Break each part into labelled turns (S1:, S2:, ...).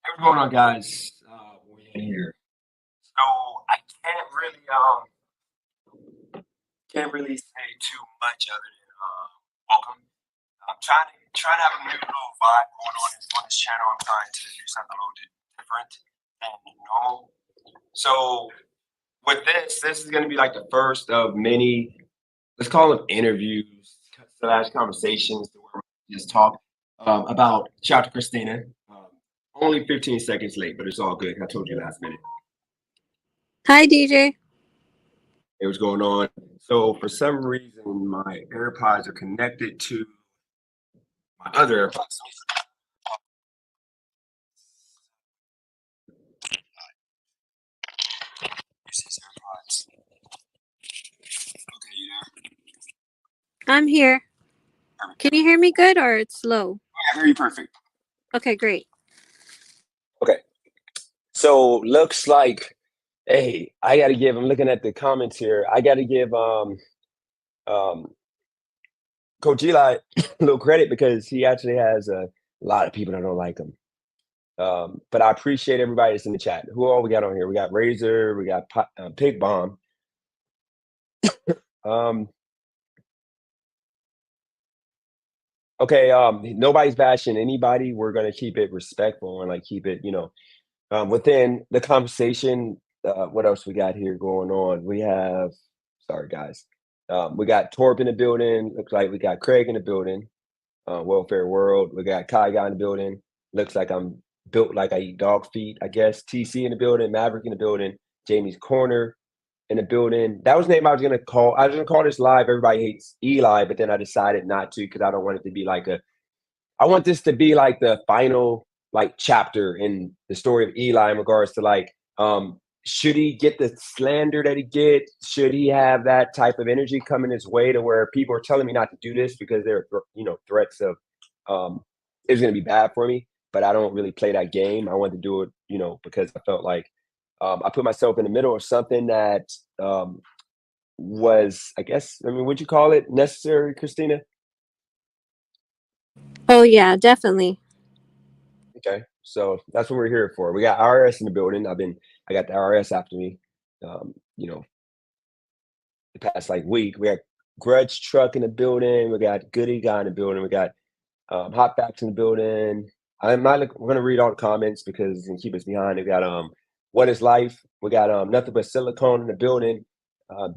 S1: What's going on, guys? We're in here. So I can't really say too much other than welcome. I'm trying to have a new little vibe going on this channel. I'm trying to do something a little bit different than normal. So with this is going to be like the first of many. Let's call them interviews slash conversations where we just talk about. Shout out to Christina. Only 15 seconds late, but it's all good. I told you last minute.
S2: Hi, DJ.
S1: It was going on. So for some reason, my AirPods are connected to my other AirPods. Use these AirPods. Okay, you there?
S2: I'm here.
S1: Perfect.
S2: Can you hear me good or it's low?
S1: I hear you perfect.
S2: Okay, great.
S1: Okay. So looks like, hey, I got to give. I'm looking at the comments here. I got to give um Coach Eli a little credit because he actually has a lot of people that don't like him. But I appreciate everybody that's in the chat. Who all we got on here? We got Razor, we got Pig Bomb. Um, okay, nobody's bashing anybody. We're gonna keep it respectful and like keep it, within the conversation. What else we got here going on? We have, sorry guys, we got Torp in the building. Looks like we got Craig in the building. Welfare World. We got Kai guy in the building. Looks like I'm built like I eat dog feet. I guess TC in the building. Maverick in the building. Jamie's Corner in the building. That was the name I was gonna call. I was gonna call this live. Everybody hates Eli, but then I decided not to because I don't want it to be like a. I want this to be like the final like chapter in the story of Eli in regards to like should he get the slander that he get? Should he have that type of energy coming his way to where people are telling me not to do this because they're threats of it's going to be bad for me? But I don't really play that game. I wanted to do it, because I felt like I put myself in the middle of something that was, I guess, I mean, would you call it necessary, Christina?
S2: Oh, yeah, definitely.
S1: Okay, so that's what we're here for. We got RS in the building. I got the RS after me. Um, you know, the past like week. We got Grudge Truck in the building. We got Goody Guy in the building. We got Hot Facts in the building. We're gonna read all the comments because it's gonna keep us behind. We got What is Life? We got Nothing But Silicone in the building. Uh,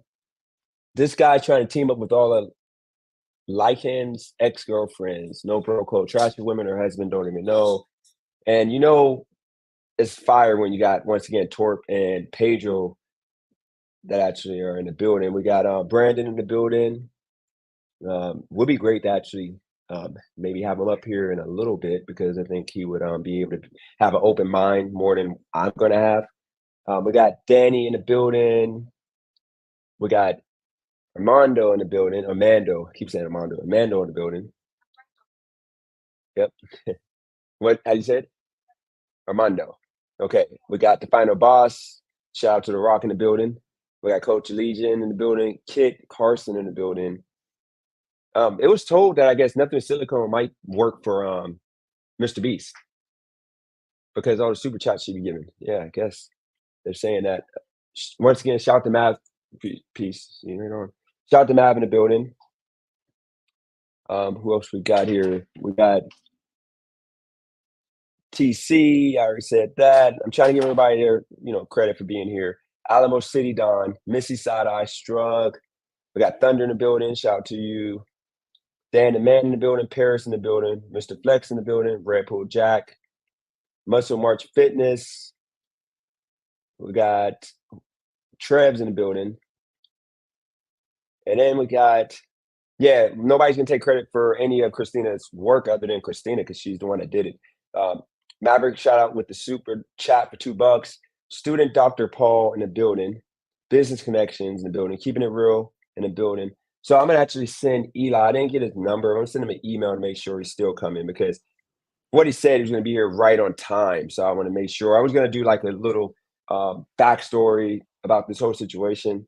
S1: this guy trying to team up with all the Lycan's ex-girlfriends. No bro code. Trashy women her husband don't even know. And it's fire when you got once again Torp and Pedro that actually are in the building. We got Brandon in the building. Would be great to actually maybe have him up here in a little bit because I think he would be able to have an open mind more than I'm going to have. We got Danny in the building. We got Armando in the building. Armando, I keep saying Armando. Armando in the building. Yep. What? How you said? Armando. Okay. We got the final boss. Shout out to the Rock in the building. We got Coach Legion in the building. Kit Carson in the building. It was told that I guess Nothing but Silicone might work for Mr. Beast because all the super chats she be giving. Yeah, I guess they're saying that. Once again, shout out to Mav. Peace. See you right on. Shout out to Mav in the building. Who else we got here? We got TC. I already said that. I'm trying to give everybody their credit for being here. Alamo City Don, Missy Side Eye Strug. We got Thunder in the building. Shout out to you. Dan the Man in the building, Paris in the building, Mr. Flex in the building, Red Bull Jack, Muscle March Fitness. We got Trebs in the building. And then we got, nobody's going to take credit for any of Christina's work other than Christina because she's the one that did it. Maverick, shout out with the super chat for $2. Student Dr. Paul in the building. Business Connections in the building. Keeping it real in the building. So I'm going to actually send Eli. I didn't get his number. I'm going to send him an email to make sure he's still coming because what he said he was going to be here right on time. So I want to make sure. I was going to do like a little backstory about this whole situation.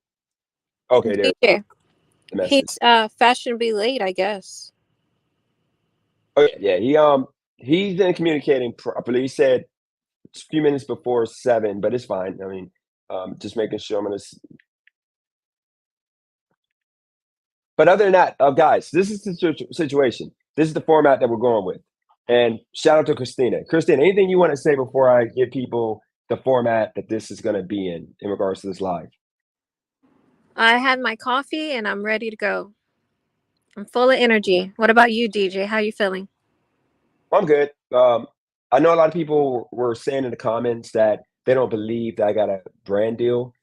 S1: Okay, there.
S2: DJ,
S1: The message.
S2: he's fashionably late, I guess.
S1: Oh yeah. He's been communicating properly. He said few minutes before 7, but it's fine. I mean, just making sure I'm gonna. But other than that, guys, this is the situation. This is the format that we're going with. And shout out to Christina. Christina, anything you want to say before I give people the format that this is going to be in regards to this live?
S2: I had my coffee and I'm ready to go. I'm full of energy. What about you, DJ? How you feeling?
S1: I'm good. I know a lot of people were saying in the comments that they don't believe that I got a brand deal.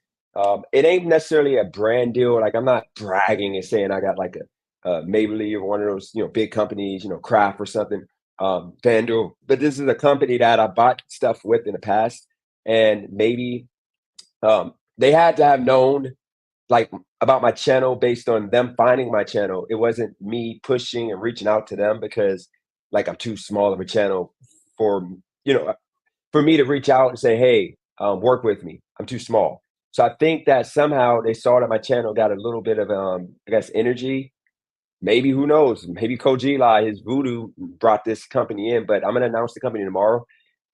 S1: It ain't necessarily a brand deal. Like I'm not bragging and saying I got like a Maybelline or one of those big companies, Kraft or something. Vandal, but this is a company that I bought stuff with in the past, and maybe they had to have known like about my channel based on them finding my channel. It wasn't me pushing and reaching out to them because like I'm too small of a channel for you know for me to reach out and say, hey, work with me. I'm too small. So I think that somehow they saw that my channel got a little bit of I guess energy. Maybe who knows? Maybe Coach Eli, his voodoo brought this company in, but I'm gonna announce the company tomorrow.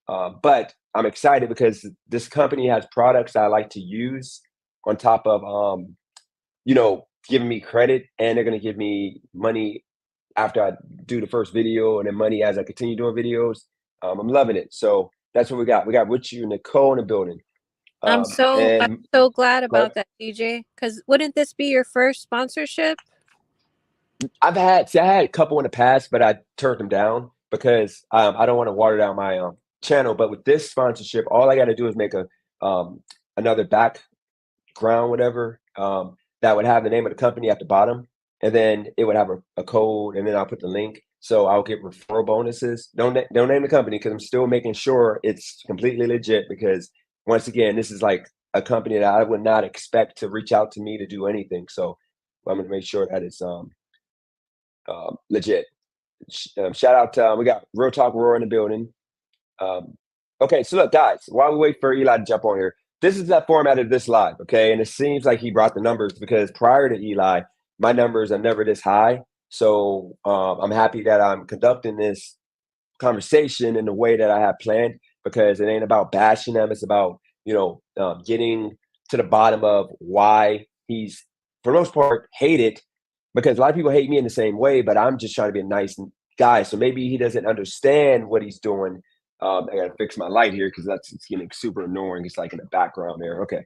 S1: But I'm excited because this company has products I like to use on top of giving me credit, and they're gonna give me money after I do the first video and then money as I continue doing videos. I'm loving it. So that's what we got. We got with you, Nicole in the building.
S2: I'm
S1: And
S2: so glad
S1: but
S2: about that, DJ. Because wouldn't this be your first sponsorship?
S1: I had a couple in the past, but I turned them down because I don't want to water down my channel. But with this sponsorship, all I got to do is make a another back ground, whatever, that would have the name of the company at the bottom. And then it would have a code, and then I'll put the link. So I'll get referral bonuses. Don't name the company because I'm still making sure it's completely legit. Because once again, this is like a company that I would not expect to reach out to me to do anything. So I'm going to make sure that it's legit. Shout out to we got Real Talk Roar in the building. Um, okay, so look, guys, while we wait for Eli to jump on here, this is that format of this live, okay? And it seems like he brought the numbers because prior to Eli, my numbers are never this high. So I'm happy that I'm conducting this conversation in the way that I have planned because it ain't about bashing them. It's about, getting to the bottom of why he's, for the most part, hated because a lot of people hate me in the same way, but I'm just trying to be a nice guy. So maybe he doesn't understand what he's doing. I gotta fix my light here because it's getting super annoying. It's like in the background there. Okay.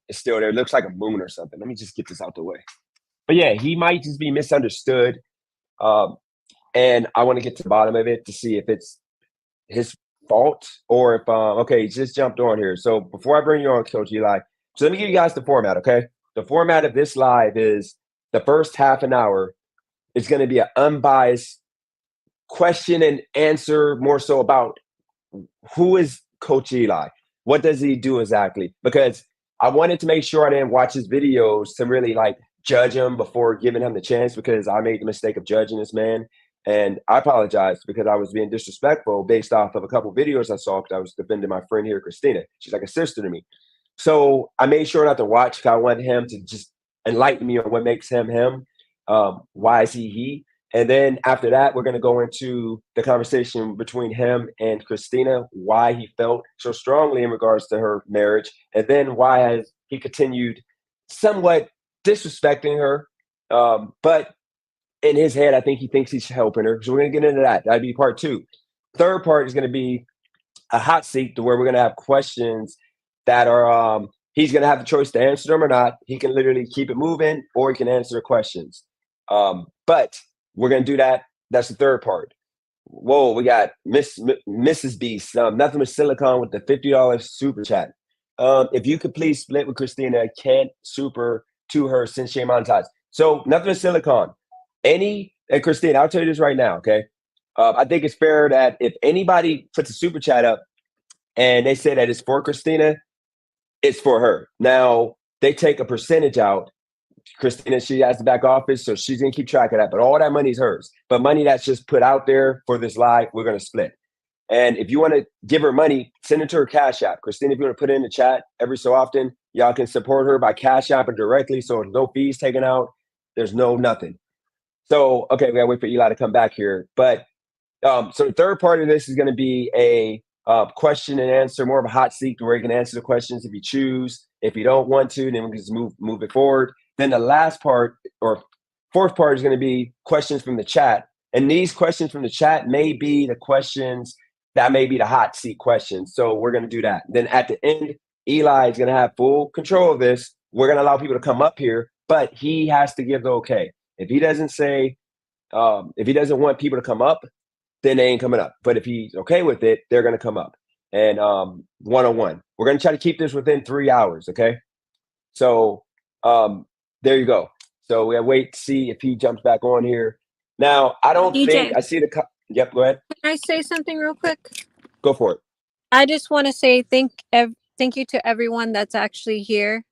S1: It's still there. It looks like a moon or something. Let me just get this out the way. But yeah, he might just be misunderstood. Um, and I want to get to the bottom of it to see if it's his fault or if okay, he just jumped on here. So before I bring you on, Coach Eli, so let me give you guys the format, okay? The format of this live is the first half an hour is going to be an unbiased question and answer, more so about who is Coach Eli? What does he do exactly? Because I wanted to make sure I didn't watch his videos to really like judge him before giving him the chance because I made the mistake of judging this man. And I apologize because I was being disrespectful based off of a couple of videos I saw because I was defending my friend here, Christina. She's like a sister to me. So I made sure not to watch because I wanted him to just enlighten me on what makes him him. Why is he he? And then after that, we're going to go into the conversation between him and Christina, why he felt so strongly in regards to her marriage, and then why has he continued somewhat disrespecting her. But in his head, I think he thinks he's helping her. So we're going to get into that. That'd be part two. Third part is going to be a hot seat to where we're going to have questions that are he's going to have the choice to answer them or not. He can literally keep it moving or he can answer the questions. But we're going to do that. That's the third part. Whoa, we got Mrs. Beast, nothing but silicone with the $50 super chat. If you could please split with Christina, can't super to her since she monetized. So nothing but silicone. And Christina, I'll tell you this right now, okay? I think it's fair that if anybody puts a super chat up and they say that it's for Christina, it's for her. Now they take a percentage out. Christina, she has the back office, so she's gonna keep track of that. But all that money is hers. But money that's just put out there for this live, we're gonna split. And if you want to give her money, send it to her Cash App. Christina, if you want to put it in the chat every so often, y'all can support her by Cash App and directly. So no fees taken out. There's no nothing. So okay, we gotta wait for Eli to come back here. But so the third part of this is going to be a question and answer, more of a hot seat where you can answer the questions if you choose. If you don't want to, then we can just move it forward. Then the last part or fourth part is going to be questions from the chat. And these questions from the chat may be the questions that may be the hot seat questions. So we're going to do that. Then at the end, Eli is going to have full control of this. We're going to allow people to come up here, but he has to give the okay. If he doesn't say, if he doesn't want people to come up, then they ain't coming up. But if he's okay with it, they're going to come up. And one-on-one. We're going to try to keep this within 3 hours, okay? So there you go. So we wait to see if he jumps back on here. Now, I don't think I see the. Yep, go ahead.
S2: Can I say something real quick?
S1: Go for it.
S2: I just want to say thank you to everyone that's actually here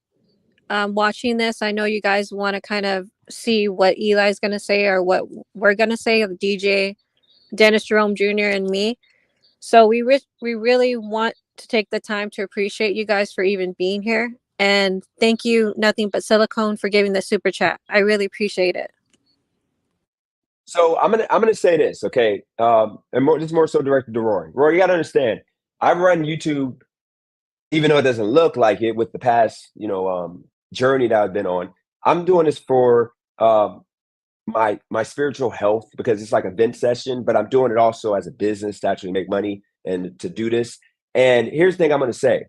S2: watching this. I know you guys want to kind of see what Eli's going to say or what we're going to say of DJ, Dennis Jerome Jr. and me. So we really want to take the time to appreciate you guys for even being here. And thank you, Nothing But Silicone, for giving the super chat. I really appreciate it.
S1: So I'm gonna say this, okay? And this is more so directed to Rory. Rory, you gotta understand, I run YouTube, even though it doesn't look like it, with the past, journey that I've been on. I'm doing this for my spiritual health because it's like a vent session, but I'm doing it also as a business to actually make money and to do this. And here's the thing I'm gonna say.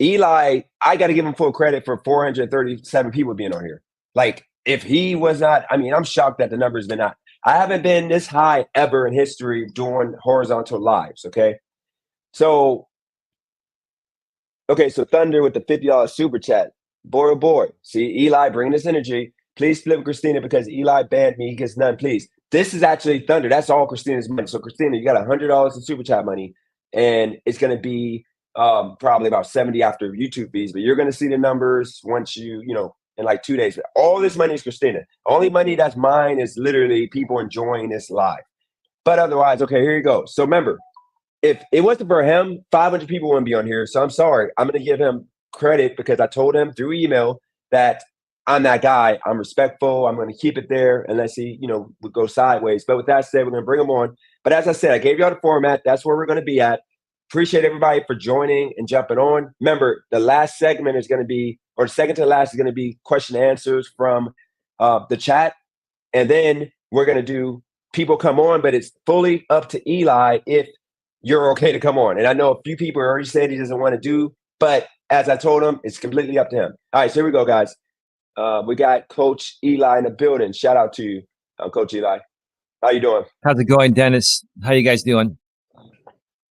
S1: Eli, I got to give him full credit for 437 people being on here. Like, if he was not, I mean, I'm shocked that the numbers been not. I haven't been this high ever in history doing horizontal lives. Okay. So Thunder with the $50 super chat. Boy, oh boy. See, Eli, bring this energy. Please flip Christina because Eli banned me. He gets none, please. This is actually Thunder. That's all Christina's money. So, Christina, you got $100 in super chat money, and it's going to be probably about 70 after YouTube fees, but you're going to see the numbers once in like 2 days. All this money is Christina. Only money that's mine is literally people enjoying this live. But otherwise, okay, here you go. So remember, if it wasn't for him, 500 people wouldn't be on here. So I'm sorry. I'm going to give him credit because I told him through email that I'm that guy. I'm respectful. I'm going to keep it there unless he, would go sideways. But with that said, we're going to bring him on. But as I said, I gave y'all the format. That's where we're going to be at. Appreciate everybody for joining and jumping on. Remember, the last segment is going to be, or the second to the last is going to be question and answers from the chat. And then we're going to do people come on, but it's fully up to Eli if you're okay to come on. And I know a few people already said he doesn't want to do, but as I told him, it's completely up to him. All right, so here we go, guys. We got Coach Eli in the building. Shout out to you, Coach Eli. How you doing?
S3: How's it going, Dennis? How you guys doing?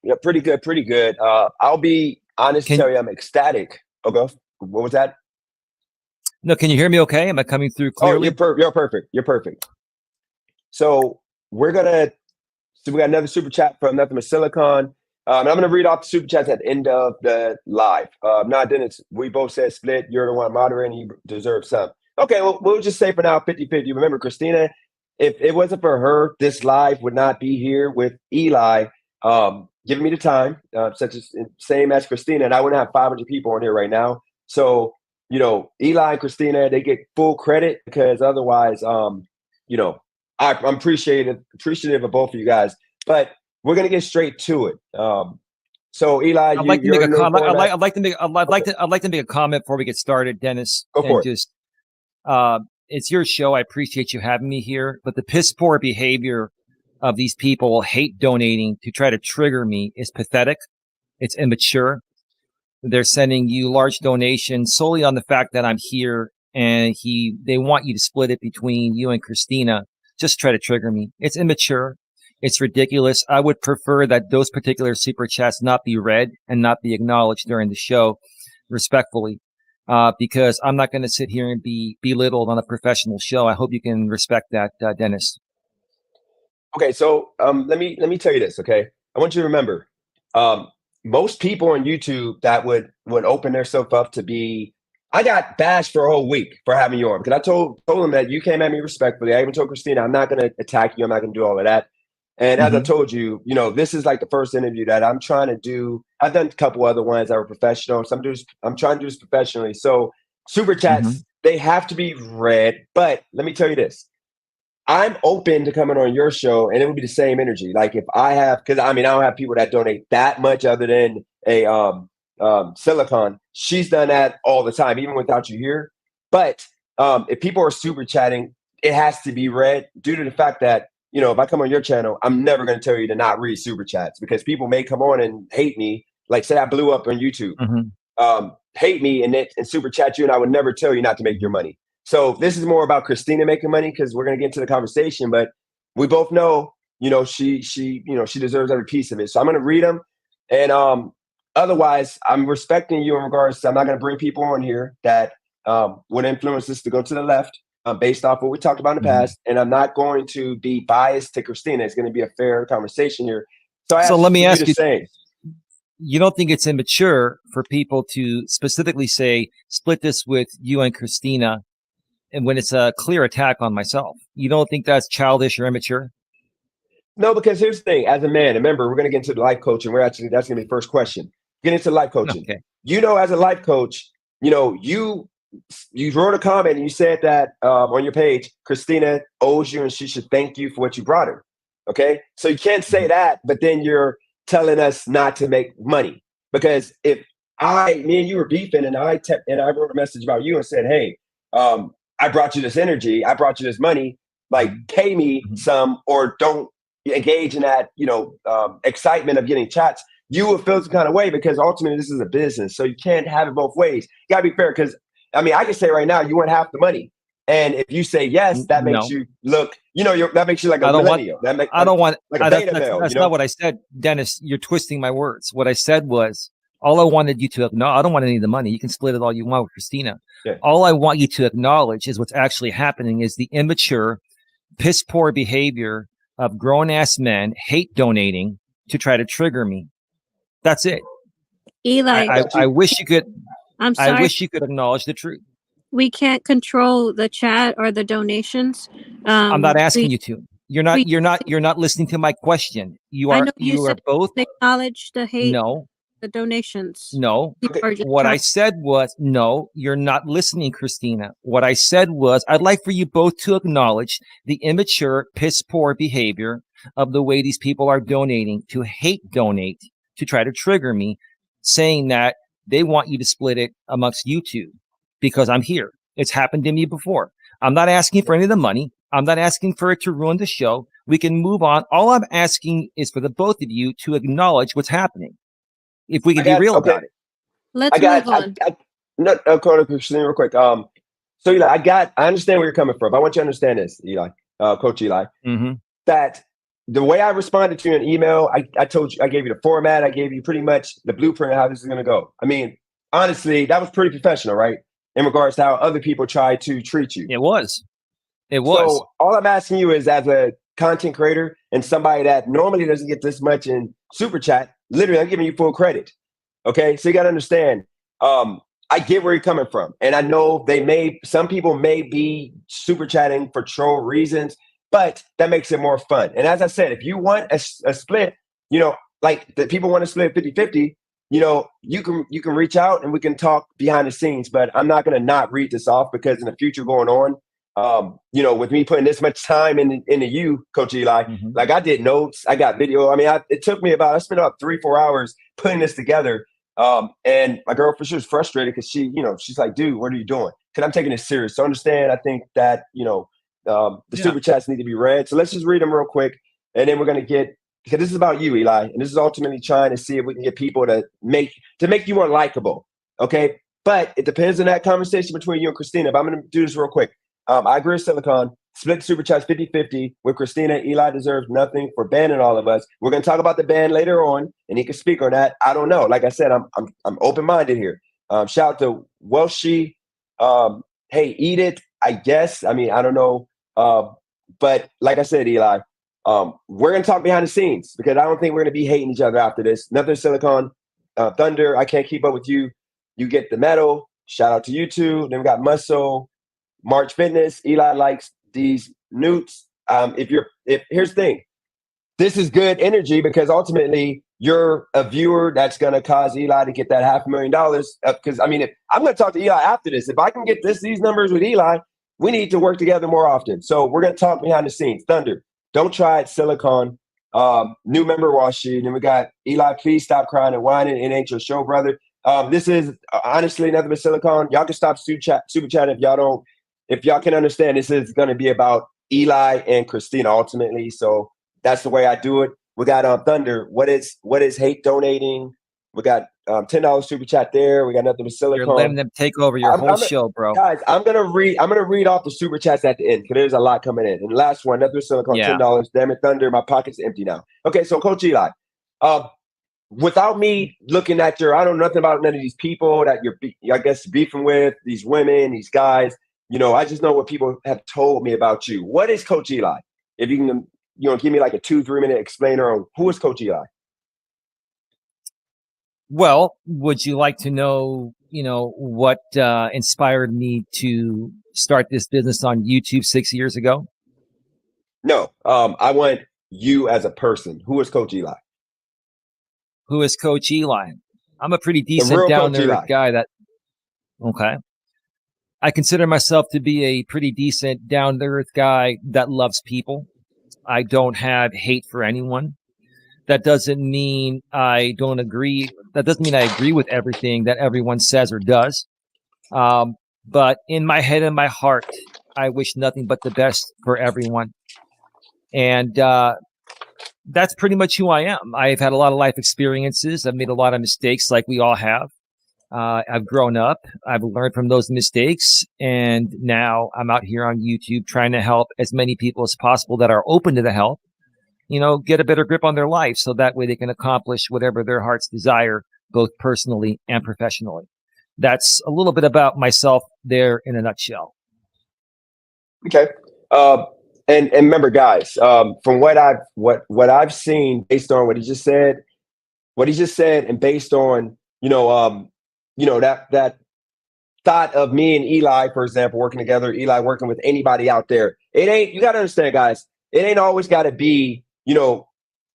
S1: Yeah, pretty good, pretty good. I'll be honest, tell you I'm ecstatic. Okay, what was that?
S3: No, can you hear me okay? Am I coming through clearly?
S1: Oh, you're perfect. You're perfect. So we got another super chat from Nothing But Silicon. And I'm going to read off the super chats at the end of the live. Dennis, we both said split. You're the one moderating. You deserve some. Okay, well, we'll just say for now 50-50. Remember, Christina, if it wasn't for her, this live would not be here with Eli. Giving me the time, such as same as Christina, and I wouldn't have 500 people on here right now. So, Eli and Christina, they get full credit because otherwise, I'm appreciative of both of you guys. But we're gonna get straight to it. So, Eli,
S3: I'd like to make a comment. I'd like to make a comment before we get started, Dennis.
S1: Go for it.
S3: It's your show. I appreciate you having me here, but the piss poor behavior of these people hate donating to try to trigger me is pathetic. It's immature. They're sending you large donations solely on the fact that I'm here, and they want you to split it between you and Christina just to try to trigger me. It's immature. It's ridiculous. I would prefer that those particular super chats not be read and not be acknowledged during the show, respectfully, because I'm not going to sit here and be belittled on a professional show. I hope you can respect that, Dennis.
S1: Okay, so let me tell you this, okay? I want you to remember, most people on YouTube that would open themselves up to be, I got bashed for a whole week for having you on because I told them that you came at me respectfully. I even told Christina, I'm not going to attack you. I'm not going to do all of that. And as I told you, this is like the first interview that I'm trying to do. I've done a couple other ones that were professional. I'm trying to do this professionally. So super chats, they have to be read. But let me tell you this. I'm open to coming on your show, and it would be the same energy. Like if I have, because I mean, I don't have people that donate that much other than a Silicon. She's done that all the time, even without you here. But if people are super chatting, it has to be read due to the fact that, you know, if I come on your channel, I'm never going to tell you to not read super chats because people may come on and hate me. Like say I blew up on YouTube, hate me and super chat you, and I would never tell you not to make your money. So this is more about Christina making money because we're going to get into the conversation, but we both know, you know, she deserves every piece of it. So I'm going to read them. And otherwise, I'm respecting you in regards to, I'm not going to bring people on here that would influence us to go to the left based off what we talked about in the past. And I'm not going to be biased to Christina. It's going to be a fair conversation here. So
S3: let me ask you,
S1: same.
S3: You don't think it's immature for people to specifically say, split this with you and Christina, and when it's a clear attack on myself? You don't think that's childish or immature?
S1: No, because here's the thing. As a man, remember, we're going to get into the life coaching. That's going to be the first question. Get into life coaching.
S3: Okay.
S1: You know, as a life coach, you know, you wrote a comment and you said that on your page, Christina owes you and she should thank you for what you brought her. Okay. So you can't say that, but then you're telling us not to make money. Because if me and you were beefing and I wrote a message about you and said, hey, I brought you this energy, I brought you this money, like pay me some or don't engage in that, you know, excitement of getting chats, you will feel some kind of way because ultimately this is a business. So you can't have it both ways. You gotta be fair because I mean, I can say right now you want half the money. And if you say yes, that makes you look, you know, that makes you like a millennial.
S3: I don't want,
S1: like a beta male.
S3: That's not what I said, Dennis. You're twisting my words. What I said was, all I wanted you to acknowledge, I don't want any of the money. You can split it all you want with Christina. Yeah. All I want you to acknowledge is what's actually happening is the immature, piss poor behavior of grown ass men hate donating to try to trigger me. That's it.
S2: Eli,
S3: I wish you could.
S2: I'm sorry.
S3: I wish you could acknowledge the truth.
S2: We can't control the chat or the donations.
S3: I'm not asking you to. You're not listening to my question. You are both
S2: acknowledge the hate.
S3: No.
S2: The donations.
S3: No. What I said was, no, you're not listening, Christina. What I said was, I'd like for you both to acknowledge the immature, piss poor behavior of the way these people are donating, to hate donate, to try to trigger me, saying that they want you to split it amongst you two because I'm here. It's happened to me before. I'm not asking for any of the money. I'm not asking for it to ruin the show. We can move on. All I'm asking is for the both of you to acknowledge what's happening. If we can be real about it.
S2: Let's move on.
S1: Christina, real quick. So Eli, I understand where you're coming from. I want you to understand this, Eli, Coach Eli, that the way I responded to you in email, I told you, I gave you the format, I gave you pretty much the blueprint of how this is going to go. I mean, honestly, that was pretty professional, right? In regards to how other people try to treat you.
S3: It was.
S1: So all I'm asking you is, as a content creator and somebody that normally doesn't get this much in super chat, literally, I'm giving you full credit. Okay, so you got to understand. I get where you're coming from, and I know some people may be super chatting for troll reasons, but that makes it more fun. And as I said, if you want a split, you know, like the people want to split 50-50, you know, you can reach out and we can talk behind the scenes. But I'm not going to not read this off because in the future going on, you know, with me putting this much time into you, Coach Eli, like I did notes, I got video. I mean, I spent about 3-4 hours putting this together. And my girl for sure is frustrated because she's like, dude, what are you doing? Because I'm taking this serious. So understand, I think that, you know, the super chats need to be read. So let's just read them real quick. And then we're going to get, because this is about you, Eli. And this is ultimately trying to see if we can get people to make you more likable. Okay. But it depends on that conversation between you and Christina. But I'm going to do this real quick. I agree with Silicon. Split the super chats 50-50 with Christina. Eli deserves nothing for banning all of us. We're going to talk about the ban later on, and he can speak on that. I don't know. Like I said, I'm open-minded here. Shout out to Welshie. Hey, eat it, I guess. I mean, I don't know. But like I said, Eli, we're going to talk behind the scenes because I don't think we're going to be hating each other after this. Nothing Silicon. Thunder, I can't keep up with you. You get the medal. Shout out to you two. Then we got Muscle. March Fitness, Eli likes these newts. Here's the thing, this is good energy because ultimately you're a viewer that's going to cause Eli to get that $500,000. Because I mean, I'm going to talk to Eli after this. If I can get these numbers with Eli, We need to work together more often. So we're going to talk behind the scenes. Thunder, don't try it. Silicon, new member Washi. And then we got Eli, please stop crying and whining. It ain't your show, brother. This is honestly nothing but Silicon. Y'all can stop super chat if y'all don't, if y'all can understand. This is going to be about Eli and Christina ultimately. So that's the way I do it. We got Thunder. What is hate donating? We got $10 super chat there. We got nothing but Silicon.
S3: You're letting them take over your whole show, bro.
S1: Guys, I'm gonna read off the super chats at the end because there's a lot coming in. And the last one, nothing but Silicon, $10. Damn it, Thunder, my pocket's empty now. Okay, so Coach Eli, without me looking at I don't know nothing about none of these people that you're, I guess, beefing with, these women, these guys. I just know what people have told me about you. What is Coach Eli? If you can, give me like a 2-3 minute explainer on who is Coach Eli.
S3: Well, would you like to know, what inspired me to start this business on YouTube 6 years ago?
S1: No, I want you as a person. Who is Coach Eli?
S3: Who is Coach Eli? I'm a pretty decent down there guy okay. I consider myself to be a pretty decent down to earth guy that loves people. I don't have hate for anyone. That doesn't mean I don't agree. That doesn't mean I agree with everything that everyone says or does. But in my head and my heart, I wish nothing but the best for everyone. And that's pretty much who I am. I've had a lot of life experiences. I've made a lot of mistakes like we all have. I've grown up. I've learned from those mistakes. And now I'm out here on YouTube trying to help as many people as possible that are open to the help. Get a better grip on their life so that way they can accomplish whatever their hearts desire, both personally and professionally. That's a little bit about myself there in a nutshell.
S1: Okay. And remember, guys, from what I've seen based on what he just said, and based on, that thought of me and Eli, for example, working together, Eli working with anybody out there. You got to understand, guys, it ain't always got to be,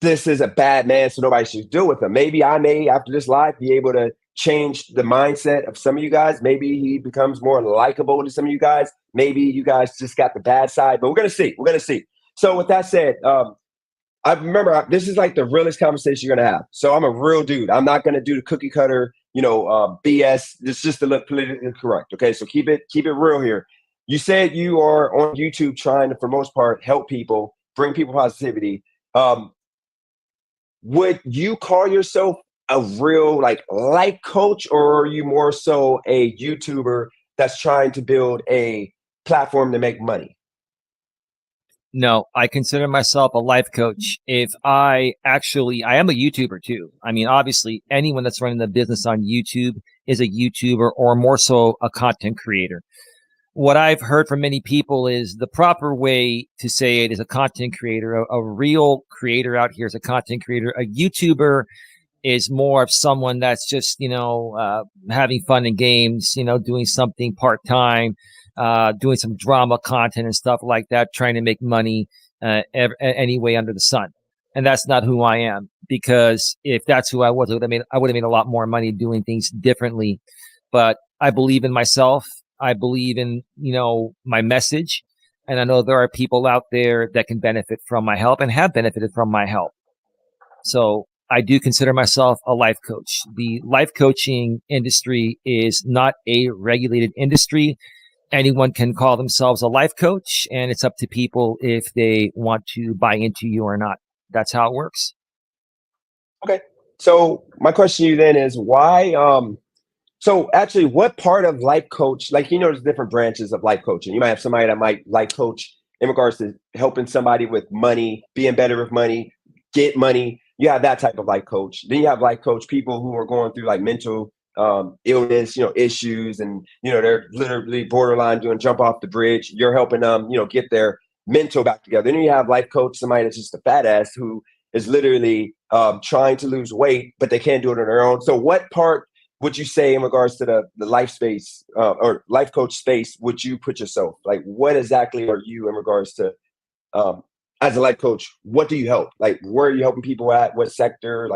S1: this is a bad man, so nobody should deal with him. Maybe I may, after this live, be able to change the mindset of some of you guys. Maybe he becomes more likable to some of you guys. Maybe you guys just got the bad side, but we're going to see. So with that said, I remember this is like the realest conversation you're going to have. So I'm a real dude. I'm not going to do the cookie cutter, BS. It's just to look politically correct. Okay. So keep it real here. You said you are on YouTube trying to, for most part, help people, bring people positivity. Would you call yourself a real life coach, or are you more so a YouTuber that's trying to build a platform to make money?
S3: No, I consider myself a life coach. I am a YouTuber too. I mean, obviously anyone that's running a business on YouTube is a YouTuber, or more so a content creator. What I've heard from many people is the proper way to say it is a content creator. A real creator out here is a content creator. A YouTuber is more of someone that's just, having fun and games, doing something part-time, doing some drama content and stuff like that, trying to make money any way under the sun. And that's not who I am, because if that's who I was, I would have made a lot more money doing things differently. But I believe in myself. I believe in, my message. And I know there are people out there that can benefit from my help and have benefited from my help. So I do consider myself a life coach. The life coaching industry is not a regulated industry. Anyone can call themselves a life coach, and it's up to people if they want to buy into you or not. That's how it works.
S1: Okay. So my question to you then is why, so actually what part of life coach, there's different branches of life coaching. You might have somebody that might life coach in regards to helping somebody with money, being better with money, get money. You have that type of life coach. Then you have life coach people who are going through mental illness, issues, and, they're literally borderline doing jump off the bridge. You're helping them, get their mental back together. Then you have life coach, somebody that's just a fat ass who is literally trying to lose weight, but they can't do it on their own. So what part would you say in regards to the life space or life coach space would you put yourself? What exactly are you in regards to as a life coach? What do you help? Where are you helping people at? What sector?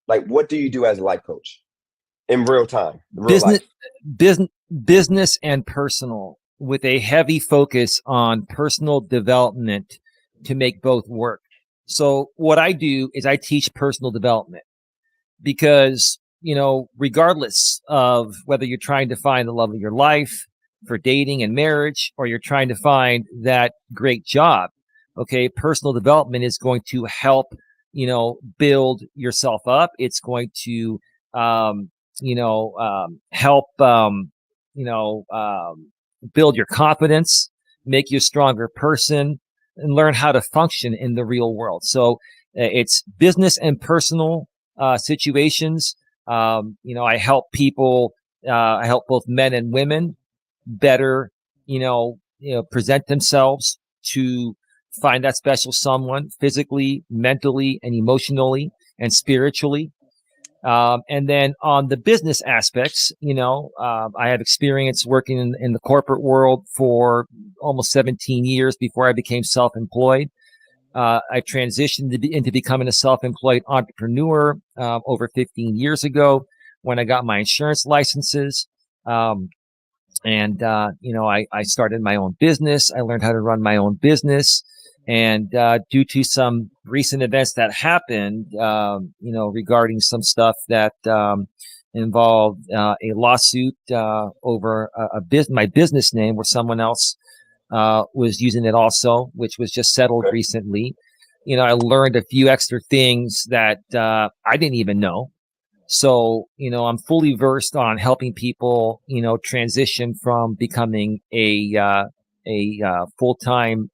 S1: What do you do as a life coach in real time?
S3: Business and personal. with a heavy focus on personal development to make both work. So what I do is I teach personal development because, regardless of whether you're trying to find the love of your life for dating and marriage, or you're trying to find that great job, okay, personal development is going to help, build yourself up. It's going to, help, build your confidence, make you a stronger person, and learn how to function in the real world. So it's business and personal situations. I help people. I help both men and women better, present themselves to find that special someone physically, mentally, and emotionally and spiritually. And then on the business aspects, I have experience working in the corporate world for almost 17 years before I became self-employed. I transitioned into becoming a self-employed entrepreneur over 15 years ago when I got my insurance licenses. I started my own business. I learned how to run my own business. And due to some recent events that happened, regarding some stuff that involved a lawsuit over my business name, where someone else was using it also, which was just settled recently. I learned a few extra things that I didn't even know. So, I'm fully versed on helping people, transition from becoming a full-time,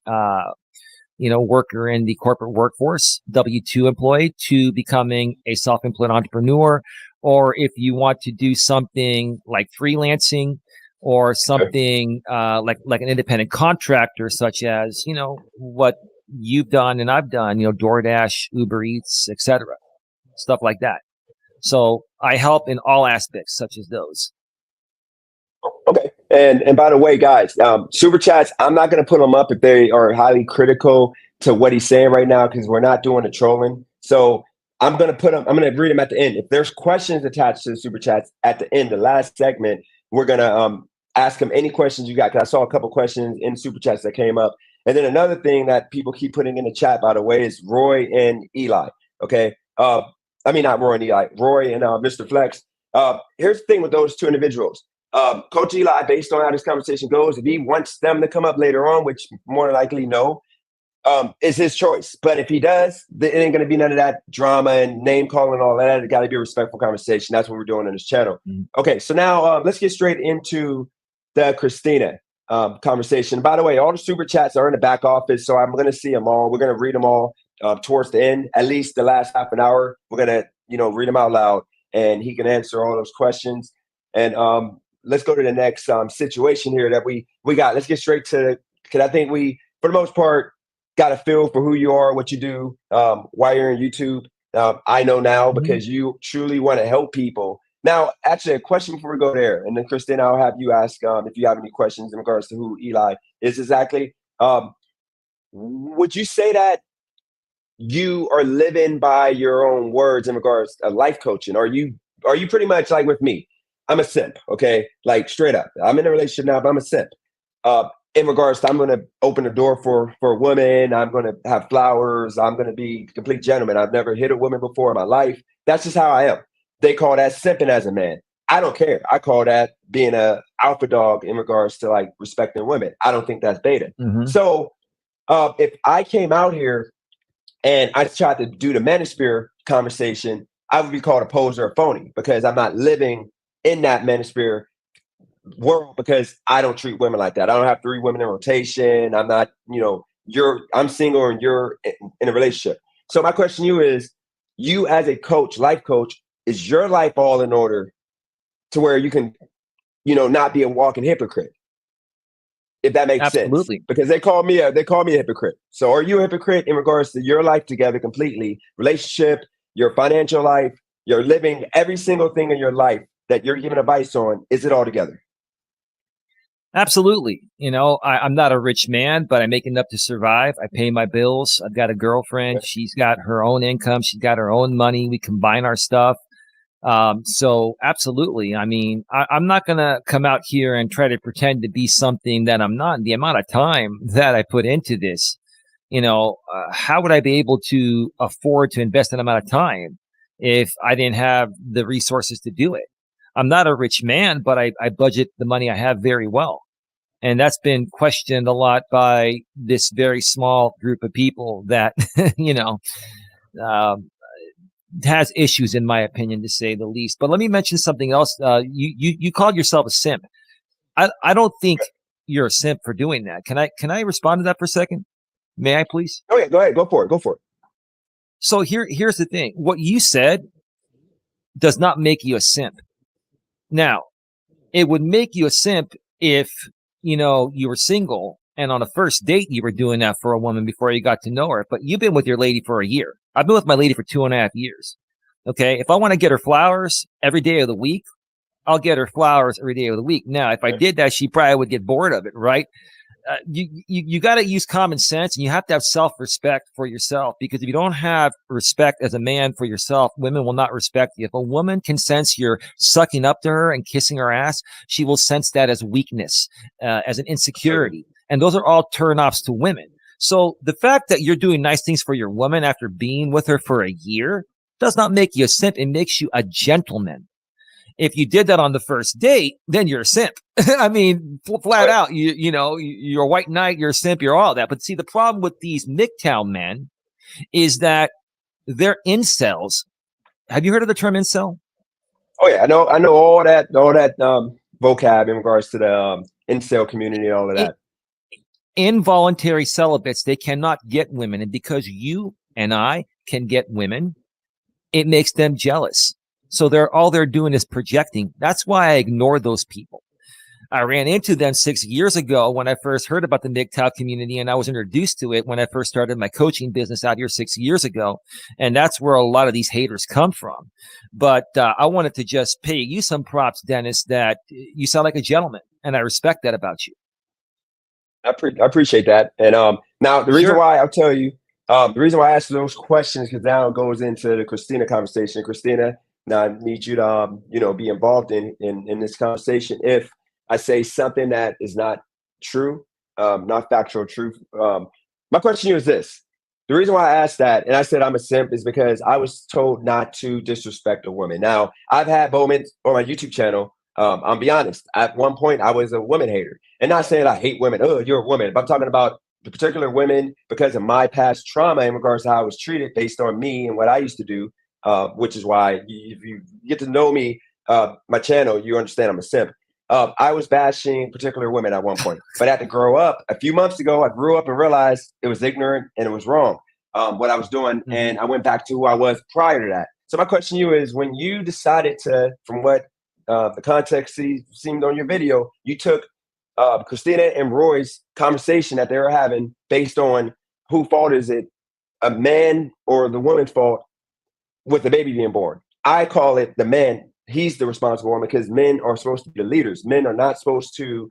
S3: worker in the corporate workforce, W-2 employee, to becoming a self-employed entrepreneur. Or if you want to do something like freelancing or something like an independent contractor, such as, what you've done and I've done, DoorDash, Uber Eats, etc., stuff like that. So I help in all aspects such as those.
S1: Okay. And by the way, guys, super chats, I'm not going to put them up if they are highly critical to what he's saying right now, because we're not doing the trolling. So I'm going to read them at the end. If there's questions attached to the super chats at the end, the last segment, we're going to ask him any questions you got. Because I saw a couple questions in super chats that came up. And then another thing that people keep putting in the chat, by the way, is Roy and Eli. Okay. Not Roy and Eli, Roy and Mr. Flex. Here's the thing with those two individuals. Coach Eli, based on how this conversation goes, if he wants them to come up later on, which more likely no, is his choice. But if he does, it ain't going to be none of that drama and name calling and all that. It got to be a respectful conversation. That's what we're doing on this channel. Mm-hmm. Okay, so now let's get straight into the Christina conversation. By the way, all the super chats are in the back office, so I'm going to see them all. We're going to read them all towards the end, at least the last half an hour. We're going to, read them out loud, and he can answer all those questions. And let's go to the next situation here that we got. Let's get straight to, because I think we, for the most part, got a feel for who you are, what you do, why you're on YouTube. I know now because you truly want to help people. Now, actually, a question before we go there, and then Christina, I'll have you ask if you have any questions in regards to who Eli is exactly. Would you say that you are living by your own words in regards to life coaching? Are you pretty much like with me? I'm a simp, okay? Like straight up. I'm in a relationship now, but I'm a simp. In regards to, I'm going to open the door for a woman. I'm going to have flowers. I'm going to be a complete gentleman. I've never hit a woman before in my life. That's just how I am. They call that simping as a man. I don't care. I call that being a alpha dog in regards to like respecting women. I don't think that's beta. Mm-hmm. So if I came out here and I tried to do the manosphere conversation, I would be called a poser or phony because I'm not living in that manosphere world, because I don't treat women like that. I don't have 3 women in rotation. I'm not, I'm single and you're in a relationship. So my question to you is, you as a coach, life coach, is your life all in order to where you can, not be a walking hypocrite? If that makes sense. Because they call me a hypocrite. So are you a hypocrite in regards to your life together completely, relationship, your financial life, you're living every single thing in your life that you're giving advice on? Is it all together?
S3: Absolutely. I'm not a rich man, but I make enough to survive. I pay my bills. I've got a girlfriend. She's got her own income. She's got her own money. We combine our stuff. So absolutely. I mean, I'm not going to come out here and try to pretend to be something that I'm not. The amount of time that I put into this, how would I be able to afford to invest an amount of time if I didn't have the resources to do it? I'm not a rich man, but I budget the money I have very well. And that's been questioned a lot by this very small group of people that, um, has issues, in my opinion, to say the least. But let me mention something else. You called yourself a simp. I don't think you're a simp for doing that. Can I respond to that for a second? May I please?
S1: Oh yeah, go ahead, go for it.
S3: So here's the thing. What you said does not make you a simp. Now, it would make you a simp if, you were single and on a first date you were doing that for a woman before you got to know her. But you've been with your lady for a year. I've been with my lady for 2.5 years. Okay. If I want to get her flowers every day of the week, I'll get her flowers every day of the week. Now, if I did that, she probably would get bored of it, right? You got to use common sense, and you have to have self-respect for yourself, because if you don't have respect as a man for yourself, women will not respect you. If a woman can sense you're sucking up to her and kissing her ass, she will sense that as weakness, as an insecurity. And those are all turn-offs to women. So the fact that you're doing nice things for your woman after being with her for a year does not make you a simp. It makes you a gentleman. If you did that on the first date, then you're a simp. I mean, flat out, you're a white knight, you're a simp, you're all that. But see, the problem with these MGTOW men is that they're incels. Have you heard of the term incel?
S1: Oh yeah, I know all that vocab in regards to the incel community and all of that.
S3: Involuntary celibates, they cannot get women. And because you and I can get women, it makes them jealous. So all they're doing is projecting. That's why I ignored those people. I ran into them 6 years ago when I first heard about the MGTOW community, and I was introduced to it when I first started my coaching business out here 6 years ago. And that's where a lot of these haters come from. But I wanted to just pay you some props, Dennis, that you sound like a gentleman, and I respect that about you.
S1: I appreciate that. And now the reason why I'll tell you, the reason why I asked those questions, because now it goes into the Christina conversation. Christina, now I need you to be involved in this conversation. If I say something that is not true, not factual truth, my question to you is this: the reason why I asked that, and I said I'm a simp, is because I was told not to disrespect a woman. Now I've had moments on my YouTube channel. I'll be honest. At one point, I was a woman hater, and not saying I hate women. Oh, you're a woman. But I'm talking about the particular women because of my past trauma in regards to how I was treated based on me and what I used to do. Which is why if you get to know me, my channel, you understand I'm a simp. I was bashing particular women at one point, but I had to grow up. A few months ago, I grew up and realized it was ignorant and it was wrong, what I was doing. Mm-hmm. And I went back to who I was prior to that. So my question to you is, when you decided to, from what the context seemed on your video, you took Christina and Roy's conversation that they were having based on whose fault is it, a man or the woman's fault with the baby being born. I call it the man. He's the responsible one, because men are supposed to be the leaders. Men are not supposed to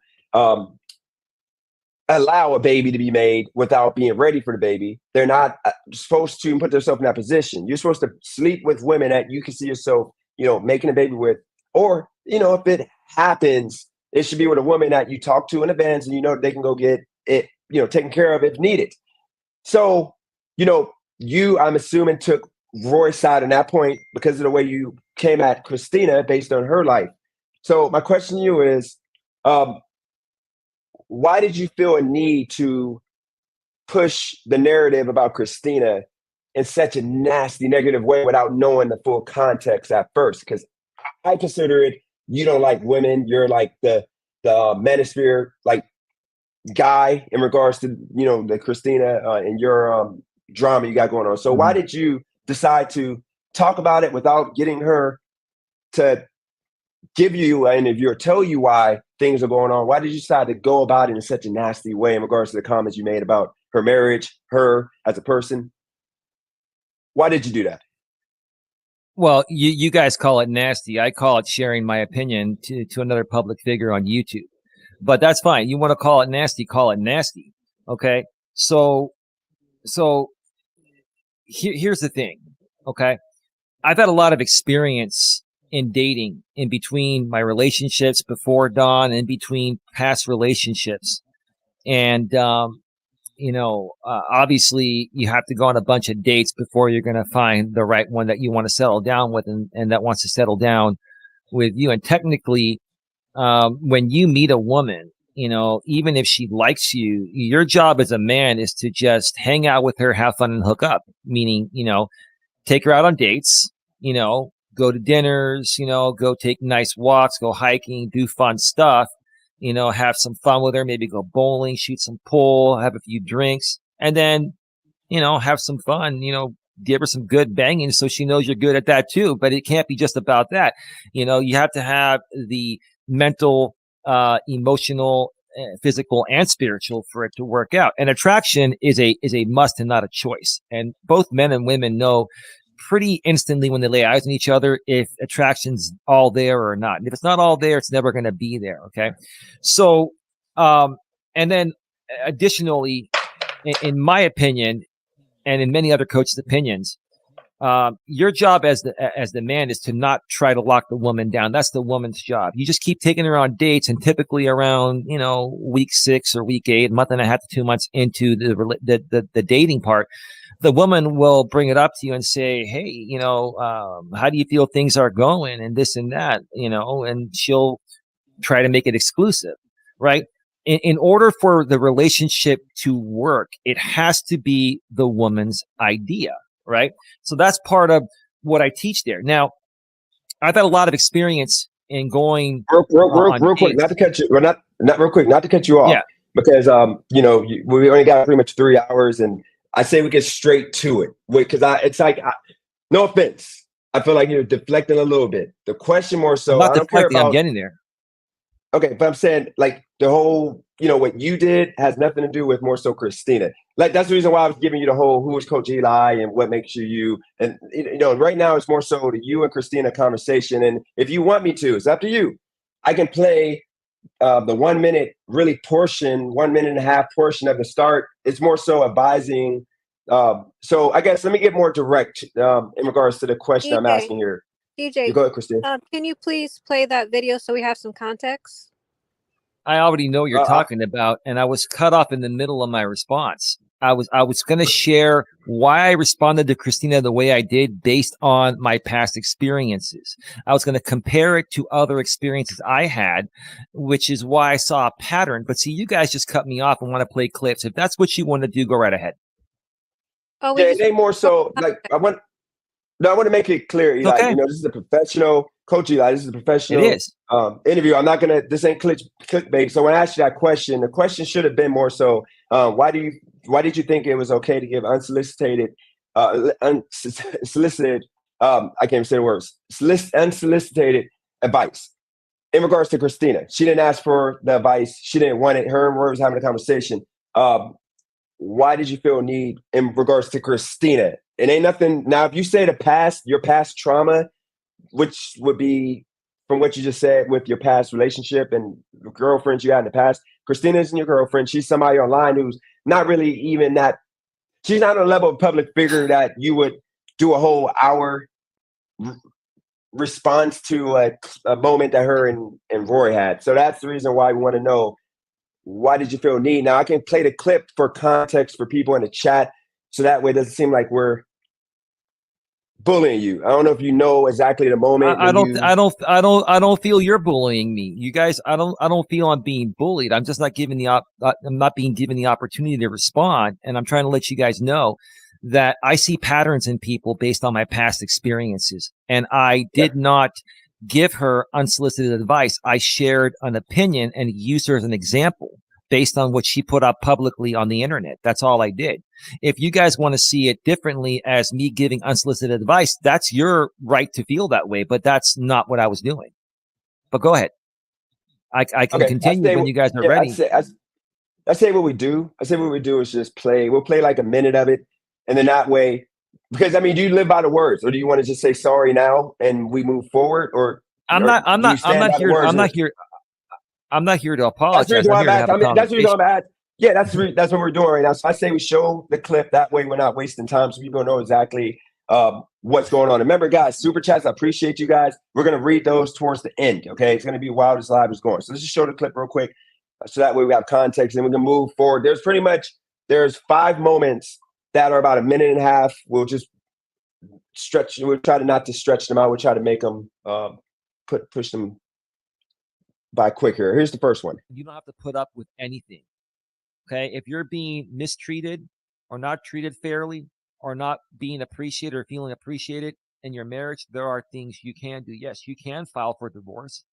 S1: allow a baby to be made without being ready for the baby. They're not supposed to put themselves in that position. You're supposed to sleep with women that you can see yourself, making a baby with. Or, if it happens, it should be with a woman that you talk to in advance and they can go get it, taken care of if needed. So, you, I'm assuming, took Roy's side on that point because of the way you came at Christina based on her life. So my question to you is, why did you feel a need to push the narrative about Christina in such a nasty, negative way without knowing the full context at first? Because I consider it, you don't like women. You're like the manosphere like guy in regards to, the Christina and your drama you got going on. So why did you decide to talk about it without getting her to give you an interview or tell you why things are going on? Why did you decide to go about it in such a nasty way in regards to the comments you made about her marriage, her as a person? Why did you do that?
S3: Well, you guys call it nasty. I call it sharing my opinion to another public figure on YouTube. But that's fine. You want to call it nasty, call it nasty. Okay? So here's the thing. Okay? I've had a lot of experience in dating, in between my relationships before Dawn, in between past relationships. And, obviously you have to go on a bunch of dates before you're going to find the right one that you want to settle down with and that wants to settle down with you. And technically, when you meet a woman, even if she likes you, your job as a man is to just hang out with her, have fun, and hook up. Meaning, take her out on dates, go to dinners, go take nice walks, go hiking, do fun stuff, have some fun with her, maybe go bowling, shoot some pool, have a few drinks, and then, have some fun, give her some good banging so she knows you're good at that too. But it can't be just about that. You have to have the mental, emotional, physical, and spiritual for it to work out. And attraction is a must and not a choice. And both men and women know pretty instantly when they lay eyes on each other if attraction's all there or not. And if it's not all there, it's never going to be there. Okay. So, and then additionally, in my opinion, and in many other coaches' opinions, your job as the man is to not try to lock the woman down. That's the woman's job. You just keep taking her on dates, and typically around week 6 or week 8, a month and a half to 2 months into the dating part, the woman will bring it up to you and say, "Hey, how do you feel things are going?" and this and that, and she'll try to make it exclusive, right? In order for the relationship to work, it has to be the woman's idea, right? So that's part of what I teach there. Now, I've had a lot of experience in going
S1: real quick, not to cut you, not real quick, not to cut you off,
S3: yeah,
S1: because we only got pretty much 3 hours, and I say we get straight to it, because no offense, I feel like you're deflecting a little bit. The question more so,
S3: I'm not
S1: I don't care
S3: deflecting,
S1: about.
S3: I'm getting there.
S1: Okay, but I'm saying like the whole, what you did has nothing to do with more so Christina. Like that's the reason why I was giving you the whole who is Coach Eli and what makes you you. And right now it's more so the you and Christina conversation. And if you want me to, it's up to you. I can play the 1 minute really portion, 1 minute and a half portion of the start. It's more so advising. So I guess let me get more direct in regards to the question I'm asking here.
S2: DJ,
S1: You go ahead, Christina.
S2: Can you please play that video so we have some context?
S3: I already know what you're talking about, and I was cut off in the middle of my response. I was going to share why I responded to Christina the way I did based on my past experiences. I was going to compare it to other experiences I had, which is why I saw a pattern. But see, you guys just cut me off and want to play clips. If that's what you want to do, go right ahead.
S2: Oh,
S1: they more so like I want to make it clear, Eli.
S3: Okay.
S1: This is a professional coach, Eli. This is a professional interview. I'm not gonna. This ain't clickbait. So when I asked you that question, the question should have been more so, why did you think it was okay to give unsolicited, unsolicited, I can't even say the words, unsolicited advice in regards to Christina? She didn't ask for the advice. She didn't want it. Her and Roy was having a conversation. Why did you feel a need in regards to Christina? It ain't nothing. Now, if you say your past trauma, which would be from what you just said with your past relationship and girlfriends you had in the past, Christina isn't your girlfriend. She's somebody online who's not really even that. She's not on a level of public figure that you would do a whole hour response to a moment that her and Roy had. So that's the reason why we want to know, why did you feel need? Now I can play the clip for context for people in the chat, so that way it doesn't seem like we're bullying you. I don't know if you know exactly the moment.
S3: I don't feel you're bullying me. You guys, I don't feel I'm being bullied. I'm just not given I'm not being given the opportunity to respond. And I'm trying to let you guys know that I see patterns in people based on my past experiences. And I did not give her unsolicited advice. I shared an opinion and used her as an example based on what she put up publicly on the internet. That's all I did. If you guys want to see it differently as me giving unsolicited advice, that's your right to feel that way, but that's not what I was doing. But go ahead. I can continue when you guys are ready.
S1: I say what we do. I say what we do is just play. We'll play like a minute of it. And then that way, because do you live by the words, or do you want to just say sorry now and we move forward? Or I'm not
S3: here to apologize.
S1: That's the reason I'm at. Yeah, that's what we're doing right now. So I say we show the clip. That way we're not wasting time, so people know exactly what's going on. Remember, guys, super chats, I appreciate you guys. We're going to read those towards the end, okay? It's going to be while this live is going. So let's just show the clip real quick so that way we have context and we can move forward. There's 5 moments that are about a minute and a half. We'll just we'll try to not to stretch them out. We'll try to make them, push them by quicker. Here's the first one.
S3: You don't have to put up with anything, okay? If you're being mistreated or not treated fairly or not being appreciated or feeling appreciated in your marriage, there are things you can do. Yes, you can file for divorce.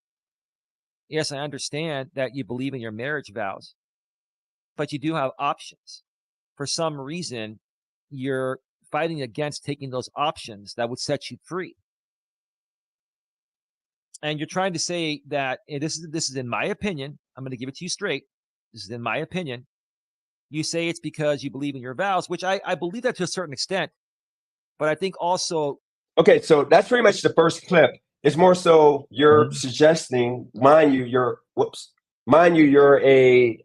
S3: Yes, I understand that you believe in your marriage vows, but you do have options. For some reason, you're fighting against taking those options that would set you free. And you're trying to say that, and this is in my opinion, I'm going to give it to you straight. This is in my opinion. You say it's because you believe in your vows, which I believe that to a certain extent. But I think also.
S1: Okay, so that's pretty much the first clip. It's more so you're suggesting, mind you, you're a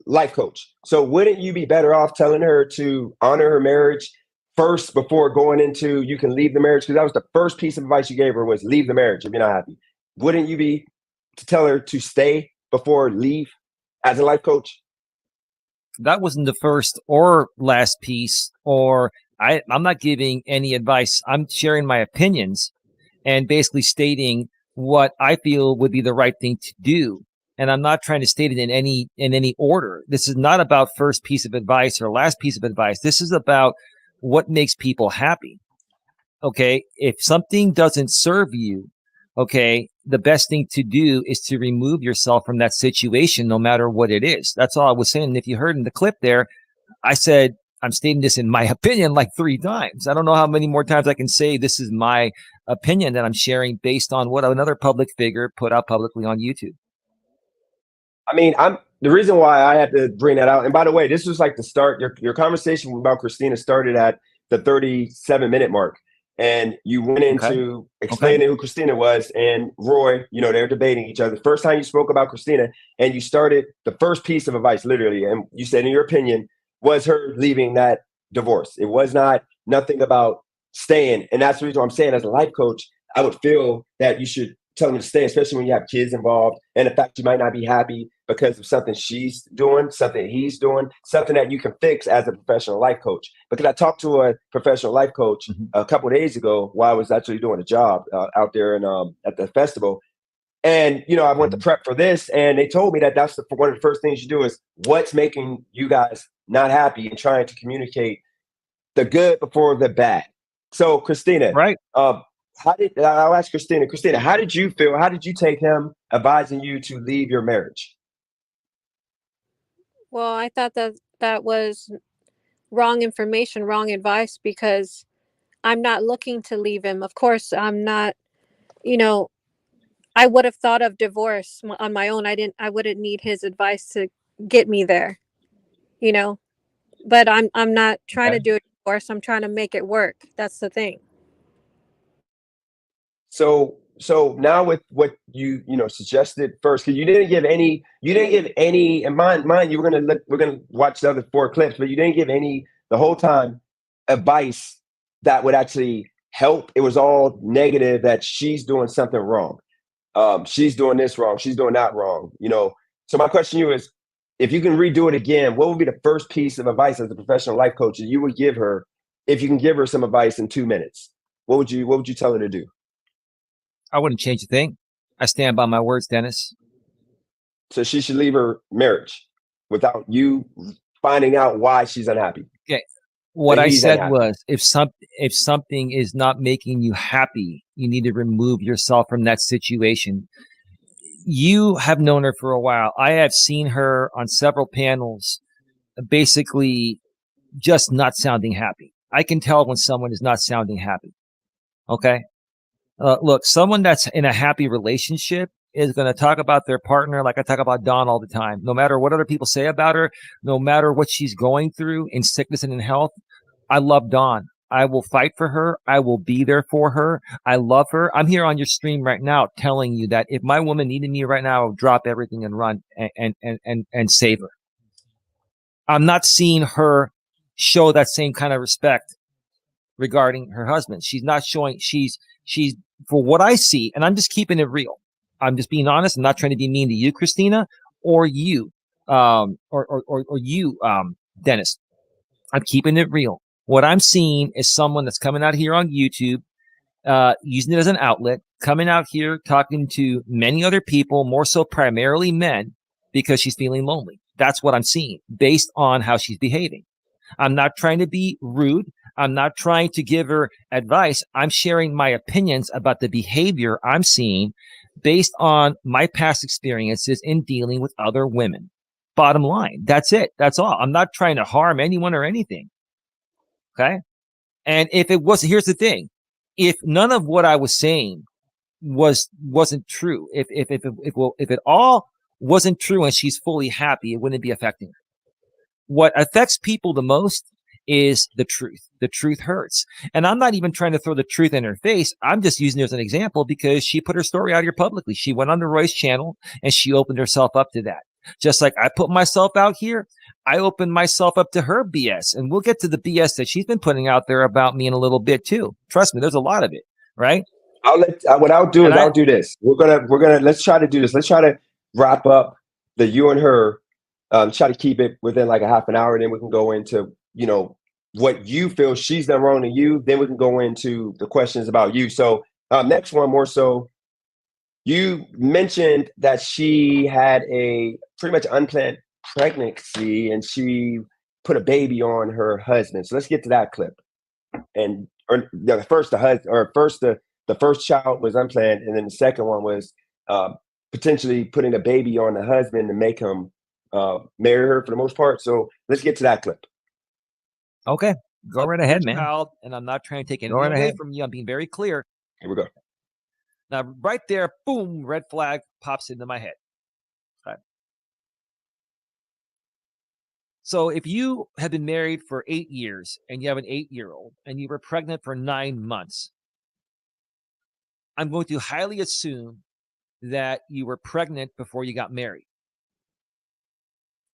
S1: life coach. So wouldn't you be better off telling her to honor her marriage first before going into you can leave the marriage? Because that was the first piece of advice you gave her, was leave the marriage if you're not happy. Wouldn't you be to tell her to stay before leave as a life coach?
S3: That wasn't the first or last piece, or I'm not giving any advice. I'm sharing my opinions and basically stating what I feel would be the right thing to do. And I'm not trying to state it in any order. This is not about first piece of advice or last piece of advice. This is about what makes people happy. Okay. If something doesn't serve you, okay, the best thing to do is to remove yourself from that situation, no matter what it is. That's all I was saying. And if you heard in the clip there, I said, I'm stating this in my opinion like 3 times. I don't know how many more times I can say this is my opinion that I'm sharing based on what another public figure put out publicly on YouTube.
S1: I mean, the reason why I had to bring that out, and by the way, this was like the start. Your conversation about Christina started at the 37-minute mark, and you went into explaining who Christina was, and Roy. You know, they're debating each other. First time you spoke about Christina, and you started the first piece of advice, literally, and you said, in your opinion, was her leaving that divorce. It was nothing about staying, and that's the reason I'm saying, as a life coach, I would feel that you should tell them to stay, especially when you have kids involved, and the fact you might not be happy because of something she's doing, something he's doing, something that you can fix as a professional life coach. Because I talked to a professional life coach a couple of days ago while I was actually doing a job out there at the festival. And, you know, I went to prep for this, and they told me that that's one of the first things you do is what's making you guys not happy, and trying to communicate the good before the bad. So, Christina,
S3: right?
S1: I'll ask Christina. Christina, how did you feel? How did you take him advising you to leave your marriage?
S2: Well, I thought that was wrong information, wrong advice, because I'm not looking to leave him. Of course, I'm not, you know, I would have thought of divorce on my own. I wouldn't need his advice to get me there, you know, but I'm not trying to do a divorce. I'm trying to make it work. That's the thing.
S1: So now with what you suggested first, because you didn't give any, and mind you, we're gonna watch the other 4 clips, but you didn't give any the whole time advice that would actually help. It was all negative, that she's doing something wrong. She's doing this wrong. She's doing that wrong. You know. So my question to you is, if you can redo it again, what would be the first piece of advice as a professional life coach that you would give her, if you can give her some advice in 2 minutes? What would you tell her to do?
S3: I wouldn't change a thing. I stand by my words, Dennis.
S1: So she should leave her marriage without you finding out why she's unhappy.
S3: Okay. What I said was, if something is not making you happy, you need to remove yourself from that situation. You have known her for a while. I have seen her on several panels, basically just not sounding happy. I can tell when someone is not sounding happy. Okay. Look, someone that's in a happy relationship is going to talk about their partner like I talk about Dawn all the time. No matter what other people say about her, no matter what she's going through in sickness and in health, I love Dawn. I will fight for her. I will be there for her. I love her. I'm here on your stream right now telling you that if my woman needed me right now, I would drop everything and run and save her. I'm not seeing her show that same kind of respect regarding her husband. She's not showing, she's, for what I see, and I'm just keeping it real. I'm just being honest. I'm not trying to be mean to you, Christina, or you, or you, Dennis. I'm keeping it real. What I'm seeing is someone that's coming out here on YouTube, using it as an outlet, coming out here talking to many other people, more so primarily men, because she's feeling lonely. That's what I'm seeing based on how she's behaving. I'm not trying to be rude. I'm not trying to give her advice. I'm sharing my opinions about the behavior I'm seeing based on my past experiences in dealing with other women. Bottom line. That's it. That's all. I'm not trying to harm anyone or anything. Okay. And if it was, here's the thing. If none of what I was saying wasn't true, if it all wasn't true and she's fully happy, it wouldn't be affecting her. What affects people the most is the truth. The truth hurts. And I'm not even trying to throw the truth in her face. I'm just using it as an example because she put her story out here publicly. She went on the Roy's channel and she opened herself up to that. Just like I put myself out here, I opened myself up to her BS. And we'll get to the BS that she's been putting out there about me in a little bit too. Trust me, there's a lot of it, right?
S1: What I'll do is I'll do this. Let's try to do this. Let's try to wrap up the you and her. Try to keep it within like a half an hour. Then we can go into, what you feel she's done wrong to you. Then we can go into the questions about you. So next one, more so, you mentioned that she had a pretty much unplanned pregnancy and she put a baby on her husband. So let's get to that clip. And the first child was unplanned, and then the second one was potentially putting a baby on the husband to make him marry her for the most part. So let's get to that clip.
S3: Okay, go right ahead, man. Child, and I'm not trying to take anything away from you. I'm being very clear.
S1: Here we go.
S3: Now, right there, boom, red flag pops into my head. Okay. So if you have been married for 8 years and you have an 8-year-old and you were pregnant for 9 months, I'm going to highly assume that you were pregnant before you got married.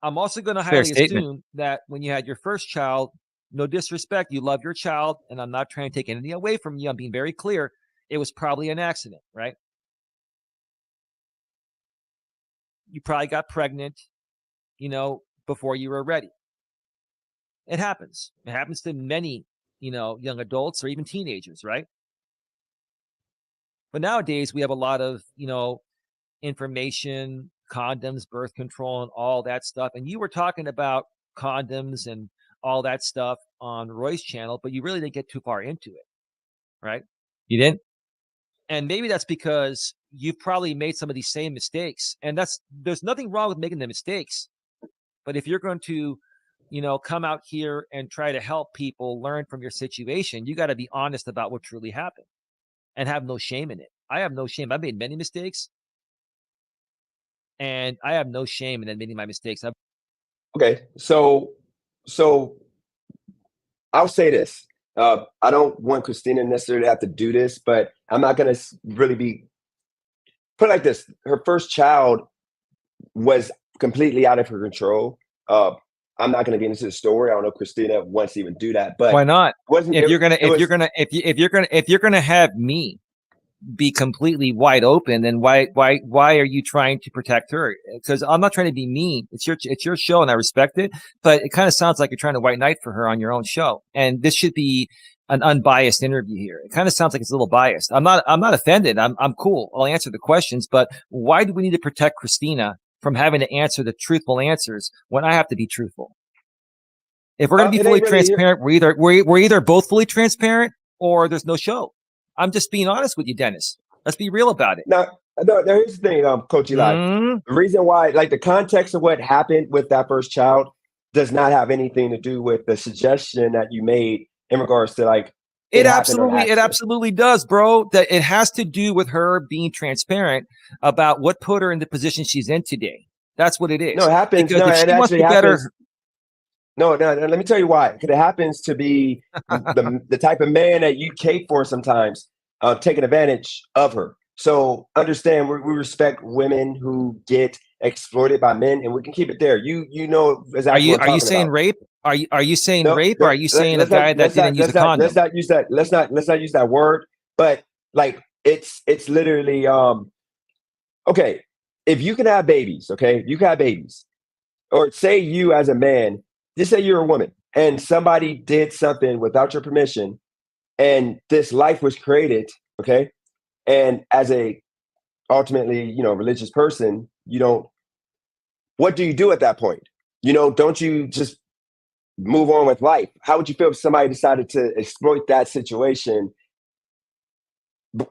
S3: I'm also going to highly assume that when you had your first child, no disrespect, you love your child, and I'm not trying to take anything away from you. I'm being very clear. It was probably an accident, right? You probably got pregnant, before you were ready. It happens. It happens to many, young adults or even teenagers, right? But nowadays we have a lot of, information, condoms, birth control, and all that stuff. And you were talking about condoms and all that stuff on Roy's channel, but you really didn't get too far into it, right? You didn't? And maybe that's because you've probably made some of these same mistakes. And there's nothing wrong with making the mistakes. But if you're going to, come out here and try to help people learn from your situation, you got to be honest about what truly happened and have no shame in it. I have no shame. I've made many mistakes. And I have no shame in admitting my mistakes.
S1: Okay. So I'll say this. I don't want Christina necessarily to have to do this, but I'm not going to really be put like this. Her first child was completely out of her control. I'm not going to get into the story. I don't know if Christina wants to even do that, but
S3: why not? If you're gonna have me be completely wide open, then why are you trying to protect her? Because I'm not trying to be mean. It's your show, and I respect it. But it kind of sounds like you're trying to white knight for her on your own show, and this should be an unbiased interview here. It kind of sounds like it's a little biased. I'm not offended. I'm cool. I'll answer the questions, but why do we need to protect Christina from having to answer the truthful answers when I have to be truthful? If we're going to be fully transparent, we're either both fully transparent or there's no show. I'm just being honest with you, Dennis. Let's be real about it.
S1: Now, here's the thing, Coach Eli. The reason why, like, the context of what happened with that first child does not have anything to do with the suggestion that you made in regards to, like,
S3: it absolutely does, bro. That it has to do with her being transparent about what put her in the position she's in today. That's what it is.
S1: No, it happens.
S3: Because if she wants to be better.
S1: No, let me tell you why. Because it happens to be the type of man that you cape for sometimes, taking advantage of her. So understand, we respect women who get exploited by men, and we can keep it there. You know exactly.
S3: Are you saying rape? Are you saying
S1: No,
S3: rape, or
S1: no,
S3: are you saying a
S1: let's not,
S3: guy that didn't use a
S1: let's
S3: condom?
S1: not use that. Let's not use that word. But like, it's literally, okay. If you can have babies, okay, you can have babies, or say you as a man, just say you're a woman, and somebody did something without your permission, and this life was created, okay, and as a ultimately, religious person, you don't. What do you do at that point? Don't you just move on with life? How would you feel if somebody decided to exploit that situation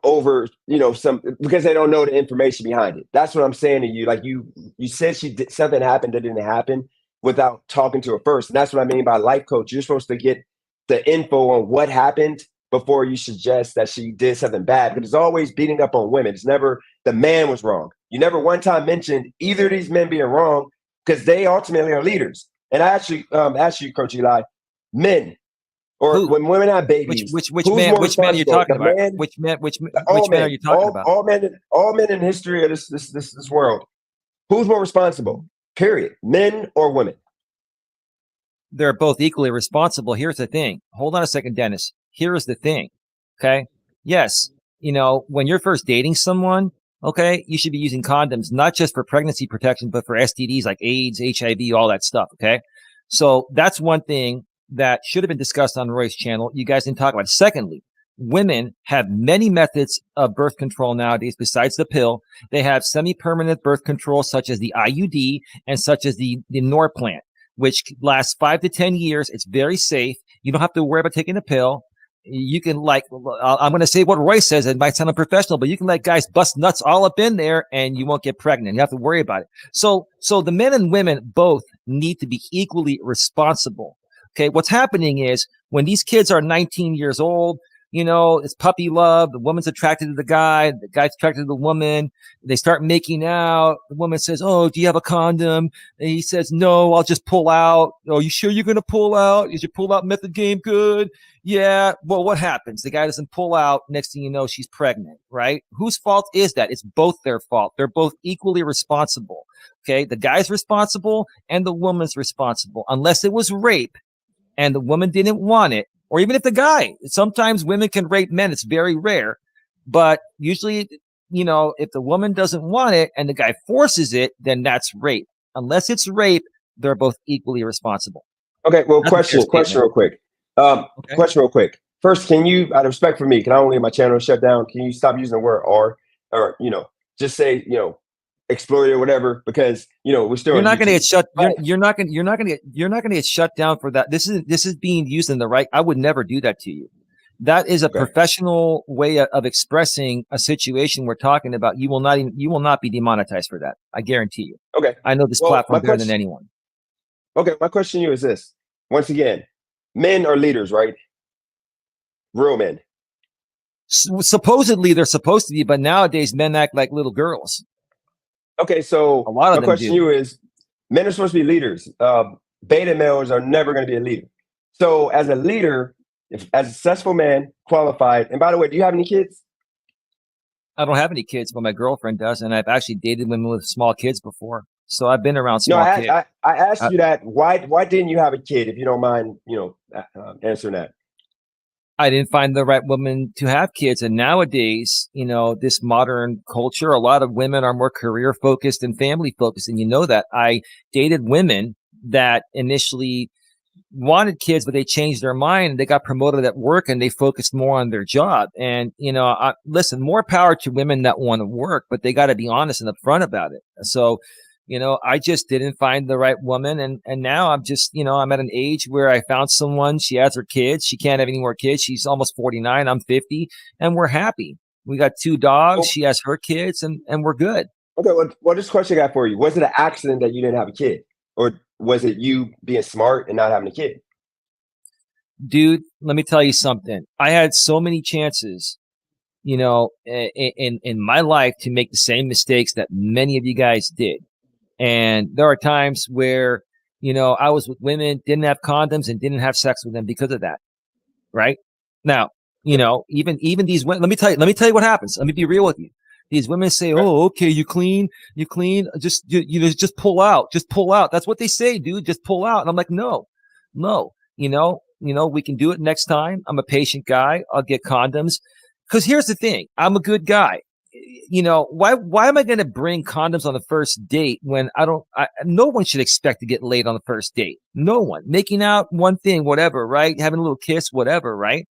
S1: over, some, because they don't know the information behind it? That's what I'm saying to you. Like, you said she did something happened that didn't happen without talking to her first, and that's what I mean by life coach. You're supposed to get the info on what happened before you suggest that she did something bad. But it's always beating up on women. It's never the man was wrong. You never one time mentioned either of these men being wrong, because they ultimately are leaders. And I actually asked you, Coach Eli, men, or
S3: Who?
S1: when women have
S3: Which
S1: babies,
S3: which which
S1: who's
S3: man?
S1: more
S3: Which man are you
S1: responsible?
S3: talking
S1: The
S3: about?
S1: man,
S3: Which
S1: all
S3: men are
S1: men,
S3: you talking about?
S1: all men in the history of this world. Who's more responsible? Period. Men or women?
S3: They're both equally responsible. Here's the thing. Hold on a second, Dennis. Here is the thing. Okay. Yes. When you're first dating someone, okay, you should be using condoms, not just for pregnancy protection, but for STDs like AIDS, HIV, all that stuff. Okay. So that's one thing that should have been discussed on Roy's channel. You guys didn't talk about it. Secondly, women have many methods of birth control nowadays besides the pill. They have semi-permanent birth control, such as the IUD and such as the Norplant, which lasts 5 to 10 years. It's very safe. You don't have to worry about taking a pill. You can, like, I'm going to say what Roy says. It might sound unprofessional, but you can let guys bust nuts all up in there and you won't get pregnant. You have to worry about it. So the men and women both need to be equally responsible. Okay. What's happening is when these kids are 19 years old, it's puppy love. The woman's attracted to the guy's attracted to the woman. They start making out. The woman says, "Oh, do you have a condom?" And he says, "No, I'll just pull out." "Oh, you sure you're going to pull out? Is your pull out method game good?" "Yeah." Well, what happens? The guy doesn't pull out. Next thing you know, she's pregnant, right? Whose fault is that? It's both their fault. They're both equally responsible. Okay. The guy's responsible and the woman's responsible, unless it was rape and the woman didn't want it. Or even if the guy, sometimes women can rape men. It's very rare, but usually, if the woman doesn't want it and the guy forces it, then that's rape. Unless it's rape, they're both equally responsible.
S1: Okay. Well,
S3: That's a fair
S1: question
S3: statement.
S1: real quick.
S3: Okay.
S1: Question real quick. First, can you, out of respect for me, can I only get my channel shut down? Can you stop using the word or just say, exploit or whatever, because we're still
S3: You're
S1: on
S3: not going to
S1: YouTube.
S3: get shut.
S1: Right.
S3: You're not going to get shut down for that. This is being used in the right. I would never do that to you. That is a
S1: Okay.
S3: professional way of expressing a situation we're talking about. You will not be demonetized for that. I guarantee you.
S1: Okay.
S3: I know this
S1: Well,
S3: platform better than anyone.
S1: Okay, my question to you is this. Once again, men are leaders, right? Real men.
S3: Supposedly they're supposed to be, but nowadays men act like little girls.
S1: Okay, so
S3: A lot of
S1: my
S3: them
S1: question
S3: do.
S1: to you is, men are supposed to be leaders. Beta males are never going to be a leader. So as a leader, as a successful man, qualified, and by the way, do you have any kids?
S3: I don't have any kids, but my girlfriend does, and I've actually dated women with small kids before. So I've been around
S1: No,
S3: small kids.
S1: I asked you that. Why didn't you have a kid? If you don't mind, answering that.
S3: I didn't find the right woman to have kids. And nowadays, this modern culture, a lot of women are more career focused and family focused. And that I dated women that initially wanted kids, but they changed their mind. They got promoted at work and they focused more on their job. And, listen, more power to women that want to work, but they got to be honest and upfront about it. So, I just didn't find the right woman. And now I'm just, I'm at an age where I found someone. She has her kids. She can't have any more kids. She's almost 49. I'm 50 and we're happy. We got 2 dogs.
S1: Oh,
S3: She has her kids and we're good.
S1: okay, well, this question I got for you. Was it an accident that you didn't have a kid? Or was it you being smart and not having a kid?
S3: Dude, let me tell you something. I had so many chances, in my life to make the same mistakes that many of you guys did. And there are times where, I was with women, didn't have condoms and didn't have sex with them because of that. Right now, even these women, let me tell you what happens. Let me be real with you. These women say,
S1: Okay.
S3: "Oh, okay, you clean, just pull out, just pull out." That's what they say, dude. Just pull out. And I'm like, no, No, we can do it next time. I'm a patient guy. I'll get condoms. Because here's the thing. I'm a good guy. Why am I going to bring condoms on the first date when no one should expect to get laid on the first date. No one. Making out, one thing, whatever, right? Having a little kiss, whatever, right?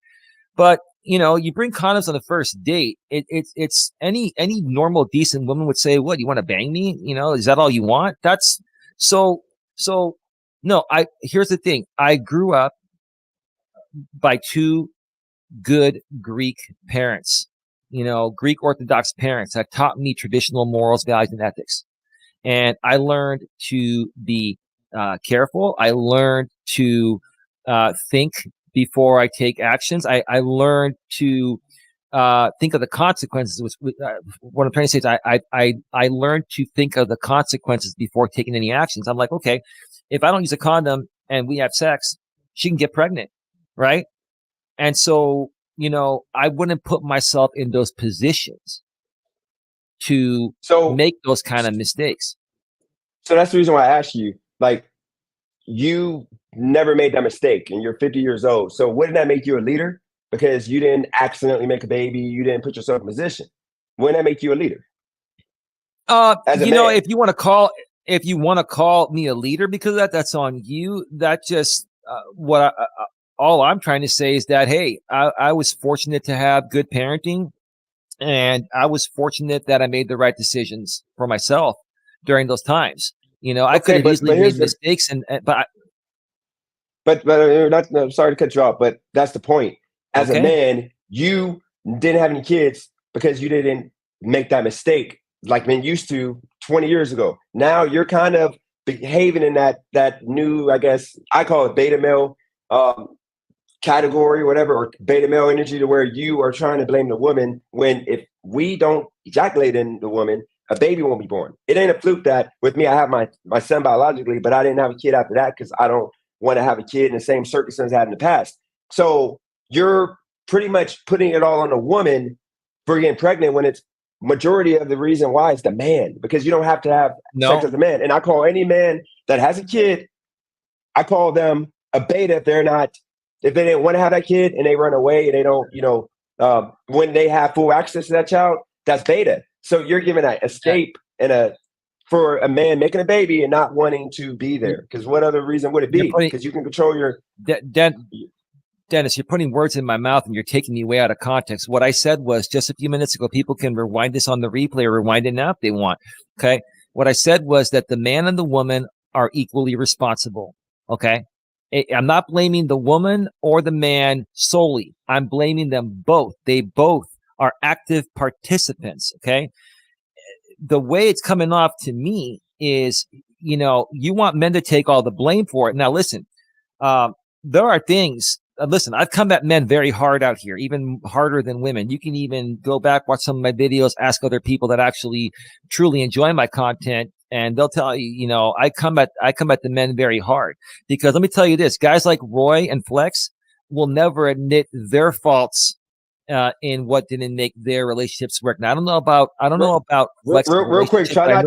S3: But you bring condoms on the first date. It's any normal, decent woman would say, "What, you want to bang me? Is that all you want?" That's so. No, here's the thing. I grew up by two good Greek parents, Greek Orthodox parents that taught me traditional morals, values, and ethics. And I learned to be careful. I learned to think before I take actions. I learned to think of the consequences. What I'm trying to say is I learned to think of the consequences before taking any actions. I'm like, okay, if I don't use a condom and we have sex, she can get pregnant, right? And so, I wouldn't put myself in those positions to make those kind of mistakes.
S1: So that's the reason why I asked you, like, you never made that mistake and you're 50 years old. So wouldn't that make you a leader? Because you didn't accidentally make a baby. You didn't put yourself in position. Wouldn't that make you a leader?
S3: If you want to call me a leader because of that, that's on you. That just all I'm trying to say is that, hey, I was fortunate to have good parenting, and I was fortunate that I made the right decisions for myself during those times. I could have easily made mistakes, but
S1: I'm sorry to cut you off, but that's the point. As a man, you didn't have any kids because you didn't make that mistake like men used to 20 years ago. Now you're kind of behaving in that new, I guess I call it beta male category, whatever, or beta male energy, to where you are trying to blame the woman when if we don't ejaculate in the woman, a baby won't be born. It ain't a fluke that with me, I have my son biologically, but I didn't have a kid after that because I don't want to have a kid in the same circumstances I had in the past. So you're pretty much putting it all on the woman for getting pregnant when it's majority of the reason why is the man, because you don't have to have sex as a man. And I call any man that has a kid, I call them a beta if they didn't want to have that kid and they run away and they don't, when they have full access to that child, that's beta. So you're giving an escape for a man making a baby and not wanting to be there. Because what other reason would it be? Because you can control your...
S3: Dennis, you're putting words in my mouth and you're taking me way out of context. What I said was just a few minutes ago, people can rewind this on the replay or rewind it now if they want. Okay. What I said was that the man and the woman are equally responsible. Okay. I'm not blaming the woman or the man solely. I'm blaming them both. They both are active participants. Okay. The way it's coming off to me is, you want men to take all the blame for it. Now, listen, there are things. Listen, I've come at men very hard out here, even harder than women. You can even go back, watch some of my videos, ask other people that actually truly enjoy my content, and they'll tell you, I come at the men very hard, because let me tell you this, guys like Roy and Flex will never admit their faults in what didn't make their relationships work. Now, I don't know about Flex.
S1: Real quick, try.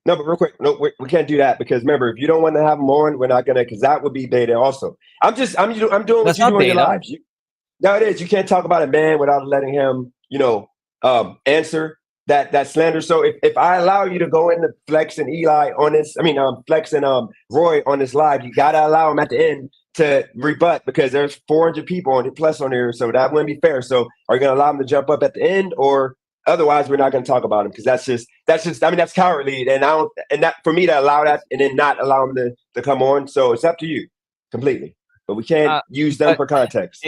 S1: No, but real quick, no, we can't do that, because remember, if you don't want to have them on, we're not gonna, because that would be beta also. I'm doing what you do in your lives. No, it is. You can't talk about a man without letting him, answer that slander. So if I allow you to go into Flex and Eli on this, Flex and Roy on this live, you gotta allow them at the end to rebut, because there's 400 people on it plus on here, so that wouldn't be fair. So are you gonna allow them to jump up at the end, or otherwise we're not going to talk about them? Because that's just that's cowardly, and that for me to allow that and then not allow them to come on. So it's up to you completely, but we can't use them for context.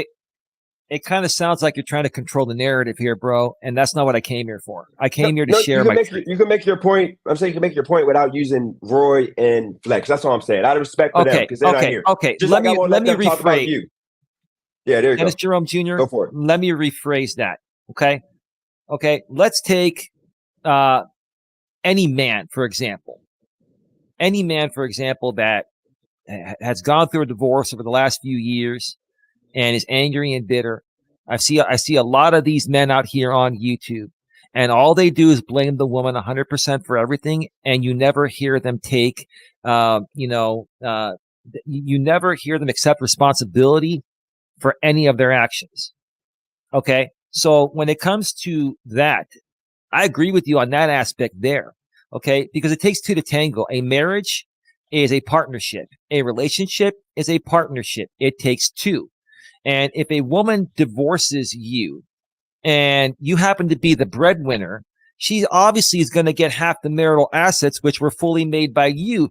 S3: It kind of sounds like you're trying to control the narrative here, bro, and that's not what I came here for. I came here to share my truth.
S1: You can make your point. I'm saying you can make your point without using Roy and Flex. That's all I'm saying. Out of respect for them, because they're not here.
S3: Okay,
S1: just
S3: let me
S1: rephrase.
S3: Talk about
S1: you. Yeah, there you
S3: Dennis
S1: go.
S3: Jerome Jr.
S1: Go for it.
S3: Let me rephrase that. Okay, let's take any man, for example. Any man, for example, that has gone through a divorce over the last few years and is angry and bitter. I see a lot of these men out here on YouTube, and all they do is blame the woman 100% for everything, and you never hear them take, You never hear them accept responsibility for any of their actions. Okay. So when it comes to that, I agree with you on that aspect there. Okay. Because it takes two to tango. A marriage is a partnership. A relationship is a partnership. It takes two. And if a woman divorces you and you happen to be the breadwinner, she obviously is going to get half the marital assets, which were fully made by you.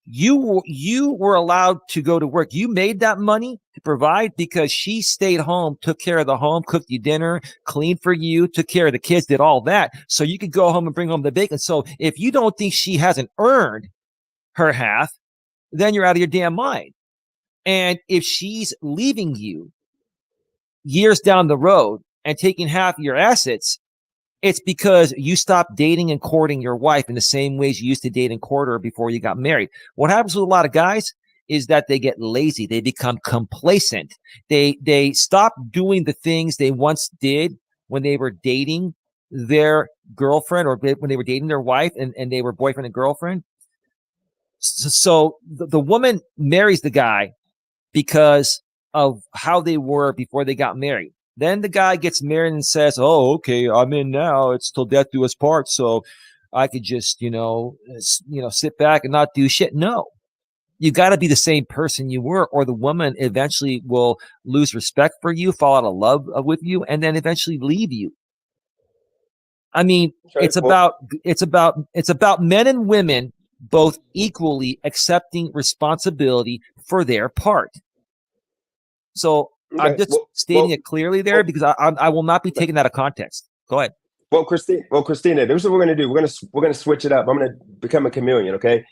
S3: You were allowed to go to work. You made that money to provide because she stayed home, took care of the home, cooked you dinner, cleaned for you, took care of the kids, did all that. So you could go home and bring home the bacon. So if you don't think she hasn't earned her half, then you're out of your damn mind. And if she's leaving you years down the road and taking half of your assets, it's because you stopped dating and courting your wife in the same ways you used to date and court her before you got married. What happens with a lot of guys is that they get lazy. They become complacent. They stop doing the things they once did when they were dating their girlfriend or when they were dating their wife and they were boyfriend and girlfriend. So the woman marries the guy because of how they were before they got married. Then the guy gets married and says, "Oh, okay, I'm in now. It's till death do us part. So I could just, sit back and not do shit." No, you got to be the same person you were, or the woman eventually will lose respect for you, fall out of love with you, and then eventually leave you. I mean,
S1: Okay,
S3: it's about men and women both equally accepting responsibility for their part. So I'm just stating it clearly there because I will not be taking that out of context. Go ahead.
S1: Well, Christina, this is what we're gonna do. We're gonna switch it up. I'm gonna become a chameleon, okay?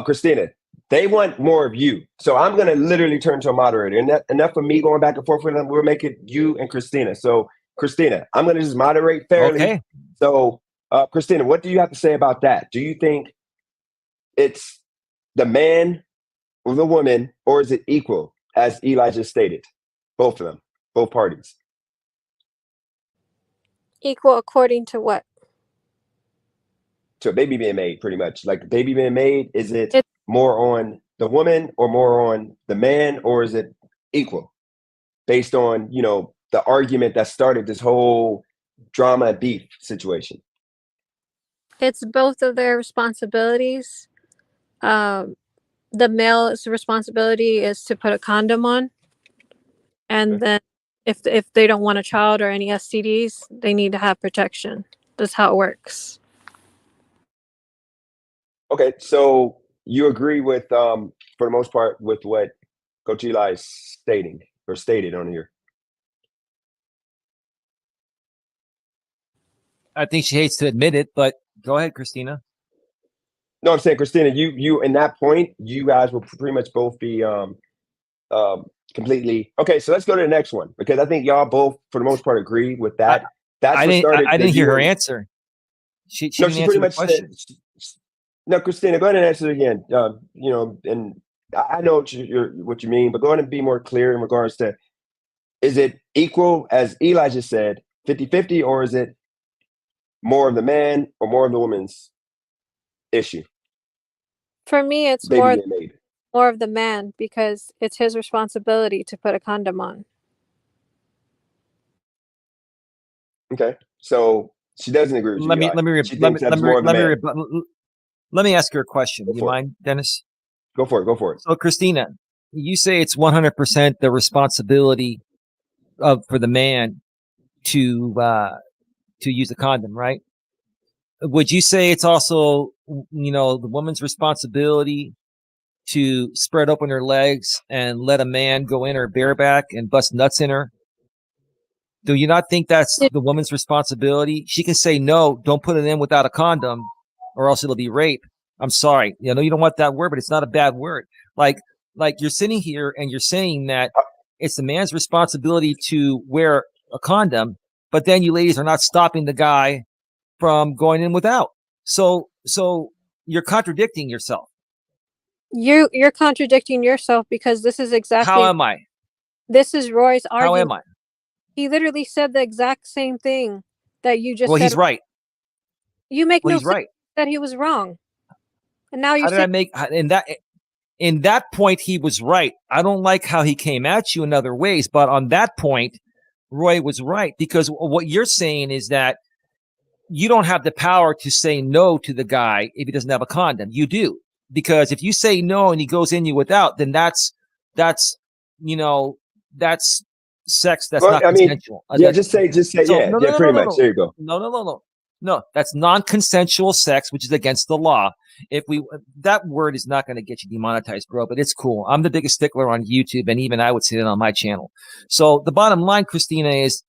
S1: Christina, they want more of you, so I'm gonna literally turn to a moderator. And enough of me going back and forth with them. We'll make it you and Christina. So, Christina, I'm gonna just moderate fairly.
S3: Okay.
S1: So, Christina, what do you have to say about that? Do you think it's the man or the woman, or is it equal, as Eli just stated? Both of them, both parties.
S2: Equal according to what?
S1: To a baby being made, pretty much. Like the baby being made, is it
S2: It's
S1: more on the woman or more on the man, or is it equal based on, the argument that started this whole drama and beef situation?
S2: it's both of their responsibilities. Um, the male's responsibility is to put a condom on, and
S1: Okay.
S2: then if they don't want a child or any STDs, they need to have protection. That's how it works.
S1: Okay, so you agree with, for the most part, with what Coach Eli is stating or stated on here?
S3: I think she hates to admit it, but go ahead, Christina.
S1: No, I'm saying, Christina, you in that point, you guys will pretty much both be completely okay. So let's go to the next one because I think y'all both, for the most part, agree with that. That's
S3: I
S1: what
S3: didn't.
S1: started.
S3: I didn't hear her answer. She
S1: No,
S3: didn't
S1: she
S3: answer
S1: pretty
S3: the
S1: much
S3: question.
S1: said. No, Christina, go ahead and answer it again. And I know what you mean, but go ahead and be more clear in regards to: is it equal, as Eli just said, 50-50, or is it more of the man or more of the woman's issue?
S2: For me, it's
S1: Baby being made.
S2: more of the man because it's his responsibility to put a condom on.
S1: Okay, so she doesn't agree with you, Eli. She thinks that's more of the man.
S3: Let me ask her a question.
S1: Go
S3: You
S1: for it.
S3: mind, Dennis?
S1: Go for it. Go for it.
S3: So, Christina, you say it's 100% the responsibility for the man to use a condom, right? Would you say it's also, the woman's responsibility to spread open her legs and let a man go in her bareback and bust nuts in her? Do you not think that's the woman's responsibility? She can say, no, don't put it in without a condom or else it'll be rape. I'm sorry. I know you don't want that word, but it's not a bad word. Like you're sitting here and you're saying that it's the man's responsibility to wear a condom, but then you ladies are not stopping the guy from going in without. So you're contradicting yourself.
S2: You're contradicting yourself because this is exactly
S3: How am I?
S2: This is Roy's
S3: How
S2: argument.
S3: am I?
S2: He literally said the exact same thing that you just
S3: Well,
S2: said.
S3: he's right.
S2: You make
S3: Well,
S2: no
S3: he's
S2: sense
S3: right.
S2: that he was wrong. And now you're
S3: How did I
S2: saying
S3: make in that? in that point, he was right. I don't like how he came at you in other ways, but on that point, Roy was right, because what you're saying is that you don't have the power to say no to the guy if he doesn't have a condom. You do, because if you say no and he goes in you without, then that's you know that's sex that's
S1: Well,
S3: not
S1: I mean,
S3: consensual.
S1: yeah, just say,
S3: So
S1: yeah, yeah, pretty much. There you go.
S3: No, that's non-consensual sex, which is against the law. If we that word is not going to get you demonetized, bro, but it's cool. I'm the biggest stickler on YouTube, and even I would say it on my channel. So the bottom line, Christina, is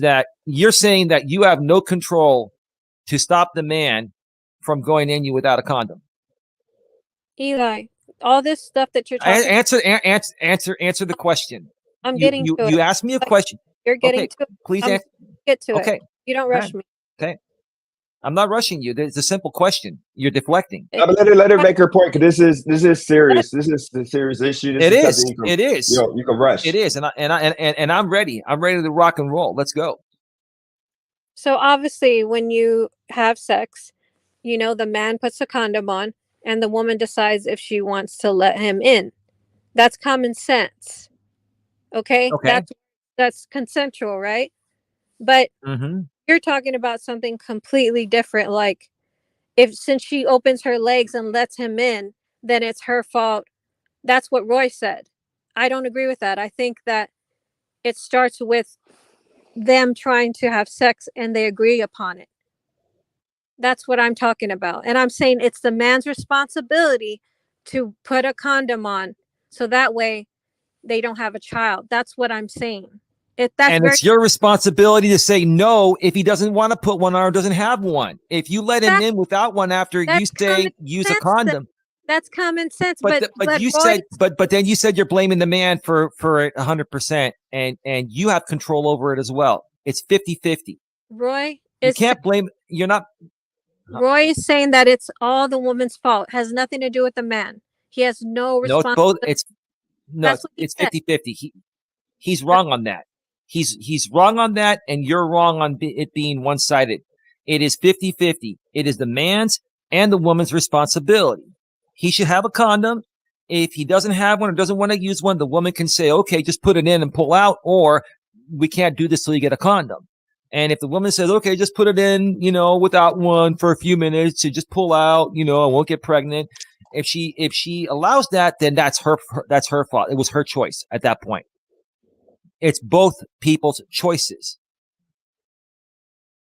S3: that you're saying that you have no control to stop the man from going in you without a condom.
S2: Eli, all this stuff that you're talking
S3: Answer the question.
S2: I'm getting to it.
S3: You asked me a question.
S2: You're getting
S3: Okay,
S2: to it.
S3: please
S2: I'm
S3: answer.
S2: get to
S3: Okay.
S2: it. You don't rush me.
S3: Okay. I'm not rushing you. It's a simple question. You're deflecting.
S1: But let her make her point, because this is serious. This is a serious issue. This is something you can,
S3: It is.
S1: You can rush.
S3: It is, and I'm ready. I'm ready to rock and roll. Let's go.
S2: So obviously, when you have sex, the man puts a condom on, and the woman decides if she wants to let him in. That's common sense. Okay. That's consensual, right? But you're talking about something completely different. Like, since she opens her legs and lets him in, then it's her fault. That's what Roy said. I don't agree with that. I think that it starts with them trying to have sex and they agree upon it. That's what I'm talking about. And I'm saying it's the man's responsibility to put a condom on, so that way they don't have a child. That's what I'm saying.
S3: It's your responsibility to say no if he doesn't want to put one on or doesn't have one. If you let him in without one after you say use a condom,
S2: that's common sense.
S3: But you said then you said you're blaming the man for it 100%, and you have control over it as well. It's 50-50.
S2: Roy,
S3: you can't blame. You're not.
S2: Roy is saying that it's all the woman's fault. It has nothing to do with the man. He has no responsibility.
S3: It's 50-50. He's wrong on that. He's wrong on that, and you're wrong on it being one-sided. It is 50-50. It is the man's and the woman's responsibility. He should have a condom. If he doesn't have one or doesn't want to use one, the woman can say, okay, just put it in and pull out, or we can't do this till you get a condom. And if the woman says, okay, just put it in, without one for a few minutes to just pull out, I won't get pregnant. If she allows that, then that's her fault. It was her choice at that point. It's both people's choices.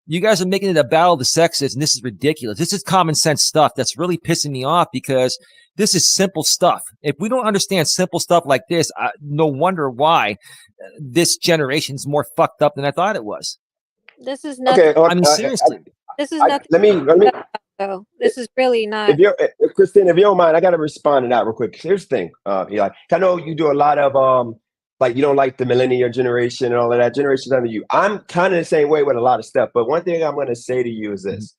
S3: You guys are making it a battle of the sexes, and this is ridiculous. This is common sense stuff that's really pissing me off, because this is simple stuff. If we don't understand simple stuff like this, no wonder why this generation's more fucked up than I thought it was.
S2: This is nothing.
S1: Okay,
S3: I mean, seriously.
S2: This is nothing.
S1: Let me.
S2: Though. This is really not.
S1: Christina, if you don't mind, I got to respond to that real quick. Here's the thing, Eli. I know you do a lot of like, you don't like the millennial generation and all of that. Generations under you. I'm kind of the same way with a lot of stuff. But one thing I'm going to say to you is this: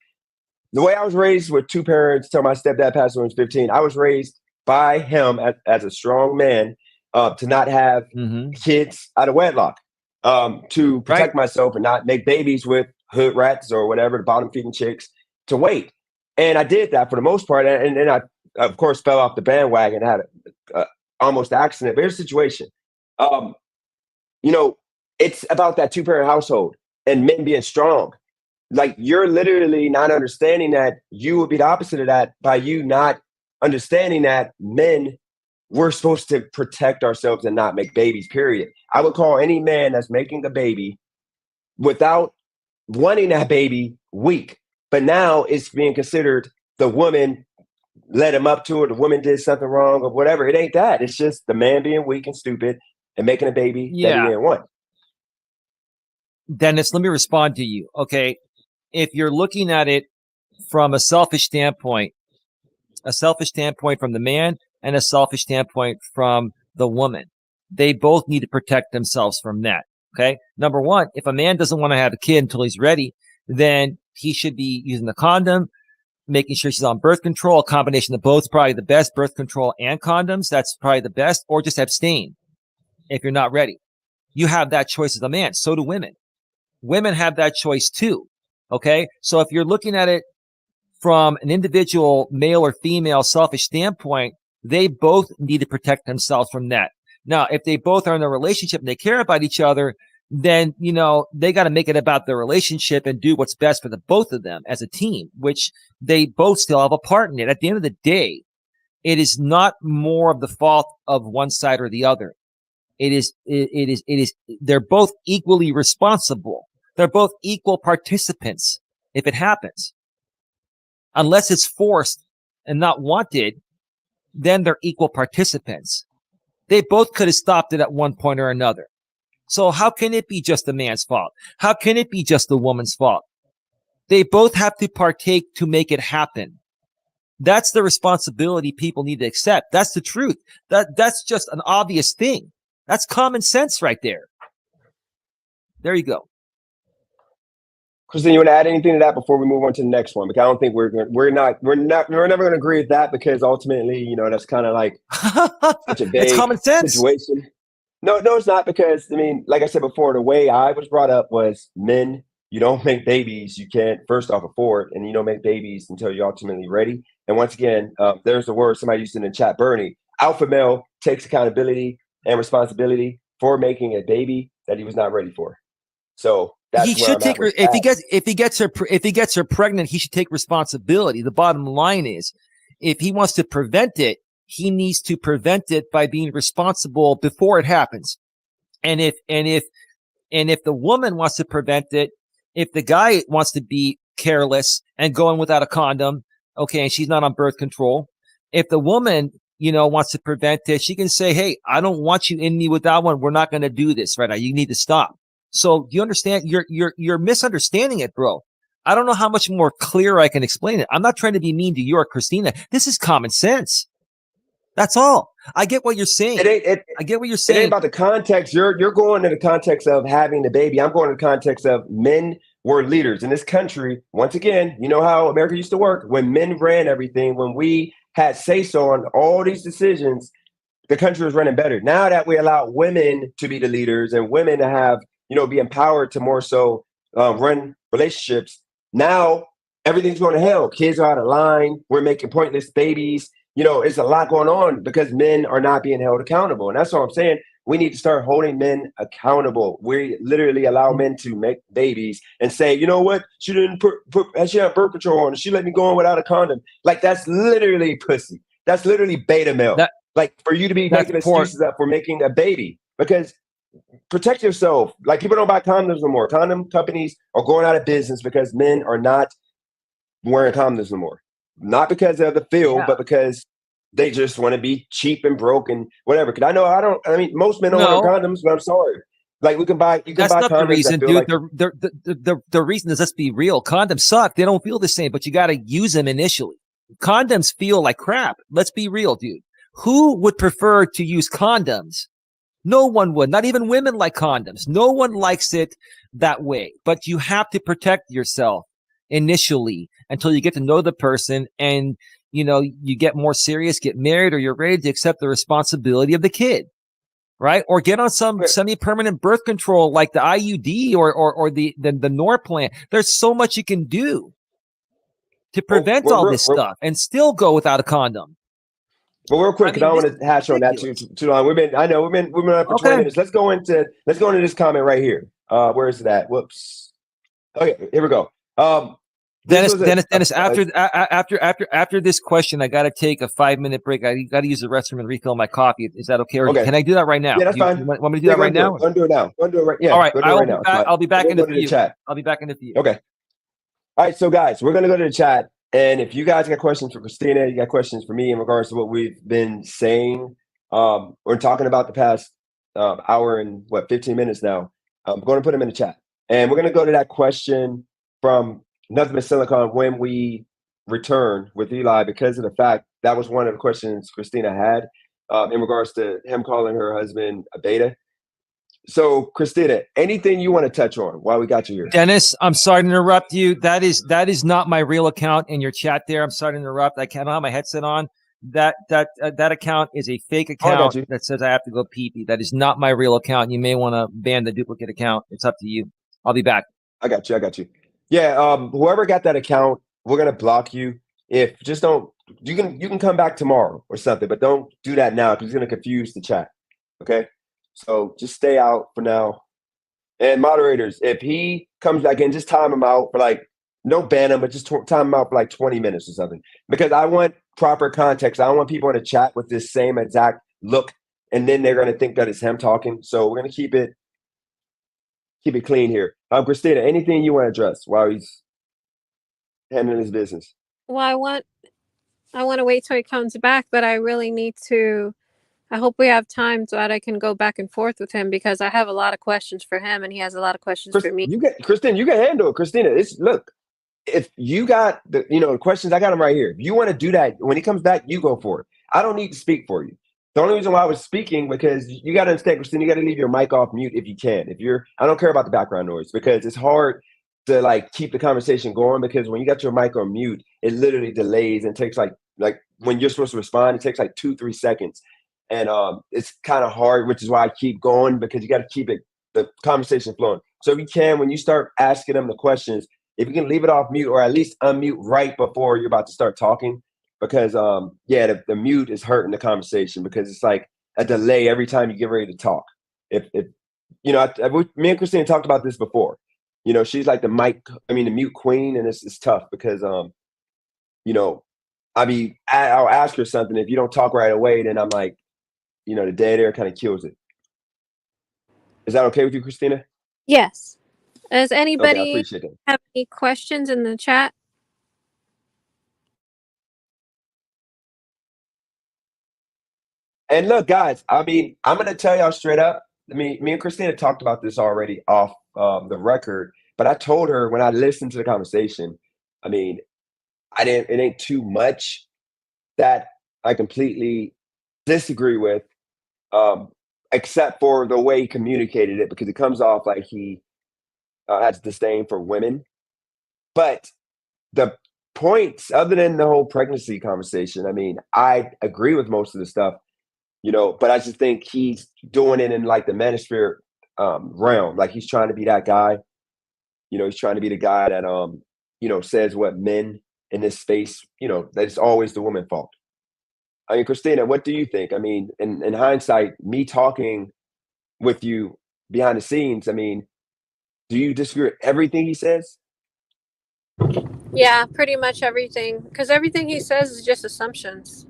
S1: the way I was raised with two parents, till my stepdad passed when I was 15, I was raised by him as a strong man to not have kids out of wedlock, to protect myself and not make babies with hood rats or whatever, the bottom feeding chicks, to wait. And I did that for the most part. And then I, of course, fell off the bandwagon, had almost accident. But here's the situation. It's about that two-parent household and men being strong. Like, you're literally not understanding that you would be the opposite of that by you not understanding that men, we're supposed to protect ourselves and not make babies, period. I would call any man that's making a baby without wanting that baby weak. But now it's being considered the woman led him up to it, the woman did something wrong or whatever. It ain't that. It's just the man being weak and stupid and making a baby that he didn't want.
S3: Dennis, let me respond to you. Okay. If you're looking at it from a selfish standpoint from the man and a selfish standpoint from the woman, they both need to protect themselves from that. Okay. Number one, if a man doesn't want to have a kid until he's ready, then he should be using the condom, making sure she's on birth control. A combination of both is probably the best, birth control and condoms. That's probably the best, or just abstain if you're not ready. You have that choice as a man. So do women. Women have that choice too. Okay. So if you're looking at it from an individual male or female selfish standpoint, They both need to protect themselves from that. Now, if they both are in a relationship and they care about each other, then, they got to make it about their relationship and do what's best for the both of them as a team, which they both still have a part in it. At the end of the day, it is not more of the fault of one side or the other. It is, they're both equally responsible. They're both equal participants if it happens. Unless it's forced and not wanted, then they're equal participants. They both could have stopped it at one point or another. So how can it be just the man's fault? How can it be just the woman's fault? They both have to partake to make it happen. That's the responsibility people need to accept. That's the truth. That's just an obvious thing. That's common sense right there. There you go.
S1: Christina, you want to add anything to that before we move on to the next one? Because I don't think we're never going to agree with that, because ultimately, that's kind of like such a vague
S3: it's common sense
S1: situation. No, it's not, because like I said before, the way I was brought up was men, you don't make babies. You can't, first off, afford, and you don't make babies until you're ultimately ready. And once again, there's the word somebody used in the chat, Bernie. Alpha male takes accountability and responsibility for making a baby that he was not ready for. So
S3: he should take her if he gets her pregnant. He should take responsibility. The bottom line is, if he wants to prevent it, he needs to prevent it by being responsible before it happens. And if the woman wants to prevent it, if the guy wants to be careless and going without a condom, okay, and she's not on birth control, if the woman wants to prevent it, she can say, hey, I don't want you in me without one. We're not going to do this right now. You need to stop. So do you understand? You're misunderstanding it, bro. I don't know how much more clear I can explain it. I'm not trying to be mean to you or Christina. This is common sense. That's all. I get what you're saying. I get what you're saying.
S1: It ain't about the context. You're going to the context of having the baby. I'm going to the context of men were leaders in this country. Once again, you know how America used to work? When men ran everything, when we had say-so on all these decisions, the country was running better. Now that we allow women to be the leaders and women to have, be empowered to more so run relationships, now everything's going to hell. Kids are out of line. We're making pointless babies. It's a lot going on because men are not being held accountable. And that's what I'm saying. We need to start holding men accountable. We literally allow men to make babies and say, you know what? She didn't she had birth control on. She let me go in without a condom. Like, that's literally pussy. That's literally beta male. Like, for you to be making excuses up for making a baby, because protect yourself. Like, people don't buy condoms no more. Condom companies are going out of business because men are not wearing condoms no more. Not because of the feel, but because they just want to be cheap and broke and whatever. Because most men don't wear condoms, but I'm sorry. Like, you can buy
S3: That's not the reason, dude.
S1: Like,
S3: the reason is, let's be real. Condoms suck. They don't feel the same, but you got to use them initially. Condoms feel like crap. Let's be real, dude. Who would prefer to use condoms? No one would. Not even women like condoms. No one likes it that way. But you have to protect yourself initially until you get to know the person and, you get more serious, get married, or you're ready to accept the responsibility of the kid, right? Or get on some semi-permanent birth control like the IUD or the Norplant. There's so much you can do to prevent all this stuff and still go without a condom.
S1: But real quick, because I don't want to hash on that too long. We've been on for 20 minutes. Let's go into this comment right here. Where is it at? Whoops. Okay, here we go.
S3: Dennis, after this question, I got to take a 5-minute break. I got to use the restroom and refill my coffee. Is that okay? Or can I do that right now?
S1: Yeah, that's fine.
S3: You want me to do that right now?
S1: Go do it now. Go do it right. Yeah.
S3: All right.
S1: I'll
S3: be back in the chat. I'll be back in the few.
S1: Okay. All right. So, guys, we're gonna go to the chat, and if you guys got questions for Christina, you got questions for me in regards to what we've been saying, or talking about the past hour and 15 minutes now. I'm going to put them in the chat, and we're going to go to that question from Nothing But Silicon when we return with Eli, because of the fact that was one of the questions Christina had in regards to him calling her husband a beta. So, Christina, anything you want to touch on while we got you here?
S3: Dennis, I'm sorry to interrupt you. That is not my real account in your chat there. I'm sorry to interrupt. I don't have my headset on. That account is a fake account that says I have to go pee-pee. That is not my real account. You may want to ban the duplicate account. It's up to you. I'll be back.
S1: I got you. Yeah, whoever got that account, we're gonna block you. Just don't you can come back tomorrow or something, but don't do that now because it's gonna confuse the chat. Okay, so just stay out for now. And moderators, if he comes back in, just time him out for like no ban him, but just time him out for like 20 minutes or something because I want proper context. I don't want people in the chat with this same exact look, and then they're gonna think that it's him talking. So we're gonna keep it clean here. Christina, anything you want to address while he's handling his business?
S2: Well, I want to wait till he comes back, but I really need to. I hope we have time so that I can go back and forth with him because I have a lot of questions for him and he has a lot of questions for me.
S1: Christina, you can handle it. Christina, look. If you got the questions, I got them right here. If you want to do that when he comes back, you go for it. I don't need to speak for you. The only reason why I was speaking because you got to understand, Christina, you got to leave your mic off mute if you can. I don't care about the background noise because it's hard to like keep the conversation going because when you got your mic on mute, it literally delays and takes like when you're supposed to respond, it takes like 2-3 seconds, and it's kind of hard, which is why I keep going because you got to keep the conversation flowing. So if you can, when you start asking them the questions, if you can leave it off mute or at least unmute right before you're about to start talking, because the mute is hurting the conversation because it's like a delay every time you get ready to talk. If me and Christina talked about this before. She's like the mute queen, and it's tough because I'll ask her something. If you don't talk right away, then I'm like, the dead air kind of kills it. Is that okay with you, Christina?
S2: Yes. Does
S1: Okay, I
S2: anybody
S1: appreciate that.
S2: have any questions in the chat?
S1: And look, guys, I'm going to tell y'all straight up. Me and Christina talked about this already off the record, but I told her when I listened to the conversation, it ain't too much that I completely disagree with, except for the way he communicated it, because it comes off like he has disdain for women. But the points, other than the whole pregnancy conversation, I agree with most of the stuff. But I just think he's doing it in like the manosphere realm. Like he's trying to be that guy. He's trying to be the guy that says what men in this space, that it's always the woman's fault. Christina, what do you think? In hindsight, me talking with you behind the scenes, do you disagree with everything he says?
S2: Yeah, pretty much everything. Because everything he says is just assumptions.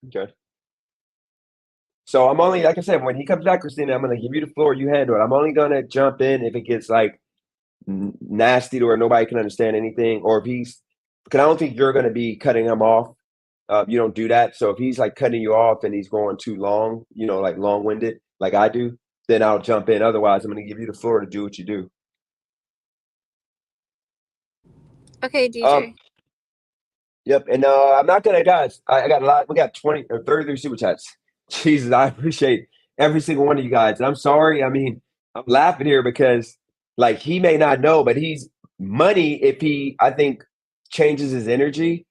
S1: Okay. So I'm only, like I said, when he comes back, Christina, I'm going to give you the floor. You handle it. I'm only going to jump in if it gets like nasty to where nobody can understand anything, or if because I don't think you're going to be cutting him off. You don't do that. So if he's like cutting you off and he's going too long, like long-winded, like I do, then I'll jump in. Otherwise, I'm going to give you the floor to do what you do.
S2: Okay, DJ.
S1: Yep. And I'm not going to, guys, I got a lot. We got 20 or 33 super chats. Jesus, I appreciate every single one of you guys. And I'm sorry. I'm laughing here because like he may not know, but he's money if he, I think, changes his energy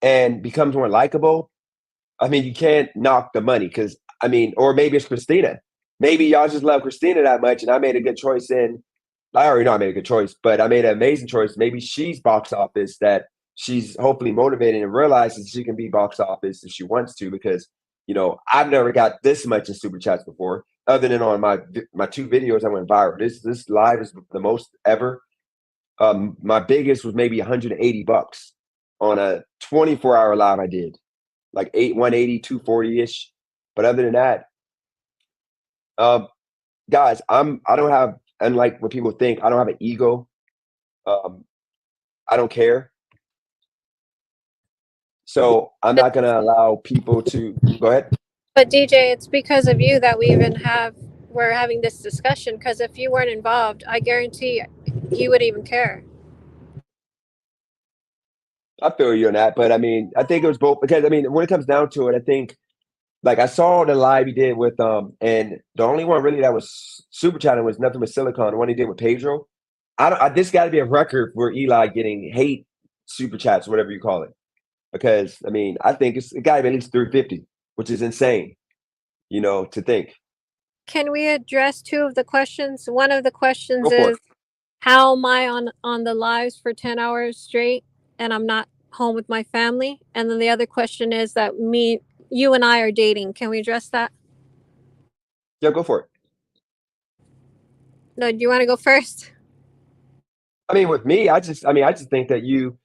S1: and becomes more likable. You can't knock the money because, or maybe it's Christina. Maybe y'all just love Christina that much and I made a good choice I already know I made a good choice, but I made an amazing choice. Maybe she's box office that she's hopefully motivated and realizes she can be box office if she wants to because, I've never got this much in super chats before other than on my 2 videos that went viral. This live is the most ever. My biggest was maybe $180 on a 24-hour live I did. Like 180, 240-ish. But other than that, guys, I don't have, unlike what people think, I don't have an ego. I don't care. So I'm not gonna allow people to go ahead.
S2: But DJ, it's because of you that we're having this discussion. Because if you weren't involved, I guarantee you wouldn't even care.
S1: I feel you on that, but I think it was both because when it comes down to it, I think like I saw the live he did with and the only one really that was super chatting was Nothing But Silicon, the one he did with Pedro. This got to be a record for Eli getting hate super chats, whatever you call it, because I think it got to be at least 350, which is insane, to think.
S2: Can we address 2 of the questions? One of the questions is, how am I on the lives for 10 hours straight and I'm not home with my family. And then the other question is that you and I are dating. Can we address that?
S1: Yeah, go for it.
S2: No, do you want to go first?
S1: I mean, with me, I just think that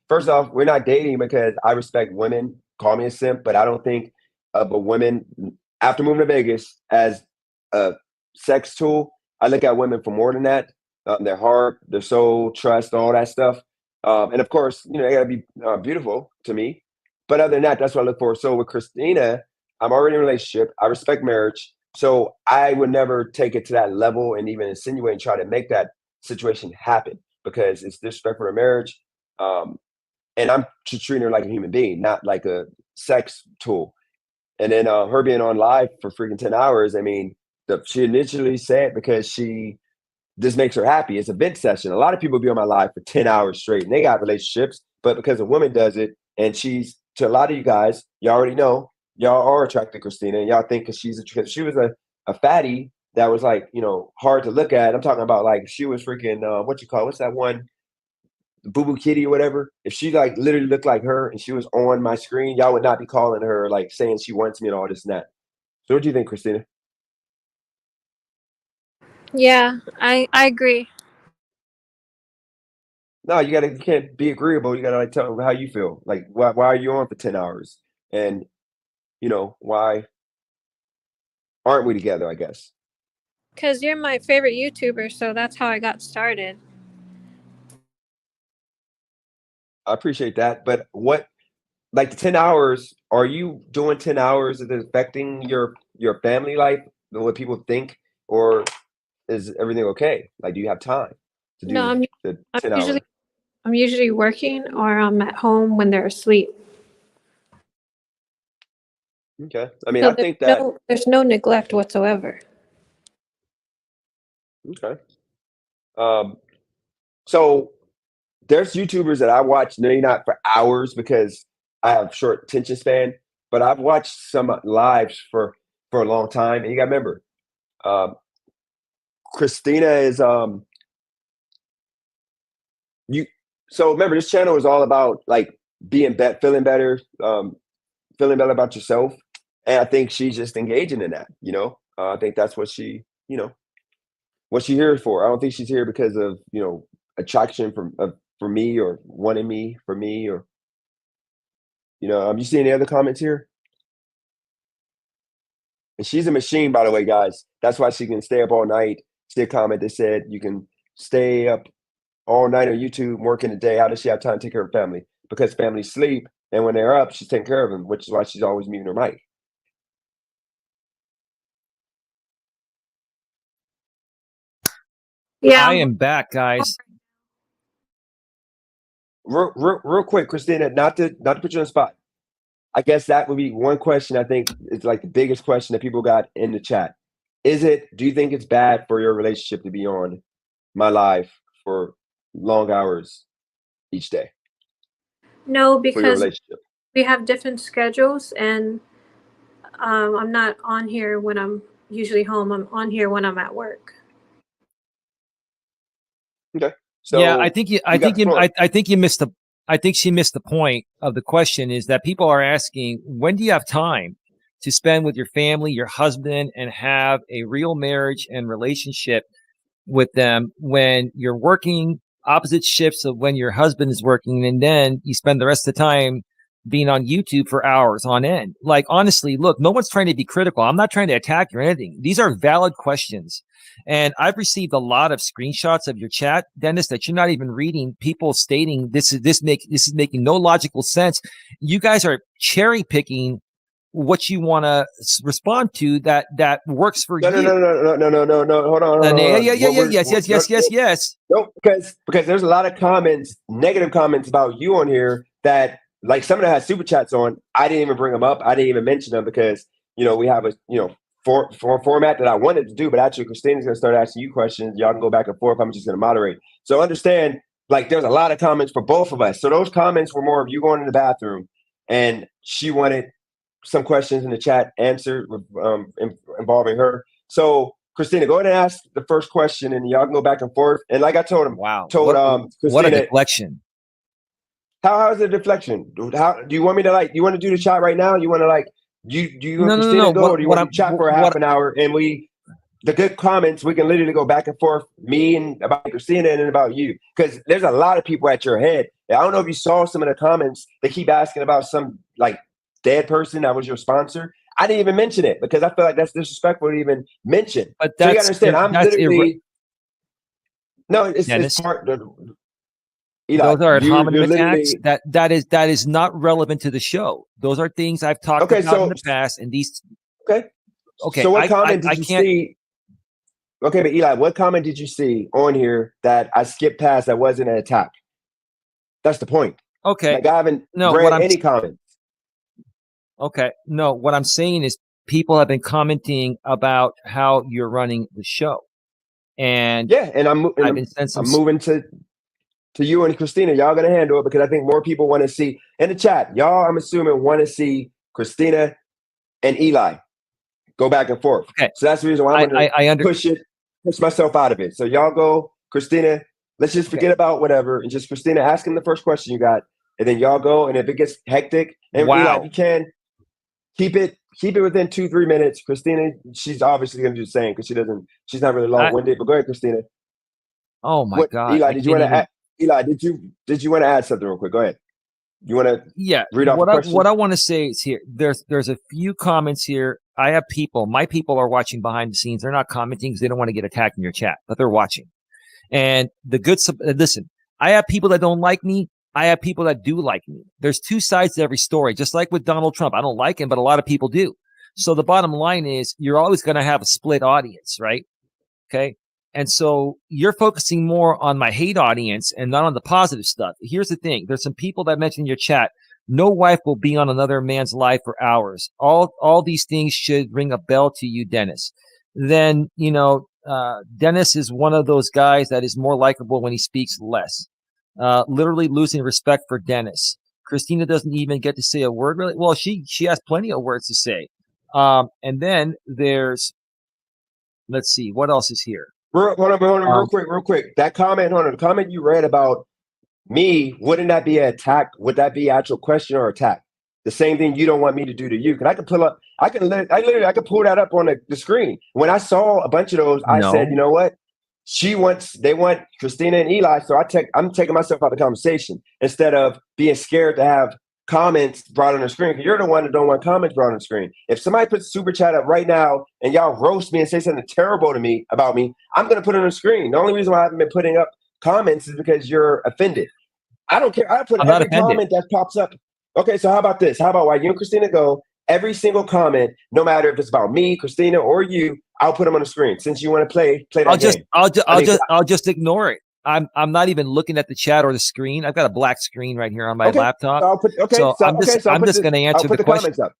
S1: first off, we're not dating because I respect women. Call me a simp, but I don't think of a woman after moving to Vegas as a sex tool. I look at women for more than that. Their heart, their soul, trust, all that stuff. And of course, they gotta be beautiful to me. But other than that, that's what I look for. So with Christina, I'm already in a relationship. I respect marriage. So I would never take it to that level and even insinuate and try to make that situation happen because it's disrespectful to marriage. And I'm treating her like a human being, not like a sex tool. And then her being on live for freaking 10 hours, I mean, she initially said because this makes her happy. It's a vent session. A lot of people be on my live for 10 hours straight and they got relationships, but because a woman does it and she's to a lot of you guys, you already know, y'all are attracted to Christina and y'all think because she was a fatty that was like, hard to look at. I'm talking about like she was freaking, what's that one? Boo Boo Kitty or whatever. If she like literally looked like her and she was on my screen, y'all would not be calling her like saying she wants me and all this and that. So what do you think, Christina?
S2: Yeah, I agree.
S1: No, you can't be agreeable. You gotta like tell them how you feel. Like why are you on for 10 hours? And why aren't we together, I guess.
S2: Because you're my favorite YouTuber, so that's how I got started.
S1: I appreciate that. But what like the 10 hours, are you doing 10 hours? Is it affecting your family life, what people think, or is everything okay? Like do you have time to
S2: No,
S1: do
S2: I'm
S1: the
S2: I'm
S1: 10
S2: usually
S1: hours?
S2: I'm usually working or I'm at home when they're asleep.
S1: Okay. I mean,
S2: So
S1: I think that
S2: there's no neglect whatsoever.
S1: okay. Um, so there's YouTubers that I watch, maybe not for hours because I have short attention span, but I've watched some lives for a long time. And you got to remember, um, Christina is you. So remember, this channel is all about like feeling better, feeling better about yourself, and I think she's just engaging in that. I think that's what what she here for. I don't think she's here because of attraction for me or wanting me for me or you see any other comments here? And she's a machine, by the way, guys. That's why she can stay up all night. See a comment that said you can stay up all night on YouTube, working a day. How does she have time to take care of family? Because family sleep, and when they're up, she's taking care of them, which is why she's always muting her mic.
S2: Yeah.
S3: I am back, guys.
S1: Real quick, Christina, not to put you on the spot. I guess that would be one question I think is like the biggest question that people got in the chat. Do you think it's bad for your relationship to be on my live for long hours each day
S2: No,
S1: for your
S2: because
S1: relationship?
S2: we have different schedules, and I'm not on here when I'm usually home. I'm on here when I'm at work.
S1: Okay.
S3: Yeah,
S1: So you got the floor.
S3: I think you missed the. I think she missed the point of the question. Is that people are asking, when do you have time to spend with your family, your husband, and have a real marriage and relationship with them when you're working opposite shifts of when your husband is working, and then you spend the rest of the time being on YouTube for hours on end. Like, honestly, look, no one's trying to be critical. I'm not trying to attack you or anything. These are valid questions. And I've received a lot of screenshots of your chat, Dennis, that you're not even reading. People stating this is making no logical sense. You guys are cherry picking what you want to respond to that works for
S1: No, no,
S3: you.
S1: no, no, no, no, no, no. Hold on, hold on, hold on.
S3: Yes.
S1: No, because there's a lot of comments, negative comments about you on here that like some of that had super chats on. I didn't even bring them up. I didn't even mention them because we have a format that I wanted to do, but actually Christina's gonna start asking you questions. Y'all can go back and forth. I'm just gonna moderate. So understand, like there's a lot of comments for both of us. So those comments were more of you going in the bathroom, and she wanted some questions in the chat answered involving her. So Christina, go ahead and ask the first question, and y'all can go back and forth. And like I told him,
S3: Wow.
S1: told
S3: What a
S1: Christina,
S3: deflection.
S1: How is it a deflection? How do you want me to like? You want to do the chat right now? You want to like? Do you and Christina go, or do you want to chat for half an hour and the good comments, we can literally go back and forth, me and about Christina and then about you. Because there's a lot of people at your head. I don't know if you saw some of the comments. They keep asking about some like dead person that was your sponsor. I didn't even mention it because I feel like that's disrespectful to even mention.
S3: But
S1: so you understand, I'm literally it's part of
S3: Eli, those are ad hominem attacks. That is not relevant to the show. Those are things I've talked about in the past, and these.
S1: Okay. So what comment did you see? Okay, but Eli, what comment did you see on here that I skipped past that wasn't an attack? That's the point.
S3: Okay.
S1: Like I haven't read any comments.
S3: Okay. No, what I'm saying is people have been commenting about how you're running the show. And
S1: I'm moving to you and Christina. Y'all gonna handle it because I think more people want to see in the chat. Y'all, I'm assuming, want to see Christina and Eli go back and forth.
S3: Okay.
S1: So that's the reason why I'm going to push myself out of it. So y'all go, Christina, let's just forget about whatever and just Christina, ask him the first question you got. And then y'all go. And if it gets hectic, and Eli, if you can, keep it within 2-3 minutes. Christina, she's obviously going to do the same because she's not really long-winded. But go ahead, Christina.
S3: Oh my God.
S1: Eli, did you want to add? Eli, did you want to add something real quick? Go ahead. You want to read off the question?
S3: What I want to say is here. There's a few comments here. I have my people are watching behind the scenes. They're not commenting because they don't want to get attacked in your chat, but they're watching. And listen, I have people that don't like me. I have people that do like me. There's two sides to every story, just like with Donald Trump. I don't like him, but a lot of people do. So the bottom line is you're always going to have a split audience, right? Okay. And so you're focusing more on my hate audience and not on the positive stuff. Here's the thing. There's some people that mentioned in your chat, no wife will be on another man's life for hours. All these things should ring a bell to you, Dennis. Then, Dennis is one of those guys that is more likable when he speaks less. Literally losing respect for Dennis. Christina doesn't even get to say a word really. Well, she has plenty of words to say. And then there's, let's see, what else is here?
S1: Hold on, real quick. That comment, the comment you read about me, wouldn't that be an attack? Would that be actual question or attack? The same thing you don't want me to do to you. Because I can pull up, I can pull that up on the screen. When I saw a bunch of those, I said, you know what? They want Christina and Eli, so I'm taking myself out of the conversation instead of being scared to have comments brought on the screen, because you're the one that don't want comments brought on the screen. If somebody puts super chat up right now and y'all roast me and say something terrible to me about me, I'm going to put it on the screen. The only reason why I haven't been putting up comments is because you're offended. I don't care. I put every comment that pops up. Okay, so how about this? How about while you and Christina go, every single comment, no matter if it's about me, Christina, or you, I'll put them on the screen. Since you want to play that game.
S3: I'll just ignore it. I'm not even looking at the chat or the screen. I've got a black screen right here on my laptop. So I'm just going to answer the question.
S1: Comments up.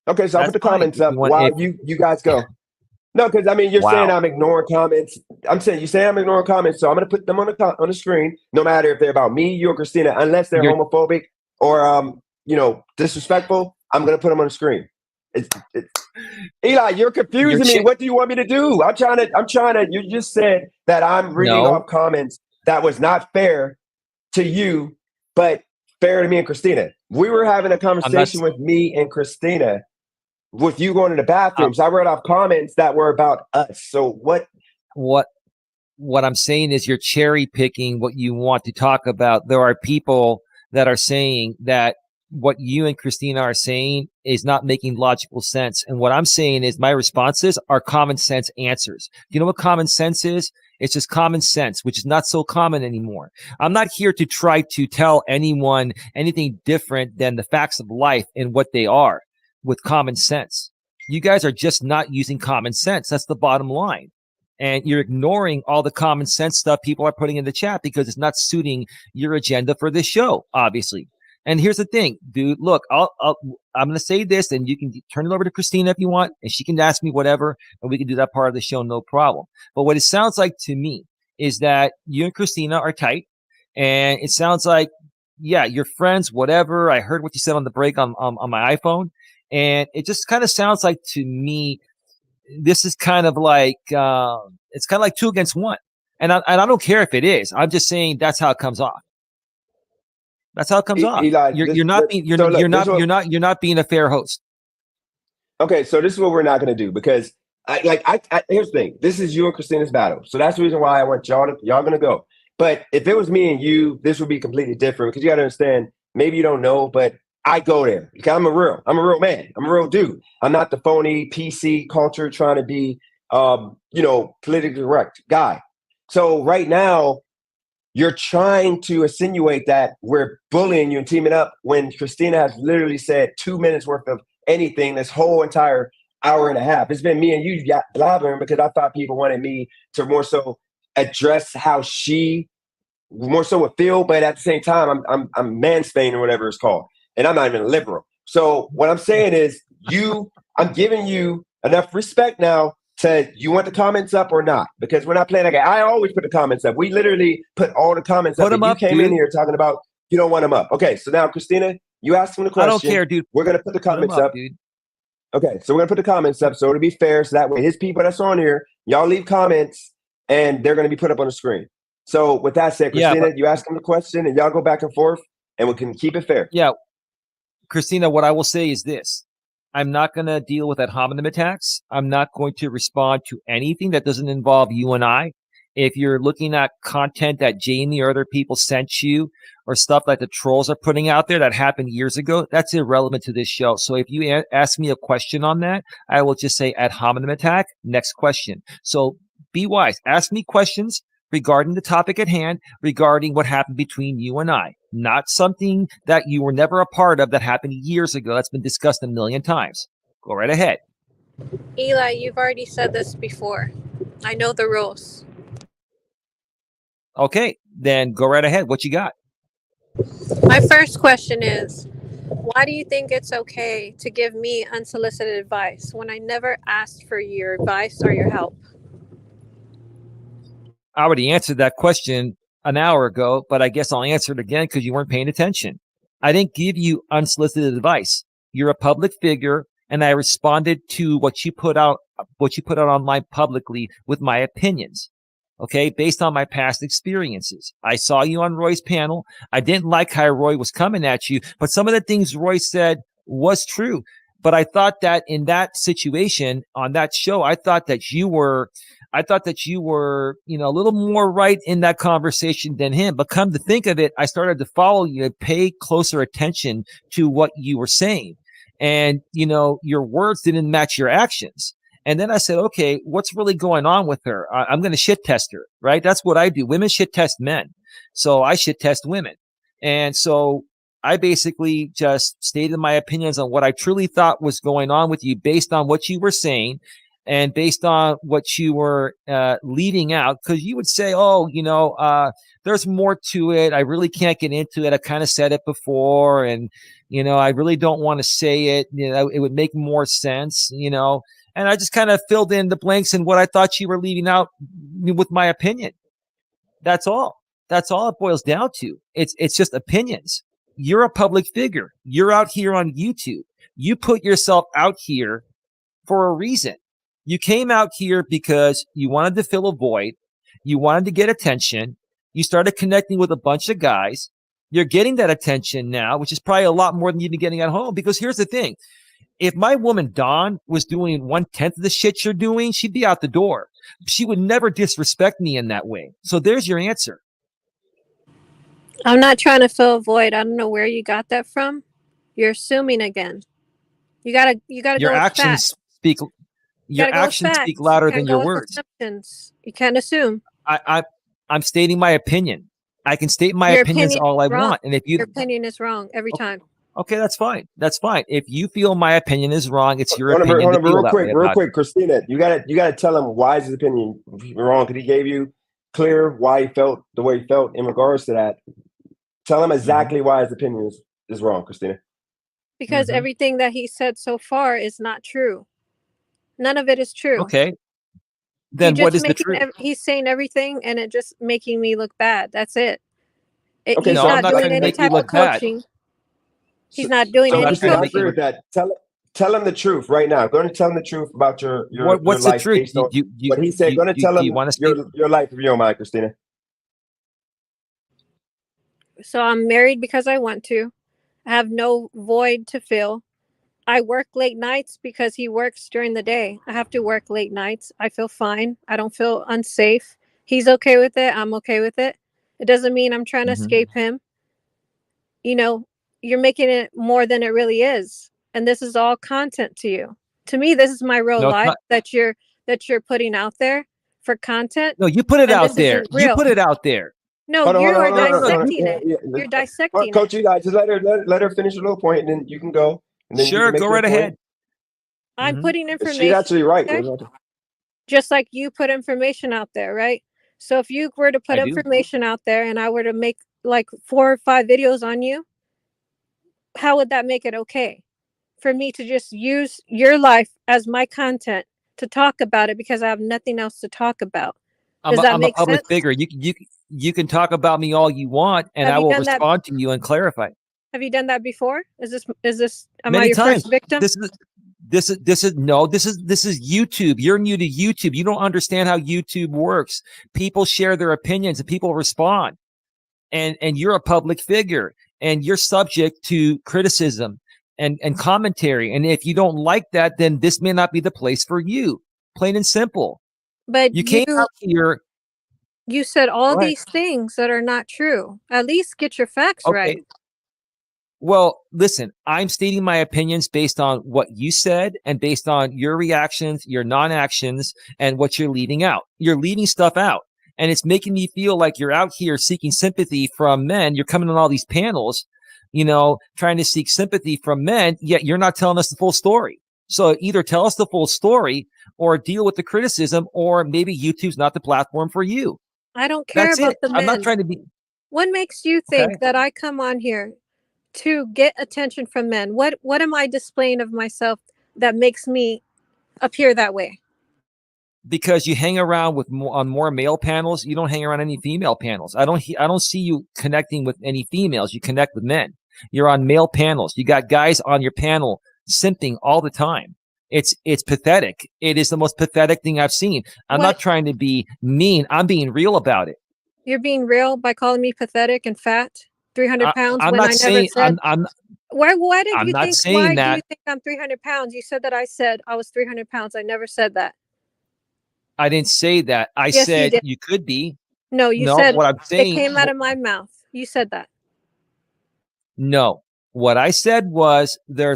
S1: Okay, so I'll put the comments up while you guys go. No, because I mean you're saying I'm ignoring comments. I'm saying you say I'm ignoring comments, so I'm going to put them on the screen, no matter if they're about me, you, or Christina, unless they're homophobic or disrespectful. I'm going to put them on the screen. Eli, you're confusing me. What do you want me to do? I'm trying to. You just said that I'm reading off comments that was not fair to you, but fair to me and Christina. We were having a conversation with me and Christina, with you going to the bathroom. So I read off comments that were about us. So
S3: what I'm saying is you're cherry picking what you want to talk about. There are people that are saying that what you and Christina are saying is not making logical sense. And what I'm saying is my responses are common sense answers. You know what common sense is? It's just common sense, which is not so common anymore. I'm not here to try to tell anyone anything different than the facts of life and what they are with common sense. You guys are just not using common sense. That's the bottom line. And you're ignoring all the common sense stuff people are putting in the chat because it's not suiting your agenda for this show, obviously. And here's the thing, dude. Look, I'm going to say this, and you can turn it over to Christina if you want, and she can ask me whatever, and we can do that part of the show, no problem. But what it sounds like to me is that you and Christina are tight, and it sounds like, yeah, you're friends, whatever. I heard what you said on the break on my iPhone, and it just kind of sounds like to me, this is kind of like it's kind of like 2 against 1, and I don't care if it is. I'm just saying that's how it comes off. That's how it comes off.
S1: Eli,
S3: You're not being you're not being a fair host.
S1: Okay, so this is what we're not going to do, because here's the thing. This is you and Christina's battle. So that's the reason why I want y'all going to go. But if it was me and you, this would be completely different, because you got to understand, maybe you don't know, but I go there because I'm a real man. I'm a real dude. I'm not the phony PC culture trying to be, politically correct guy. So right now, you're trying to insinuate that we're bullying you and teaming up when Christina has literally said 2 minutes worth of anything this whole entire hour and a half. It's been me and you blabbering because I thought people wanted me to more so address how she more so would feel, but at the same time, I'm mansplaining or whatever it's called, and I'm not even a liberal. So what I'm saying is, I'm giving you enough respect now to, you want the comments up or not? Because we're not playing that game. I always put the comments up. We literally put all the comments up.
S3: Put them
S1: you
S3: up,
S1: came
S3: dude.
S1: in here talking about you don't want them up. Okay, so now Christina, you asked him the question.
S3: I don't care, dude.
S1: We're gonna put the comments up,
S3: dude.
S1: Okay, so we're gonna put the comments up, so to be fair, so that way his people that's on here, y'all leave comments, and they're gonna be put up on the screen. So with that said, Christina, you ask him the question, and y'all go back and forth, and we can keep it fair.
S3: Yeah, Christina, what I will say is this: I'm not going to deal with ad hominem attacks. I'm not going to respond to anything that doesn't involve you and I. If you're looking at content that Jamie or other people sent you, or stuff like the trolls are putting out there that happened years ago, that's irrelevant to this show. So if you ask me a question on that, I will just say ad hominem attack. Next question. So be wise. Ask me questions regarding the topic at hand, regarding what happened between you and I, not something that you were never a part of that happened years ago. That's been discussed a million times. Go right ahead.
S2: Eli, you've already said this before. I know the rules.
S3: Okay, then go right ahead. What you got?
S2: My first question is, why do you think it's okay to give me unsolicited advice when I never asked for your advice or your help?
S3: I already answered that question an hour ago, but I guess I'll answer it again because you weren't paying attention. I didn't give you unsolicited advice. You're a public figure, and I responded to what you put out online publicly with my opinions. Okay, based on my past experiences. I saw you on Roy's panel. I didn't like how Roy was coming at you, but some of the things Roy said was true. But I thought that in that situation on that show, I thought that you were, a little more right in that conversation than him. But come to think of it, I started to follow you and pay closer attention to what you were saying. And, your words didn't match your actions. And then I said, okay, what's really going on with her? I'm going to shit test her, right? That's what I do. Women shit test men. So I shit test women. And so I basically just stated my opinions on what I truly thought was going on with you based on what you were saying and based on what you were leading out. Because you would say, there's more to it. I really can't get into it. I kind of said it before. And, I really don't want to say it. It would make more sense, And I just kind of filled in the blanks in what I thought you were leaving out with my opinion. That's all. That's all it boils down to. It's just opinions. You're a public figure. You're out here on YouTube. You put yourself out here for a reason. You came out here because you wanted to fill a void. You wanted to get attention. You started connecting with a bunch of guys. You're getting that attention now, which is probably a lot more than you've been getting at home. Because here's the thing. If my woman Dawn was doing 1/10 of the shit you're doing, she'd be out the door. She would never disrespect me in that way. So there's your answer.
S2: I'm not trying to fill a void. I don't know where you got that from. You're assuming again. You gotta
S3: Your
S2: go with
S3: actions
S2: facts.
S3: speak. Your actions speak louder than your words.
S2: You can't assume.
S3: I'm stating my opinion. I can state my opinions all I want, and if your
S2: opinion is wrong every time.
S3: Okay, that's fine. That's fine. If you feel my opinion is wrong, it's your opinion.
S1: Hold on, real quick, Christina. You gotta tell him why is his opinion wrong, because he gave you clear why he felt the way he felt in regards to that. Tell him exactly why his opinion is wrong, Christina.
S2: Because everything that he said so far is not true. None of it is true.
S3: Okay. Then what is the truth?
S2: He's saying everything, and it just making me look bad. That's it.
S1: Okay,
S2: he's not doing any type of coaching. He's not doing any coaching.
S1: I agree with that. Tell him the truth right now. Go and tell him the truth about your
S3: what's
S1: life.
S3: The truth?
S1: What he said. Go and tell him your life, if you don't mind, Christina.
S2: So I'm married because I want to. I have no void to fill. I work late nights because he works during the day. I have to work late nights. I feel fine. I don't feel unsafe. He's okay with it. I'm okay with it. It doesn't mean I'm trying to
S3: Hmm.
S2: escape him. You know, you're making it more than it really is. And this is all content to you. To me, this is my real
S3: No, it's
S2: life
S3: not.
S2: that you're putting out there for content,
S3: No, you put it
S2: and
S3: out
S2: this
S3: there.
S2: isn't
S3: You
S2: real.
S3: put it out there.
S2: No,
S1: Hold on, hold
S2: you
S1: on,
S2: are
S1: hold on, hold on, hold on.
S2: dissecting it.
S1: Yeah.
S2: You're
S1: All right,
S2: dissecting it.
S1: Coach, Eli, just let her finish a little point, and then you can go, and then you
S3: Sure,
S1: can
S3: go
S1: make your
S3: right
S1: point.
S3: ahead.
S2: I'm
S3: Hmm.
S2: putting
S1: She's
S2: information
S1: actually
S2: out
S1: right.
S2: there, just like you put information out there, right? So if you were to put
S3: I do.
S2: information out there and I were to make like 4 or 5 videos on you, how would that make it okay for me to just use your life as my content to talk about it because I have nothing else to talk about? Does that
S3: I'm a
S2: make
S3: public
S2: sense?
S3: figure. You can talk about me all you want, and
S2: Have
S3: I
S2: you
S3: will
S2: done that?
S3: respond to you and clarify.
S2: Have you done that before? Is this am I
S3: Many
S2: your
S3: times.
S2: first victim?
S3: This is YouTube. You're new to YouTube. You don't understand how YouTube works. People share their opinions and people respond. And you're a public figure and you're subject to criticism and commentary. And if you don't like that, then this may not be the place for you. Plain and simple.
S2: But
S3: You came out here.
S2: you said all
S3: Go ahead.
S2: these things that are not true. At least get your facts right.
S3: Okay. Well, listen, I'm stating my opinions based on what you said and based on your reactions, your non-actions, and what you're leaving out. You're leaving stuff out. And it's making me feel like you're out here seeking sympathy from men. You're coming on all these panels, trying to seek sympathy from men, yet you're not telling us the full story. So either tell us the full story or deal with the criticism, or maybe YouTube's not the platform for you.
S2: I don't care
S3: That's
S2: about
S3: it.
S2: the
S3: I'm not
S2: men.
S3: trying to be
S2: What makes you
S3: okay.
S2: think that I come on here to get attention from men? What am I displaying of myself that makes me appear that way?
S3: Because you hang around with on more male panels. You don't hang around any female panels. I don't see you connecting with any females. You connect with men. You're on male panels. You got guys on your panel simping all the time. It's pathetic. It is the most pathetic thing I've seen. I'm
S2: What?
S3: not trying to be mean. I'm being real about it.
S2: You're being real by calling me pathetic and fat, 300 pounds,
S3: I'm
S2: when
S3: not
S2: I never
S3: saying
S2: said. Why did
S3: I'm
S2: you
S3: not
S2: think?
S3: saying
S2: Why do you
S3: that.
S2: think I'm 300 pounds? You said that I said I was 300 pounds. I never said that.
S3: I didn't say that. I
S2: Yes, you
S3: said
S2: did.
S3: you could be.
S2: No, you
S3: No,
S2: said
S3: what I'm
S2: it
S3: saying.
S2: came out of my mouth. You said that.
S3: No. What I said was there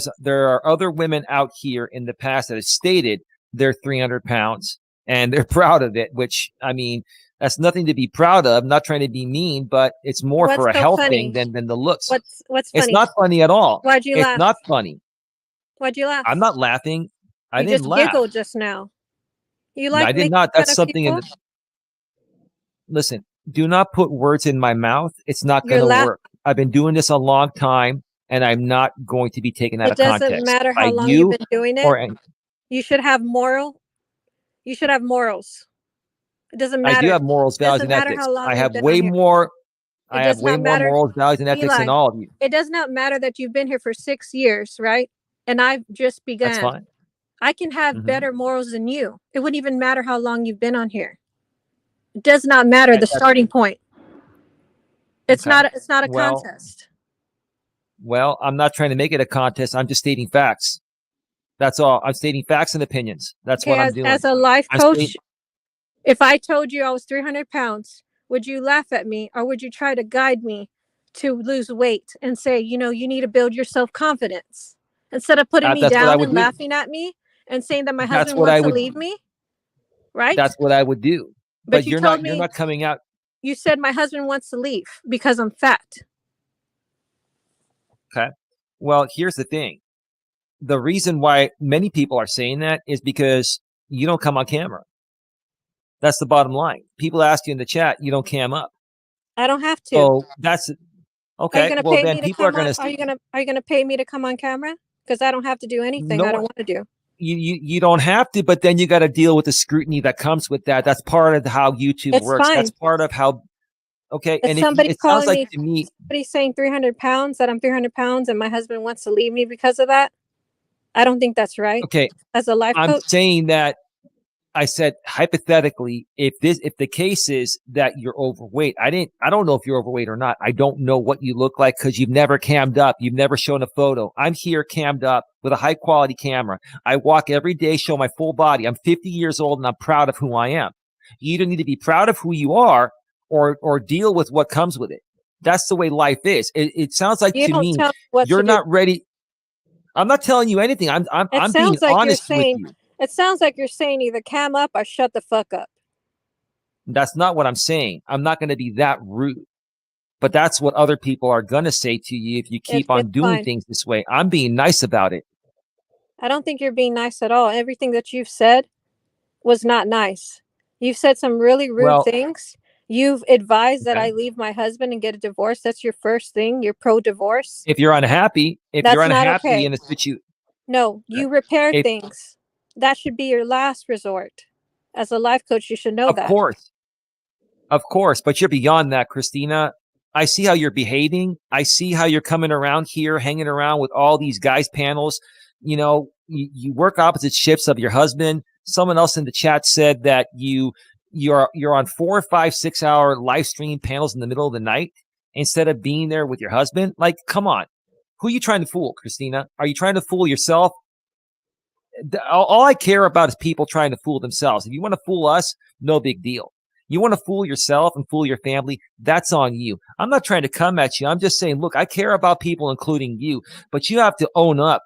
S3: are other women out here in the past that have stated they're 300 pounds and they're proud of it, which, I mean, that's nothing to be proud of. I'm not trying to be mean, but it's more
S2: What's
S3: for a
S2: so
S3: health thing
S2: funny?
S3: than the looks.
S2: What's
S3: It's
S2: funny?
S3: not funny at all.
S2: Why'd you
S3: It's
S2: laugh?
S3: not funny.
S2: Why'd you laugh?
S3: I'm not laughing. I
S2: You
S3: didn't
S2: just
S3: laugh.
S2: giggled just now. You
S3: No,
S2: like
S3: I did
S2: making
S3: not.
S2: fun
S3: That's
S2: of
S3: something
S2: people?
S3: listen, do not put words in my mouth. It's not going
S2: You're
S3: to
S2: laugh.
S3: work. I've been doing this a long time and I'm not going to be taken out
S2: It
S3: of
S2: doesn't
S3: context
S2: matter
S3: by
S2: how long you've
S3: you
S2: been doing it.
S3: or any.
S2: You should have moral. You should have morals. It doesn't
S3: I do
S2: matter.
S3: have morals,
S2: It
S3: values,
S2: doesn't
S3: and
S2: matter
S3: ethics.
S2: how
S3: I
S2: long you've
S3: have
S2: been on
S3: way
S2: here.
S3: more.
S2: It
S3: I have
S2: does
S3: way
S2: not
S3: more
S2: matter.
S3: morals, values, and ethics than
S2: Eli,
S3: all of you.
S2: it does not matter that you've been here for 6 years, right? And I've just
S3: That's
S2: begun.
S3: fine.
S2: I can have
S3: Hmm.
S2: better morals than you. It wouldn't even matter how long you've been on here. It does not matter the
S3: That's
S2: starting point.
S3: okay.
S2: It's not a
S3: Well,
S2: contest.
S3: I'm not trying to make it a contest. I'm just stating facts. That's all. I'm stating facts and opinions. That's
S2: Okay,
S3: what I'm
S2: as
S3: doing.
S2: a life
S3: I'm
S2: coach,
S3: stating.
S2: if I told you I was 300 pounds, would you laugh at me or would you try to guide me to lose weight and say, you need to build your self confidence instead of putting me
S3: That's what I
S2: down
S3: would
S2: and
S3: do.
S2: laughing at me and saying that my
S3: That's
S2: husband
S3: what I
S2: wants to
S3: would.
S2: leave me, right?
S3: That's what I would do.
S2: But
S3: But
S2: you
S3: you're
S2: told
S3: not. You're
S2: me,
S3: not coming out.
S2: you said my husband wants to leave because I'm fat.
S3: Okay. Well, here's the thing. The reason why many people are saying that is because you don't come on camera. That's the bottom line. People ask you in the chat, you don't cam up.
S2: I don't have to.
S3: So that's
S2: Are you
S3: okay.
S2: going to
S3: Well,
S2: pay
S3: then
S2: me to
S3: people are
S2: come
S3: going
S2: on?
S3: to
S2: Are you going to pay me to come on camera? Because I don't have to do anything I
S3: no.
S2: don't want to do.
S3: You don't have to, but then you got to deal with the scrutiny that comes with that. That's part of how YouTube
S2: It's
S3: works.
S2: fine.
S3: That's part of how. Okay,
S2: If
S3: and if
S2: somebody's
S3: it sounds
S2: calling
S3: like
S2: me,
S3: to me,
S2: somebody's saying 300 pounds, that I'm 300 pounds and my husband wants to leave me because of that, I don't think that's right
S3: okay,
S2: as a life
S3: I'm
S2: coach.
S3: saying that I said, hypothetically, if the case is that you're overweight, I don't know if you're overweight or not. I don't know what you look like because you've never cammed up. You've never shown a photo. I'm here cammed up with a high quality camera. I walk every day, show my full body. I'm 50 years old and I'm proud of who I am. You either need to be proud of who you are or deal with what comes with it. That's the way life is. It sounds like
S2: You
S3: to
S2: don't
S3: me,
S2: tell me what
S3: you're
S2: to do.
S3: not ready. I'm not telling you anything.
S2: It
S3: I'm being
S2: sounds like you're
S3: honest with
S2: saying.
S3: you.
S2: It sounds like you're saying either cam up or shut the fuck up.
S3: That's not what I'm saying. I'm not going to be that rude. But that's what other people are going to say to you if you keep on
S2: It's
S3: doing
S2: fine.
S3: things this way. I'm being nice about it.
S2: I don't think you're being nice at all. Everything that you've said was not nice. You've said some really rude
S3: Well,
S2: things. You've advised that
S3: okay.
S2: I leave my husband and get a divorce. That's your first thing. You're pro-divorce.
S3: If you're unhappy,
S2: That's not okay.
S3: in a situation,
S2: No, you repair
S3: if,
S2: things. That should be your last resort. As a life coach, you should know
S3: of
S2: that.
S3: course, but you're beyond that, Christina. I see how you're behaving. I see how you're coming around here, hanging around with all these guys panels. You know, you work opposite shifts of your husband. Someone else in the chat said that you're on 4, 5, 6 hour live stream panels in the middle of the night instead of being there with your husband. Like, come on. Who are you trying to fool, Christina? Are you trying to fool yourself? All I care about is people trying to fool themselves. If you want to fool us, no big deal. You want to fool yourself and fool your family, that's on you. I'm not trying to come at you. I'm just saying, look, I care about people, including you, but you have to own up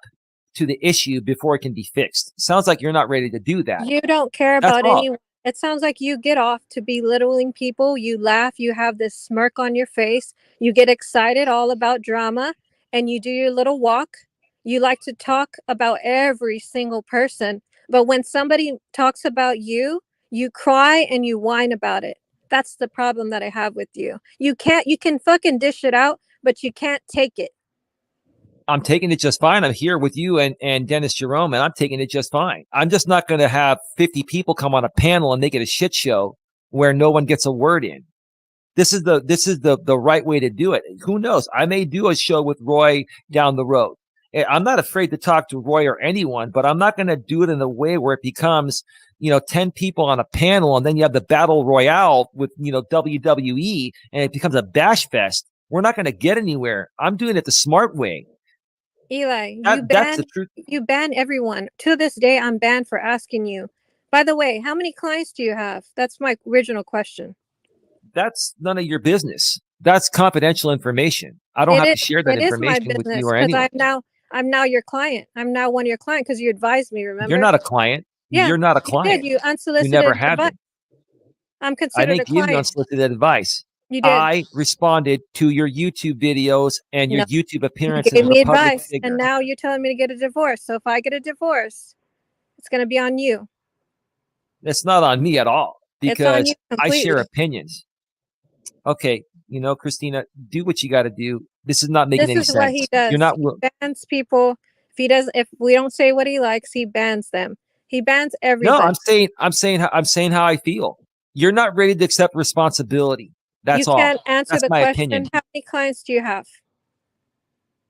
S3: to the issue before it can be fixed. Sounds like you're not ready to do that.
S2: You don't care
S3: That's
S2: about
S3: all.
S2: anyone. It sounds like you get off to belittling people. You laugh. You have this smirk on your face. You get excited all about drama and you do your little walk. You like to talk about every single person. But when somebody talks about you, you cry and you whine about it. That's the problem that I have with you. You can fucking dish it out, but you can't take it.
S3: I'm taking it just fine. I'm here with you and Dennis Jerome, and I'm taking it just fine. I'm just not going to have 50 people come on a panel and make it a shit show where no one gets a word in. This is the right way to do it. Who knows? I may do a show with Roy down the road. I'm not afraid to talk to Roy or anyone, but I'm not going to do it in a way where it becomes, 10 people on a panel and then you have the battle royale with, WWE and it becomes a bash fest. We're not going to get anywhere. I'm doing it the smart way.
S2: Eli,
S3: That's the truth.
S2: you ban everyone. To this day, I'm banned for asking you. By the way, how many clients do you have? That's my original question.
S3: That's none of your business. That's confidential information. I don't have to share that information with you or anyone.
S2: I'm now your client. I'm now one of your clients because you advised me, remember?
S3: You're not a client.
S2: Yeah,
S3: you're not a client.
S2: You unsolicited
S3: You never
S2: advice.
S3: have been.
S2: I'm considered
S3: I didn't
S2: a
S3: give you
S2: client.
S3: unsolicited advice.
S2: You did.
S3: I responded to your YouTube videos and your YouTube appearances.
S2: You gave me advice,
S3: figure.
S2: and now you're telling me to get a divorce. So if I get a divorce, it's going to be on you.
S3: It's not on me at all because I share opinions. Okay, Christina, do what you got to do. This is not making any sense.
S2: This is what he does.
S3: You're not.
S2: He bans people. If we don't say what he likes, he bans them. He bans everybody.
S3: No, I'm saying how I feel. You're not ready to accept responsibility. That's all.
S2: You can't answer the question.
S3: Opinion.
S2: How many clients do you have?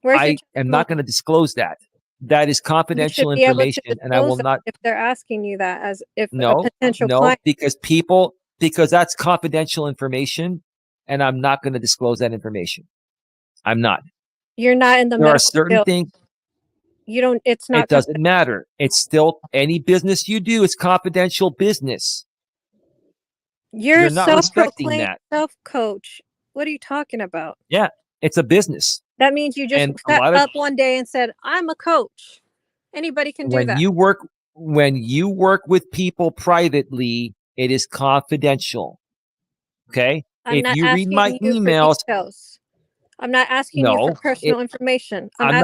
S3: I am not going to disclose that. That is confidential information, and I will not.
S2: If they're asking you that as if
S3: a potential client, because that's confidential information, and I'm not going to disclose that information. I'm not.
S2: You're not in the.
S3: There are certain things.
S2: You don't. It's not.
S3: It doesn't matter. It's still any business you do. It's confidential business.
S2: You're
S3: not respecting that.
S2: Self-coach. What are you talking about?
S3: Yeah, it's a business.
S2: That means you just sat up one day and said, "I'm a coach." Anybody can do that.
S3: When you work with people privately, it is confidential. Okay. If you read my emails,
S2: I'm not asking you for personal information. I'm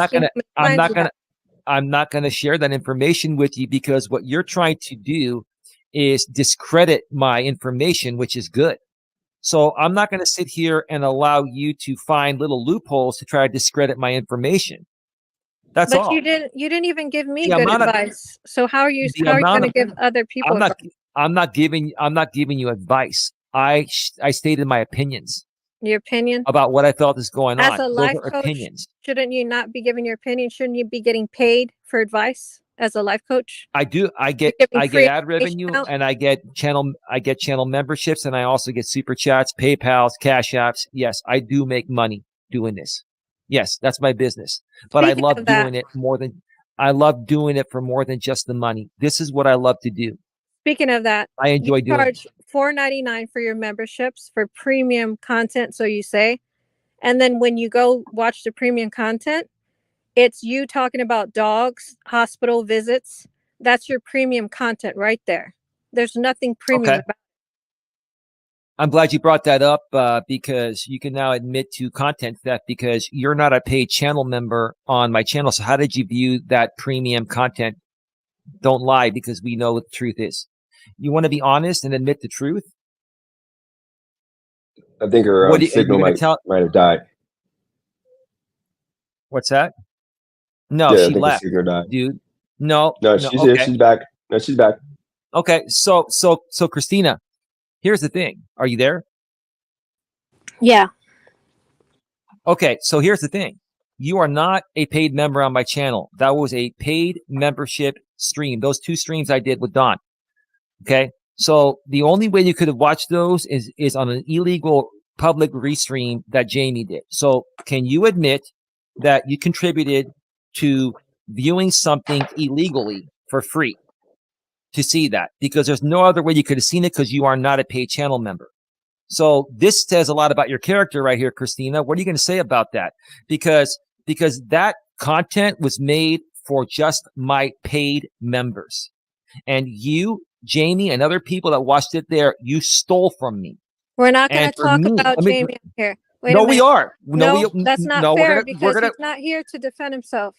S3: not gonna share that information with you because what you're trying to do is discredit my information, which is good. So I'm not going to sit here and allow you to find little loopholes to try to discredit my information. That's all.
S2: But you didn't even give me good advice. So how are you going to give other people advice?
S3: I'm not giving you advice. I stated my opinions.
S2: Your opinion
S3: about what I felt is going on.
S2: As a life coach, shouldn't you not be giving your opinion? Shouldn't you be getting paid for advice? as a life coach?
S3: I do. I
S2: You're
S3: get
S2: giving free
S3: ad
S2: information
S3: revenue,
S2: out?
S3: and I get channel memberships, and I also get super chats, PayPal's, Cash Apps. Yes, I do make money doing this. Yes, that's my business. But
S2: Speaking of that,
S3: I love doing it for more than just the money. This is what I love to do.
S2: speaking of that,
S3: I
S2: you
S3: enjoy doing it.
S2: charge $4.99 for your memberships for premium content, so you say. And then when you go watch the premium content, it's you talking about dogs, hospital visits. That's your premium content right there. There's nothing premium
S3: Okay.
S2: about
S3: I'm glad you brought that up because you can now admit to content theft because you're not a paid channel member on my channel. So how did you view that premium content? Don't lie because we know what the truth is. You want to be honest and admit the truth?
S1: I think her
S3: What are you
S1: signal
S3: going to
S1: might
S3: tell?
S1: might have died.
S3: What's that? No,
S1: Yeah, I
S3: she
S1: think the
S3: left,
S1: signal died.
S3: dude. No,
S1: No,
S3: no.
S1: she's here.
S3: Okay.
S1: She's back. No, she's back.
S3: Okay. So Christina, here's the thing. Are you there?
S2: Yeah.
S3: Okay. So here's the thing. You are not a paid member on my channel. That was a paid membership stream. Those 2 streams I did with Don. Okay. So the only way you could have watched those is on an illegal public restream that Jamie did. So can you admit that you contributed to viewing something illegally for free to see that? Because there's no other way you could have seen it because you are not a paid channel member. So this says a lot about your character right here, Christina. What are you going to say about that? Because that content was made for just my paid members. And you, Jamie, and other people that watched it there, you stole from me.
S2: We're not going
S3: And
S2: to
S3: for
S2: talk
S3: me,
S2: about
S3: I mean,
S2: Jamie here. Wait a
S3: no, we
S2: minute.
S3: are.
S2: No, that's not
S3: no,
S2: fair
S3: we're
S2: because
S3: gonna
S2: he's not here to defend himself.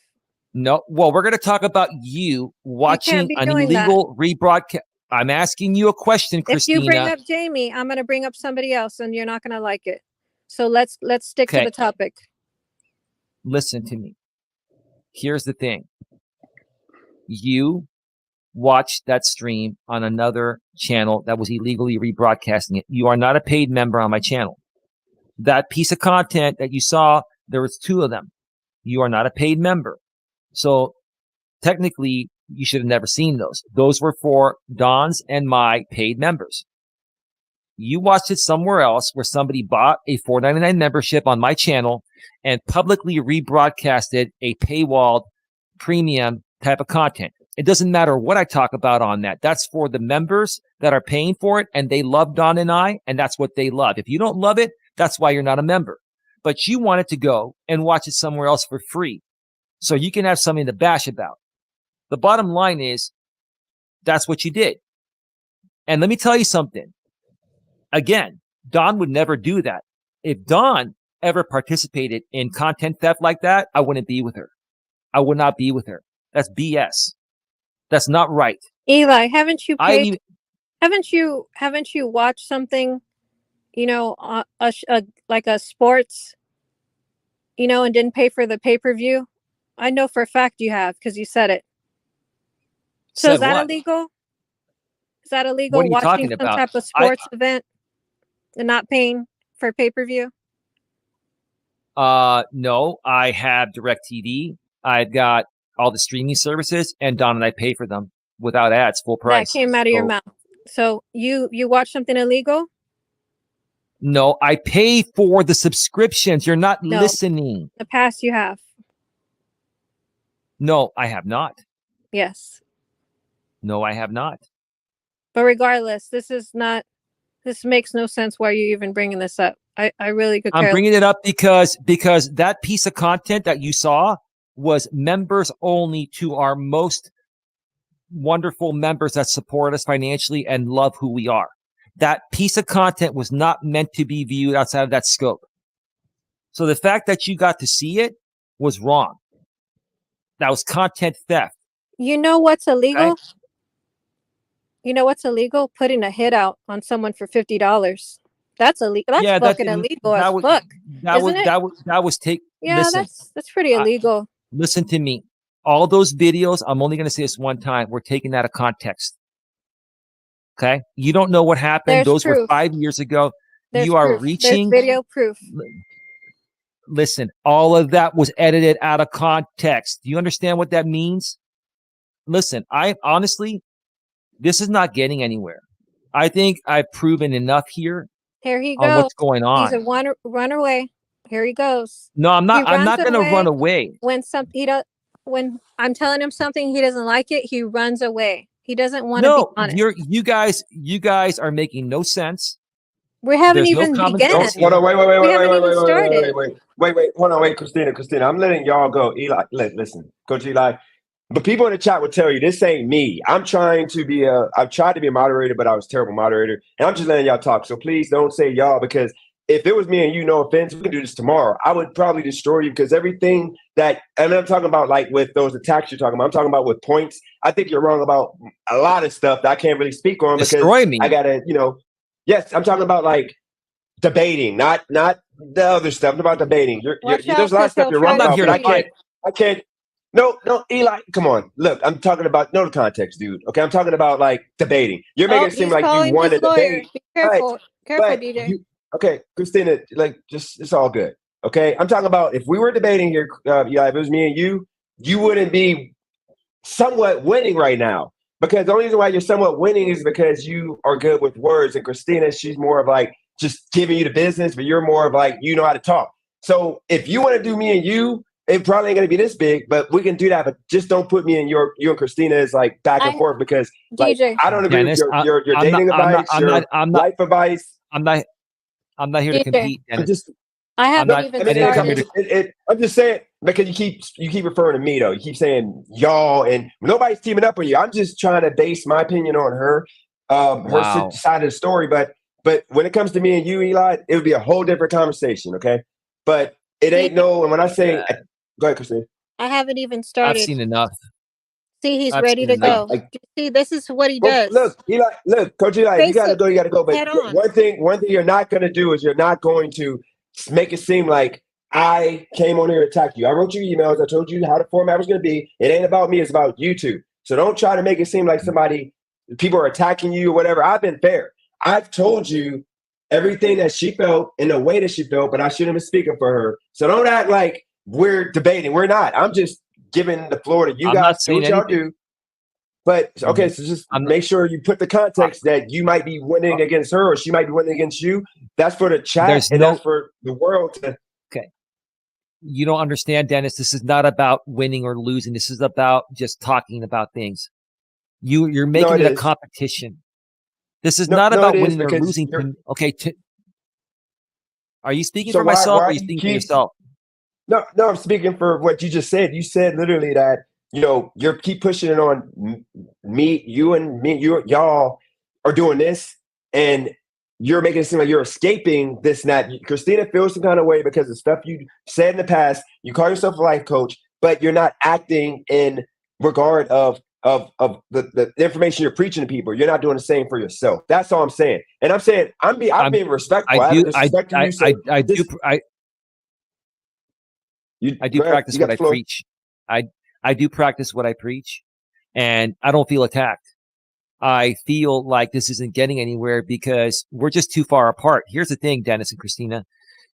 S3: no. Well, we're gonna talk about you
S2: You
S3: watching
S2: can't be
S3: an
S2: doing that.
S3: illegal rebroadcast. I'm asking you a question,
S2: If you bring
S3: Christina.
S2: up Jamie, I'm going to bring up somebody else and you're not going to like it. So let's stick to
S3: Okay,
S2: the topic.
S3: listen to me. Here's the thing. You watched that stream on another channel that was illegally rebroadcasting it. You are not a paid member on my channel. That piece of content that you saw, there was 2 of them. You are not a paid member. So technically, you should have never seen those. Those were for Don's and my paid members. You watched it somewhere else where somebody bought a $4.99 membership on my channel and publicly rebroadcasted a paywalled premium type of content. It doesn't matter what I talk about on that. That's for the members that are paying for it and they love Don and I, and that's what they love. If you don't love it, that's why you're not a member. But you wanted to go and watch it somewhere else for free so you can have something to bash about. The bottom line is that's what you did. And let me tell you something. Again, Don would never do that. If Don ever participated in content theft like that, I wouldn't be with her. I would not be with her. That's BS. That's not right.
S2: Eli, haven't you
S3: I
S2: paid?
S3: even,
S2: Haven't you watched something, like a sports, and didn't pay for the pay-per-view? I know for a fact you have because you said it. So
S3: said
S2: is that
S3: what?
S2: illegal? Is that
S3: What
S2: illegal
S3: are you
S2: watching
S3: talking
S2: some
S3: about?
S2: type of sports event and not paying for pay-per-view?
S3: No, I have DirecTV. I've got all the streaming services, and Don and I pay for them without ads, full
S2: That
S3: price.
S2: came out of your
S3: So,
S2: mouth. So you watch something illegal?
S3: no, I pay for the subscriptions. You're not
S2: No.
S3: listening.
S2: In the past you have.
S3: No, I have not.
S2: Yes.
S3: No, I have not.
S2: But regardless, this makes no sense why you're even bringing this up. I really could
S3: I'm
S2: care.
S3: bringing it up because that piece of content that you saw was members only to our most wonderful members that support us financially and love who we are. That piece of content was not meant to be viewed outside of that scope. So the fact that you got to see it was wrong. That was content theft.
S2: You know what's illegal?
S3: Okay?
S2: You know what's illegal? Putting a hit out on someone for $50. That's illegal. That's fucking illegal as fuck. Isn't it?
S3: That was
S2: Yeah,
S3: listen,
S2: that's pretty illegal.
S3: listen to me. All those videos, I'm only going to say this one time. We're taking out of context. Okay? You don't know what happened.
S2: There's
S3: Those were
S2: proof.
S3: 5 years ago.
S2: There's
S3: You are
S2: proof.
S3: reaching.
S2: There's video proof.
S3: Listen, all of that was edited out of context. Do you understand what that means? listen, I honestly, this is not getting anywhere. I think I've proven enough here
S2: Here he
S3: on
S2: goes.
S3: what's going
S2: He's a
S3: on.
S2: runaway. Here he goes.
S3: No, I'm
S2: He
S3: not. I'm
S2: runs
S3: not going to run
S2: away
S3: away.
S2: when when I'm telling him something he doesn't like it, he runs away. He doesn't want to be
S3: No,
S2: honest.
S3: you guys are making no sense.
S2: We haven't
S3: There's no
S2: even
S3: common
S2: begun.
S3: sense
S1: Hold
S3: here.
S1: on,
S2: We haven't even started.
S1: hold on, wait, Christina. I'm letting y'all go. Eli, listen, Coach Eli. But people in the chat will tell you this ain't me. I've tried to be a moderator, but I was a terrible moderator. And I'm just letting y'all talk. So please don't say y'all, because if it was me and you, no offense, we can do this tomorrow. I would probably destroy you, because everything that, and I'm talking about like with those attacks you're talking about, I'm talking about with points. I think you're wrong about a lot of stuff that I can't really speak on
S3: Destroy
S1: because
S3: me.
S1: I gotta, yes, I'm talking about like debating, not the other stuff. I'm about debating.
S2: Watch out,
S1: There's a lot of
S2: because
S1: stuff
S2: he'll
S1: you're
S2: try
S1: wrong
S3: I'm not
S2: to
S1: about,
S3: here
S1: but
S3: to
S2: kill you.
S3: fight.
S1: I can't. No, Eli, come on. Look, I'm talking about know the context, dude. Okay, I'm talking about like debating. You're making
S2: Oh,
S1: it seem
S2: he's
S1: like you
S2: calling
S1: won
S2: his
S1: a
S2: lawyer.
S1: debate,
S2: Be
S1: but
S2: careful. Careful,
S1: but
S2: DJ.
S1: you okay, Christina? Like, just it's all good. Okay, I'm talking about if we were debating here, Eli, if it was me and you wouldn't be somewhat winning right now. Because the only reason why you're somewhat winning is because you are good with words. And Christina, she's more of like just giving you the business, but you're more of like, you know how to talk. So if you want to do me and you, it probably ain't gonna be this big, but we can do that. But just don't put me and you and Christina as like back and
S2: I
S1: forth, because like
S2: DJ.
S1: I don't agree with
S3: Dennis,
S1: your
S3: I'm not.
S1: dating
S3: I'm not.
S1: advice,
S3: I'm
S1: your
S3: not. I'm not.
S1: life advice.
S3: I'm not. I'm not here to
S2: DJ.
S3: compete,
S1: I'm
S3: Dennis.
S1: just
S2: I
S3: I'm
S2: haven't
S3: not.
S2: even
S3: I didn't come here
S2: started.
S3: to.
S1: I'm just saying, because you keep referring to me though. You keep saying y'all, and nobody's teaming up with you. I'm just trying to base my opinion on her,
S3: Wow.
S1: side of the story. But when it comes to me and you, Eli, it would be a whole different conversation. Okay, but it ain't
S2: DJ,
S1: no. And when I say,
S3: Uh,
S1: go ahead, Christine.
S2: I haven't even
S3: I've
S2: started.
S3: seen enough.
S2: See, he's
S3: I've
S2: ready
S3: seen
S2: to
S3: enough.
S2: go. See, this is what he
S1: Well,
S2: does.
S1: look, Eli, look, Coach Eli, if you
S2: Face
S1: got to
S2: it
S1: go, you got to go. But
S2: head on.
S1: one thing you're not going to do is you're not going to make it seem like I came on here to attack you. I wrote you emails. I told you how the format was going to be. It ain't about me. It's about you two. So don't try to make it seem like people are attacking you or whatever. I've been fair. I've told you everything that she felt in the way that she felt, but I shouldn't have been speaking for her. So don't act like we're debating. We're not. I'm just giving the floor to you
S3: I'm
S1: guys.
S3: not
S1: Do
S3: saying
S1: what y'all
S3: anything.
S1: do. But okay,
S3: Mhm.
S1: so just
S3: I'm.
S1: make sure you put the
S3: Uh,
S1: context that you might be winning against her or she might be winning against you. That's for the chat
S3: there's
S1: and that's
S3: no.
S1: for the world to.
S3: Okay. You don't understand, Dennis. This is not about winning or losing. This is about just talking about things. You're
S1: No,
S3: making
S1: it
S3: it a
S1: is.
S3: competition. This is
S1: No,
S3: not
S1: no, it
S3: about
S1: is
S3: winning or
S1: because
S3: losing.
S1: you're.
S3: Okay. Are you speaking
S1: So
S3: for myself or are
S1: why
S3: you
S1: do you
S3: speaking for
S1: keep?
S3: yourself?
S1: No, I'm speaking for what you just said. You said literally that you're keep pushing it on me, you and me, y'all are doing this, and you're making it seem like you're escaping this and that. Christina feels some kind of way because of stuff you said in the past. You call yourself a life coach, but you're not acting in regard of the information you're preaching to people. You're not doing the same for yourself. That's all I'm saying. And I'm saying I'm
S3: I'm.
S1: being
S3: I
S1: respectful. I haven't
S3: do.
S1: disrespected you. So
S3: I do.
S1: this you
S3: I do
S1: go ahead.
S3: practice
S1: You got
S3: what
S1: the
S3: I
S1: floor.
S3: preach. I do practice what I preach, and I don't feel attacked. I feel like this isn't getting anywhere because we're just too far apart. Here's the thing, Dennis and Christina,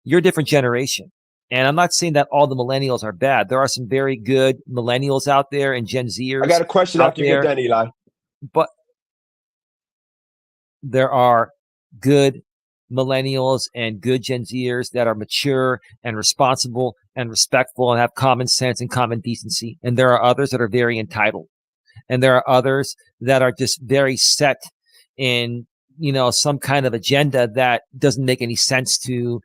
S3: you're a different generation. And I'm not saying that all the millennials are bad. There are some very good millennials out there and Gen
S1: I
S3: Zers
S1: got a question
S3: out
S1: after you get
S3: there,
S1: done, Eli.
S3: but there are good millennials and good Gen Zers that are mature and responsible and respectful and have common sense and common decency. And there are others that are very entitled. And there are others that are just very set in, some kind of agenda that doesn't make any sense to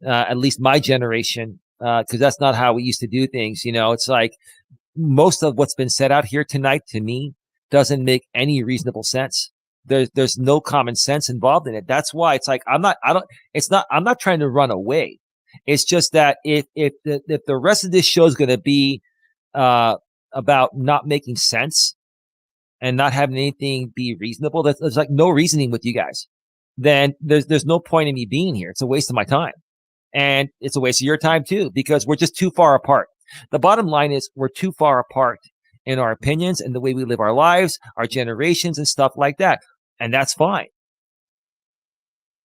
S3: at least my generation, because that's not how we used to do things. It's like most of what's been said out here tonight to me doesn't make any reasonable sense. There's no common sense involved in it. That's why it's like I'm not trying to run away. It's just that if the rest of this show is going to be about not making sense and not having anything be reasonable, there's like no reasoning with you guys, then there's no point in me being here. It's a waste of my time. And it's a waste of your time too, because we're just too far apart. The bottom line is we're too far apart in our opinions and the way we live our lives, our generations and stuff like that. And that's fine.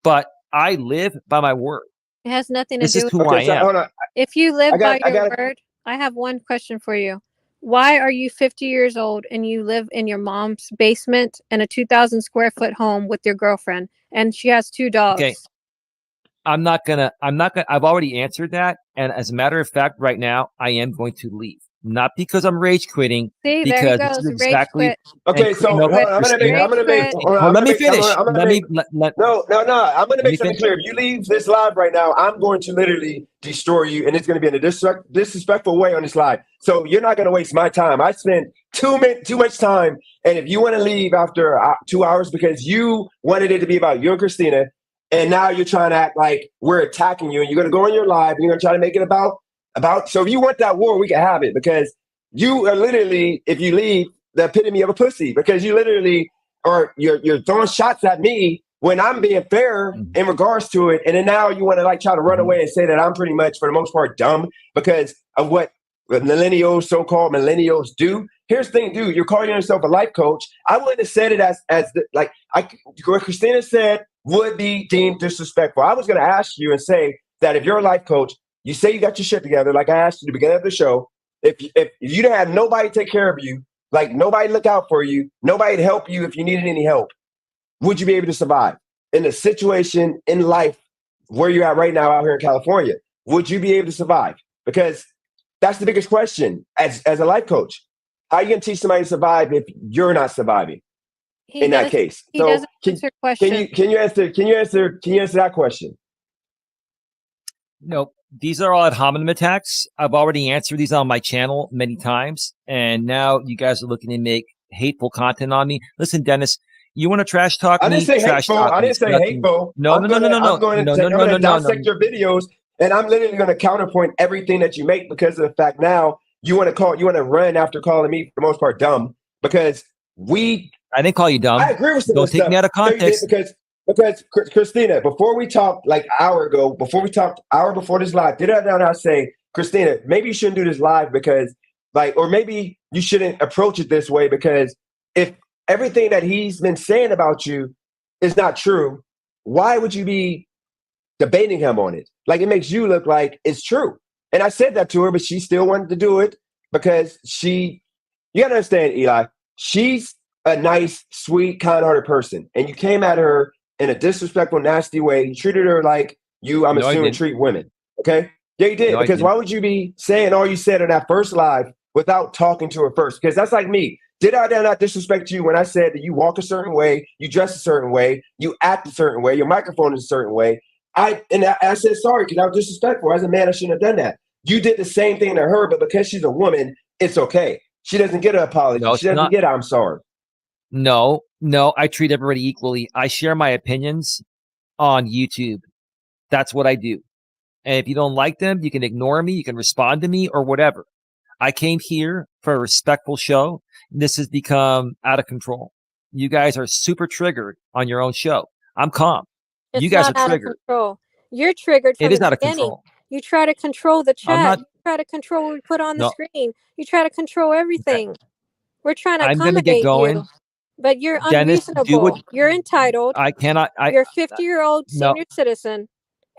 S3: But I live by my word.
S2: It has nothing to
S3: This is
S2: do with
S3: who
S1: Okay,
S3: I
S1: so
S3: am.
S1: hold on.
S2: if you live by
S1: I
S2: your
S1: got
S2: word. I have one question for you. Why are you 50 years old and you live in your mom's basement in a 2,000 square foot home with your girlfriend and she has 2
S3: Okay.
S2: dogs?
S3: I've already answered that. And as a matter of fact, right now, I am going to leave. Not because I'm rage quitting,
S2: See, there he
S3: because this is
S2: goes. Rage
S3: exactly,
S2: quit.
S1: Okay, so
S2: Rage quit.
S3: Christina,
S2: Rage quit.
S1: hold on,
S3: well,
S1: I'm
S3: let
S1: gonna
S3: me
S1: make, I'm
S3: finish.
S1: gonna, I'm gonna
S3: Let
S1: make,
S3: me, let
S1: no, I'm gonna
S3: let
S1: make
S3: me
S1: something
S3: finish.
S1: clear. If you leave this live right now, I'm going to literally destroy you, and it's gonna be in a disrespectful way on this live. So you're not gonna waste my time. I spent too much time, and if you want to leave after 2 hours because you wanted it to be about you and Christina, and now you're trying to act like we're attacking you, and you're gonna go on your live, and you're gonna try to make it about. So if you want that war, we can have it because you are literally, if you leave, the epitome of a pussy because you literally or you're throwing shots at me when I'm being fair
S3: Mhm.
S1: in regards to it, and then now you want to like try to run
S3: Mhm.
S1: away and say that I'm pretty much for the most part dumb because of what millennials, so-called millennials, do. Here's the thing, dude. You're calling yourself a life coach. I wouldn't have said it like what Christina said would be deemed disrespectful. I was going to ask you and say that if you're a life coach, you say you got your shit together, like I asked you at the beginning of the show. If you didn't have nobody take care of you, like nobody look out for you, nobody to help you if you needed any help, would you be able to survive in a situation in life where you're at right now out here in California? Would you be able to survive? Because that's the biggest question as a life coach. How are you gonna teach somebody to survive if you're not surviving
S2: He
S1: in that
S2: does.
S1: case?
S2: He
S1: So
S2: doesn't answer
S1: can
S2: questions.
S1: you can you answer that question?
S3: No, these are all ad hominem attacks. I've already answered these on my channel many times, and now you guys are looking to make hateful content on me. Listen, Dennis, you want to trash talk
S1: I didn't
S3: me?
S1: say
S3: Trash
S1: hateful.
S3: talk
S1: I
S3: me.
S1: didn't
S3: It's
S1: say
S3: nothing.
S1: hateful.
S3: No, no, no, no, no,
S1: I'm
S3: no,
S1: going
S3: no, no,
S1: I'm
S3: no,
S1: gonna
S3: no, no, no.
S1: dissect your videos, and I'm literally gonna counterpoint everything that you make because of the fact now you want to run after calling me for the most part dumb because we
S3: I didn't call you
S1: I
S3: dumb.
S1: agree with some of the
S3: Don't take
S1: stuff.
S3: me out of
S1: No, you did
S3: context.
S1: because Christina, before we talked like an hour ago, before we talked hour before this live, did I not say, Christina, maybe you shouldn't do this live because or maybe you shouldn't approach it this way because if everything that he's been saying about you is not true, why would you be debating him on it? Like it makes you look like it's true. And I said that to her, but she still wanted to do it because you gotta understand, Eli, she's a nice, sweet, kind-hearted person. And you came at her in a disrespectful, nasty way. You treated her like you, I'm
S3: No, I
S1: assuming,
S3: didn't.
S1: treat women. Okay? Yeah, you did.
S3: No, I
S1: Because
S3: didn't.
S1: why would you be saying all you said in that first live without talking to her first? Because that's like me. Did I not disrespect you when I said that you walk a certain way, you dress a certain way, you act a certain way, your microphone is a certain way? I said sorry because I was disrespectful. As a man, I shouldn't have done that. You did the same thing to her, but because she's a woman, it's okay. She doesn't get an apology.
S3: No,
S1: She
S3: it's
S1: doesn't
S3: not.
S1: get I'm sorry.
S3: No, no. I treat everybody equally. I share my opinions on YouTube. That's what I do. And if you don't like them, you can ignore me, you can respond to me or whatever. I came here for a respectful show. This has become out of control. You guys are super triggered on your own show. I'm calm. You
S2: It's
S3: guys are
S2: not out of
S3: triggered.
S2: control. You're triggered
S3: It
S2: from
S3: is
S2: the
S3: out of
S2: beginning.
S3: control.
S2: You try to control the
S3: I'm
S2: chat.
S3: not,
S2: You try to control what we put on the
S3: no,
S2: screen. You try to control
S3: okay.
S2: everything. We're trying to
S3: I'm going to get
S2: accommodate you,
S3: going.
S2: but you're
S3: Dennis, do what
S2: unreasonable. You're entitled.
S3: I cannot.
S2: You're a 50-year-old
S3: No,
S2: senior citizen,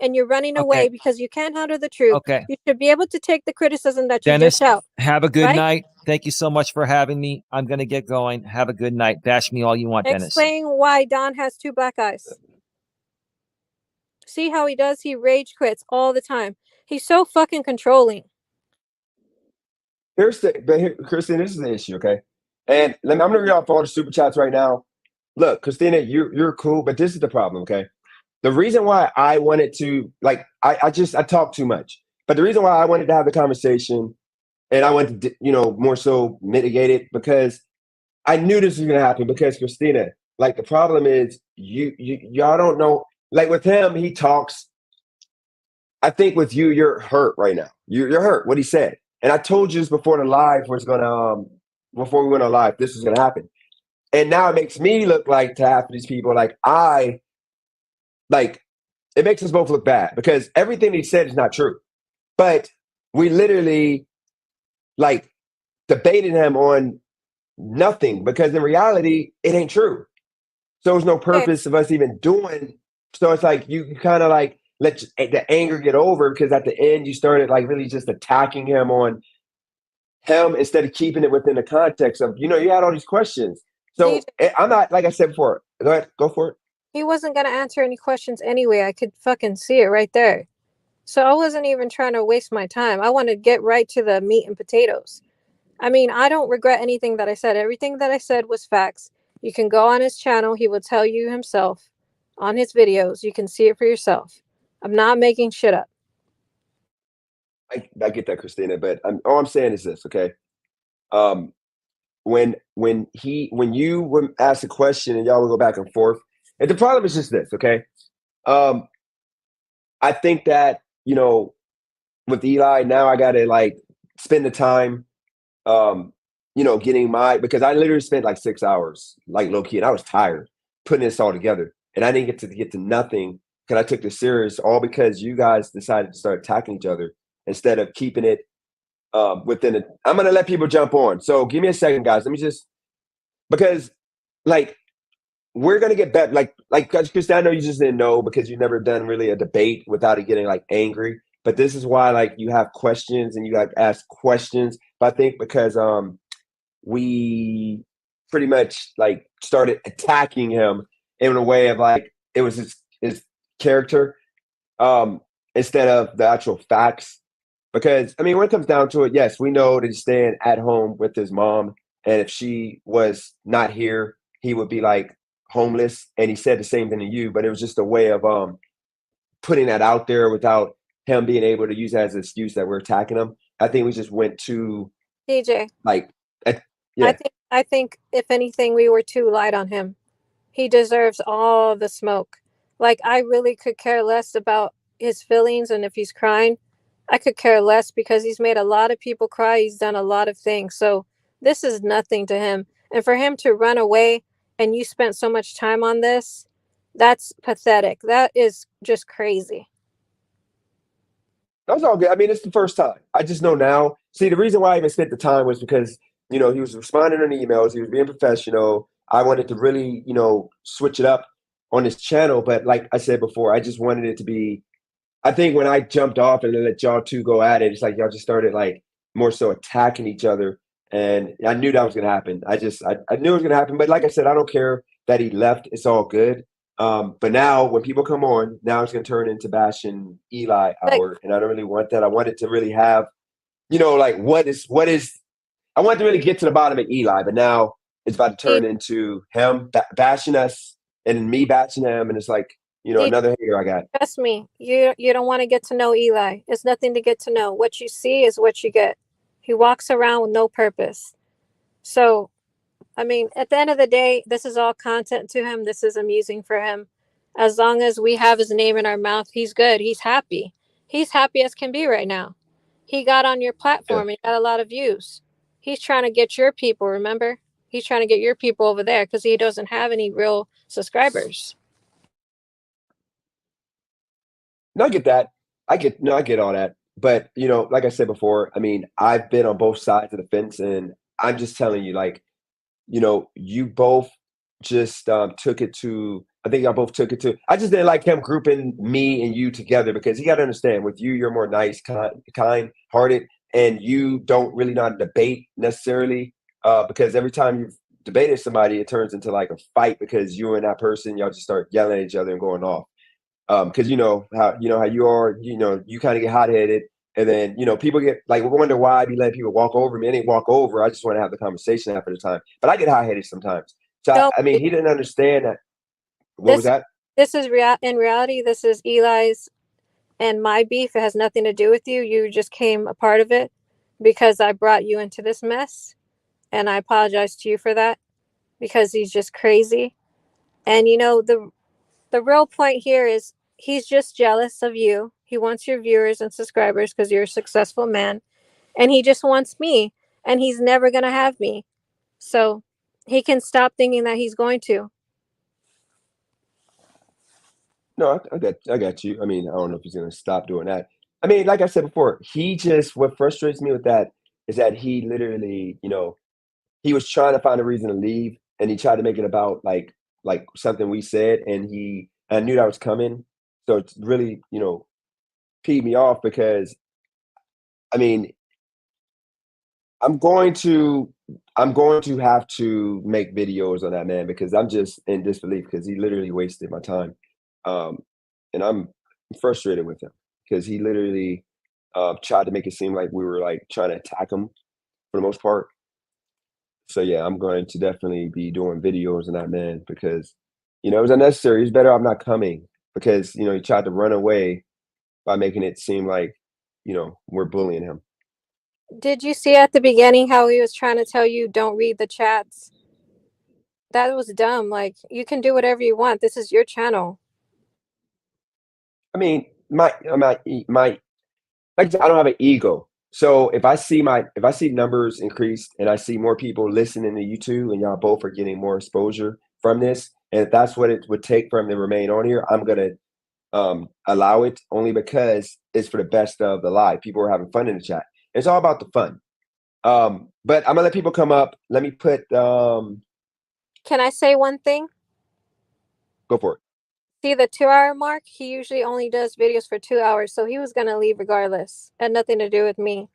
S2: and you're running
S3: okay.
S2: away because you can't handle the truth.
S3: Okay.
S2: You should be able to take the criticism that you dish
S3: Dennis,
S2: out,
S3: have a good
S2: right?
S3: night. Thank you so much for having me. I'm going to get going. Have a good night. Bash me all you want, Dennis.
S2: Explain why Don has 2 black eyes. See how he does? He rage quits all the time. He's so fucking controlling.
S1: Christina, this is the issue, okay? And I'm gonna read off all the super chats right now. Look, Christina, you're cool, but this is the problem, okay? The reason why I wanted to I talk too much, but the reason why I wanted to have the conversation and I wanted to more so mitigate it because I knew this was gonna happen because Christina, like the problem is y'all don't know. Like with him, he talks. I think with you, you're hurt right now. You're hurt. What he said, and I told you this before the live was gonna before we went on live, this was gonna happen. And now it makes me look like to half of these people like it makes us both look bad because everything he said is not true. But we literally like debated him on nothing because in reality it ain't true. So there's no
S2: Okay.
S1: purpose of us even doing. So it's like you kind of like let the anger get over because at the end you started like really just attacking him on him instead of keeping it within the context of, you had all these questions. So
S2: DJ,
S1: I'm not, like I said before, go ahead, go for it.
S2: he wasn't gonna answer any questions anyway. I could fucking see it right there. So I wasn't even trying to waste my time. I wanted to get right to the meat and potatoes. I mean, I don't regret anything that I said. Everything that I said was facts. You can go on his channel. He will tell you himself on his videos. You can see it for yourself. I'm not making shit up.
S1: I get that, Christina, but all I'm saying is this, okay? Um, when you would ask a question and y'all would go back and forth, and the problem is just this, okay? Um, I think that, with Eli, now I gotta like spend the time, um, getting because I literally spent like 6 hours, like low key, and I was tired putting this all together. And I didn't get to nothing because I took this serious, all because you guys decided to start attacking each other instead of keeping it within it. I'm gonna let people jump on. So give me a second, guys. Let me just because like we're gonna get better. Like Chris, I know you just didn't know because you've never done really a debate without it getting like angry. But this is why like you have questions and you like ask questions. But I think because we pretty much like started attacking him in a way of like it was his character instead of the actual facts. Because I mean, when it comes down to it, yes, we know that he's staying at home with his mom, and if she was not here, he would be like homeless. And he said the same thing to you, but it was just a way of putting that out there without him being able to use that as an excuse that we're attacking him. I think we just went to
S2: DJ,
S1: like,
S2: I
S1: yeah.
S2: think if anything, we were too light on him. He deserves all the smoke. Like, I really could care less about his feelings and if he's crying. I could care less because he's made a lot of people cry. He's done a lot of things. So this is nothing to him. And for him to run away and you spent so much time on this, that's pathetic. That is just crazy.
S1: That's all good. I mean, it's the first time. I just know now. See, the reason why I even spent the time was because, he was responding on emails, he was being professional. I wanted to really, switch it up on his channel. But like I said before, I just wanted it to be, I think when I jumped off and let y'all two go at it, it's like y'all just started like more so attacking each other. And I knew that was gonna happen. I knew it was gonna happen. But like I said, I don't care that he left. It's all good. But now when people come on, now it's gonna turn into bashing Eli
S2: Like,
S1: hour. And I don't really want that. I want it to really have, like what is I want to really get to the bottom of Eli, but now it's about to
S2: D-
S1: turn into him bashing us and me bashing him, and it's like,
S2: D-
S1: another hater I got.
S2: trust me, you don't want to get to know Eli. It's nothing to get to know. What you see is what you get. He walks around with no purpose. So I mean, at the end of the day, this is all content to him. This is amusing for him. As long as we have his name in our mouth, he's good. He's happy. He's happy as can be right now. He got on your
S1: Yeah.
S2: platform and got a lot of views. He's trying to get your people, remember? He's trying to get your people over there because he doesn't have any real subscribers.
S1: No, I get that. I get all that. But like I said before, I mean, I've been on both sides of the fence, and I'm just telling you, like, you both just took it to. I think y'all both took it to. I just didn't like him grouping me and you together because you got to understand, with you, you're more nice, kind-hearted, and you don't really not debate necessarily. Because every time you've debated somebody, it turns into like a fight because you and that person, y'all just start yelling at each other and going off. Because you know how you are, you kind of get hot headed, and then people get like wonder why I be letting people walk over me. It ain't walk over. I just want to have the conversation after the time. But I get hot headed sometimes. So
S2: No,
S1: I mean, he didn't understand that. What was
S2: this
S1: that?
S2: this is in reality, this is Eli's and my beef. It has nothing to do with you. You just came a part of it because I brought you into this mess, and I apologize to you for that because he's just crazy. And the real point here is he's just jealous of you. He wants your viewers and subscribers because you're a successful man, and he just wants me, and he's never going to have me. So he can stop thinking that he's going to.
S1: No, I got you. I mean, I don't know if he's gonna stop doing that. I mean, like I said before, he just what frustrates me with that is that he literally, he was trying to find a reason to leave, and he tried to make it about like something we said, and I knew that was coming, so it's really peed me off because I mean I'm going to have to make videos on that man because I'm just in disbelief because he literally wasted my time. Um, and I'm frustrated with him because he literally tried to make it seem like we were like trying to attack him for the most part. So yeah, I'm going to definitely be doing videos on that man because it was unnecessary. It's better I'm not coming because he tried to run away by making it seem like we're bullying him.
S2: Did you see at the beginning how he was trying to tell you don't read the chats? That was dumb. Like, you can do whatever you want. This is your channel.
S1: I mean, my like I said, I don't have an ego. So if I see numbers increased and I see more people listening to YouTube and y'all both are getting more exposure from this, and if that's what it would take for him to remain on here, I'm gonna allow it only because it's for the best of the live. People are having fun in the chat. It's all about the fun. But I'm gonna let people come up. Let me put
S2: Can I say one thing?
S1: go for it.
S2: See the 2 hour mark? He usually only does videos for 2 hours, so he was gonna leave regardless. Had nothing to do with me.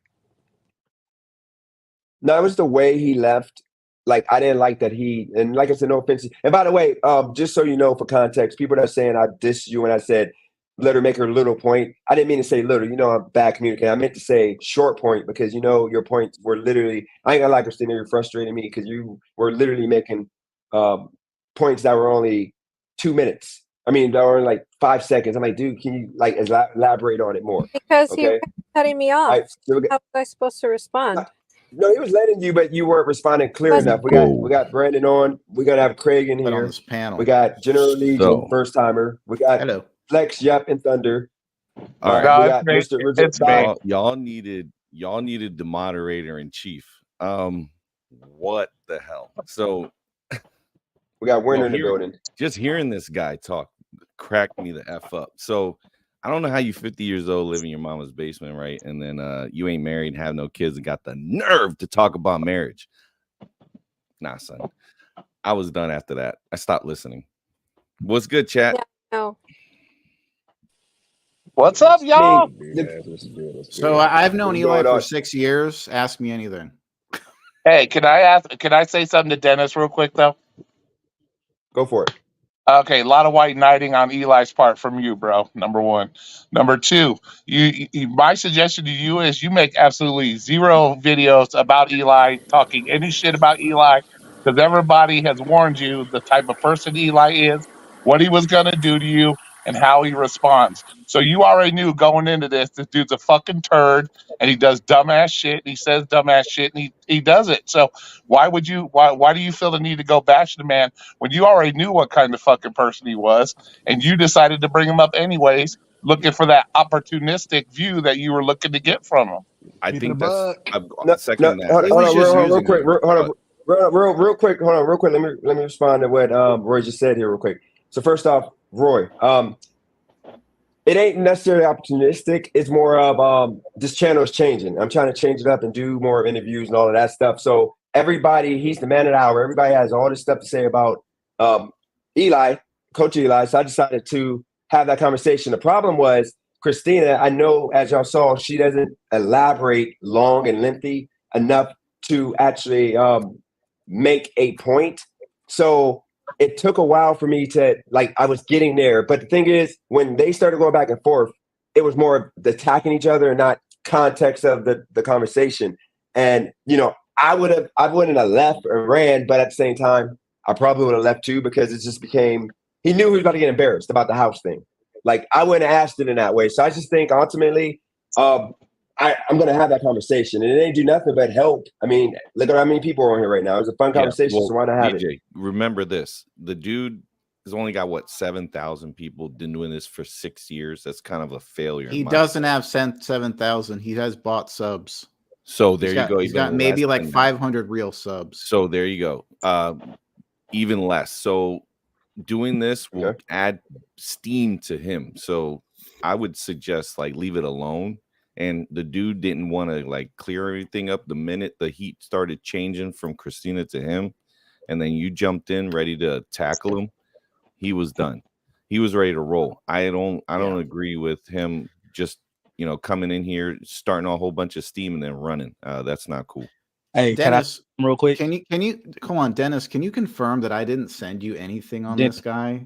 S1: No, it was the way he left. Like I didn't like that and like I said, no offense. And by the way, just so you know, for context, people that are saying I dissed you when I said let her make her little point. I didn't mean to say little. I'm bad communicator. I meant to say short point because your points were literally. I ain't gonna lie, Christina, you're frustrating me because you were literally making points that were only 2 minutes. I mean, that were like 5 seconds. I'm like, dude, can you like elaborate on it more?
S2: Because he
S1: Okay.
S2: kept cutting me off.
S1: So
S2: How was I supposed to respond?
S1: no, he was letting you, but you weren't responding clear enough. We got Brandon on. We're gonna have Craig in
S4: Put on
S1: here.
S4: this panel.
S1: We got General Legion, first timer. We got
S4: Hello.
S1: Flex, Yup, and Thunder.
S5: All right.
S1: We got Mr.
S5: It's me.
S6: Y'all needed the moderator in chief. What the hell? So
S1: we got Winter in the building.
S6: Just hearing this guy talk cracked me the F up. So I don't know how you 50 years old live in your mama's basement, right? And then you ain't married, have no kids, and got the nerve to talk about marriage. Nah, son. I was done after that. I stopped listening. What's good, chat?
S2: Yeah, no.
S5: What's up, y'all?
S4: So I've known Eli for 6 years. Ask me anything.
S5: Hey, can I say something to Dennis real quick though?
S1: Go for it.
S5: Okay, a lot of white knighting on Eli's part from you, bro. Number one. Number two, my suggestion to you is you make absolutely zero videos about Eli, talking any shit about Eli, because everybody has warned you the type of person Eli is, what he was gonna do to you, and how he responds. So you already knew going into this dude's a fucking turd, and he does dumbass shit, and he says dumbass shit, and he does it. So why do you feel the need to go bash the man when you already knew what kind of fucking person he was, and you decided to bring him up anyways, looking for that opportunistic view that you were looking to get from him?
S6: I think that's
S1: second. Hold on, real quick. Real quick. Hold on, real quick. Let me respond to what Roy just said here, real quick. So first off, Roy, it ain't necessarily opportunistic. It's more of this channel is changing. I'm trying to change it up and do more interviews and all of that stuff. So everybody, he's the man of the hour. Everybody has all this stuff to say about Eli, Coach Eli. So I decided to have that conversation. The problem was Christina, I know, as y'all saw, she doesn't elaborate long and lengthy enough to actually make a point. So it took a while for me to, I was getting there. But the thing is, when they started going back and forth, it was more of the attacking each other and not context of the conversation. And, I wouldn't have left or ran, but at the same time, I probably would have left too, because it just became, he knew he was about to get embarrassed about the house thing. I wouldn't have asked it in that way. So I just think ultimately, I'm going to have that conversation, and it ain't do nothing but help. I mean, look at how many people are on here right now. It's a fun conversation, so why not have it?
S6: Remember this. The dude has only got, 7,000 people been doing this for 6 years. That's kind of a failure.
S4: He doesn't have 7,000. He has bought subs.
S6: So there you go.
S4: He's got maybe 500 real subs.
S6: So there you go. Even less. So doing this will add steam to him. So I would suggest leave it alone. And the dude didn't want to clear everything up the minute the heat started changing from Christina to him. And then you jumped in ready to tackle him. He was done. He was ready to roll. I don't agree with him just, coming in here, starting a whole bunch of steam and then running. That's not cool.
S7: Hey,
S4: Dennis,
S7: can I real quick?
S4: Can you come on, Dennis? Can you confirm that I didn't send you anything on this guy?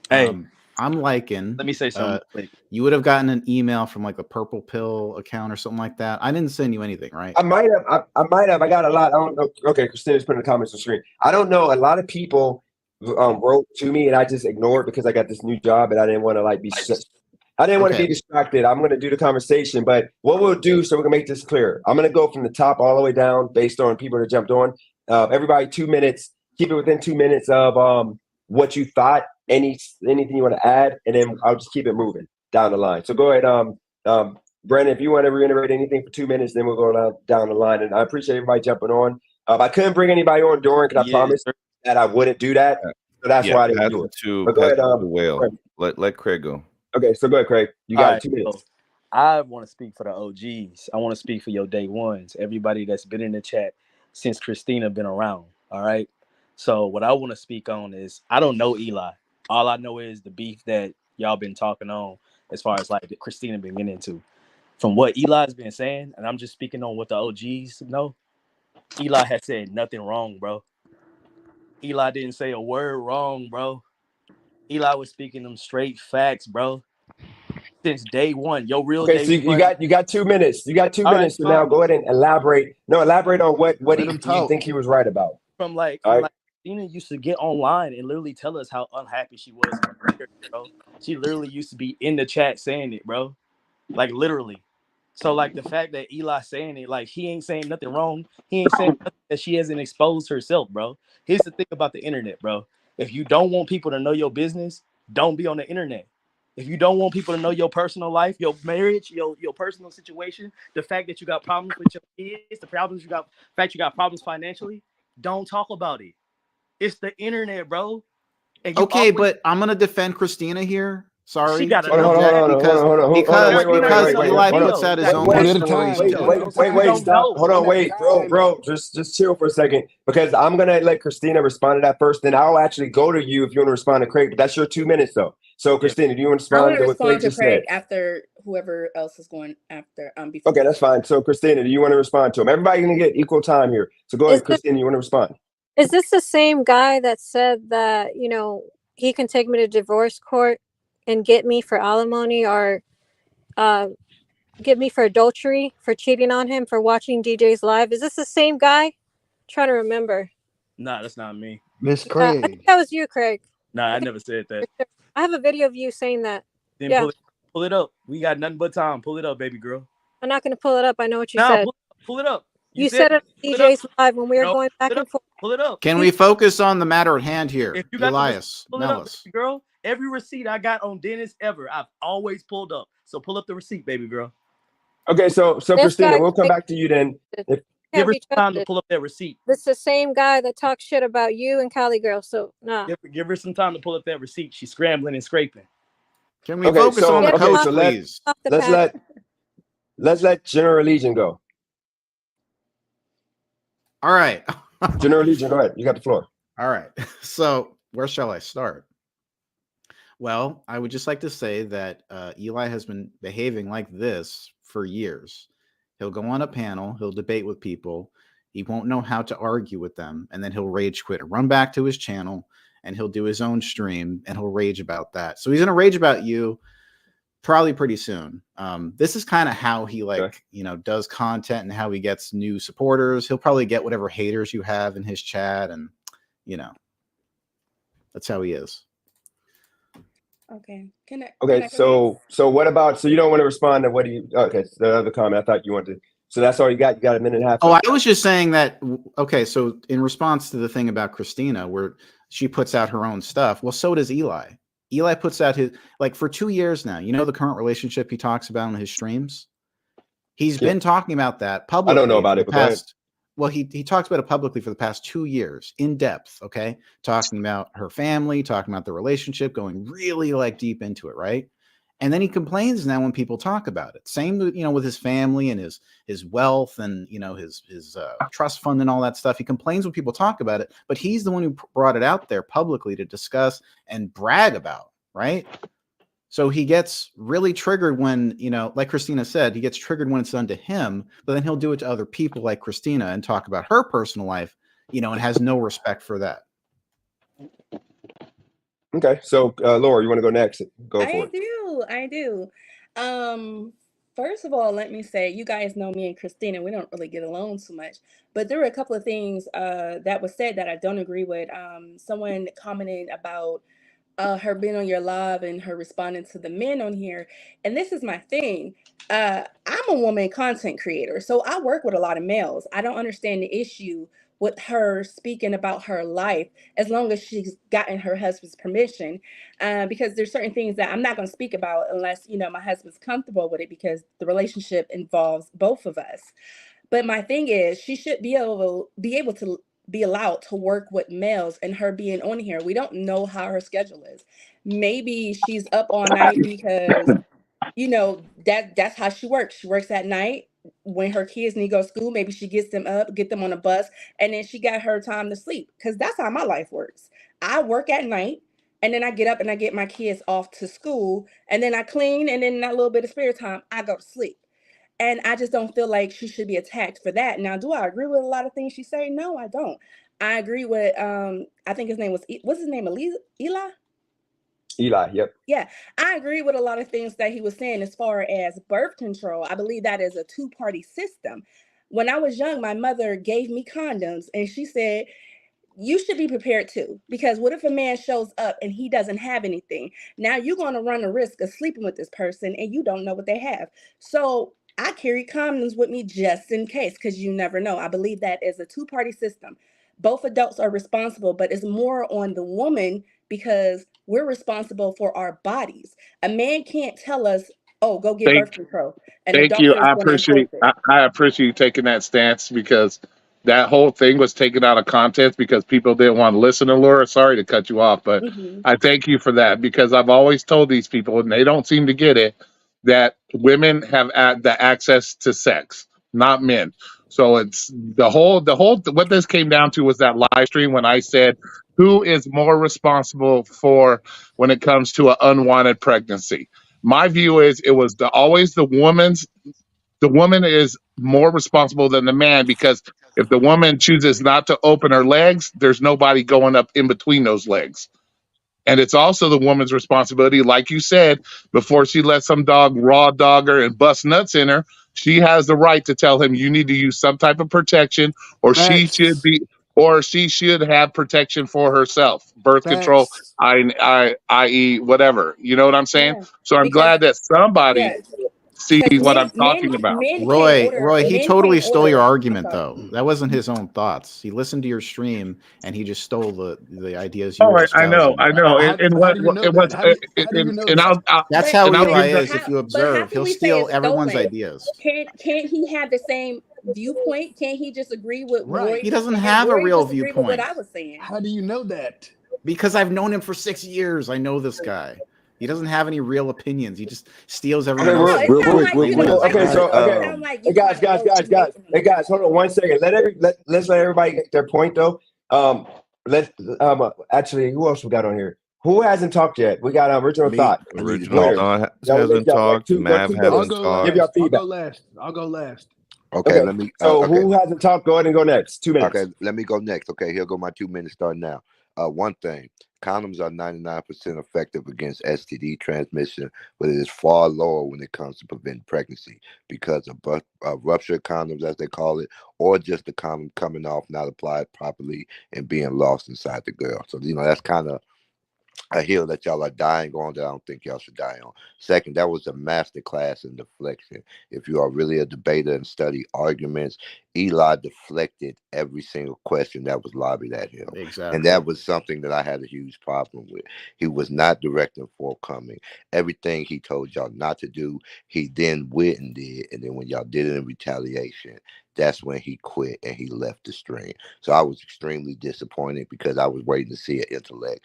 S7: Hey,
S4: I'm liking.
S7: let me say something quick.
S4: You would have gotten an email from like the Purple Pill account or something like that. I didn't send you anything, right?
S1: I might have. I might have. I got a lot. I don't know. Okay, Christina's putting the comments on the screen. I don't know. A lot of people wrote to me, and I just ignored because I got this new job, and I didn't want to like be. I didn't want to be distracted. I'm going to do the conversation, but what we'll do, so we can make this clear. I'm going to go from the top all the way down based on people that jumped on. Everybody, 2 minutes. Keep it within 2 minutes of what you thought. Anything you want to add, and then I'll just keep it moving down the line. So go ahead, Brandon, if you want to reiterate anything for 2 minutes, then we'll go down the line. And I appreciate everybody jumping on. I couldn't bring anybody on during because I promised that I wouldn't do that. So that's why I didn't do it. But go ahead,
S6: Whale. Let Craig go.
S1: Okay, so go ahead, Craig. You got 2 minutes.
S7: So I want to speak for the OGs. I want to speak for your day ones, everybody that's been in the chat since Christina been around. All right. So what I want to speak on is I don't know Eli. All I know is the beef that y'all been talking on as far as like Christina been getting into. From what Eli's been saying, and I'm just speaking on what the OGs know, Eli has said nothing wrong, bro. Eli didn't say a word wrong, bro. Eli was speaking them straight facts, bro. Since day one, your real day.
S1: So you got 2 minutes. You got 2 minutes. So now go ahead and elaborate. No, elaborate on what you think he was right about.
S7: From like Christina used to get online and literally tell us how unhappy she was, bro. She literally used to be in the chat saying it, bro. Like literally. So like the fact that Eli saying it, like he ain't saying nothing wrong. He ain't saying nothing that she hasn't exposed herself, bro. Here's the thing about the internet, bro. If you don't want people to know your business, don't be on the internet. If you don't want people to know your personal life, your marriage, your personal situation, the fact that you got problems with your kids, the fact you got problems financially, don't talk about it. It's the internet, bro.
S4: Okay, but I'm gonna defend Christina here. Sorry.
S7: She got
S1: hold on,
S4: because Eli puts out his own stories.
S1: Wait, stop. Hold on, wait, bro. Just chill for a second because I'm gonna let Christina respond to that first. Then I'll actually go to you if you want to respond to Craig. But that's your 2 minutes though. So Christina, do you want to respond to what Craig just said?
S8: After whoever else is going after before.
S1: Okay, that's fine. So Christina, do you want to respond to him? Everybody's gonna get equal time here. So go ahead, Christina. You want to respond?
S2: Is this the same guy that said that he can take me to divorce court and get me for alimony or get me for adultery for cheating on him for watching DJ's live? Is this the same guy? I'm trying to remember.
S7: Nah, that's not me.
S9: Miss Craig.
S2: I think that was you, Craig.
S7: Nah, I never said that.
S2: I have a video of you saying that.
S7: Then pull it up. We got nothing but time. Pull it up, baby girl.
S2: I'm not going to pull it up. I know what you said.
S7: Pull it up.
S2: You said it on DJ's live when we were going back and forth.
S7: Pull it up.
S4: Can we focus on the matter at hand here?
S7: If you got
S4: Elias,
S7: pull it up, girl. Every receipt I got on Dennis ever, I've always pulled up. So pull up the receipt, baby girl.
S1: Okay, so Christina, we'll come back to you then.
S7: Give her time to pull up that receipt.
S2: This is the same guy that talks shit about you and Cali Girl. So nah.
S7: Give her some time to pull up that receipt. She's scrambling and scraping.
S4: Can we focus on the coach, please?
S1: Let's let General Legion go.
S4: All right.
S1: General Legion, go ahead. You got the floor.
S4: All right. So where shall I start? Well, I would just like to say that Eli has been behaving like this for years. He'll go on a panel, he'll debate with people, he won't know how to argue with them, and then he'll rage quit, run back to his channel, and he'll do his own stream, and he'll rage about that. So he's going to rage about you probably pretty soon. This is kind of how he does content and how he gets new supporters. He'll probably get whatever haters you have in his chat, and that's how he is.
S8: Okay.
S1: So what about? So you don't want to respond to what do you? Okay, the other comment. I thought you wanted to. So that's all you got. You got a minute and a half.
S4: Oh, I was just saying that. Okay, so in response to the thing about Christina, where she puts out her own stuff. Well, so does Eli. Eli puts out his for 2 years now. You know the current relationship he talks about on his streams. He's been talking about that publicly.
S1: I don't know about it.
S4: Well, he talks about it publicly for the past 2 years, in depth, okay? Talking about her family, talking about the relationship, going really deep into it, right? And then he complains now when people talk about it. Same, with his family and his wealth and his trust fund and all that stuff. He complains when people talk about it, but he's the one who brought it out there publicly to discuss and brag about, right? So he gets really triggered when, you know, like Christina said, he gets triggered when it's done to him, but then he'll do it to other people like Christina and talk about her personal life, you know, and has no respect for that.
S1: Okay, so Laura, you want to go next? Go for it.
S8: I do. First of all, let me say, you guys know me and Christina, we don't really get along too much. But there were a couple of things that was said that I don't agree with. Someone commented about her being on your live and her responding to the men on here. And this is my thing. I'm a woman content creator, so I work with a lot of males. I don't understand the issue with her speaking about her life as long as she's gotten her husband's permission. Because there's certain things that I'm not going to speak about unless, you know, my husband's comfortable with it, because the relationship involves both of us. But my thing is, she should be able to be allowed to work with males, and her being on here, we don't know how her schedule is. Maybe she's up all night because, you know, that's how she works. She works at night when her kids need to go to school. Maybe she gets them up, get them on a bus, and then she got her time to sleep. Because that's how my life works. I work at night, and then I get up and I get my kids off to school, and then I clean, and then in that little bit of spare time, I go to sleep. And I just don't feel like she should be attacked for that. Now, do I agree with a lot of things she say? No, I don't. I agree with I think his name was what's his name? Eli?
S1: Eli, yep.
S8: Yeah, I agree with a lot of things that he was saying as far as birth control. I believe that is a two-party system. When I was young, my mother gave me condoms, and she said, you should be prepared too, because what if a man shows up and he doesn't have anything? Now you're going to run the risk of sleeping with this person and you don't know what they have. So I carry condoms with me just in case, because you never know. I believe that is a two-party system. Both adults are responsible, but it's more on the woman because we're responsible for our bodies. A man can't tell us, oh, go get birth
S5: Thank
S8: control, and the
S5: Thank you.
S8: doctor is going to enforce it.
S5: I appreciate you taking that stance, because that whole thing was taken out of context because people didn't want to listen to Laura. Sorry to cut you off, but
S8: Hmm.
S5: I thank you for that, because I've always told these people, and they don't seem to get it, that women have the access to sex, not men. So it's what this came down to was that live stream when I said, who is more responsible for when it comes to an unwanted pregnancy? My view is it was always the woman is more responsible than the man, because if the woman chooses not to open her legs, there's nobody going up in between those legs. And it's also the woman's responsibility, like you said, before she lets some dog raw dog her and bust nuts in her, she has the right to tell him, you need to use some type of protection, or
S9: Facts.
S5: she should have protection for herself, birth control,
S9: Facts.
S5: i.e., whatever. You know what I'm saying?
S8: Yeah,
S5: So I'm
S8: because
S5: glad that somebody
S8: yeah,
S5: sees
S8: because
S5: what I'm talking about.
S4: Roy, he totally stole your
S8: I'm
S4: argument
S8: sorry.
S4: though. That wasn't his own thoughts. He listened to your stream and he just stole the ideas you
S5: Oh,
S4: were
S5: I know,
S4: espousing.
S5: I know, and
S9: How do you
S5: what
S9: know
S5: it
S9: that?
S5: was,
S9: How do you know
S5: and
S9: that?
S4: That's
S8: But
S4: how
S5: I'll
S4: Eli
S5: give the
S4: is. If you
S8: but how
S4: observe,
S8: can
S4: he'll
S8: we say
S4: steal
S8: it's
S4: everyone's
S8: stolen?
S4: ideas.
S8: Can't he have the same viewpoint? Can't he just agree with
S9: Right.
S4: He
S8: Roy
S4: doesn't
S8: and
S4: have a
S8: Roy
S4: real
S8: disagree with what
S4: viewpoint
S8: I was saying?
S9: How do you know that?
S4: because I've known him for 6 years. I know this guy. He doesn't have any real opinions. He just steals
S1: Okay,
S4: everyone
S8: I don't know.
S4: else's
S8: It
S1: real
S8: sounds
S1: quick,
S8: like you don't like
S1: okay,
S8: him,
S1: so
S8: though. It
S1: okay,
S8: sounds like
S1: hey
S8: you trying to go away from
S1: hey
S8: him.
S1: guys, hold on 1 second. Let's let everybody get their point though. Let actually, who else we got on here? Who hasn't talked yet? We got original
S10: Me,
S1: thought.
S10: I need to
S6: Original
S10: talk.
S1: Winners.
S6: Thought
S1: Y'all will
S6: hasn't
S1: y'all like
S6: talked.
S1: 2
S6: Mav
S1: minutes.
S9: I'll
S6: hasn't
S9: go
S6: talked.
S1: Give y'all
S9: last.
S1: feedback.
S9: I'll go last.
S10: Okay,
S1: Okay.
S10: let me.
S1: So
S10: Okay,
S1: who hasn't talked? Go ahead and go next. 2 minutes.
S10: okay, let me go next. Okay, here go my 2 minutes starting now. One thing, condoms are 99% effective against STD transmission, but it is far lower when it comes to preventing pregnancy because of ruptured condoms, as they call it, or just the condom coming off, not applied properly, and being lost inside the girl. So that's kind of a hill that y'all are dying on that I don't think y'all should die on. Second, that was a master class in deflection. If you are really a debater and study arguments, Eli deflected every single question that was lobbied at him.
S4: Exactly.
S10: And that was something that I had a huge problem with. He was not direct and forthcoming. Everything he told y'all not to do, he then went and did. And then when y'all did it in retaliation, that's when he quit and he left the stream. So I was extremely disappointed because I was waiting to see an intellect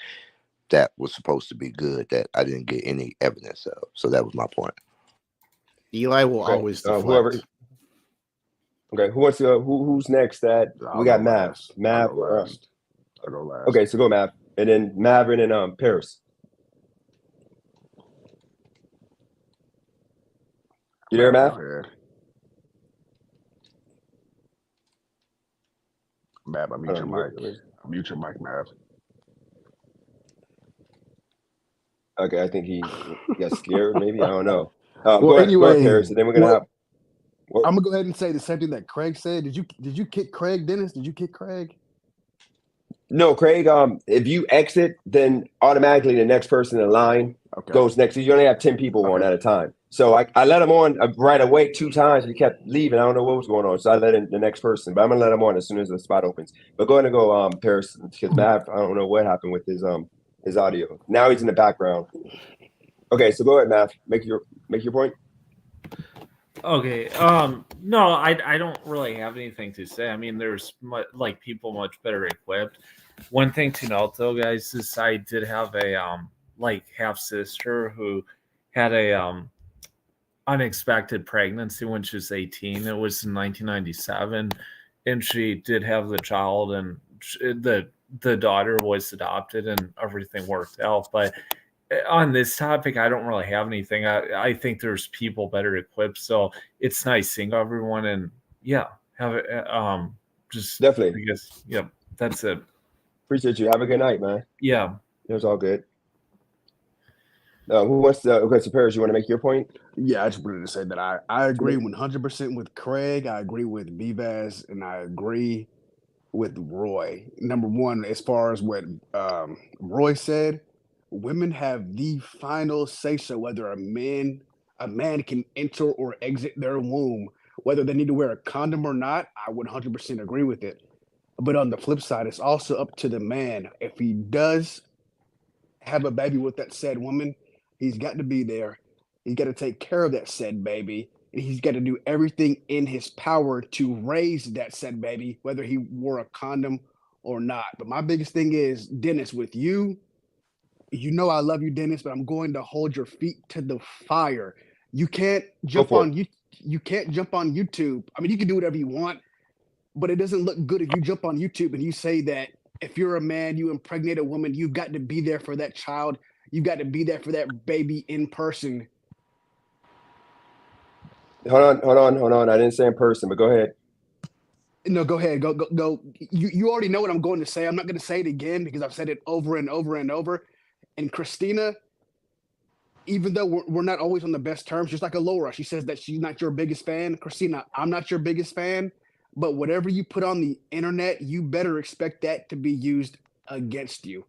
S10: that was supposed to be good that I didn't get any evidence of. So that was my point.
S4: Eli will
S1: Okay.
S4: always deflect.
S1: Whoever. Okay. Who wants to? Who's next? That we got Mav. Mav.
S9: I'll go last.
S1: Okay, so go Mav, and then Mav, and then Paris. You there, Matt?
S9: Matt, mute your mic. Mute your mic, Matt.
S1: Okay, I think he got scared. Maybe I don't know.
S9: Well,
S1: go
S9: anyway,
S1: ahead, Paris, and then we're gonna have.
S9: I'm gonna go ahead and say the same thing that Craig said. Did you kick Craig, Dennis? Did you kick Craig?
S1: No, Craig. If you exit, then automatically the next person in line goes next. You only have 10 people on at a time. So I let him on right away 2 times. He kept leaving. I don't know what was going on. So I let in the next person, but I'm gonna let him on as soon as the spot opens. But go ahead and go, Paris, because Matt, I don't know what happened with his audio. Now he's in the background. Okay, so go ahead, Matt. Make your point.
S11: Okay. No, I don't really have anything to say. I mean, there's people much better equipped. One thing to note, though, guys, is I did have a half sister who had a unexpected pregnancy when she was 18. It was in 1997, and she did have the child, and the daughter was adopted, and everything worked out. But on this topic, I don't really have anything. I think there's people better equipped, so it's nice seeing everyone, and have it. Just
S1: definitely.
S11: I guess, that's it.
S1: Appreciate you. Have a good night, man.
S11: Yeah,
S1: it was all good. Who wants to? Okay, so Paris, you want to make your point?
S9: Yeah, I just wanted to say that I agree 100% with Craig. I agree with Bivaz, and I agree with Roy. Number one, as far as what Roy said, women have the final say so whether a man can enter or exit their womb, whether they need to wear a condom or not. I would 100% agree with it. But on the flip side, it's also up to the man. If he does have a baby with that said woman, he's got to be there. He's got to take care of that said baby. And he's got to do everything in his power to raise that said baby, whether he wore a condom or not. But my biggest thing is, Dennis, with you, you know I love you, Dennis, but I'm going to hold your feet to the fire. You can't jump on you can't jump on YouTube. I mean, you can do whatever you want, but it doesn't look good if you jump on YouTube and you say that if you're a man, you impregnate a woman, you've got to be there for that child. You've got to be there for that baby in person.
S1: Hold on. I didn't say in person, but go ahead.
S9: No, go ahead. Go. You already know what I'm going to say. I'm not going to say it again because I've said it over and over and over. And Christina, even though we're not always on the best terms, just like Alora, she says that she's not your biggest fan. Christina, I'm not your biggest fan. But whatever you put on the internet, you better expect that to be used against you.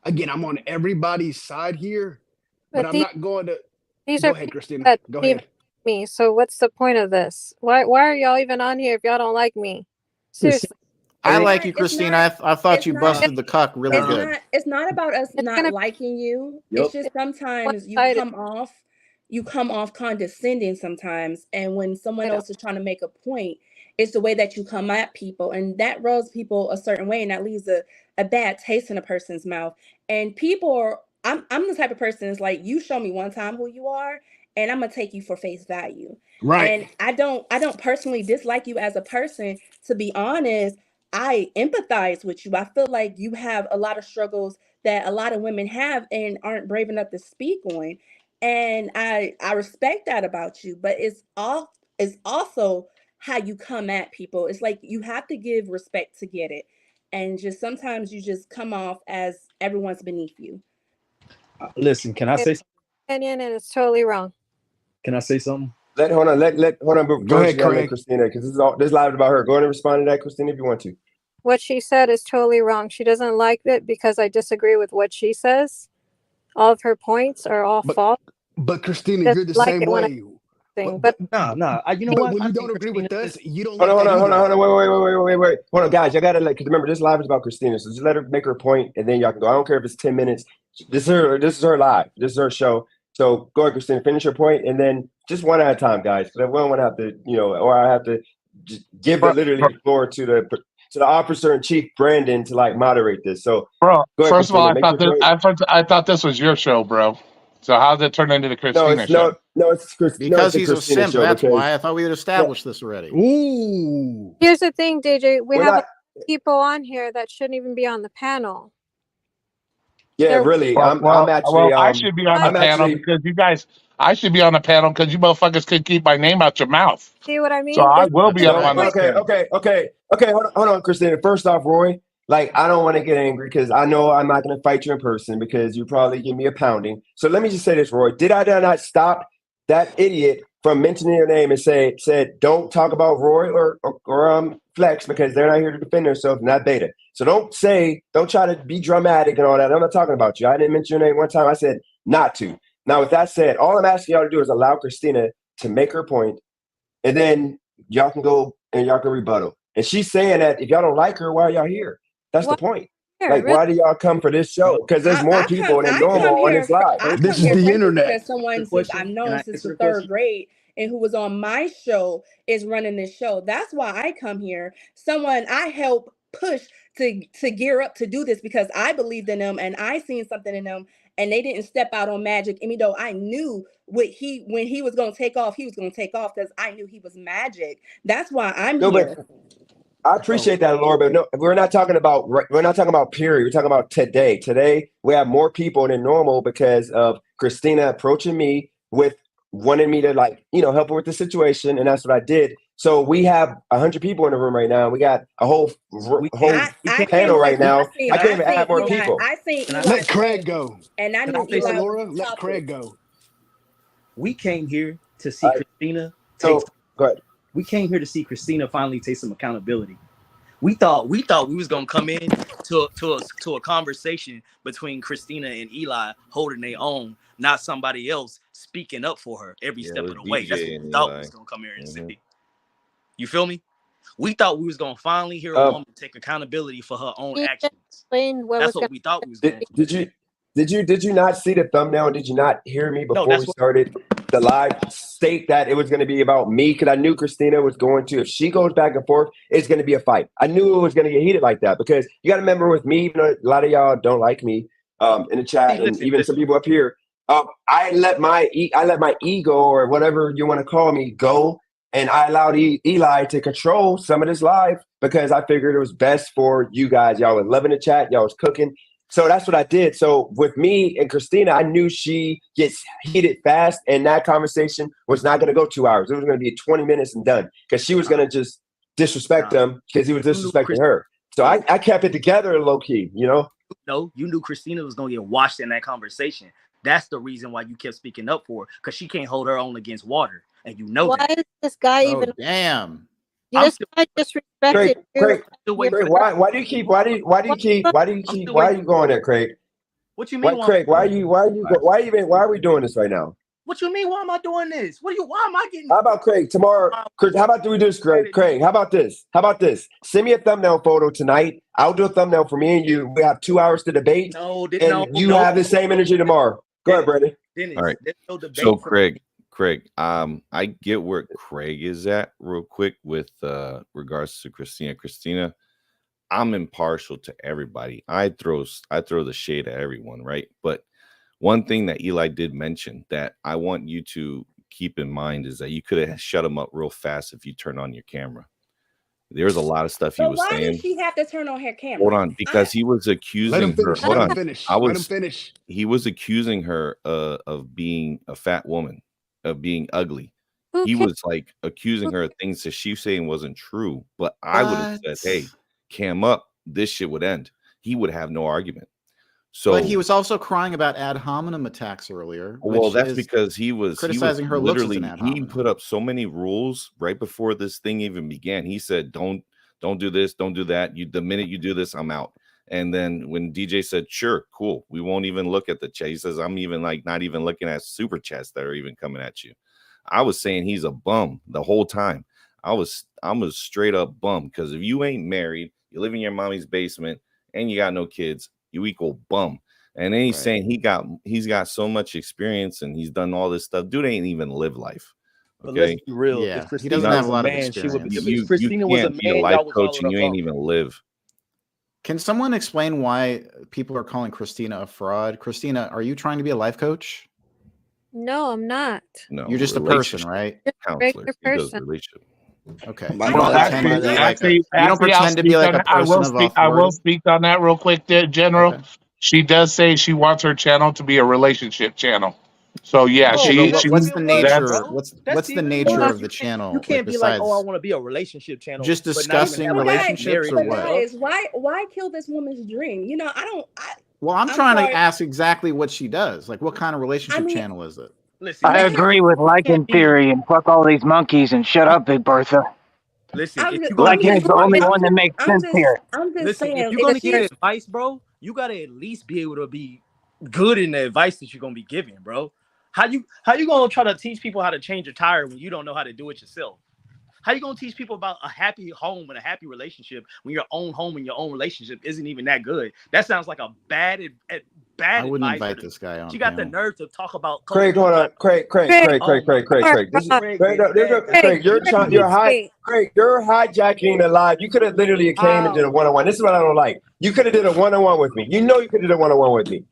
S9: Again, I'm on everybody's side here, but I'm not going to. Go ahead, Christina. Go ahead.
S2: Me. So what's the point of this? Why are y'all even on here if y'all don't like me? Seriously.
S4: I like you, Christina. I thought you busted the cuck really good.
S8: It's not about us not liking you.
S1: Yep.
S8: It's just sometimes you come off condescending sometimes, and when someone else is trying to make a point, it's the way that you come at people, and that rubs people a certain way, and that leaves a bad taste in a person's mouth. And people are, I'm the type of person that's like, you show me one time who you are, and I'm gonna take you for face value.
S9: Right.
S8: And I don't personally dislike you as a person. To be honest, I empathize with you. I feel like you have a lot of struggles that a lot of women have and aren't brave enough to speak on. And I respect that about you, but it's also how you come at people. It's like you have to give respect to get it. And just sometimes you just come off as everyone's beneath you.
S7: Listen, can I say something?
S2: Opinion, and it's totally wrong.
S7: Can I say something?
S1: Hold on.
S9: Go ahead, Craig.
S1: Christina, because this is live about her. Go ahead and respond to that, Christina, if you want to.
S2: What she said is totally wrong. She doesn't like it because I disagree with what she says. All of her points are all false.
S9: But Christina, you're the same way.
S2: But
S7: nah. You know what?
S9: When you don't agree with us, you don't.
S1: Hold on. Wait. Hold on, guys. I gotta because remember this live is about Christina, so just let her make her point, and then y'all can go. I don't care if it's 10 minutes. This is her live. This is her show. So go ahead, Christina. Finish your point, and then just one at a time, guys. Because we don't want to have to, or I have to just give literally the floor to the officer in chief, Brandon, to like moderate this. So,
S5: bro,
S1: go ahead,
S5: first of all,
S1: Christina,
S5: I thought this was your show, bro. So how did it turn into the Christina show?
S9: Because
S4: he's a simp. That's why I thought we had established this already.
S9: Ooh.
S2: Here's the thing, DJ. We have people on here that shouldn't even be on the panel.
S1: Yeah,
S2: There,
S1: really.
S5: Well,
S1: I'm actually
S5: I should be on the
S1: I'm
S5: panel
S1: actually
S5: because you guys. I should be on the panel because you motherfuckers could keep my name out your mouth.
S2: see what I
S5: So
S2: mean?
S5: I
S2: This
S5: will
S4: That's
S5: be up
S1: so
S5: on this
S4: right.
S1: okay,
S5: panel.
S1: okay. Hold on, Christina. First off, Roy, like I don't want to get angry because I know I'm not going to fight you in person because you probably give me a pounding. So let me just say this, Roy. Did I not stop that idiot from mentioning your name and said don't talk about Roy or Flex because they're not here to defend themselves, not Beta. So don't try to be dramatic and all that. I'm not talking about you. I didn't mention your name one time. I said not to. Now, with that said, all I'm asking y'all to do is allow Christina to make her point, and then y'all can go and y'all can rebuttal. And she's saying that if y'all don't like her, why are y'all here? That's the
S2: what
S1: point.
S2: here,
S1: Like,
S2: really?
S1: why do y'all come for this show? Because there's more people than
S8: I
S1: normal
S8: come
S1: on
S8: here
S1: this live.
S8: I
S9: This
S8: come
S9: is
S8: here
S9: the
S8: frankly
S9: internet.
S8: because someone
S7: The
S8: since I've
S7: question. Can
S8: known
S7: I
S8: since
S7: answer
S8: the
S7: the
S8: third
S7: question?
S8: grade and who was on my show is running this show. That's why I come here. Someone I help push to gear up to do this because I believed in them and I seen something in them and they didn't step out on magic. Even though I knew when he was gonna take off, he was gonna take off because I knew he was magic. That's why I'm
S1: No, but
S8: here.
S1: I
S7: So
S1: appreciate that, Laura, but no, we're not talking about period. We're talking about today. Today we have more people than normal because of Christina approaching me with wanting me to help her with the situation, and that's what I did. So we have 100 people in the room right now. We got a whole
S7: we
S1: whole
S7: can't.
S8: I
S7: We
S8: I
S7: can't.
S8: came
S1: panel
S8: here
S1: right
S8: because
S1: now. I couldn't
S7: Can
S1: even add more
S7: I?
S1: people.
S8: I seen
S7: Can I?
S8: Eli's
S9: Let Craig
S8: name
S9: go.
S8: and I
S7: Can
S8: knew
S7: I say
S9: Laura,
S8: Eli
S7: something?
S8: was
S9: Laura,
S8: the
S9: let
S8: topic.
S9: Craig go.
S7: We came here to see
S1: All right,
S7: Christina take.
S1: so go ahead.
S7: We came here to see Christina finally take some accountability. We thought we was gonna come in to a conversation between Christina and Eli holding their own, not somebody else speaking up for her every
S6: Yeah, it
S7: step
S6: was
S7: of the way. That's what
S6: DJ
S7: we
S6: and
S7: thought we
S6: Eli.
S7: was gonna come here and
S6: Hmm.
S7: see. You feel me? We thought we was gonna finally hear a
S1: Um,
S7: woman take accountability for her own
S2: Can you just
S7: actions.
S2: explain what
S7: That's
S2: was
S7: what
S2: going
S7: we thought we was
S1: Did,
S7: gonna do.
S1: did you did you not see the thumbnail? Did you not hear me
S7: No,
S1: before we
S7: that's what
S1: started the live state that it was going to be about me? Because I knew Christina was going to. If she goes back and forth, it's going to be a fight. I knew it was going to get heated like that because you got to remember with me, even though a lot of y'all don't like me in the chat, and even some people up here. I let my ego or whatever you want to call me go, and I allowed Eli to control some of this live because I figured it was best for you guys. Y'all was loving the chat. Y'all was cooking. So that's what I did. So with me and Christina, I knew she gets heated fast, and that conversation was not going to go 2 hours. It was going to be 20 minutes and done because she was going to just disrespect
S7: Nah,
S1: him because he was
S7: you knew
S1: disrespecting her. So
S7: Christina.
S1: I kept it together low key,
S7: No, you knew Christina was gonna get washed in that conversation. That's the reason why you kept speaking up for her, because she can't hold her own against water, and you know
S2: why
S7: that.
S2: is this guy
S4: Oh,
S2: even
S4: damn.
S7: I'm
S2: this
S7: still,
S2: guy
S1: Craig,
S2: disrespected you
S1: Craig,
S2: and
S7: still
S2: your
S7: waiting for.
S1: Why do you keep why do you why do you
S2: what
S1: keep why do you
S7: I'm
S1: keep
S7: still
S1: why are
S7: waiting.
S1: you going there, Craig?
S7: What you
S1: Why,
S7: mean?
S1: Craig? Why are we doing this right now?
S7: What you mean? Why am I doing this? Why am I getting?
S1: How about Craig tomorrow? Chris, how about do we do this, Craig? Craig, how about this? How about this? Send me a thumbnail photo tonight. I'll do a thumbnail for me and you. We have 2 hours to debate,
S7: No,
S1: and you have the same energy tomorrow. Go ahead, Brandon.
S7: Dennis,
S6: All right.
S7: there's no debate.
S6: So Craig, I get where Craig is at real quick with regards to Christina. Christina, I'm impartial to everybody. I throw the shade at everyone, right? But one thing that Eli did mention that I want you to keep in mind is that you could have shut him up real fast if you turn on your camera. There's a lot of stuff he
S8: But
S6: was
S8: why did
S6: saying.
S8: she have to turn on her camera?
S6: Hold on, because he was
S9: Let him
S6: accusing her.
S9: finish.
S6: Hold
S9: Let him
S6: on,
S9: finish.
S6: I
S9: Let him
S6: was.
S9: finish.
S6: He was accusing her of being a fat woman, of being ugly.
S2: who
S6: He
S2: cares?
S6: was like accusing her of things that she was saying wasn't true. But I would have said,
S4: What?
S6: "Hey, cam up, this shit would end." He would have no argument.
S4: But he
S6: So,
S4: was also crying about ad hominem attacks earlier,
S6: well,
S4: which
S6: that's
S4: is
S6: because he was
S4: criticizing her looks as an
S6: literally
S4: ad
S6: he
S4: hominem.
S6: put up so many rules right before this thing even began. He said, "Don't do this, don't do that. The minute you do this, I'm out." And then when DJ said, "Sure, cool, we won't even look at the chat," he says, "I'm even not even looking at super chats that are even coming at you." I was saying he's a bum the whole time. I'm a straight up bum because if you ain't married, you live in your mommy's basement, and you got no kids, you equal bum. And then he's saying he's got so much experience and he's done all this stuff. Dude ain't even live life.
S7: But let's
S6: Okay.
S7: be real.
S4: Yeah,
S7: If
S4: he
S7: Christina
S4: doesn't have
S7: was
S4: a
S7: a
S4: lot of
S7: man, she would be.
S4: experience.
S7: If Christina was a
S6: can't be a
S7: man,
S6: life
S7: y'all would
S6: coach
S7: call
S6: and
S7: her
S6: you
S7: a
S6: ain't
S7: bum.
S6: even live.
S4: Can someone explain why people are calling Christina a fraud? Christina, are you trying to be a life coach?
S2: No, I'm not.
S6: No,
S4: You're just a person,
S6: relationship
S4: right?
S2: Just a
S6: counselor.
S2: regular
S6: He does
S2: person.
S6: relationship.
S4: Okay.
S9: My
S4: You don't
S9: bad.
S4: pretend
S9: My
S4: to be
S9: bad.
S4: like a
S5: Actually,
S4: you don't
S5: I'll
S4: pretend to be
S5: speak
S4: like
S5: on.
S4: a person of
S5: I will
S4: authority.
S5: speak on that real quick, there, General.
S4: Okay.
S5: She does say she wants her channel to be a relationship channel. So yeah,
S7: Oh,
S4: So
S5: she
S4: what's the
S7: even worse,
S4: nature?
S5: that's
S7: bro.
S4: What's
S7: That's
S4: the
S7: even
S4: nature
S7: worse.
S4: of the
S7: You
S4: channel? Like
S7: can't be like, oh, I
S4: besides
S7: want to be a relationship channel,
S4: just
S7: but not even
S4: discussing
S7: have a wife,
S4: relationships
S7: married
S4: or
S8: but
S7: and
S4: what?
S7: stuff.
S8: guys, why kill this woman's dream? You know,
S4: Well, I'm
S8: I'm
S4: trying to
S8: sorry.
S4: ask exactly what she does. Like, what kind of
S8: I
S4: relationship
S8: mean,
S4: channel is it?
S7: Listen,
S12: I
S7: you
S8: let's.
S12: agree with
S7: can't
S12: Lycan
S7: be.
S12: theory and fuck all these monkeys and shut up, Big Bertha.
S7: Listen, if you're gonna
S8: I'm
S7: get
S12: Lycan is
S8: just,
S12: the only
S7: advice,
S12: one that makes sense here.
S8: I'm just
S7: listen, if
S8: saying,
S7: you're
S8: if
S7: gonna
S8: she,
S7: get advice, bro, you gotta at least be able to be good in the advice that you're gonna be giving, bro. How you gonna try to teach people how to change a tire when you don't know how to do it yourself? How you gonna teach people about a happy home and a happy relationship when your own home and your own relationship isn't even that good? That sounds like a bad
S4: I wouldn't
S7: advice.
S4: invite this guy on
S7: She
S4: a
S7: got the
S4: panel.
S7: nerve to talk about
S1: Craig, hold
S7: co-parenting.
S1: on. Craig.
S7: Oh my God,
S1: Craig. This is
S7: Craig,
S1: Craig. No,
S7: man.
S1: Craig. You're trying.
S2: Craig, wait.
S1: Craig. You're hijacking the live. You could have literally came and did a one-on-one. This is what I don't like. You could have did a one-on-one with me. You know you could have did a one-on-one with me.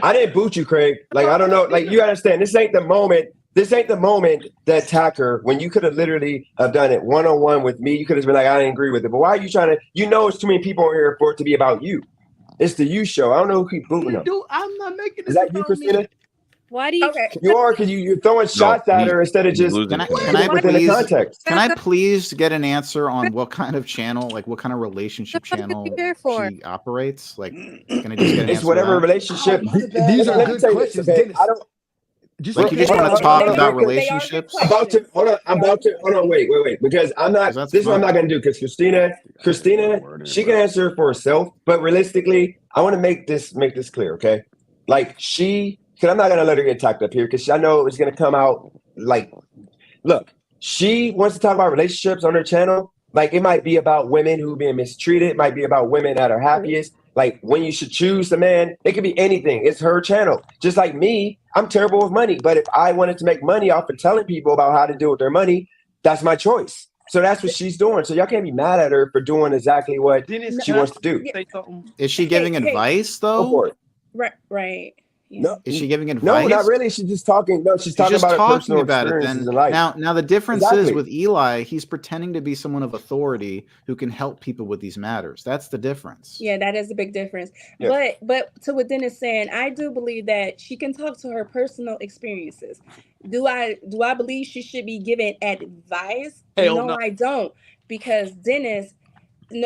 S1: I didn't boot you, Craig. Like I don't know. Like you understand. This ain't the moment. This ain't the moment to attack her when you could have literally have done it one-on-one with me. You could have been like, I didn't agree with it. But why are you trying to? You know, it's too many people on here for it to be about you. It's the you show. I don't know who keep booting them.
S7: I'm not making
S1: Is
S7: this
S1: that you,
S7: about
S1: Christina?
S7: me.
S2: Why do you?
S8: okay,
S1: You are because you're throwing shots at her instead of
S6: he's
S1: just
S6: losing
S4: Can
S6: point.
S4: I
S2: Why
S1: within the
S4: please
S1: context.
S4: can I
S2: back up?
S4: please get an answer on what kind of channel, like what kind of relationship
S2: What the fuck is he
S4: channel
S2: here for?
S4: she operates? Like, can I just get an
S1: It's
S4: answer to
S1: whatever
S4: that?
S1: relationship.
S7: Oh, my bad.
S9: These are
S1: Let me
S9: good
S1: tell you this,
S9: questions,
S1: okay?
S9: Dennis.
S1: I don't.
S9: Just
S4: Like, you just
S1: Hold
S4: want
S1: on,
S4: to
S1: hold on,
S4: talk
S1: hold on,
S4: about
S1: because
S8: they are good
S4: relationships?
S1: I'm about to
S8: questions.
S1: hold on. I'm about to hold on. Wait, because I'm not.
S4: Because that's
S1: This is what I'm
S4: fine.
S1: not going to do. Because Christina, she can answer for herself. But realistically, I want to make this clear, okay? Like because I'm not going to let her get attacked up here because I know it's going to come out like, look, she wants to talk about relationships on her channel. Like it might be about women who are being mistreated. It might be about women at her happiest. Like when you should choose the man. It could be anything. It's her channel. Just like me, I'm terrible with money. But if I wanted to make money off of telling people about how to deal with their money, that's my choice. So that's what she's doing. So y'all can't be mad at her for doing exactly what
S7: Dennis,
S1: she
S7: can I
S1: wants to do.
S7: say something?
S4: Is she giving
S8: Hey,
S4: advice
S1: Go
S4: though?
S1: for it.
S8: right. Yeah.
S1: No,
S4: Is she giving
S1: no, not
S4: advice?
S1: really. She's just talking. No, she's
S4: She's
S1: talking
S4: just
S1: about her
S4: talking
S1: personal
S4: about it.
S1: experiences
S4: Then
S1: in life.
S4: now the difference is
S1: Exactly.
S4: with Eli, he's pretending to be someone of authority who can help people with these matters. That's the difference.
S8: Yeah, that is a big difference.
S1: Yeah.
S8: But to what Dennis saying, I do believe that she can talk to her personal experiences. Do I believe she should be given advice?
S7: Hell
S8: No,
S7: no.
S8: I don't. Because Dennis,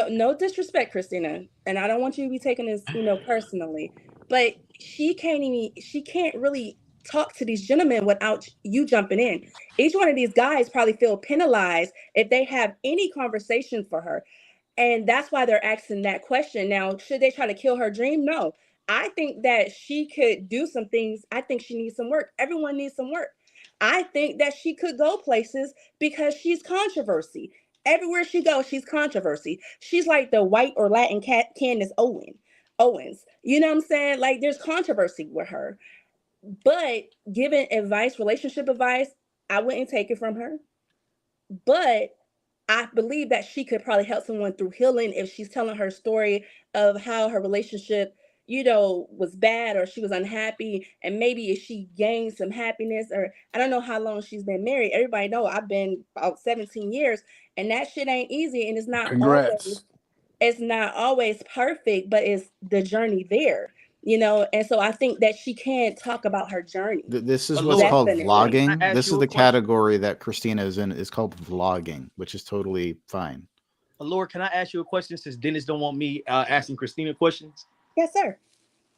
S8: no disrespect, Christina, and I don't want you to be taking this, personally, but she can't really talk to these gentlemen without you jumping in. Each one of these guys probably feel penalized if they have any conversation for her. And that's why they're asking that question. Now, should they try to kill her dream? No. I think that she could do some things. I think she needs some work. Everyone needs some work. I think that she could go places because she's controversy. Everywhere she goes, she's controversy. She's like the white or Latin cat Candace Owens. You know what I'm saying? Like there's controversy with her. But giving advice, relationship advice, I wouldn't take it from her. But I believe that she could probably help someone through healing if she's telling her story of how her relationship, was bad or she was unhappy, and maybe if she gained some happiness, or I don't know how long she's been married. Everybody know I've been about 17 years, and that shit ain't easy, and
S9: Congrats.
S8: it's not always perfect, but it's the journey there. And so I think that she can talk about her journey.
S4: This is what's
S7: Allure,
S4: called
S8: Definitely.
S7: can I
S4: vlogging.
S7: ask
S4: This
S7: you
S4: is
S7: a
S4: the
S7: question?
S4: category that Christina is in. Is called vlogging, which is totally fine.
S7: Allure, can I ask you a question since Dennis don't want me asking Christina questions?
S8: Yes, sir.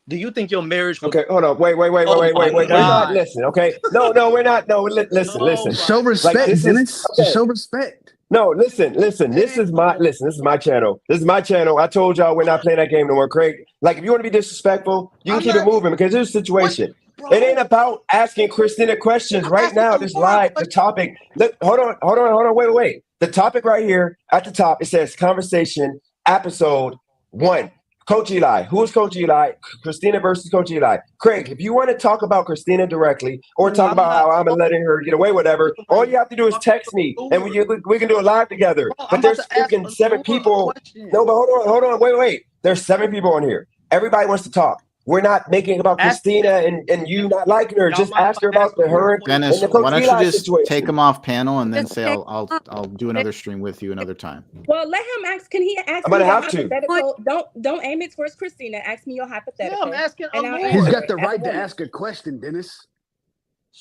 S7: Do you think your marriage would?
S1: Okay, hold on. Wait.
S7: Oh my
S1: We're not
S7: God.
S1: listening. Okay. No, we're not. No, listen.
S7: Oh
S9: Just
S7: my
S9: show
S1: Like
S9: respect,
S1: this is
S9: Dennis. Just
S1: okay.
S9: show respect.
S1: No, listen. This is my channel. This is my channel. I told y'all we're not playing that game no more, Craig. Like if you want to be disrespectful, you can
S7: I'm
S1: keep it
S7: not.
S1: moving because there's a
S7: What,
S1: situation.
S7: bro?
S1: It ain't about asking Christina questions
S7: I'm
S1: right
S7: asking
S1: now.
S7: a
S1: This
S7: Laura
S1: live, the
S7: question.
S1: topic. Look, hold on. Wait. The topic right here at the top, it says conversation episode 1. Coach Eli. Who is Coach Eli? Christina versus Coach Eli. Craig, if you want to talk about Christina directly or talk
S7: I'm
S1: about
S7: not
S1: how I'm
S7: talking
S1: letting her get away, whatever, all you have to do is text me and we can do it live together.
S7: Bro,
S1: But
S7: I'm about
S1: there's
S7: to ask
S1: freaking 7
S7: Allure a
S1: people.
S7: question.
S1: No, but hold on. Wait. There's 7 people on here. Everybody wants to talk. we're not making it about Christina and you not liking her. Just ask her about her
S4: Dennis,
S1: and the Coach
S4: why don't
S1: Eli
S4: you just
S1: situation.
S4: take him off panel and then
S2: Just
S4: say
S2: take
S4: I'll do another stream with you another time.
S8: Well, let him ask. Can he ask
S1: I'm
S8: me
S1: gonna
S8: a
S1: have to.
S8: hypothetical? Don't aim it towards Christina. Ask me your hypothetical.
S7: I'm asking
S8: and I'll
S7: Allure.
S9: He's
S8: answer
S9: got
S8: it
S9: the
S8: as a
S9: right to
S8: woman.
S9: ask a question, Dennis.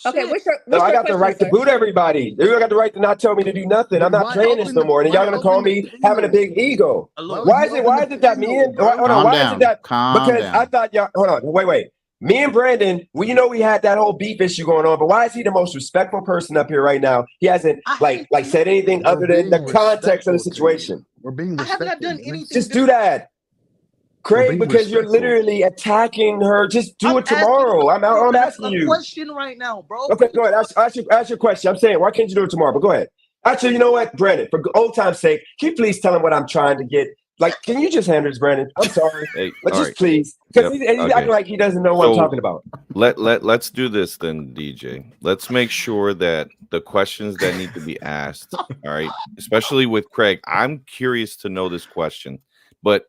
S8: Okay,
S7: Shit.
S8: what's your
S1: No, I got the
S8: question,
S1: right to
S8: sir?
S1: boot everybody. You got the right to not tell me to do nothing. I'm
S9: Then
S1: not
S9: why
S1: playing this
S9: open
S1: no
S9: the-
S1: more. And y'all
S9: why
S1: gonna call
S9: open the
S1: me having a
S9: panel?
S1: big ego.
S7: Allure.
S9: Why
S1: Why is
S9: you
S1: it?
S9: open
S1: Why
S9: the
S1: is it that me
S9: panel,
S1: and
S9: bro?
S1: hold on?
S4: Calm
S1: Why is
S4: down.
S1: it that?
S4: Calm
S1: Because
S4: down.
S1: I thought y'all. Hold on. Wait. Me and Brandon, we had that whole beef issue going on. But why is he the most respectful person up here right now? He hasn't like said anything
S9: We're
S1: other than the
S9: being
S1: context of the
S9: respectful to
S1: situation.
S9: you. We're being
S7: I have not
S9: respectful.
S7: done
S9: Dennis.
S7: anything.
S1: Just do that,
S9: We're
S1: Craig,
S9: being
S1: because you're
S9: respectful.
S1: literally attacking her. Just do
S7: I'm
S1: it tomorrow. I'm asking
S7: a
S1: you.
S7: question right now, bro.
S1: Okay, go ahead. Ask your question. I'm saying, why can't you do it tomorrow? But go ahead. Actually, you know what, Brandon? For old time's sake, can you please tell him what I'm trying to get? Like, can you just handle this, Brandon? I'm sorry,
S6: Hey,
S1: but
S6: all
S1: just
S6: right.
S1: please, because
S6: Yep,
S1: he's
S6: okay.
S1: acting like he doesn't know what I'm
S6: So-
S1: talking about.
S6: Let's do this then, DJ. Let's make sure that the questions that need to be asked, all right, especially with Craig. I'm curious to know this question, but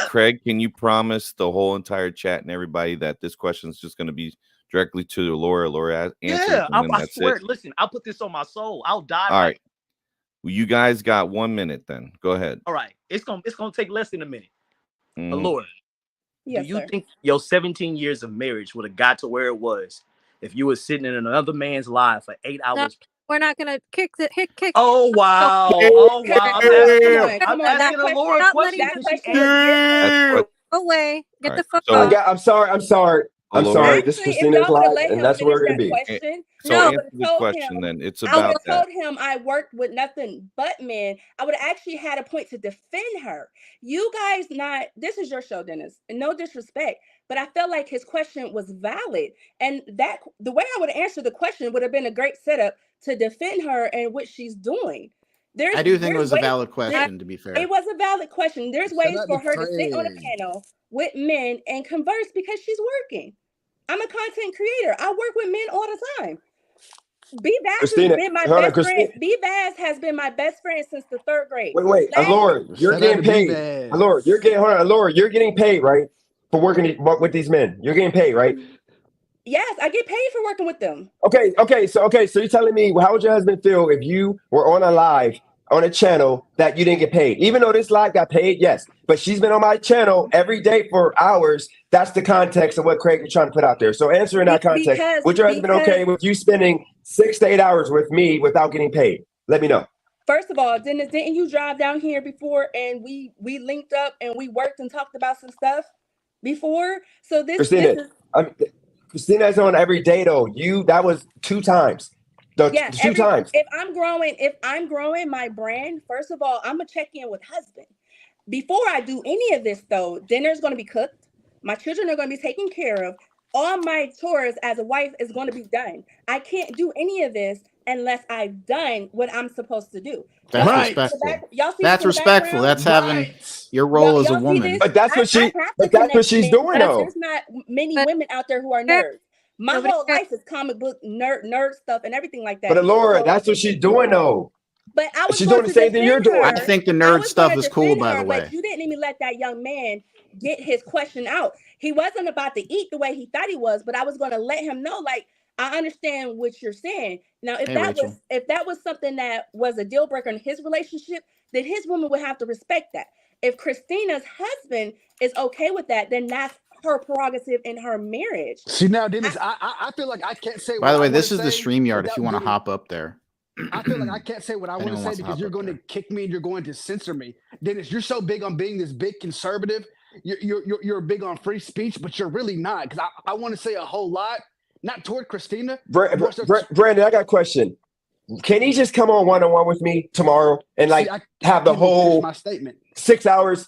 S6: Craig, can you promise the whole entire chat and everybody that this question is just going to be directly to Laura? Laura answers,
S7: Yeah,
S6: and then
S7: I
S6: that's
S7: swear.
S6: it.
S7: Listen, I'll put this on my soul. I'll die.
S6: All right. Well, you guys got 1 minute then. Go ahead.
S7: All right. It's gonna take less than a minute.
S6: Mhm.
S7: Allure.
S8: Yes,
S7: Do you
S8: sir.
S7: think your 17 years of marriage would have got to where it was if you were sitting in another man's life for 8
S2: No,
S7: hours?
S2: we're not gonna kick.
S7: Oh wow! Oh wow! I'm
S8: Come on.
S7: asking
S8: That
S7: Allure a
S2: not
S7: question.
S2: letting
S8: that
S7: Can she
S8: question was
S7: answer?
S8: different.
S6: That's what.
S2: Go away. Get
S6: All
S2: the
S6: right.
S2: fuck
S6: So-
S2: off.
S1: I'm sorry. I'm
S6: Allure.
S1: sorry. This
S8: Actually, if
S1: Christina's
S8: y'all would have
S1: live,
S8: let
S1: and
S8: him
S1: that's where
S8: finish
S1: we're gonna
S8: that
S1: be.
S8: question,
S6: So
S8: I
S6: answer
S8: would
S6: the
S8: have told
S6: question
S8: him.
S6: then. It's
S8: I would
S6: about
S8: have
S6: that.
S8: told him I worked with nothing but men. I would have actually had a point to defend her. You guys not. This is your show, Dennis, and no disrespect, but I felt like his question was valid, and that the way I would answer the question would have been a great setup to defend her and what she's doing.
S4: I do think it
S8: there's
S4: was a
S8: ways-
S4: valid question, to be fair.
S8: It was a valid question. There's
S9: Shout
S8: ways
S9: out
S8: for
S9: to
S8: her to sit on a
S9: Craig.
S8: panel with men and converse because she's working. I'm a content creator. I work with men all the time. B Bass has
S1: Christina,
S8: been my
S1: hold on,
S8: best
S1: Christina.
S8: friend. B Bass has been my best friend since the 3rd grade.
S1: Wait,
S8: Last
S1: Allure, you're
S9: Shout out
S1: getting
S9: to
S1: paid.
S9: B-Bass.
S1: Allure, you're getting paid, right? For working with these men. You're getting paid, right?
S8: Yes, I get paid for working with them.
S1: Okay. So you're telling me, how would your husband feel if you were on a live on a channel that you didn't get paid? Even though this live got paid, yes, but she's been on my channel every day for hours. That's the context of what Craig is trying to put out there. So answer in that context,
S8: Because-
S1: would your husband okay with you spending 6 to 8 hours with me without getting paid? Let me know.
S8: First of all, Dennis, didn't you drive down here before and we linked up and we worked and talked about some stuff before? So this
S1: Christina,
S8: is
S1: Christina's on every day though. That was 2 times.
S8: yes.
S1: Two times.
S8: If I'm growing my brand, first of all, I'm gonna check in with husband. Before I do any of this, though, dinner's gonna be cooked. My children are gonna be taken care of. All my chores as a wife is gonna be done. I can't do any of this unless I've done what I'm supposed to do.
S4: That's
S8: Y'all see this in the
S4: respectful.
S8: back- y'all see
S4: That's
S8: this in the
S4: respectful.
S8: background?
S4: That's having
S9: Right.
S4: your role as a
S8: Y'all see
S4: woman.
S8: this?
S1: But that's what
S8: I have to
S1: but that's what
S8: connect
S1: she's
S8: men
S1: doing
S8: because
S1: though.
S8: there's not many
S2: But-
S8: women out there who are
S2: Sure.
S8: nerds. My
S2: Nobody
S8: whole
S2: cares.
S8: life is comic book nerd stuff and everything like that.
S1: But Allura,
S8: So-
S1: that's what she's doing though.
S8: But I was
S1: She's
S8: going
S1: doing the
S8: to
S1: same thing you're
S8: defend
S1: doing.
S8: her.
S4: I think the
S8: I
S4: nerd
S8: was
S4: stuff
S8: gonna
S4: is cool,
S8: defend
S4: by
S8: her,
S4: the way.
S8: But you didn't even let that young man get his question out. He wasn't about to eat the way he thought he was, but I was going to let him know, like, I understand what you're saying. Now, if
S4: Hey,
S8: that
S4: Rachel.
S8: was if that was something that was a deal breaker in his relationship, then his woman would have to respect that. If Christina's husband is okay with that, then that's her prerogative in her marriage.
S9: See now, Dennis, I feel like I can't say.
S4: By the
S9: what
S4: way,
S9: I
S4: this is
S9: wanna
S4: the
S9: say
S4: StreamYard if
S9: without
S4: you want to
S9: getting-
S4: hop up there.
S9: I feel like I can't say what I want
S4: Anyone
S9: to say
S4: wants to
S9: because
S4: hop
S9: you're
S4: up
S9: going to
S4: there.
S9: kick me and you're going to censor me. Dennis, you're so big on being this big conservative. You're big on free speech, but you're really not. Because I want to say a whole lot, not toward Christina.
S1: Brandon, I got a question. Can he just come on one-on-one with me tomorrow and like
S9: See, I
S1: have the
S9: can't even finish
S1: whole
S9: my statement.
S1: 6 hours?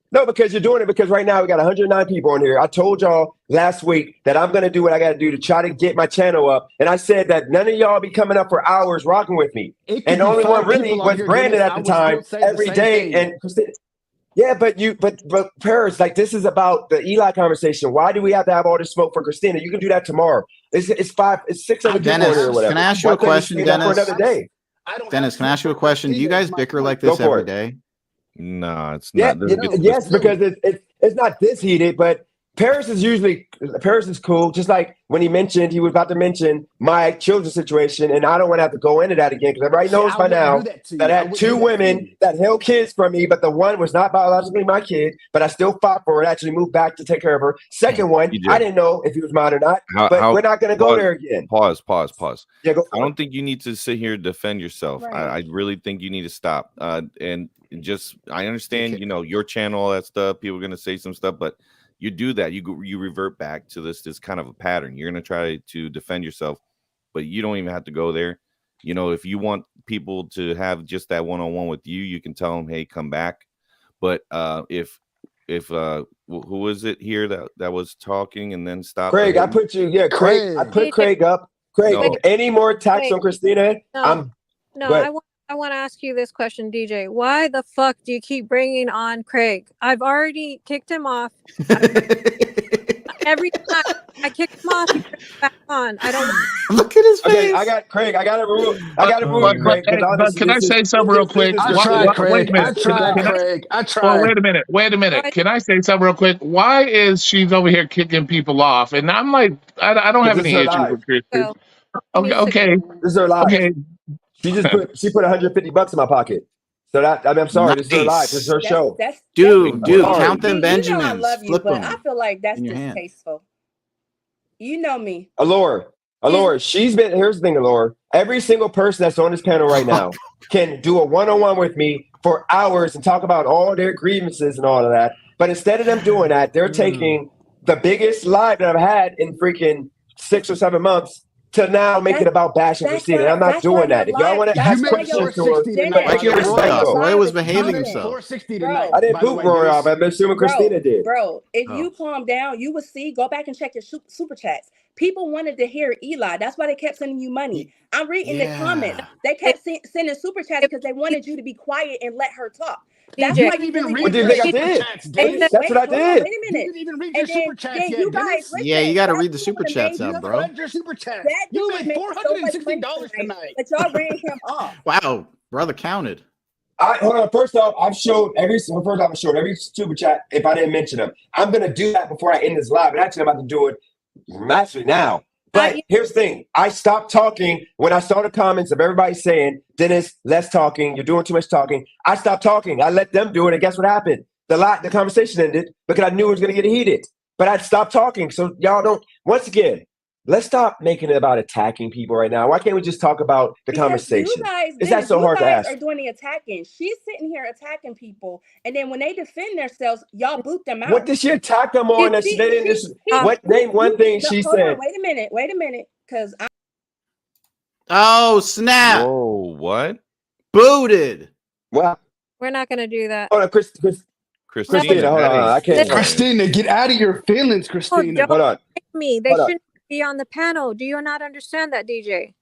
S1: No, because you're doing it because right now we got 109 people on here. I told y'all last week that I'm going to do what I got to do to try to get my channel up. And I said that none of y'all be coming up for hours rocking with me.
S9: It could
S1: And the
S9: be
S1: only
S9: 5
S1: one really
S9: people on
S1: was
S9: here,
S1: Brandon
S9: Dennis.
S1: at
S9: I
S1: the
S9: would still
S1: time
S9: say the
S1: every
S9: same
S1: day.
S9: thing.
S1: And Christina, yeah, but Paris, like this is about the Eli conversation. Why do we have to have all this smoke for Christina? You can do that tomorrow. It's 6 other people on
S4: Dennis,
S1: here or whatever.
S4: can I ask you
S1: Why
S4: a
S1: couldn't
S4: question,
S1: save that for
S4: Dennis?
S1: another day?
S4: Dennis, can I ask you a question? Do you guys bicker like
S1: Go
S4: this
S1: for
S4: every
S1: it.
S4: day?
S6: No, it's
S1: Yeah,
S6: not. This gets
S1: yes,
S6: specific.
S1: because it's not this heated, but Paris is cool. Just like when he mentioned he was about to mention my children's situation, and I don't want to have to go into that again because everybody knows by now that I had 2 women that held kids from me, but the one was not biologically my kid, but I still fought for her and actually moved back to take care of her. Second one, I didn't know if he was mine or not, but we're not going to go there again.
S6: Pause.
S1: Yeah, go
S6: I don't think you need to sit here and defend yourself.
S8: Right.
S6: I really think you need to stop. And just, I understand, your channel, all that stuff. People are going to say some stuff, but you do that. You revert back to this kind of a pattern. You're going to try to defend yourself, but you don't even have to go there. If you want people to have just that one-on-one with you, you can tell them, hey, come back. But if who was it here that was talking and then stopped?
S1: Craig, I put you. Yeah, Craig. I put Craig up. Craig,
S6: No.
S1: any more attacks on Christina?
S2: I want to ask you this question, DJ. Why the fuck do you keep bringing on Craig? I've already kicked him off. Every time I kick him off, he brings it back on. I don't
S4: look at his face.
S1: Okay, I got Craig. I got to remove Craig.
S5: But can I say something real quick?
S9: I tried, Craig.
S5: Well, wait a minute. Can I say something real quick? Why is she's over here kicking people off? And I'm like, I don't have any issues with Christian. Okay.
S1: This is her live.
S5: Okay.
S1: She put $150 in my pocket. So I'm sorry. This is her live. This is her show.
S4: Dude, count them Benjamins.
S8: I love you,
S4: Flip
S8: but
S4: them
S8: I feel like that's
S4: in your hand.
S8: distasteful. You know me.
S1: Allure, she's been, here's the thing, Allure. Every single person that's on this panel right now can do a one-on-one with me for hours and talk about all their grievances and all of that. But instead of them doing that, they're taking the biggest live that I've had in freaking 6 or 7 months to now make it about bashing Christina. And I'm not doing that. If y'all want to ask questions to her,
S4: Roy was behaving himself.
S1: I didn't boot Roy off. I'm assuming Christina did.
S8: Bro, if you calm down, you will see. Go back and check your super chats. People wanted to hear Eli. That's why they kept sending you money. I'm reading the comments. They kept sending super chats because they wanted you to be quiet and let her talk. That's why you really
S1: what do you think I did? That's what I did.
S8: Wait a minute.
S9: You didn't even read your super chats yet.
S8: You guys,
S4: yeah, you got to read the super chats out, bro.
S9: Read your super chats. You made $460 tonight.
S8: But y'all ran him off.
S4: Wow, brother counted.
S1: Hold on. First off, I've showed every super chat. If I didn't mention them, I'm gonna do that before I end this live. And actually, I'm about to do it actually now. But here's the thing: I stopped talking when I saw the comments of everybody saying, "Dennis, less talking. You're doing too much talking." I stopped talking. I let them do it, and guess what happened? The conversation ended because I knew it was gonna get heated. But I stopped talking, so y'all don't. Once again, let's stop making it about attacking people right now. Why can't we just talk about the conversation?
S8: You guys,
S1: is that so hard to ask?
S8: Are doing the attacking. She's sitting here attacking people, and then when they defend themselves, y'all boot them out.
S1: What did she attack them on? Name one thing she said.
S8: Wait a minute, because
S4: oh snap!
S6: Whoa, what?
S4: Booted.
S1: Well,
S2: we're not gonna do that.
S1: Hold on, Christina, hold on. I can't.
S9: Christina, get out of your feelings, Christina.
S2: Hold on. They shouldn't be on the panel. Do you not understand that, DJ?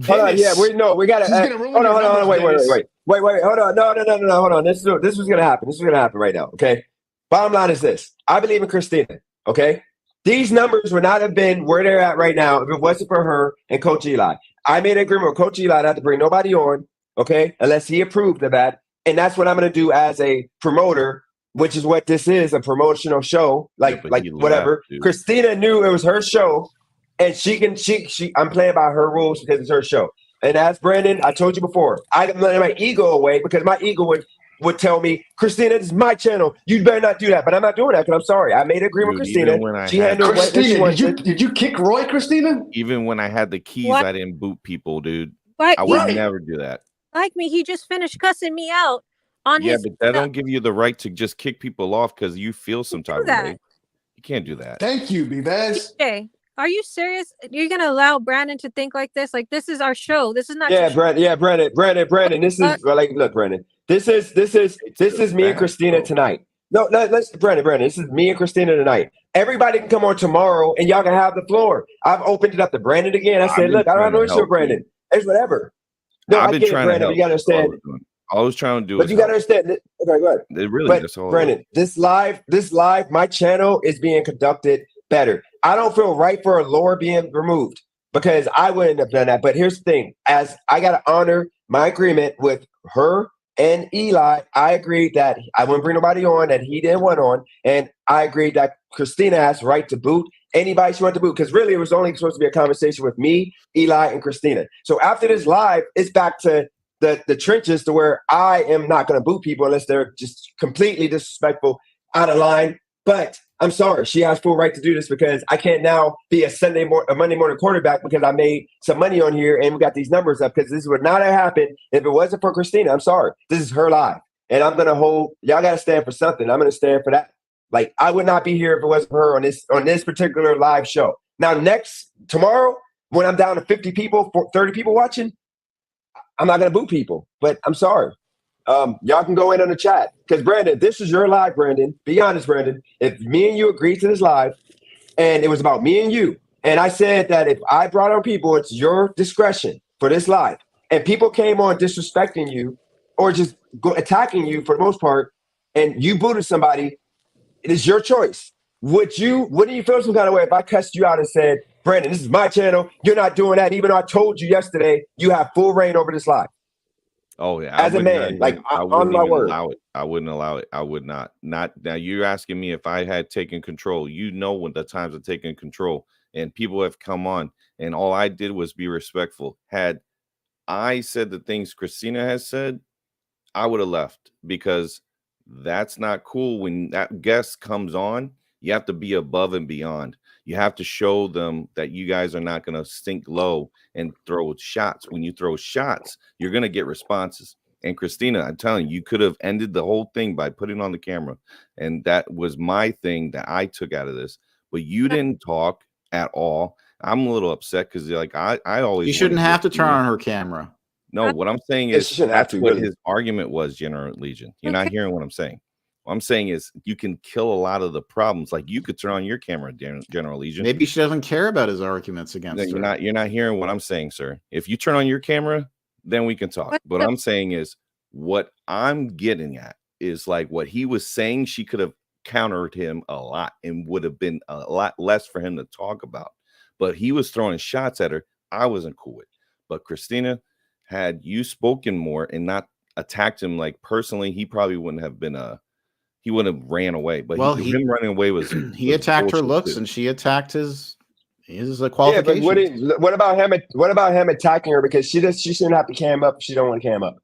S1: Hold on. Yeah, we gotta. Hold on. Wait. Hold on. No. Hold on. This was gonna happen. This is gonna happen right now. Okay. Bottom line is this: I believe in Christina. Okay. These numbers would not have been where they're at right now if it wasn't for her and Coach Eli. I made an agreement with Coach Eli not to bring nobody on. Okay, unless he approved of that, and that's what I'm gonna do as a promoter. Which is what this is, a promotional show, like whatever. Christina knew it was her show, and I'm playing by her rules because it's her show. And as Brandon, I told you before, I can let my ego away because my ego would tell me, Christina, this is my channel. You better not do that. But I'm not doing that because I'm sorry. I made an agreement with Christina. She had no
S9: Christina, did you kick Roy, Christina?
S6: Even when I had the keys, I didn't boot people, dude. I would never do that.
S2: Like me, he just finished cussing me out. But
S6: that don't give you the right to just kick people off because you feel some type of way. You can't do that.
S9: Thank you, Bivaz.
S2: DJ, are you serious? You're gonna allow Brandon to think like this? Like this is our show. This is not.
S1: Brandon. This is look, Brandon. This is me and Christina tonight. No, let's Brandon. This is me and Christina tonight. Everybody can come on tomorrow and y'all can have the floor. I've opened it up to Brandon again. I said, look, I don't have no issue with Brandon. It's whatever. No, I get it, Brandon. You gotta understand.
S6: All I was trying to do,
S1: but you gotta understand. Okay, go ahead.
S6: It really, that's all.
S1: Brandon, this live, my channel is being conducted better. I don't feel right for a lore being removed because I wouldn't have done that. But here's the thing: as I gotta honor my agreement with her and Eli, I agreed that I wouldn't bring nobody on that he didn't want on, and I agreed that Christina has right to boot anybody she wanted to boot, because really it was only supposed to be a conversation with me, Eli, and Christina. So after this live, it's back to the trenches to where I am not going to boot people unless they're just completely disrespectful, out of line. But I'm sorry, she has full right to do this because I can't now be a Monday morning quarterback because I made some money on here and we got these numbers up, because this would not have happened if it wasn't for Christina. I'm sorry. This is her live. And I'm going to y'all got to stand for something. I'm going to stand for that. Like, I would not be here if it wasn't for her on this particular live show. Now, tomorrow, when I'm down to 50 people, 30 people watching, I'm not going to boot people, but I'm sorry. Y'all can go in on the chat, because Brandon, this is your live, Brandon. Be honest, Brandon. If me and you agreed to this live and it was about me and you, and I said that if I brought on people, it's your discretion for this live, and people came on disrespecting you or just attacking you for the most part, and you booted somebody, it is your choice. Wouldn't you feel some kind of way if I cussed you out and said, Brandon, this is my channel, you're not doing that, even though I told you yesterday you have full reign over this live?
S6: Oh yeah,
S1: as a man,
S6: I
S1: on
S6: wouldn't
S1: my
S6: even
S1: word.
S6: allow it. I wouldn't allow it. I would not. Not now. You're asking me if I had taken control. You know when the times of taking control, and people have come on, and all I did was be respectful. Had I said the things Christina has said, I would have left, because that's not cool. When that guest comes on, you have to be above and beyond. You have to show them that you guys are not going to sink low and throw shots. When you throw shots, you're going to get responses. And Christina, I'm telling you, you could have ended the whole thing by putting on the camera. And that was my thing that I took out of this. But you didn't talk at all. I'm a little upset because I always.
S4: You shouldn't have to turn on her camera.
S6: No, what I'm saying
S1: Yeah,
S6: is
S1: she shouldn't have
S6: that's
S1: to,
S6: what
S1: really.
S6: his argument was, General Legion. You're not
S2: Okay.
S6: hearing what I'm saying. What I'm saying is you can kill a lot of the problems. Like, you could turn on your camera, General Legion.
S4: Maybe she doesn't care about his arguments against her.
S6: You're not hearing what I'm saying, sir. If you turn on your camera, then we can talk.
S2: What
S6: But
S2: the-
S6: I'm saying is what I'm getting at is like what he was saying. She could have countered him a lot and would have been a lot less for him to talk about. But he was throwing shots at her. I wasn't cool with. But Christina, had you spoken more and not attacked him like personally, he probably wouldn't have been he would have ran away. But him running away was
S4: he
S6: was
S4: attacked her
S6: bullshit
S4: looks
S6: too.
S4: and she attacked his
S1: Yeah,
S4: qualifications.
S1: but what about him attacking her because she shouldn't have to cam up if she don't want to cam up?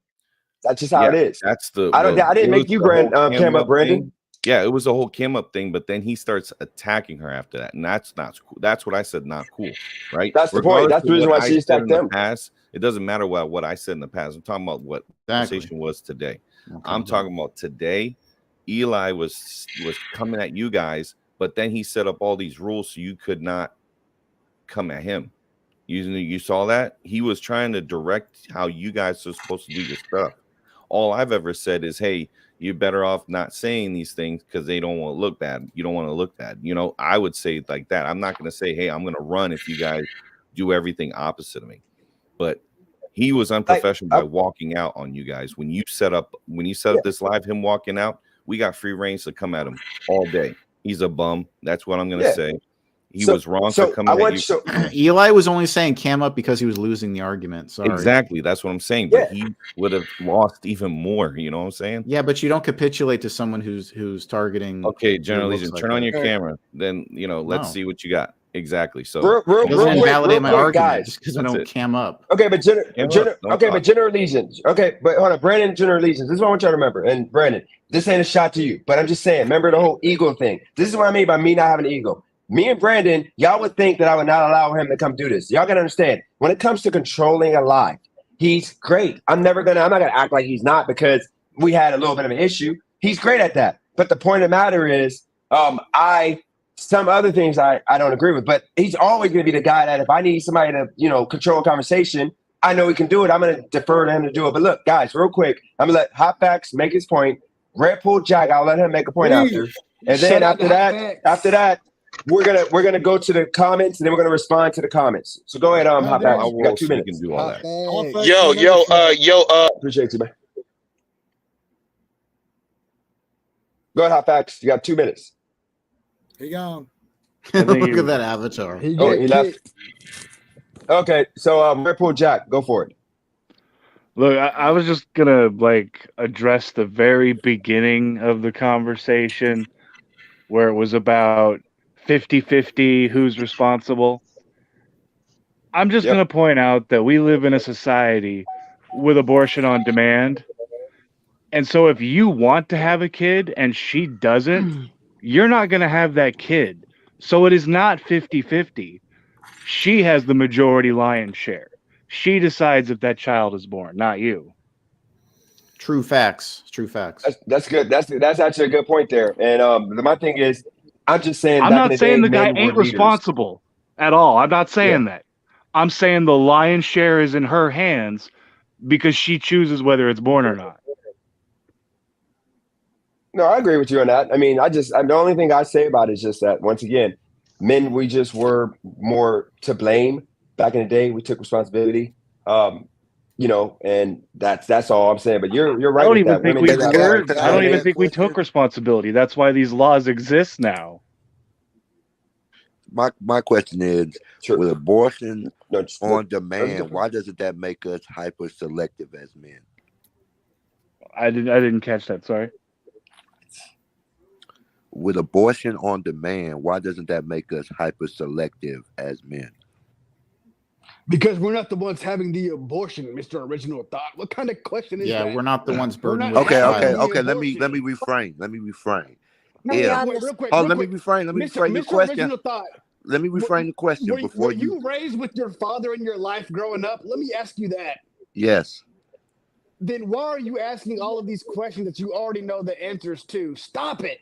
S1: That's just how it is.
S6: That's
S1: I didn't
S6: it
S1: make
S6: was
S1: you
S6: the whole
S1: cam up, Brandon.
S6: thing. Yeah, it was a whole cam up thing, but then he starts attacking her after that, and that's not cool. That's what I said, not cool, right?
S1: That's the point.
S6: Regardless
S1: That's the
S6: of
S1: reason
S6: what
S1: why
S6: I
S1: she
S6: said
S1: attacked
S6: in the
S1: them.
S6: past, it doesn't matter what I said in the past. I'm talking about what the conversation was today. I'm talking about today. Eli was coming at you guys, but then he set up all these rules so you could not come at him. You saw that? He was trying to direct how you guys are supposed to do your stuff. All I've ever said is, hey, you're better off not saying these things because they don't want to look bad. You don't want to look bad. You know, I would say it like that. I'm not going to say, hey, I'm going to run if you guys do everything opposite of me. But he was unprofessional by walking out on you guys. When you set up this live, him walking out, we got free range to come at him all day. He's a bum. That's what I'm going to say. He was wrong for coming at you.
S4: Eli was only saying cam up because he was losing the argument. Sorry.
S6: Exactly. That's what I'm saying. But he would have lost even more. You know what I'm saying?
S4: Yeah, but you don't capitulate to someone who's targeting.
S6: Okay, General Legion, turn on your
S4: that.
S6: camera. Then, let's see what you got. Exactly. So
S4: it doesn't invalidate my argument
S1: guys.
S4: just because I don't cam up.
S1: Okay, but General Legions. Okay, but hold on, Brandon, General Legions. This is what I want you to remember. And Brandon, this ain't a shot to you, but I'm just saying, remember the whole ego thing. This is what I mean by me not having an ego. Me and Brandon, y'all would think that I would not allow him to come do this. Y'all gotta understand, when it comes to controlling a live, he's great. I'm not gonna act like he's not because we had a little bit of an issue. He's great at that. But the point of the matter is, some other things I don't agree with, but he's always gonna be the guy that if I need somebody to, control a conversation, I know he can do it. I'm gonna defer to him to do it. But look, guys, real quick, I'm gonna let Hotbacks make his point. Red Pool Jack, I'll let him make a point after. And then after that, we're gonna go to the comments and then we're gonna respond to the comments. So go ahead, Hotbacks. You got 2 minutes.
S6: Do all that.
S1: Appreciate you, man. Go ahead, Hotbacks. You got 2 minutes.
S13: He gone.
S4: Look at that avatar.
S1: He left. Okay, so Red Pool Jack, go for it.
S14: Look, I was just gonna address the very beginning of the conversation where it was about 50-50 who's responsible. I'm just
S1: Yep.
S14: gonna point out that we live in a society with abortion on demand. And so if you want to have a kid and she doesn't, you're not going to have that kid. So it is not 50-50. She has the majority lion's share. She decides if that child is born, not you.
S4: True facts. True facts.
S1: That's good. That's actually a good point there. And my thing is, I'm just saying,
S14: I'm
S1: back in
S14: not
S1: the
S14: saying
S1: day,
S14: the guy
S1: men were
S14: ain't
S1: leaders.
S14: responsible at all. I'm not
S1: Yeah.
S14: saying that. I'm saying the lion's share is in her hands because she chooses whether it's born or not.
S1: No, I agree with you on that. I mean, the only thing I say about it is just that once again, men, we just were more to blame back in the day. We took responsibility. And that's all I'm saying. But you're
S14: I
S1: right
S14: don't
S1: with
S14: even
S1: that.
S14: think
S1: Women
S14: we
S1: just
S14: were.
S10: Can
S14: I
S10: I
S14: don't
S10: ask
S14: even
S10: you a
S1: dominate.
S14: think we took
S10: question?
S14: responsibility. That's why these laws exist now.
S10: My question is,
S1: Sure.
S10: with abortion
S1: No,
S10: on
S1: that's a good
S10: demand,
S1: point.
S10: why doesn't that make us hyper selective as men?
S14: I didn't catch that. Sorry.
S10: With abortion on demand, why doesn't that make us hyper selective as men?
S9: Because we're not the ones having the abortion, Mr. Original Thought. What kind of question is
S4: Yeah,
S9: that?
S4: we're not the ones
S9: We're
S4: burdened
S9: not
S4: with the
S10: Okay, okay,
S9: having
S4: child.
S9: the
S10: okay. Let me
S9: abortion.
S10: reframe. Let me reframe.
S8: Can we
S10: If
S8: all
S9: Wait,
S8: just
S10: hold on,
S9: real quick.
S10: let me
S9: Mr.
S10: reframe the
S9: Mr.
S10: question.
S9: Original Thought.
S10: Let me reframe the question
S9: Were
S10: before you.
S9: you raised with your father in your life growing up? Let me ask you that.
S10: Yes.
S9: Then why are you asking all of these questions that you already know the answers to? Stop it.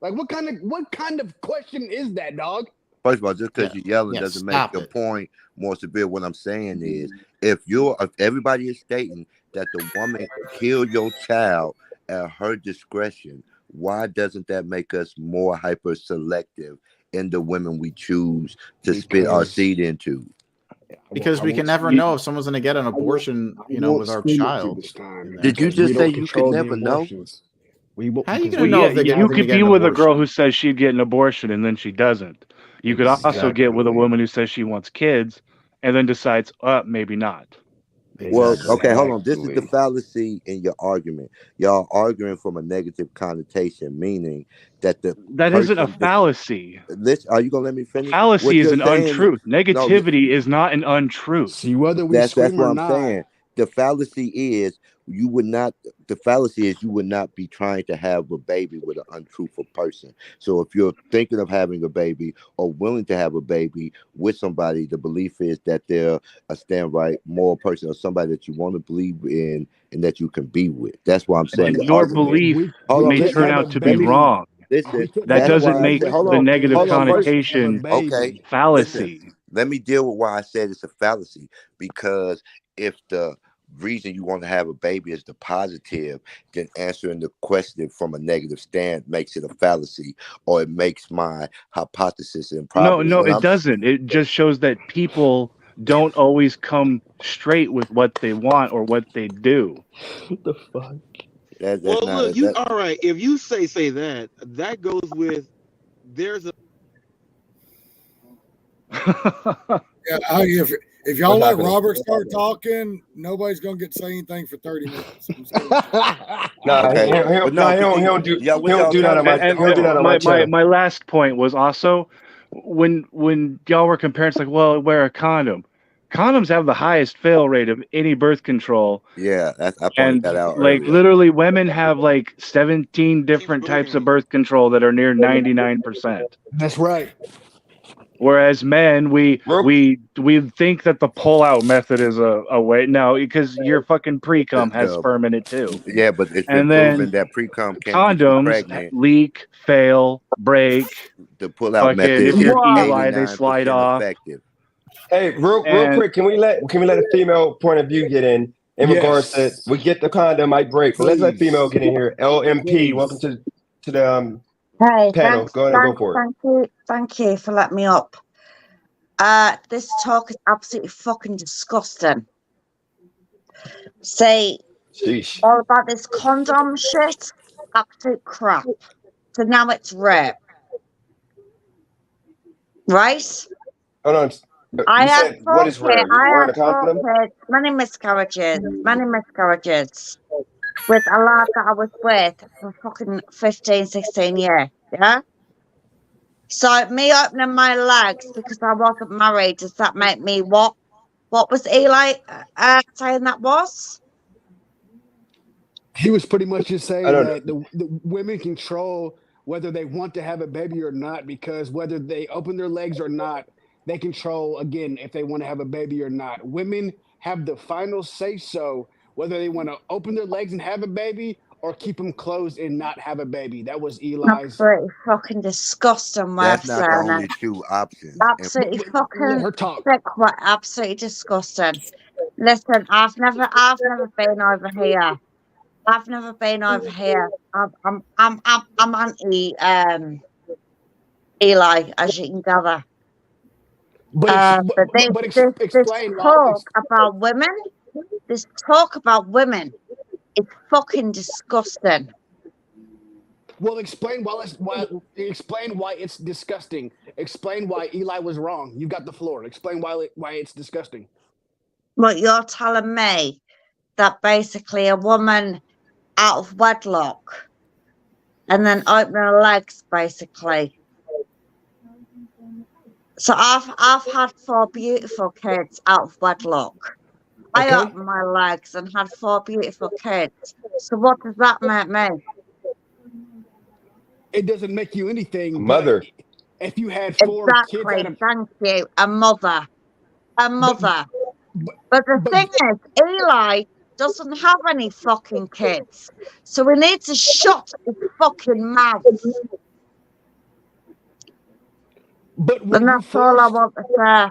S9: Like what kind of question is that, dog?
S10: First of all, just because
S4: Yeah.
S10: you're yelling
S4: Yeah.
S10: doesn't make
S4: Stop
S10: your
S4: it.
S10: point more severe. What I'm saying is, if everybody is stating that the woman killed your child at her discretion, why doesn't that make us more hyper selective in the women we choose to spit our
S9: Because
S10: seed into?
S4: Because we can never know if someone's going to get an abortion,
S9: I
S4: with
S9: won't
S4: our
S9: scream at you
S4: child
S9: this time
S4: in there.
S10: Did you
S9: because we
S10: just say
S9: don't
S10: you could
S9: control the
S10: never know?
S9: emotions. We won't,
S4: How are you
S9: because
S4: going to
S14: Well,
S4: know
S9: we
S14: yeah,
S4: if they're
S14: you
S4: going to
S14: could
S4: get
S14: be
S4: an
S14: with a girl
S4: abortion?
S14: who says she'd get an abortion and then she doesn't. You could also get with a
S9: exactly,
S14: woman who says she wants kids and then decides, maybe not.
S10: Well,
S4: Exactly.
S10: okay, hold on. This is the
S9: exactly.
S10: fallacy in your argument. Y'all arguing from a negative connotation, meaning that the
S14: That isn't a
S10: person.
S14: fallacy.
S10: Listen, are you gonna let me
S14: A
S10: finish?
S14: fallacy
S10: What
S14: is
S10: you're
S14: an
S10: saying?
S14: untruth.
S10: No,
S14: Negativity is not an untruth.
S9: See, whether we
S10: that's
S9: scream
S10: what
S9: or
S10: I'm
S9: not,
S10: saying. The fallacy is you would not. The fallacy is you would not be trying to have a baby with an untruthful person. So if you're thinking of having a baby or willing to have a baby with somebody, the belief is that they're a stand-right moral person or somebody that you want to believe in and that you can be with. That's why I'm saying
S14: But
S10: the
S14: your
S10: argument.
S14: belief
S10: Hold
S9: we
S10: on,
S14: may
S9: couldn't
S14: turn
S9: have
S10: listen.
S9: a
S14: out to be
S10: Let me
S14: wrong.
S9: baby.
S10: listen.
S9: We couldn't
S14: That
S9: have
S10: That's
S9: a
S14: doesn't
S10: why I
S9: baby
S14: make
S10: said.
S9: with
S10: Hold
S14: the
S10: on.
S9: the
S14: negative
S10: Hold on. First,
S9: intention of a
S14: connotation
S10: okay.
S9: baby.
S14: fallacy.
S10: Listen, let me deal with why I said it's a fallacy. Because if the reason you want to have a baby is the positive, then answering the question from a negative stand makes it a fallacy, or it makes my hypothesis
S14: No,
S10: improbable.
S14: no,
S10: When
S14: it
S10: I'm
S14: doesn't. It just shows that people don't always come straight with what they want or what they do.
S9: What the fuck?
S10: that's
S15: Well,
S10: not
S15: look,
S10: a
S15: you
S10: that.
S15: all right? If you say that, that goes with there's a
S13: Yeah, if y'all
S1: What's
S13: let
S1: happening?
S13: Robert start talking, nobody's gonna get to say anything for 30 minutes. I'm just gonna
S1: Nah, he, he,
S10: Okay,
S1: he,
S10: but
S1: nah,
S10: no,
S1: he
S10: continue.
S1: don't do
S10: Yeah,
S1: he
S10: what
S1: don't
S10: y'all
S1: do that
S10: trying
S1: on
S10: to
S1: my
S10: get
S14: and,
S10: the
S1: he don't do that
S14: and
S1: on my
S10: argument?
S14: my
S1: channel.
S14: my last point was also when y'all were comparing, it's like, well, wear a condom. Condoms have the highest fail rate of any birth control,
S10: Yeah, I pointed
S14: and
S10: that out
S14: like
S10: earlier.
S14: literally women have like 17 different types of birth control that are near 99%.
S9: That's right.
S14: Whereas men, we
S1: Real,
S14: we we think that the pull-out method is a way. No, because your fucking pre-cum has
S10: The
S14: sperm in it too.
S10: Yeah, but it's been
S14: And
S10: proven
S14: then
S10: that pre-com can't get you
S14: condoms
S10: pregnant.
S14: leak, fail, break.
S10: The pull-out
S14: Fucking,
S10: method
S14: if
S10: is
S14: you're
S12: What?
S14: Eli, they slide
S10: 89%
S14: off.
S10: effective.
S1: hey, real
S14: And
S1: quick, can we let a female point of view get in regards to
S9: Yes.
S1: we get the condom might break, but let's let female
S9: Please.
S1: get in here. LMP, welcome
S9: Please.
S1: to the
S12: Hey,
S1: panel. Go ahead and go for it.
S12: thank you for letting me up. This talk is absolutely fucking disgusting. Say
S1: Sheesh.
S12: all about this condom shit, absolute crap. So now it's rape, right?
S1: Hold on.
S12: I
S1: You
S12: had
S1: said what
S12: four
S1: is
S12: kids.
S1: rare? You
S12: I
S1: wearing
S12: had
S1: a
S12: four
S1: condom?
S12: kids. Many miscarriages with a lad that I was with for fucking 15, 16 years. Yeah. So me opening my legs because I wasn't married, does that make me what? What was Eli saying that was?
S9: He was pretty much just
S1: I
S9: saying
S1: don't know.
S9: that the women control whether they want to have a baby or not, because whether they open their legs or not, they control again if they want to have a baby or not. Women have the final say so whether they want to open their legs and have a baby or keep them closed and not have a baby. That was Eli's.
S12: Absolutely fucking disgusting way of
S10: That's not the
S12: saying it.
S10: only two options. And
S12: Absolutely
S9: Let
S12: fucking
S9: her talk.
S12: sick, what absolutely disgusting. Listen, I've never been over here. I've never been over here. I'm anti Eli, as you can gather. But this
S9: Explain why.
S12: talk about women, this talk about women is fucking disgusting.
S9: Well, explain why it's disgusting. Explain why Eli was wrong. You got the floor. Explain why it's disgusting.
S12: What you're telling me that basically a woman out of wedlock and then open her legs basically. So I've had 4 beautiful kids out of wedlock. I
S9: Okay.
S12: opened my legs and had 4 beautiful kids. So what does that make me?
S9: It doesn't make you
S1: A
S9: anything, but
S1: mother.
S9: if you had 4 kids
S12: Exactly.
S9: out of
S12: Thank you. A mother. A
S9: but
S12: mother.
S9: but,
S12: But the
S9: but
S12: thing is, Eli doesn't have any fucking kids. So we need to shut his fucking mouth.
S9: were
S12: And
S9: you
S12: that's all I
S9: forced?
S12: want to say.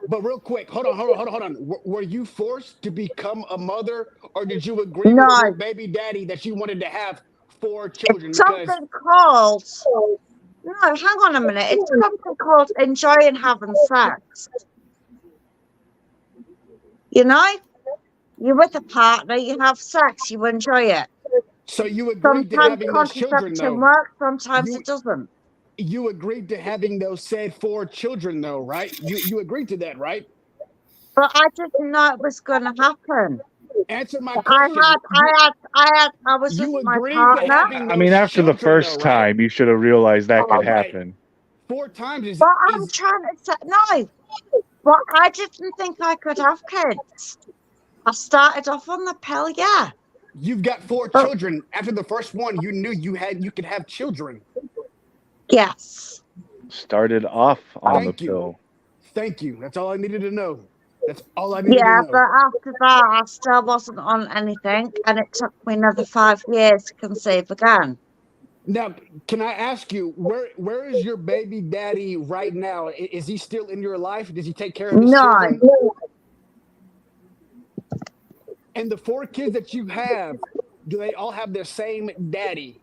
S9: But real quick, hold on. Were you forced to become a mother, or did you agree with your
S12: No,
S9: baby daddy that you wanted to have 4
S12: it's
S9: children? Because
S12: something called, no, hang on a minute. It's something called enjoying having sex. You know, you're with a partner, you have sex, you enjoy it.
S9: so you agreed to
S12: Sometimes
S9: having those children,
S12: contraception
S9: though.
S12: works, sometimes
S9: You
S12: it doesn't.
S9: you agreed to having those said 4 children, though, right? You agreed to that, right?
S12: But I didn't know it was going to happen.
S9: Answer my question.
S12: I was with
S9: You
S12: my
S9: agreed to
S12: partner.
S9: having
S14: I mean,
S9: those
S14: after the
S9: children, though,
S14: first
S9: right?
S14: time, you should have realized that could
S9: All right.
S14: happen.
S9: 4 times
S12: But I'm
S9: is
S12: trying to say, no, but I didn't think I could have kids. I started off on the pill, yeah.
S9: you've got 4
S12: But
S9: children. After the first one, you knew you could have children.
S12: yes.
S14: Started off on the
S9: Thank you.
S14: pill.
S9: Thank you. That's all I needed to know. That's all I needed to
S12: Yeah, but
S9: know.
S12: after that, I still wasn't on anything, and it took me another 5 years to conceive again.
S9: Now, can I ask you where is your baby daddy right now? Is he still in your life? Does he take care of his
S12: No,
S9: children? And the 4 kids that you have, do they all have the same daddy?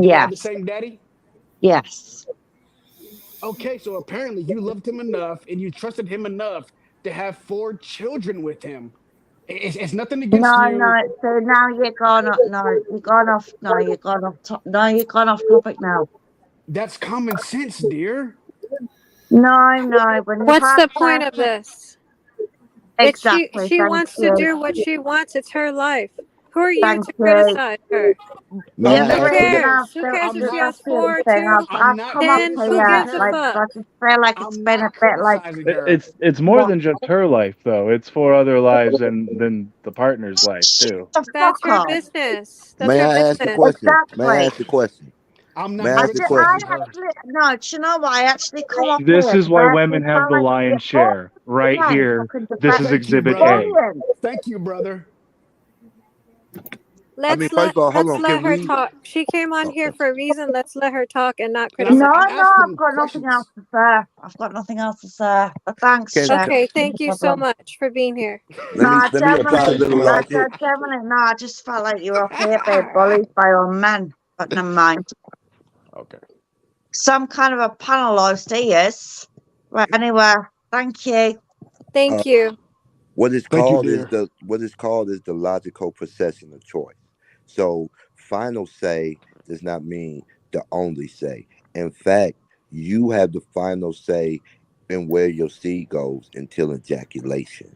S9: Do they have the
S12: yes,
S9: same daddy?
S12: yes.
S9: Okay, so apparently you loved him enough and you trusted him enough to have 4 children with him. It's nothing against you.
S12: So now you're gone off. No, you're gone off. No, you're gone off. No, you're gone off topic now.
S9: That's common sense, dear.
S12: No. When you
S2: What's
S12: have
S2: the point of
S12: sex,
S2: this? It's
S12: exactly.
S2: she
S12: Thank
S2: wants to
S12: you.
S2: do what she wants. It's her life. Who are you
S12: Thank
S2: to
S12: you.
S2: criticize her?
S10: may
S12: The
S9: I'm
S10: I
S12: other
S9: not
S2: Who
S10: ask a
S12: reason
S10: que-
S2: cares?
S12: I've
S2: Who
S12: built
S2: cares
S12: up
S2: if
S9: I'm
S12: this
S2: she
S9: not
S2: has four,
S12: hostility thing,
S2: two,
S9: I'm
S12: I've
S9: not
S12: come off
S2: 10?
S12: here,
S2: Who
S9: criticizing
S2: gives a
S12: like,
S9: her.
S2: fuck?
S12: I just feel like it's
S9: I'm
S12: been a
S9: not
S12: bit like,
S9: criticizing her.
S14: It's more
S12: what?
S14: than just her life, though. It's for other lives and than the partner's life
S12: Shut
S14: too.
S12: the
S2: That's
S12: fuck
S2: her
S12: up.
S2: business. That's
S10: may
S2: her
S10: I ask a
S2: business.
S10: question? May I
S12: Exactly.
S10: ask a question?
S9: I'm
S10: May
S9: not
S10: I ask a
S12: I
S9: criticizing
S10: question?
S9: her.
S12: actually, no, do you know what? I actually come off
S14: This
S12: here
S14: is
S12: because
S14: why
S12: I actually
S14: women have
S12: felt
S14: the
S12: like
S14: lion's
S12: all
S14: share. Right
S12: men
S14: here.
S12: fucking
S14: This is
S12: defend
S9: Thank you,
S14: exhibit
S9: brother.
S14: A.
S12: bullying.
S9: Thank you, brother.
S10: I mean, first of all, hold
S2: Let's
S10: on.
S2: let
S10: Can
S2: her
S10: we?
S2: talk. She came on here
S10: Okay.
S2: for a reason. Let's let her talk and not
S9: And I'm
S2: criticize.
S9: I'm
S12: I've
S9: asking
S12: got nothing else
S9: questions.
S12: to say. I've got nothing else to say. But thanks,
S10: Can
S12: Shay.
S2: Okay,
S12: No
S2: thank you so
S12: problem.
S2: much for being here.
S12: No, I
S10: let me apply a
S12: definitely,
S10: little logic.
S12: no, I just felt like you were up here being bullied by all men. But never mind.
S9: Okay.
S12: Some kind of a panel host he is. Right, anyway, thank you.
S10: Uh,
S2: Thank you.
S10: what is
S9: Thank you,
S10: called is
S9: dear.
S10: the logical procession of choice. So final say does not mean the only say. In fact, you have the final say and where your seed goes until ejaculation.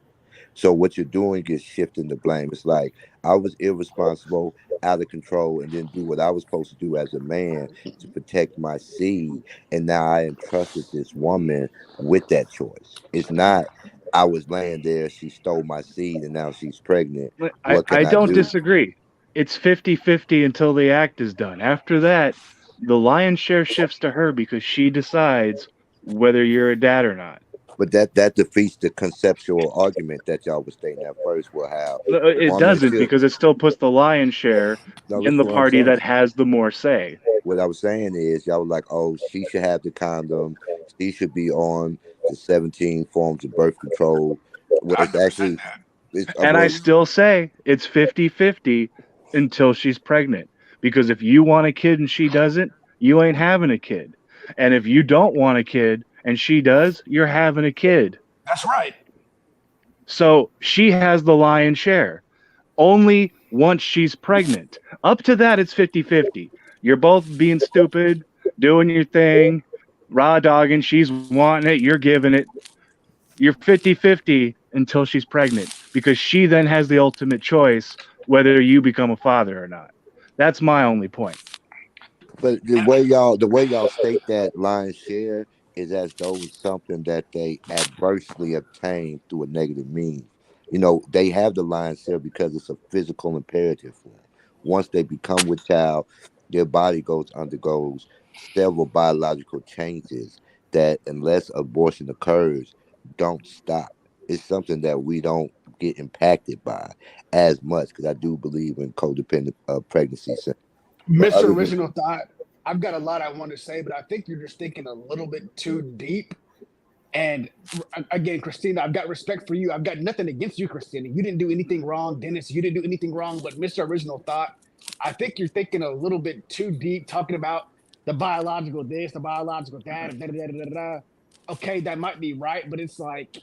S10: So what you're doing is shifting the blame. It's like I was irresponsible, out of control, and didn't do what I was supposed to do as a man to protect my seed. And now I entrusted this woman with that choice. It's not I was laying there, she stole my seed, and now she's pregnant. What can
S14: I
S10: I
S14: don't
S10: do?
S14: disagree. It's 50-50 until the act is done. After that, the lion's share shifts to her because she decides whether you're a dad or not.
S10: But that defeats the conceptual argument that y'all was stating at first. Will how the
S14: It
S10: woman
S14: doesn't
S10: should.
S14: because it still puts the lion's share
S10: No,
S14: in
S10: listen
S14: the
S10: to what I'm
S14: party
S10: saying.
S14: that has the more say.
S10: What I was saying is y'all were like, oh, she should have the condom. She should be on the 17 forms of birth control. Where it's
S9: 100%
S10: actually,
S9: that.
S10: it's
S14: And I
S10: well,
S14: still say it's 50-50 until she's pregnant. Because if you want a kid and she doesn't, you ain't having a kid. And if you don't want a kid and she does, you're having a kid.
S9: That's right.
S14: So she has the lion's share only once she's pregnant. Up to that, it's 50-50. You're both being stupid, doing your thing, raw dogging. She's wanting it, you're giving it. You're 50-50 until she's pregnant because she then has the ultimate choice whether you become a father or not. That's my only point.
S10: but the way y'all state that lion's share is as though it's something that they adversely obtain through a negative means. They have the lion's share because it's a physical imperative for them. Once they become with child, their body undergoes several biological changes that, unless abortion occurs, don't stop. It's something that we don't get impacted by as much because I do believe in codependent pregnancy. But
S9: Mr.
S10: other than
S9: Original Thought, I've got a lot I want to say, but I think you're just thinking a little bit too deep. And again, Christina, I've got respect for you. I've got nothing against you, Christina. You didn't do anything wrong. Dennis, you didn't do anything wrong. But Mr. Original Thought, I think you're thinking a little bit too deep, talking about the biological this, the biological that, da, da, da, da, da. Okay, that might be right, but it's like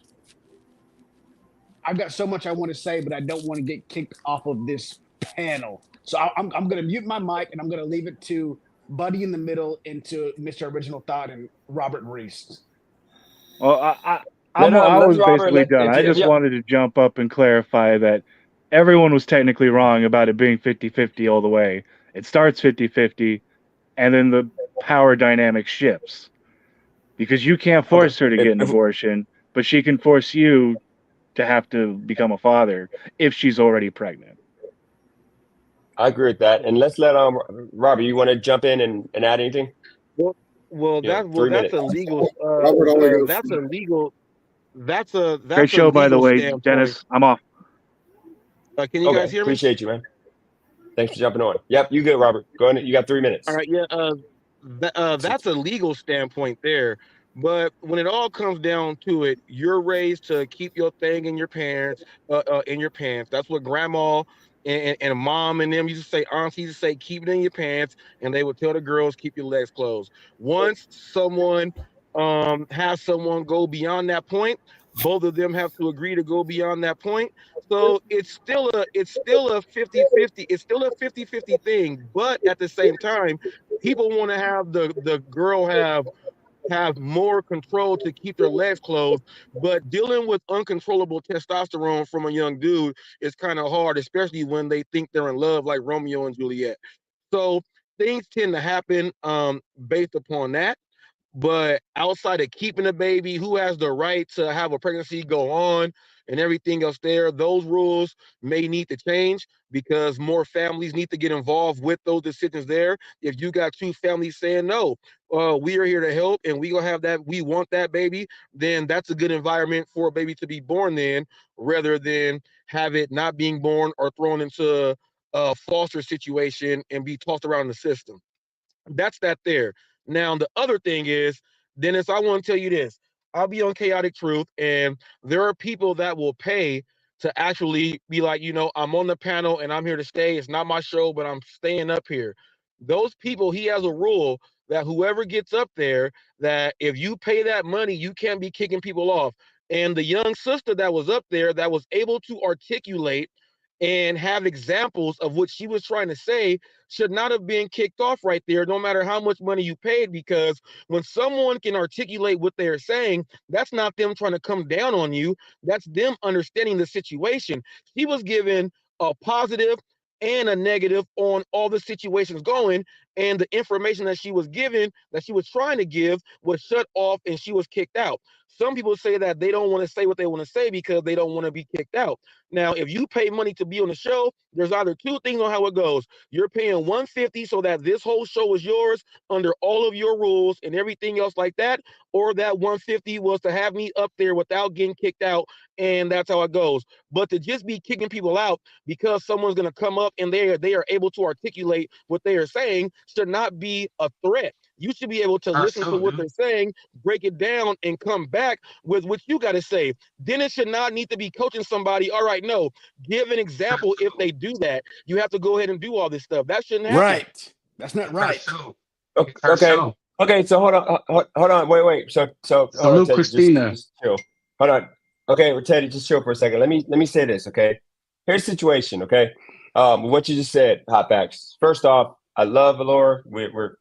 S9: I've got so much I want to say, but I don't want to get kicked off of this panel. So I'm going to mute my mic and I'm going to leave it to Buddy in the middle and to Mr. Original Thought and Robert Reese.
S14: Well,
S1: Let
S14: I
S1: let's
S14: was
S1: Robert
S14: basically
S1: let
S14: done. I
S1: if
S14: just
S1: you
S14: wanted to jump up and clarify that everyone was technically wrong about it being 50-50 all the way. It starts 50-50, and then the power dynamic shifts because you can't
S1: okay.
S14: force her to get an abortion, but she can force you to have to become a father if she's already pregnant.
S1: I agree with that. And let's let Robert, you want to jump in and add anything?
S15: Well, well,
S1: You know,
S15: that well,
S1: 3 minutes.
S15: that's a legal.
S13: Robert only goes
S15: That's a
S13: for
S15: legal.
S14: Great
S15: That's a
S14: show, by the
S15: legal
S14: way,
S15: standpoint.
S14: Dennis. I'm off.
S15: Can you guys
S1: Okay,
S15: hear me?
S1: appreciate you, man. Thanks for jumping on. Yep, you good, Robert. Go ahead. You got 3
S15: All
S1: minutes.
S15: right, yeah. That's a legal standpoint there. But when it all comes down to it, you're raised to keep your thing in your parents, in your pants. That's what grandma and mom and them used to say. Aunts used to say, keep it in your pants, and they would tell the girls, keep your legs closed. Once someone has someone go beyond that point, both of them have to agree to go beyond that point. So it's still a 50-50. It's still a 50-50 thing, but at the same time, people want to have the girl have more control to keep their legs closed, but dealing with uncontrollable testosterone from a young dude is kind of hard, especially when they think they're in love like Romeo and Juliet. So things tend to happen based upon that. But outside of keeping a baby, who has the right to have a pregnancy go on and everything else there, those rules may need to change because more families need to get involved with those decisions there. If you got two families saying, no, we are here to help and we gonna have that, we want that baby, then that's a good environment for a baby to be born then, rather than have it not being born or thrown into a foster situation and be tossed around the system. That's that there. Now, the other thing is, Dennis, I want to tell you this. I'll be on Chaotic Truth, and there are people that will pay to actually be like, I'm on the panel and I'm here to stay. It's not my show, but I'm staying up here. Those people, he has a rule that whoever gets up there, that if you pay that money, you can't be kicking people off. And the young sister that was up there that was able to articulate and have examples of what she was trying to say should not have been kicked off right there, no matter how much money you paid, because when someone can articulate what they're saying, that's not them trying to come down on you. That's them understanding the situation. She was given a positive and a negative on all the situations going, and the information that she was given, that she was trying to give, was shut off and she was kicked out. Some people say that they don't want to say what they want to say because they don't want to be kicked out. Now, if you pay money to be on the show, there's either two things on how it goes. You're paying $150 so that this whole show is yours under all of your rules and everything else like that, or that $150 was to have me up there without getting kicked out, and that's how it goes. But to just be kicking people out because someone's going to come up and they are able to articulate what they are saying should not be a threat. You should be able to listen to what they're saying, break it down, and come back with what you got to say. Then it should not need to be coaching somebody. All right, no, give an example. If they do that, you have to go ahead and do all this stuff. That shouldn't happen.
S9: Right. That's not right.
S1: Okay. So hold on. Wait. So hold
S16: Salute
S1: on, Teddy.
S16: Christina.
S1: Just chill. Hold on. Okay, Teddy, just chill for a second. Let me say this. Okay, here's the situation. Okay, what you just said, Hotbacks. First off, I love Valora. We're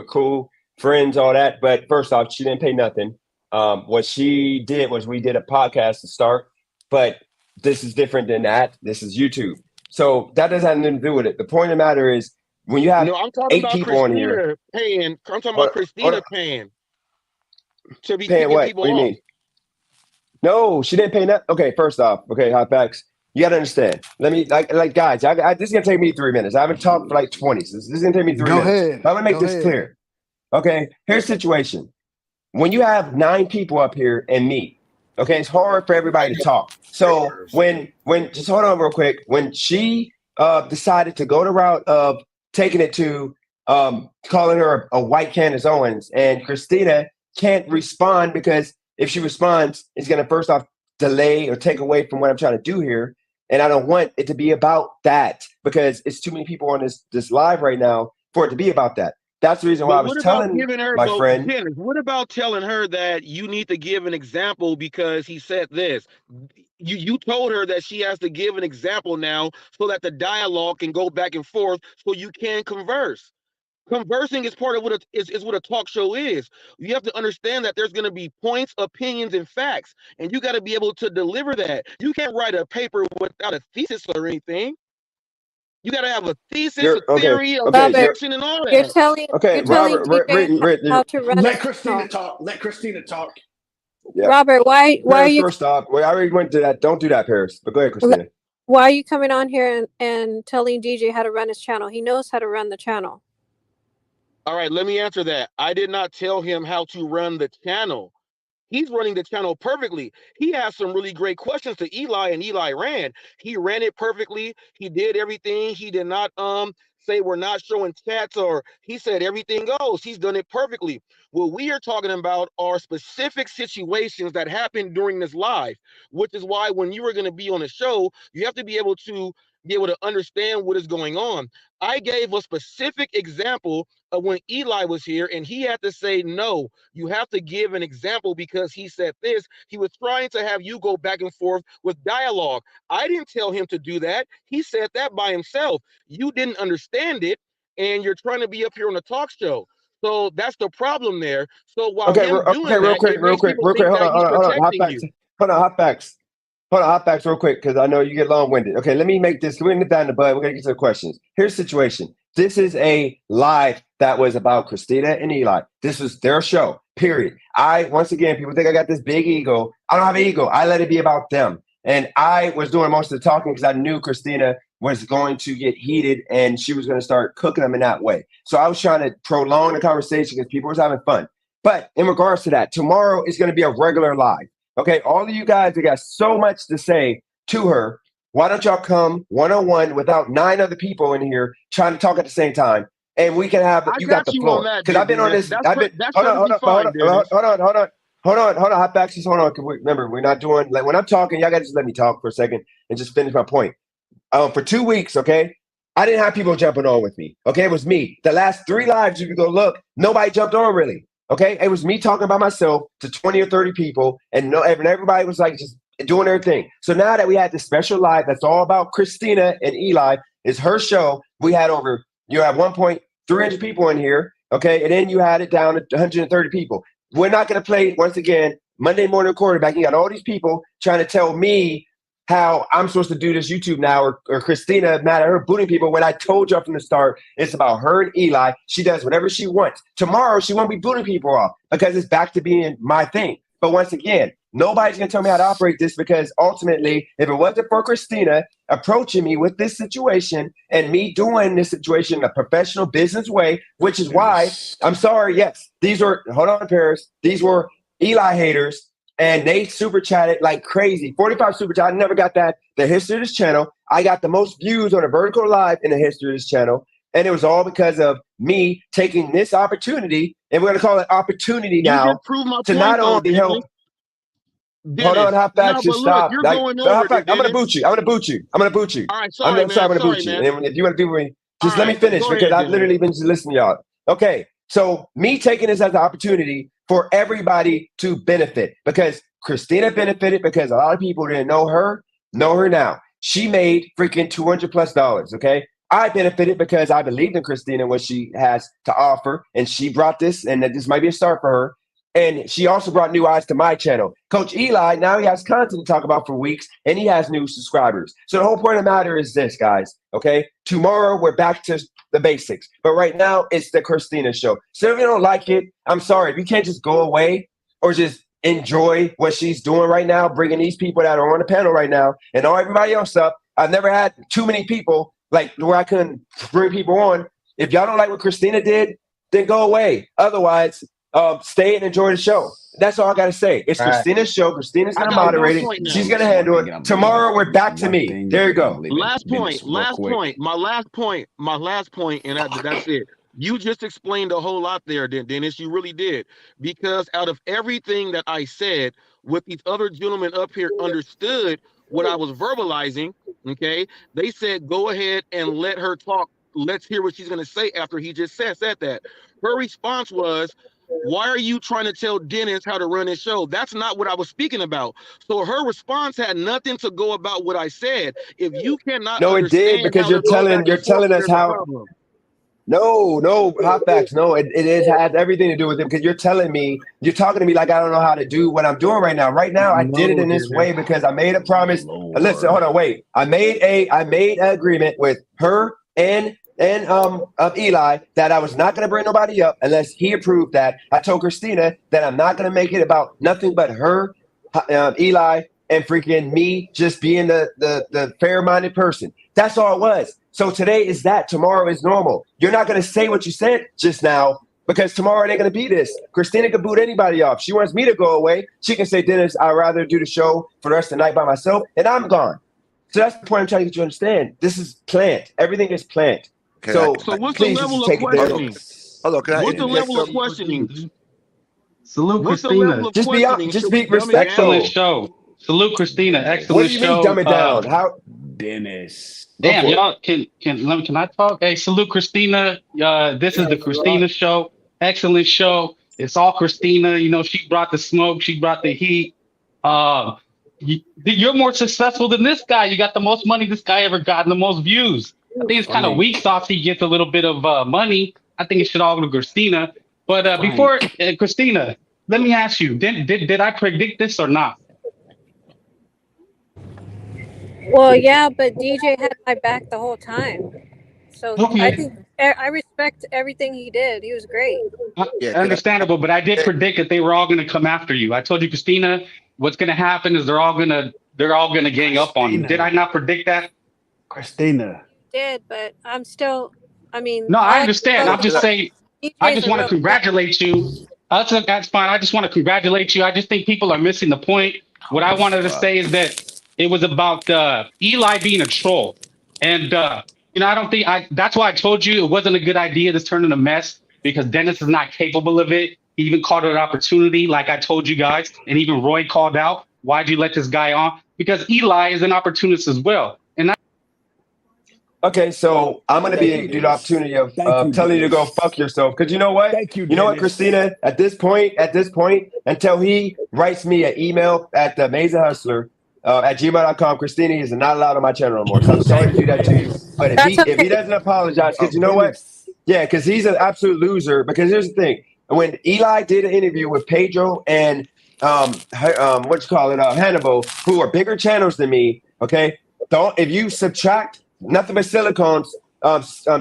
S1: cool friends, all that. But first off, she didn't pay nothing. What she did was we did a podcast to start, but this is different than that. This is YouTube, so that doesn't have nothing to do with it. The point of the matter is when you have
S15: No, I'm talking
S1: 8
S15: about
S1: people on here.
S15: Paying. I'm talking
S1: Hold
S15: about
S1: on,
S15: Christina paying to be
S1: paying
S15: kicking
S1: what?
S15: people
S1: What do you
S15: off.
S1: mean? No, she didn't pay nothing. Okay, first off, Hotbacks. You gotta understand. Let me like guys. This is gonna take me 3 minutes. I haven't talked for like 20. So this is gonna take me 3
S9: Go
S1: minutes.
S9: ahead.
S1: But I'm gonna make
S9: Go
S1: this
S9: ahead.
S1: clear. Okay, here's the situation. When you have 9 people up here and me, okay, it's hard for everybody to talk. So when just hold on real quick. When she decided to go the route of taking it to calling her a white Candace Owens, and Christina can't respond because if she responds, it's gonna first off delay or take away from what I'm trying to do here. And I don't want it to be about that because it's too many people on this live right now for it to be about that. That's the reason why I
S15: But
S1: was
S15: what about
S1: telling
S15: giving her?
S1: my
S15: But
S1: friend.
S15: Dennis, what about telling her that you need to give an example because he said this? You told her that she has to give an example now so that the dialogue can go back and forth so you can converse. Conversing is part of what is what a talk show is. You have to understand that there's going to be points, opinions, and facts, and you got to be able to deliver that. You can't write a paper without a thesis or anything. You got to have a thesis, a theory, a
S2: Robert,
S15: projection, and all
S2: you're
S15: that.
S2: telling
S1: Robert,
S2: DJ how to run
S9: Let
S2: a
S9: Christina
S2: channel.
S9: talk. Let Christina talk.
S1: Yeah.
S2: Robert, why are
S1: Paris,
S2: you
S1: first off, I already went to that. Don't do that, Paris. But go ahead, Christina.
S2: why are you coming on here and telling DJ how to run his channel? He knows how to run the channel.
S15: All right, let me answer that. I did not tell him how to run the channel. He's running the channel perfectly. He asked some really great questions to Eli, and Eli ran. He ran it perfectly. He did everything. He did not say we're not showing chats, or he said everything goes. He's done it perfectly. What we are talking about are specific situations that happened during this live, which is why when you are going to be on a show, you have to be able to understand what is going on. I gave a specific example of when Eli was here, and he had to say, no, you have to give an example because he said this. He was trying to have you go back and forth with dialogue. I didn't tell him to do that. He said that by himself. You didn't understand it, and you're trying to be up here on a talk show. So that's the problem there. So while him doing
S1: real
S15: that,
S1: quick,
S15: it makes people think
S1: hold
S15: that he's
S1: on,
S15: protecting you.
S1: Hotbacks, real quick, because I know you get long-winded. Okay, let me make this. We're gonna nip down the bud. We're gonna get to the questions. Here's the situation. This is a live that was about Christina and Eli. This was their show. Period. Once again, people think I got this big ego. I don't have an ego. I let it be about them. And I was doing most of the talking because I knew Christina was going to get heated and she was going to start cooking them in that way. So I was trying to prolong the conversation because people was having fun. But in regards to that, tomorrow is going to be a regular live. Okay, all of you guys have got so much to say to her. Why don't y'all come one-on-one without 9 other people in here trying to talk at the same time? And we can have, you got the floor. Because I've been on this, hold on, Hotbacks, just hold on. Remember, we're not doing, like when I'm talking, y'all got to just let me talk for a second and just finish my point. For 2 weeks, okay, I didn't have people jumping on with me. Okay, it was me. The last 3 lives, you can go look, nobody jumped on really. Okay, it was me talking by myself to 20 or 30 people, and everybody was like just doing their thing. So now that we had this special live that's all about Christina and Eli, it's her show. We had over, you have 1.300 people in here, okay? And then you had it down to 130 people. We're not going to play, once again, Monday morning quarterback. You got all these people trying to tell me how I'm supposed to do this YouTube now, or Christina mad at her booting people when I told y'all from the start it's about her and Eli. She does whatever she wants. Tomorrow, she won't be booting people off because it's back to being my thing. But once again, nobody's going to tell me how to operate this, because ultimately, if it wasn't for Christina approaching me with this situation and me doing this situation in a professional business way, which is why, I'm sorry, yes, these were, hold on, Paris, these were Eli haters, and they super chatted like crazy. 45 super chat. I never got that. The history of this channel. I got the most views on a vertical live in the history of this channel. And it was all because of me taking this opportunity, and we're going to call it opportunity now, to not only help. Hold on, how fast you stop?
S15: You're
S1: Like,
S15: going
S1: how
S15: over
S1: fast?
S15: it,
S1: I'm going to
S15: Dennis.
S1: boot you. I'm going to boot you. I'm going to boot you.
S15: All right, sorry, man.
S1: I'm going to
S15: Sorry,
S1: boot you.
S15: man.
S1: And if you want to do me, just
S15: All
S1: let me
S15: right,
S1: finish,
S15: go
S1: because
S15: ahead,
S1: I've
S15: Dennis.
S1: literally been just listening to y'all. Okay, so me taking this as an opportunity for everybody to benefit, because Christina benefited because a lot of people didn't know her now. She made freaking $200+ okay? I benefited because I believed in Christina and what she has to offer, and she brought this, and that this might be a start for her. And she also brought new eyes to my channel. Coach Eli, now he has content to talk about for weeks, and he has new subscribers. So the whole point of the matter is this, guys, okay? Tomorrow, we're back to the basics. But right now, it's the Christina show. So if you don't like it, I'm sorry. If you can't just go away or just enjoy what she's doing right now, bringing these people that are on the panel right now and all everybody else up. I've never had too many people like where I couldn't bring people on. If y'all don't like what Christina did, then go away. Otherwise, stay and enjoy the show. That's all I gotta say. It's Christina's show. Christina's gonna moderate it. She's gonna handle it. Tomorrow we're back to me. There you go.
S15: Last point. My last point, and that's it. You just explained a whole lot there, Dennis. You really did. Because out of everything that I said, what these other gentlemen up here understood what I was verbalizing, okay? They said, go ahead and let her talk. Let's hear what she's going to say after he just said that. Her response was, why are you trying to tell Dennis how to run his show? That's not what I was speaking about. So her response had nothing to go about what I said. If you cannot
S1: No, it did, because you're telling us how. No, hot facts. No, it has everything to do with it, because you're talking to me like I don't know how to do what I'm doing right now. Right now, I did it in this way because I made a promise. Listen, hold on, wait. I made an agreement with her and Eli that I was not going to bring nobody up unless he approved that. I told Christina that I'm not going to make it about nothing but her, Eli, and freaking me just being the fair-minded person. That's all it was. So today is that. Tomorrow is normal. You're not going to say what you said just now, because tomorrow it ain't going to be this. Christina can boot anybody off. She wants me to go away. She can say, Dennis, I'd rather do the show for the rest of the night by myself, and I'm gone. So that's the point I'm trying to get you to understand. This is planned. Everything is planned. So
S15: what's the level of questioning?
S10: Hold on, can I
S15: What's the
S10: interject
S15: level of
S10: something?
S15: questioning?
S16: Salute
S15: What's the
S16: Christina.
S15: level of
S1: Just
S15: questioning?
S1: be respectful.
S16: Excellent show. Salute Christina. Excellent
S1: What do you mean,
S16: show.
S1: dumb it down? How?
S9: Dennis.
S16: Damn, y'all can I talk? Hey, salute Christina. This is the Christina show. Excellent show. It's all Christina. You know, she brought the smoke. She brought the heat. You're more successful than this guy. You got the most money this guy ever got and the most views. I think it's kind of weak sauce. He gets a little bit of money. I think it should all go to Christina. But before Christina, let me ask you: Did I predict this or not?
S2: Well, yeah, but DJ had my back the whole time. So I think I respect everything he did. He was great.
S16: Understandable, but I did predict that they were all going to come after you. I told you, Christina, what's going to happen is they're all going to gang up on you. Did I not predict that?
S9: Christina.
S2: Did, but I'm still. I mean,
S16: No, I understand. I'm just saying. I just want to
S2: real
S16: congratulate you. That's fine. I just want to congratulate you. I just think people are missing the point. What I wanted to say is that it was about Eli being a troll, and I don't think that's why I told you it wasn't a good idea to turn in a mess, because Dennis is not capable of it. He even called it an opportunity, like I told you guys, and even Roy called out, "Why'd you let this guy on?" Because Eli is an opportunist as well, and
S1: Okay, so I'm going to do the opportunity of telling you to go fuck yourself. Because you know what? You know what, Christina? At this point, until he writes me an email at the Amazing Hustler at gmail.com. Christina is not allowed on my channel anymore. So I'm sorry to do that to you. But if
S2: That's
S1: he
S2: okay.
S1: doesn't apologize, because you know what?
S9: Dennis.
S1: Yeah, because he's an absolute loser. Because here's the thing: when Eli did an interview with Pedro and Hannibal, who are bigger channels than me, okay, don't if you subtract nothing but silicones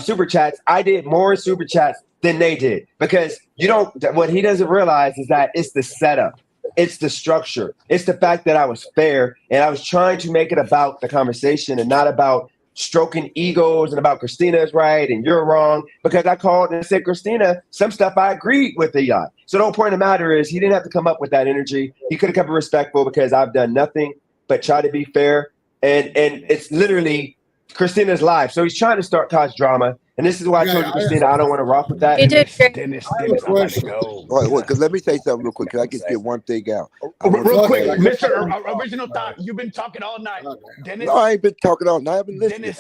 S1: super chats, I did more super chats than they did, because you don't. What he doesn't realize is that it's the setup. It's the structure. It's the fact that I was fair and I was trying to make it about the conversation and not about stroking egos and about Christina is right and you're wrong, because I called and said, Christina, some stuff I agreed with Eli. So the whole point of the matter is he didn't have to come up with that energy. He could have kept it respectful, because I've done nothing but try to be fair. And it's literally Christina's live. So he's trying to cause drama. And this is why I told you, Christina, I don't want to rock with that.
S2: You did great.
S9: Dennis, I'm about to go.
S10: Wait, let me say something real quick. Can I just get one thing out?
S9: Real quick, Mr. Original Thought, you've been talking all night. Dennis,
S10: No, I ain't been talking all night. I've been listening.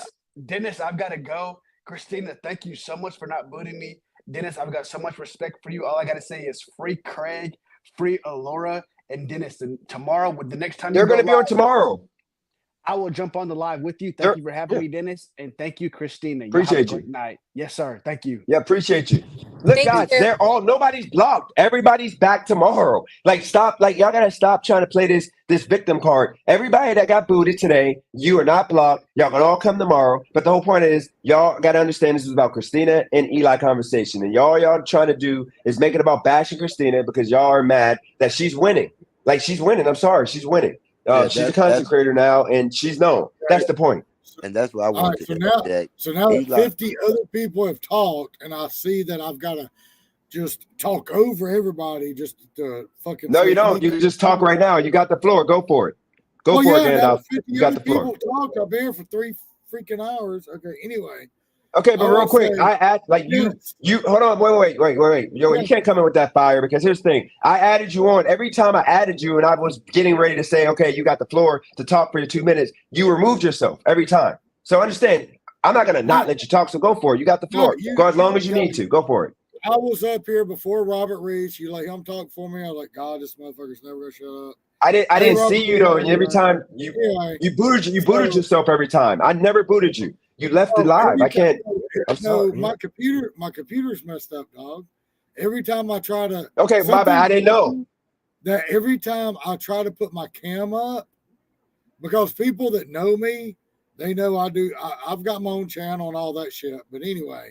S9: Dennis, I've got to go. Christina, thank you so much for not booting me. Dennis, I've got so much respect for you. All I got to say is free Craig, free Alora, and Dennis. And tomorrow, with the next time
S1: they're going to be on tomorrow,
S9: I will jump on the live with you. Thank you for having me, Dennis, and thank you, Christina.
S1: Appreciate you.
S9: Night. Yes, sir. Thank you.
S1: Yeah, appreciate you. Look, guys, they're all nobody's blocked. Everybody's back tomorrow. Like, stop. Like, y'all gotta stop trying to play this victim card. Everybody that got booted today, you are not blocked. Y'all gonna all come tomorrow. But the whole point is, y'all gotta understand this is about Christina and Eli conversation, and y'all trying to do is make it about bashing Christina because y'all are mad that she's winning. Like, she's winning. I'm sorry, she's winning. She's a content creator now, and she's known. That's the point.
S10: And that's what I want
S13: to say. So now that 50 other people have talked, and I see that I've got to just talk over everybody just to fucking.
S1: No, you don't. You can just talk right now. You got the floor. Go for it. Go for it, Gandalf. You got the floor.
S13: People talked. I've been here for 3 freaking hours. Okay, anyway.
S1: Okay, but real quick, I add like you hold on, wait. Yo, you can't come in with that fire, because here's the thing. I added you on. Every time I added you and I was getting ready to say, okay, you got the floor to talk for your 2 minutes, you removed yourself every time. So understand, I'm not gonna not let you talk, so go for it. You got the floor. Go as long as you need to. Go for it.
S13: I was up here before Robert reached. You let him talk for me. I was like, God, this motherfucker's never gonna shut up.
S1: I didn't see you though, and every time you booted yourself every time. I never booted you. You left it live. I can't. I'm sorry.
S13: My computer's messed up, dog. Every time I try to.
S1: Okay, my bad. I didn't know
S13: that. Every time I try to put my cam up, because people that know me, they know I do. I've got my own channel and all that shit. But anyway,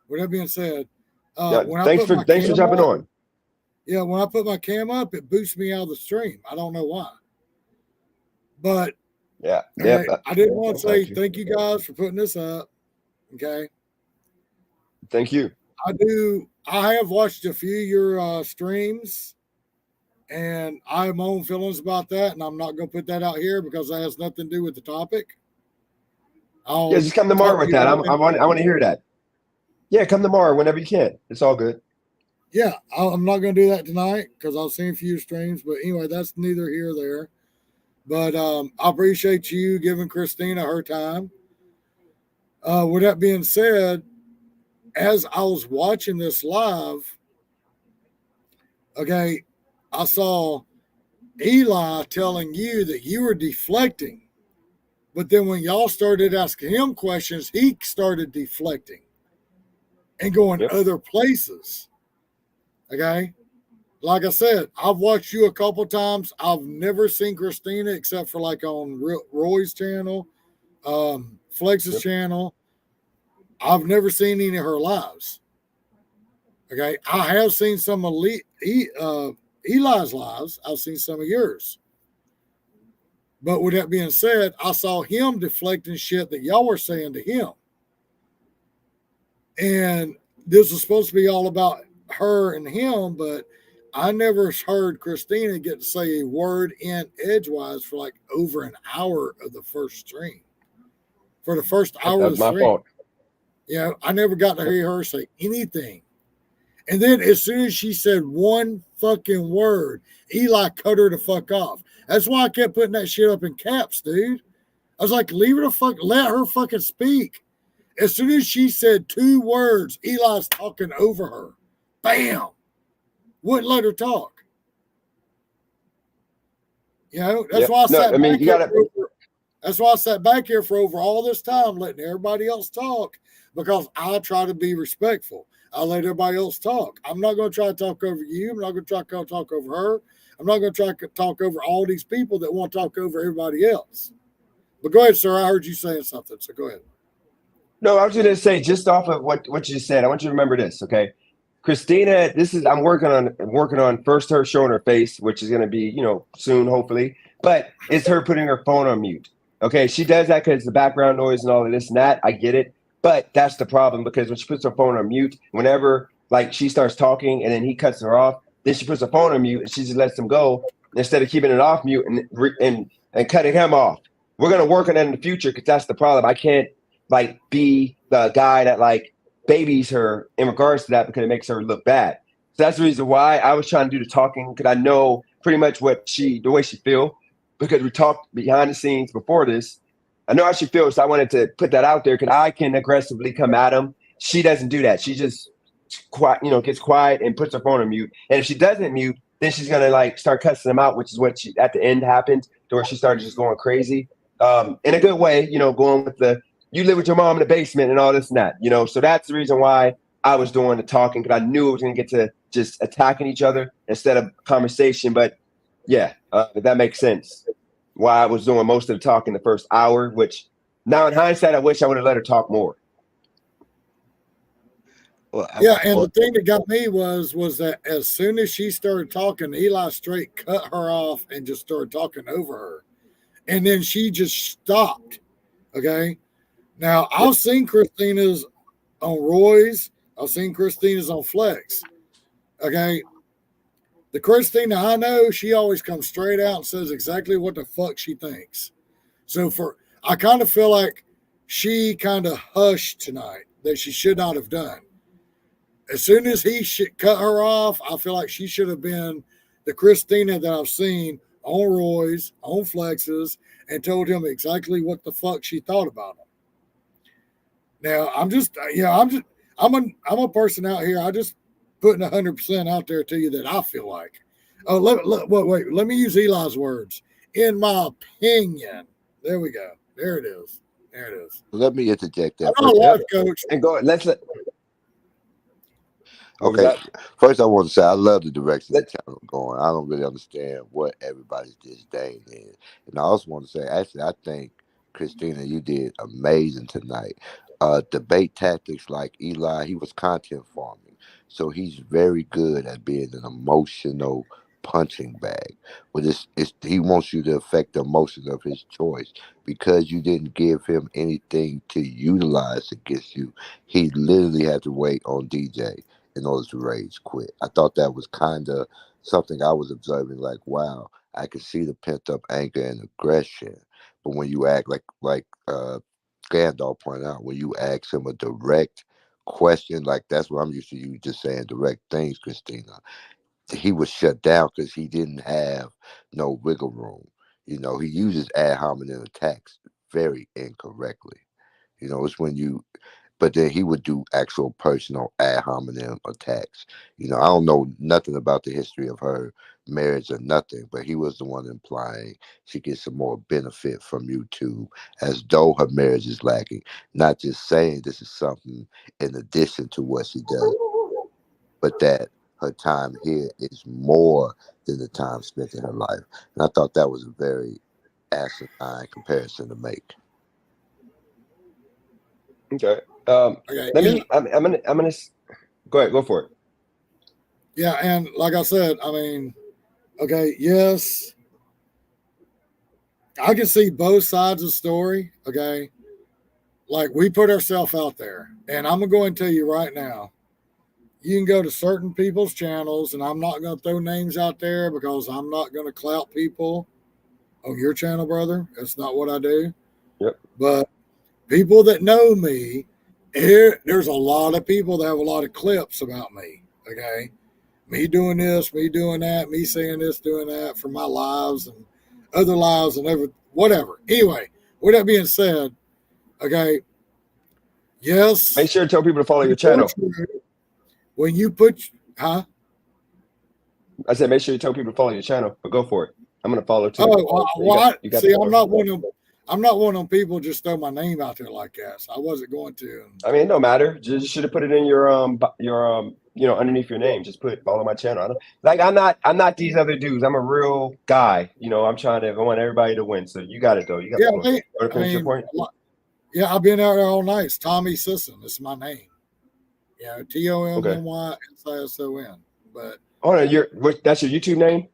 S13: with that being said,
S1: thanks for jumping on.
S13: Yeah, when I put my cam up, it boosts me out of the stream. I don't know why. But
S1: yeah,
S13: I did want to say thank you guys for putting this up. Okay.
S1: Thank you.
S13: I have watched a few of your streams, and I have my own feelings about that, and I'm not going to put that out here because that has nothing to do with the topic.
S1: Yeah, just come tomorrow with that. I want to hear that. Yeah, come tomorrow whenever you can. It's all good.
S13: Yeah, I'm not going to do that tonight because I've seen a few streams. But anyway, that's neither here or there. But I appreciate you giving Christina her time. With that being said, as I was watching this live, okay, I saw Eli telling you that you were deflecting. But then when y'all started asking him questions, he started deflecting and going other places. Okay? Like I said, I've watched you a couple times. I've never seen Christina except for like on Roy's channel, Flex's channel. I've never seen any of her lives. Okay? I have seen some of Eli's lives. I've seen some of yours. But with that being said, I saw him deflecting shit that y'all were saying to him. And this was supposed to be all about her and him, but I never heard Christina get to say a word in edgewise for like over an hour of the first stream. For the first hour of the stream. That's my fault. Yeah, I never got to hear her say anything. And then as soon as she said one fucking word, Eli cut her the fuck off. That's why I kept putting that shit up in caps, dude. I was like, leave her the fuck, let her fucking speak. As soon as she said 2 words, Eli's talking over her. Bam! Wouldn't let her talk. You know, that's why I sat back here. That's why I sat back here for over all this time, letting everybody else talk, because I try to be respectful. I let everybody else talk. I'm not going to try to talk over you. I'm not going to try to talk over her. I'm not going to try to talk over all these people that want to talk over everybody else. But go ahead, sir. I heard you saying something, so go ahead.
S1: No, I was going to say, just off of what you said, I want you to remember this, okay? Christina, I'm working on first her showing her face, which is going to be, you know, soon, hopefully. But it's her putting her phone on mute. Okay, she does that because the background noise and all of this and that. I get it. But that's the problem, because when she puts her phone on mute, whenever like she starts talking and then he cuts her off, then she puts her phone on mute and she just lets him go instead of keeping it off mute and cutting him off. We're going to work on that in the future, because that's the problem. I can't like be the guy that like babies her in regards to that, because it makes her look bad. So that's the reason why I was trying to do the talking, because I know pretty much the way she feel, because we talked behind the scenes before this. I know how she feels, so I wanted to put that out there, because I can aggressively come at him. She doesn't do that. She just gets quiet and puts her phone on mute. And if she doesn't mute, then she's gonna like start cussing him out, which is what at the end happened, to where she started just going crazy. In a good way, going with the you live with your mom in the basement and all this and that, So that's the reason why I was doing the talking, because I knew it was going to get to just attacking each other instead of conversation. But yeah, if that makes sense, why I was doing most of the talking the first hour, which now in hindsight, I wish I would have let her talk more.
S13: Well, and the thing that got me was that as soon as she started talking, Eli straight cut her off and just started talking over her. And then she just stopped. Okay. Now, I've seen Christina's on Roy's. I've seen Christina's on Flex. Okay. The Christina I know, she always comes straight out and says exactly what the fuck she thinks. So I kind of feel like she kind of hushed tonight that she should not have done. As soon as he cut her off, I feel like she should have been the Christina that I've seen on Roy's, on Flex's, and told him exactly what the fuck she thought about him. Now, I'm a person out here. I just putting 100% out there to you that I feel like. Oh, wait. Let me use Eli's words. In my opinion, there we go. There it is.
S10: Let me interject that.
S13: I'm a life coach.
S1: And go ahead.
S10: Okay. First, I want to say I love the direction the channel going. I don't really understand what everybody's disdain is. And I also want to say, actually, I think, Christina, you did amazing tonight. Debate tactics like Eli, he was content farming. So he's very good at being an emotional punching bag. But he wants you to affect the emotions of his choice. Because you didn't give him anything to utilize against you, he literally had to wait on DJ in order to rage quit. I thought that was kind of something I was observing, like, wow, I could see the pent-up anger and aggression. But when you act like Gandalf pointed out, when you ask him a direct question, like that's what I'm used to you just saying direct things, Christina, he was shut down because he didn't have no wiggle room. He uses ad hominem attacks very incorrectly. It's when you, but then he would do actual personal ad hominem attacks. I don't know nothing about the history of her marriage or nothing, but he was the one implying she gets some more benefit from YouTube, as though her marriage is lacking. Not just saying this is something in addition to what she does, but that her time here is more than the time spent in her life. And I thought that was a very asinine comparison to make.
S1: Okay. I'm gonna go ahead. Go for it.
S13: Yeah, and like I said, okay, yes, I can see both sides of the story. Okay, like we put ourselves out there, and I'm gonna go and tell you right now, you can go to certain people's channels, and I'm not gonna throw names out there because I'm not gonna clout people on your channel, brother. That's not what I do.
S1: Yep.
S13: But people that know me, there's a lot of people that have a lot of clips about me. Okay. Me doing this, me doing that, me saying this, doing that for my lives and other lives and whatever. Anyway, with that being said, okay, yes.
S1: Make sure to tell people to follow your channel.
S13: When you put,
S1: I said make sure you tell people to follow your channel, but go for it. I'm gonna follow too.
S13: Oh,
S1: You got
S13: see,
S1: the
S13: I'm
S1: floor.
S13: not one of them. I'm not one of them people just throw my name out there like that. So I wasn't going to.
S1: I mean, it don't matter. Just should have put it in your underneath your name. Just put follow my channel. I'm not these other dudes. I'm a real guy. I'm trying to. I want everybody to win. So you got it though. You got
S13: Yeah,
S1: the floor. Want to finish your point?
S13: Yeah, I've been out there all night. It's Tommy Sisson. It's my name. TOMMYSISON. But
S1: hold on, that's your YouTube name?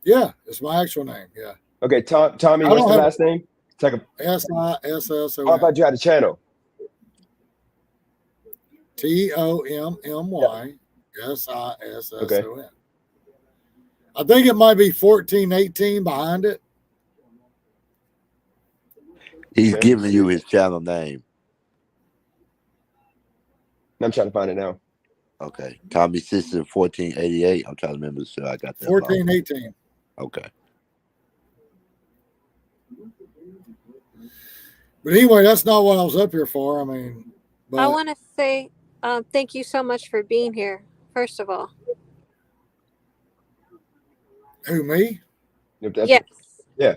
S13: Yeah, it's my actual name. Yeah.
S1: Okay, Tommy, what's the last name? It's like
S13: SISSON.
S1: Oh, I thought you had a channel.
S13: TOMMYSISSON.
S1: Okay.
S13: I think it might be 1418 behind it.
S10: He's giving you his channel name.
S1: I'm trying to find it now.
S10: Okay. Tommy Sister 1488. I'm trying to remember, so I got that.
S13: 1418.
S10: Okay.
S13: But anyway, that's not what I was up here for. I mean,
S2: I want to say thank you so much for being here, first of all.
S13: Who, me?
S2: Yes.
S1: Yeah.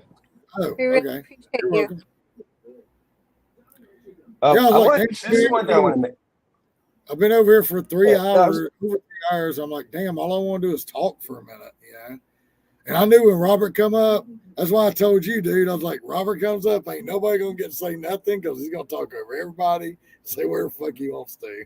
S13: Oh,
S2: We really
S13: okay.
S2: appreciate
S13: You're
S2: you.
S13: welcome.
S1: This is one thing I want to make.
S13: I've been over here for 3
S1: Yeah,
S13: hours, over 3 hours. I'm like, damn, all I want to do is talk for a minute, And I knew when Robert come up, that's why I told you, dude. I was like, Robert comes up, ain't nobody gonna get to say nothing because he's gonna talk over everybody, say where the fuck he wants to.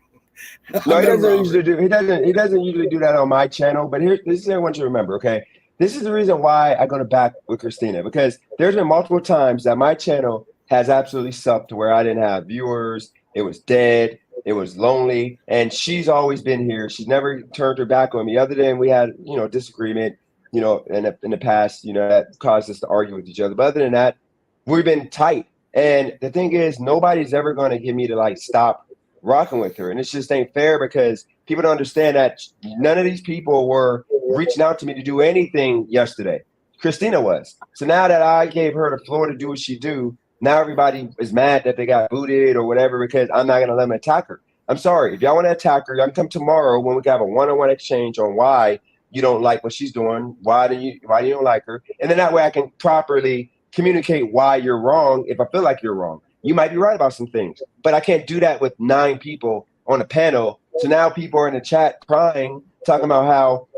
S1: No, he doesn't usually do. He doesn't usually do that on my channel. But this is what I want you to remember. Okay, this is the reason why I go to back with Christina, because there's been multiple times that my channel has absolutely sucked to where I didn't have viewers. It was dead. It was lonely, and she's always been here. She's never turned her back on me, other than we had disagreement, in the past, that caused us to argue with each other. But other than that, we've been tight. And the thing is, nobody's ever going to get me to stop rocking with her. And it just ain't fair, because people don't understand that none of these people were reaching out to me to do anything yesterday. Christina was. So now that I gave her the floor to do what she do, now everybody is mad that they got booted or whatever, because I'm not going to let them attack her. I'm sorry. If y'all want to attack her, y'all can come tomorrow when we can have a one-on-one exchange on why you don't like what she's doing, why do you don't like her, and then that way I can properly communicate why you're wrong. If I feel like you're wrong, you might be right about some things, but I can't do that with 9 people on a panel. So now people are in the chat crying, talking about how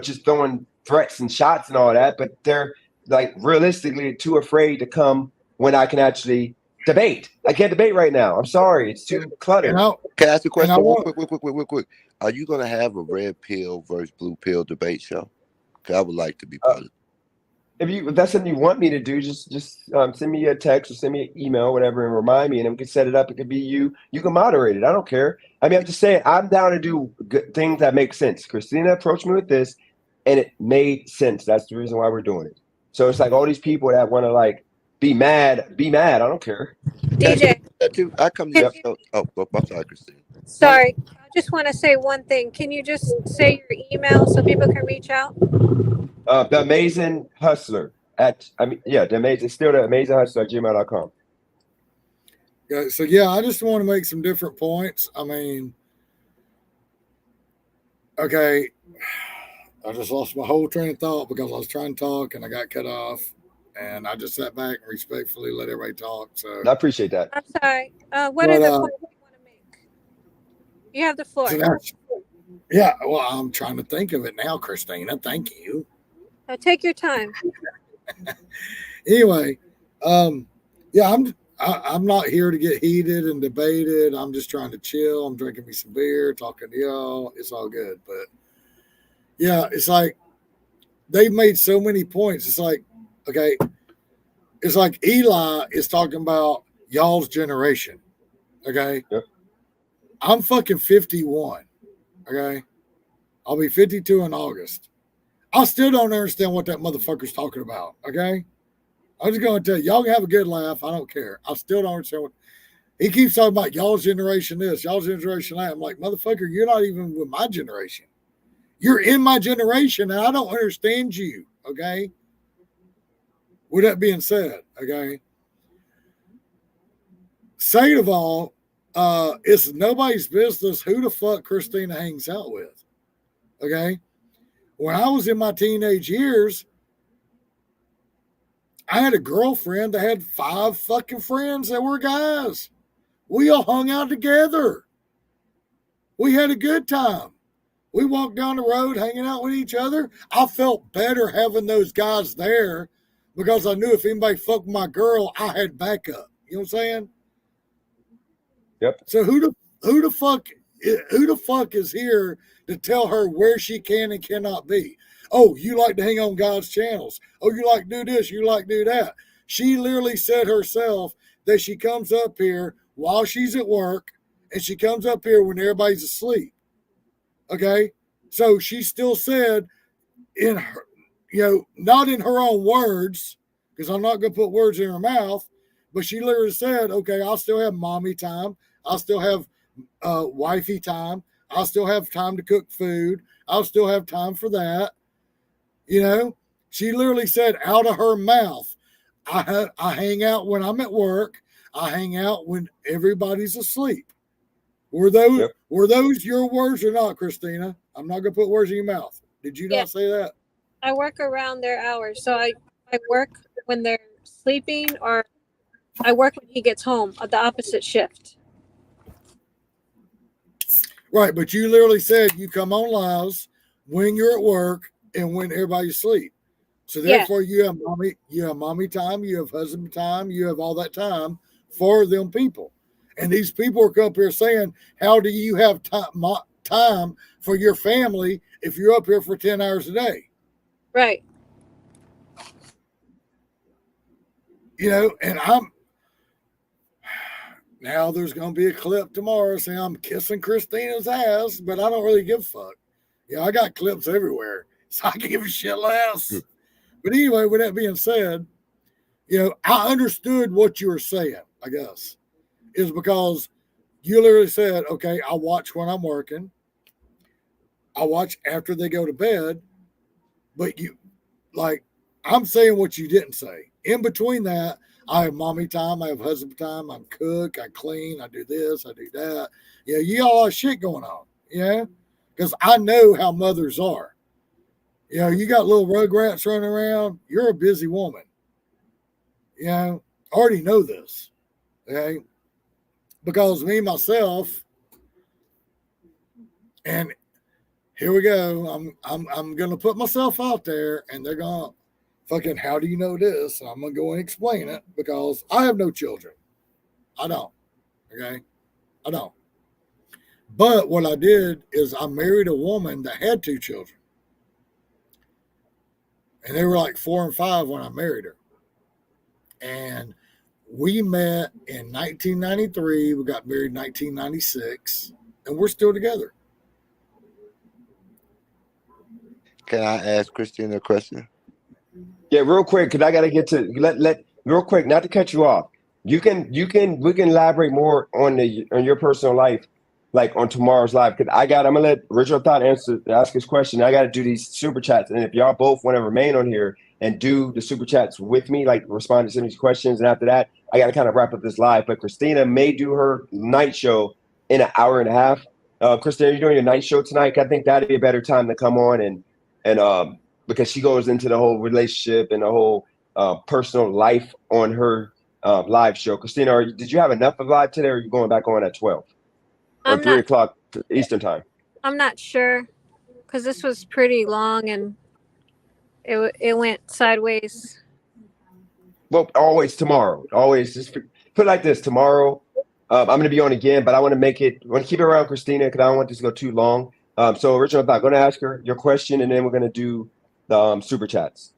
S1: just throwing threats and shots and all that, but they're realistically too afraid to come when I can actually debate. I can't debate right now. I'm sorry, it's too cluttered.
S10: Can I ask a question real quick? Are you going to have a red pill versus blue pill debate show? Because I would like to be part of it.
S1: If that's something you want me to do, just send me a text or send me an email, whatever, and remind me, and we can set it up. It could be you. You can moderate it. I don't care. I mean, I'm just saying, I'm down to do good things that make sense. Christina approached me with this, and it made sense. That's the reason why we're doing it. So it's like all these people that want to be mad. I don't care.
S2: DJ,
S10: I come to your show. Oh, I'm sorry, Christina.
S2: sorry. I just want to say one thing. Can you just say your email so people can reach out?
S1: The Amazing Hustler the Amazing, still the Amazing Hustler at gmail.com.
S13: Yeah, so yeah, I just want to make some different points. I mean, okay, I just lost my whole train of thought because I was trying to talk and I got cut off, and I just sat back and respectfully let everybody talk. So
S1: I appreciate that.
S2: I'm sorry. What are the points you want to make? You have the floor.
S13: Yeah, well, I'm trying to think of it now, Christina. Thank you.
S2: Take your time.
S13: Anyway, yeah, I'm not here to get heated and debated. I'm just trying to chill. I'm drinking me some beer, talking to y'all. It's all good. But yeah, it's like they've made so many points. It's like, okay, it's like Eli is talking about y'all's generation. Okay.
S1: Yep.
S13: I'm fucking 51. Okay. I'll be 52 in August. I still don't understand what that motherfucker's talking about. Okay. I'm just going to tell you, y'all can have a good laugh. I don't care. I still don't understand what he keeps talking about. Y'all's generation this, y'all's generation that. I'm like, motherfucker, you're not even with my generation. You're in my generation, and I don't understand you. Okay. With that being said, okay. Second of all, it's nobody's business who the fuck Christina hangs out with. Okay. When I was in my teenage years, I had a girlfriend that had 5 fucking friends that were guys. We all hung out together. We had a good time. We walked down the road hanging out with each other. I felt better having those guys there because I knew if anybody fucked my girl, I had backup. You know what I'm saying?
S1: Yep.
S13: So who the fuck is here to tell her where she can and cannot be? Oh, you like to hang on God's channels. Oh, you like to do this, you like to do that. She literally said herself that she comes up here while she's at work and she comes up here when everybody's asleep. Okay? So she still said in her, not in her own words, because I'm not going to put words in her mouth, but she literally said, okay, I'll still have mommy time. I'll still have wifey time. I'll still have time to cook food. I'll still have time for that. She literally said out of her mouth, I hang out when I'm at work. I hang out when everybody's asleep. Were those your words or not, Christina? I'm not going to put words in your mouth. Did you not say that?
S2: I work around their hours. So I work when they're sleeping, or I work when he gets home at the opposite shift.
S13: Right, but you literally said you come on lives when you're at work and when everybody's asleep. So therefore you have mommy time, you have husband time, you have all that time for them people. And these people are up here saying, how do you have time for your family if you're up here for 10 hours a day?
S2: Right.
S13: And now there's going to be a clip tomorrow saying I'm kissing Christina's ass, but I don't really give a fuck. I got clips everywhere, so I can give a shit less. But anyway, with that being said, I understood what you were saying, I guess, is because you literally said, okay, I watch when I'm working. I watch after they go to bed. But I'm saying what you didn't say. In between that, I have mommy time, I have husband time, I cook, I clean, I do this, I do that. You got a lot of shit going on, because I know how mothers are. You got little rugrats running around, you're a busy woman. I already know this, okay? Because me, myself, and here we go, I'm going to put myself out there, and they're going to, fucking, how do you know this? And I'm going to go and explain it because I have no children. I don't. Okay? I don't. But what I did is I married a woman that had 2 children. And they were like 4 and 5 when I married her. And we met in 1993. We got married in 1996. And we're still together.
S10: Can I ask Christina a question?
S1: Yeah, real quick, because I gotta get to let real quick, not to cut you off. We can elaborate more on your personal life, like on tomorrow's live. Because I'm gonna let Original Thought ask his question. I gotta do these super chats, and if y'all both want to remain on here and do the super chats with me, like respond to some of these questions, and after that, I gotta kind of wrap up this live. But Christina may do her night show in an hour and a half. Christina, you're doing your night show tonight. I think that'd be a better time to come on and because she goes into the whole relationship and the whole personal life on her live show. Christina, did you have enough of live today, or are you going back on at 12 or 3 o'clock Eastern time?
S2: I'm not sure, because this was pretty long and it went sideways.
S1: Well, always tomorrow. Always just put it like this. Tomorrow, I'm going to be on again, but I want to keep it around Christina because I don't want this to go too long. So, Original Thought, going to ask her your question, and then we're going to do the super chats.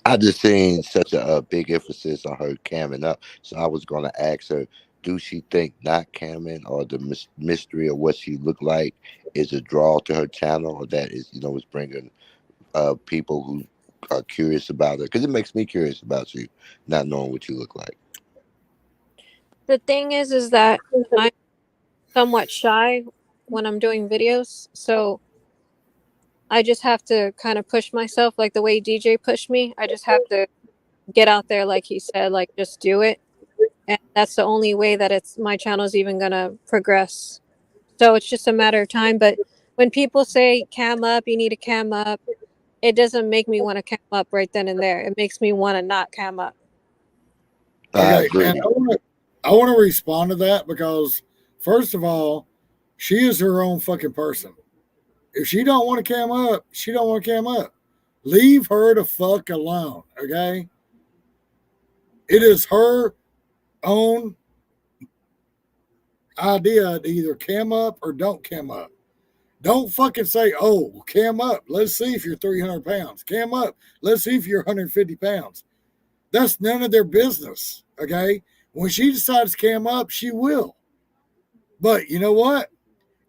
S10: I just seen such a big emphasis on her camming up, so I was going to ask her, do she think not camming or the mystery of what she looked like is a draw to her channel, or that is is bringing people who are curious about her? Because it makes me curious about you, not knowing what you look like.
S2: The thing is that I'm somewhat shy when I'm doing videos, so I just have to kind of push myself like the way DJ pushed me. I just have to get out there, like he said, like just do it. And that's the only way that my channel's even gonna progress. So it's just a matter of time. But when people say cam up, you need to cam up, it doesn't make me want to cam up right then and there. It makes me want to not cam up.
S10: I
S13: Okay,
S10: agree.
S13: and I want to respond to that because first of all, she is her own fucking person. If she don't want to cam up, she don't want to cam up. Leave her the fuck alone. Okay, it is her own idea to either cam up or don't cam up. Don't fucking say, oh, cam up. Let's see if you're 300 pounds. Cam up. Let's see if you're 150 pounds. That's none of their business. Okay. When she decides to cam up, she will. But you know what?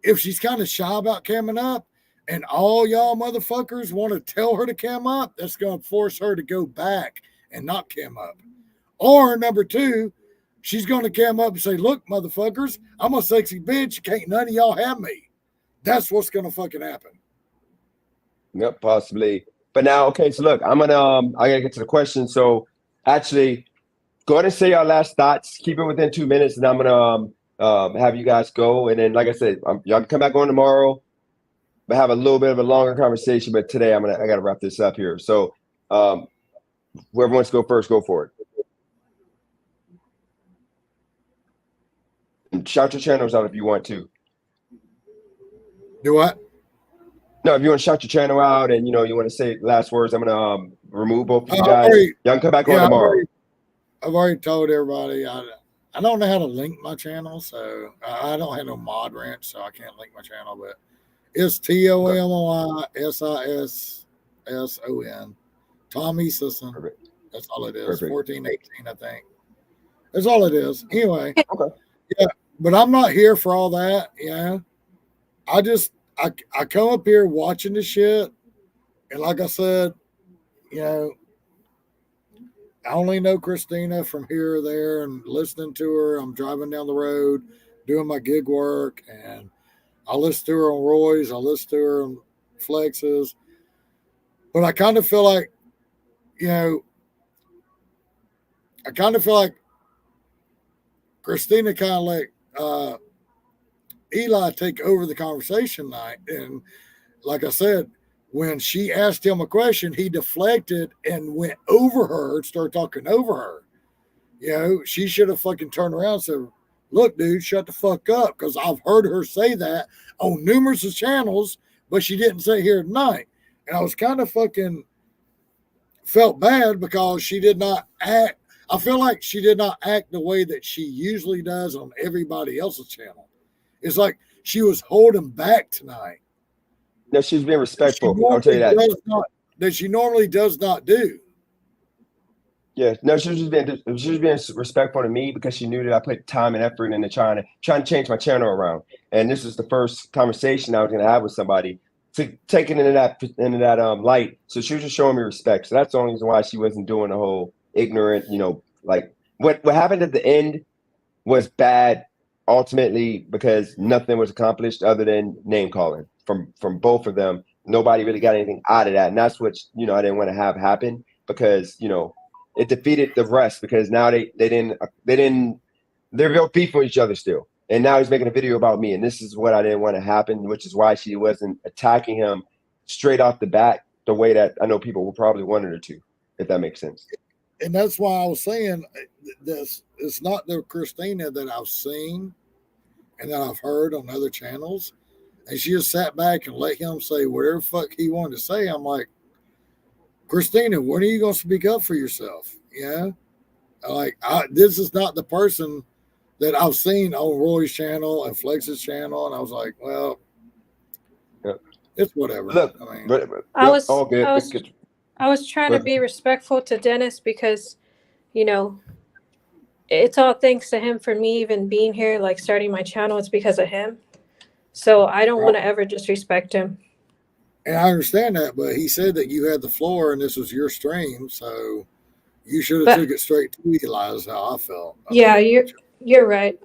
S13: If she's kind of shy about camming up and all y'all motherfuckers want to tell her to cam up, that's going to force her to go back and not cam up. Or number two, she's going to cam up and say, look, motherfuckers, I'm a sexy bitch. Can't none of y'all have me. That's what's going to fucking happen.
S1: Yep, possibly. But now, okay, so look, I gotta get to the question. So actually, go ahead and say your last thoughts. Keep it within 2 minutes, and I'm gonna have you guys go. And then, like I said, y'all can come back on tomorrow, but have a little bit of a longer conversation. But today, I gotta wrap this up here. So, whoever wants to go first, go for it. And shout your channels out if you want to.
S13: Do what?
S1: No, if you want to shout your channel out and you want to say last words, I'm gonna remove both of you guys. Y'all can come back on tomorrow.
S13: I've already told everybody I don't know how to link my channel, so I don't have no mod ranch, so I can't link my channel. But it's TOMOYSISSON. Tommy Sisson.
S1: Perfect.
S13: That's all it is.
S1: Perfect.
S13: 1418, I think. That's all it is. Anyway.
S1: Okay.
S13: Yeah, but I'm not here for all that. Yeah. I come up here watching the shit, and like I said, I only know Christina from here or there and listening to her. I'm driving down the road, doing my gig work, and I listen to her on Roy's, I listen to her on Flex's. But I kind of feel like, Christina kind of let Eli take over the conversation night. And like I said, when she asked him a question, he deflected and went over her and started talking over her. She should have fucking turned around and said, look, dude, shut the fuck up. Because I've heard her say that on numerous channels, but she didn't say here tonight. And I was kind of fucking felt bad because she did not act. I feel like she did not act the way that she usually does on everybody else's channel. It's like she was holding back tonight.
S1: No, she's being respectful. I'll tell you that.
S13: That she normally does not do.
S1: Yeah, no, she was being respectful to me because she knew that I put time and effort into trying to change my channel around. And this is the first conversation I was going to have with somebody to take it into that light. So she was just showing me respect. So that's the only reason why she wasn't doing the whole ignorant, like what happened at the end was bad. Ultimately, because nothing was accomplished other than name calling from both of them. Nobody really got anything out of that, and that's what I didn't want to have happen because it defeated the rest because now they're real beef with each other still, and now he's making a video about me, and this is what I didn't want to happen, which is why she wasn't attacking him straight off the bat the way that I know people will probably wanted her to, if that makes sense.
S13: And that's why I was saying this. It's not the Christina that I've seen and that I've heard on other channels. And she just sat back and let him say whatever the fuck he wanted to say. I'm like, Christina, when are you going to speak up for yourself? This is not the person that I've seen on Roy's channel and Flex's channel. And I was like, well, it's whatever.
S2: I was trying to be respectful to Dennis because, it's all thanks to him for me even being here, like starting my channel. It's because of him. So I don't want to ever disrespect him.
S13: And I understand that, but he said that you had the floor and this was your stream, so you should have took it straight to Eli. Is how I felt.
S2: Yeah, you're right.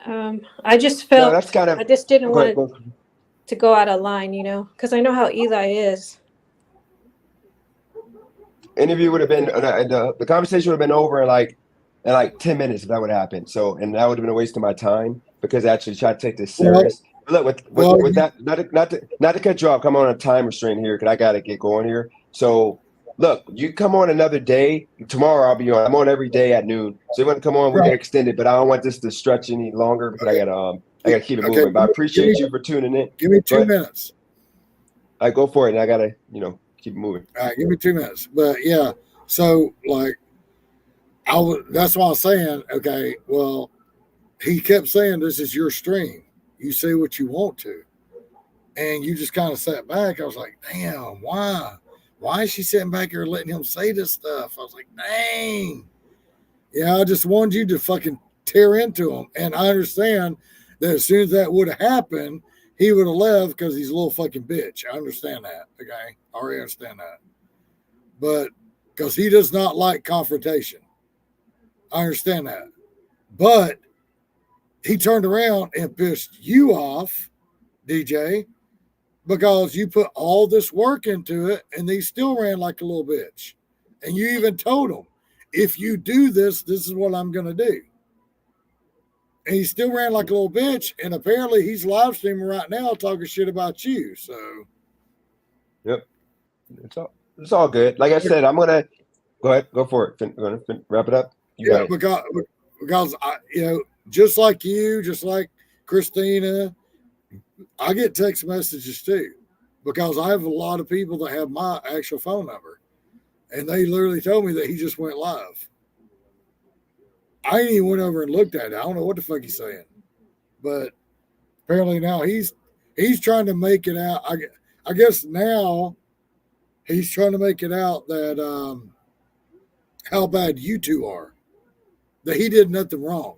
S2: I just felt I just didn't want to go out of line, because I know how Eli is.
S1: Interview would have been the conversation would have been over in like 10 minutes if that would have happened. So, and that would have been a waste of my time because I actually tried to take this serious. Look, with that, not to cut you off, I'm on a time restraint here because I got to get going here. So look, you come on another day. Tomorrow I'll be on. I'm on every day at noon. So you want to come on, we can
S13: Right.
S1: extend it, but I don't want this to stretch any longer because I gotta keep it
S13: Okay.
S1: moving. But I appreciate you for tuning in.
S13: Give me
S1: Go
S13: 2
S1: ahead.
S13: minutes.
S1: All right, go for it. And I gotta, keep it moving.
S13: All right, give me 2 minutes. But yeah, so like that's why I was saying, okay, well, he kept saying this is your stream. You say what you want to. And you just kind of sat back. I was like, damn, why? Why is she sitting back here letting him say this stuff? I was like, dang. Yeah, I just wanted you to fucking tear into him. And I understand that as soon as that would have happened, he would have left because he's a little fucking bitch. I understand that. Okay. I already understand that. But because he does not like confrontation. I understand that. But he turned around and pissed you off, DJ, because you put all this work into it and he still ran like a little bitch. And you even told him, if you do this, this is what I'm going to do. And he still ran like a little bitch. And apparently he's live streaming right now talking shit about you. So,
S1: yep. It's all good. Like I said, I'm going to go ahead. Go for it. Wrap it up. You got it.
S13: Because I, just like you, just like Christina, I get text messages too, because I have a lot of people that have my actual phone number, and they literally told me that he just went live. I ain't even went over and looked at it. I don't know what the fuck he's saying, but apparently now he's trying to make it out. I guess now he's trying to make it out that how bad you two are, that he did nothing wrong,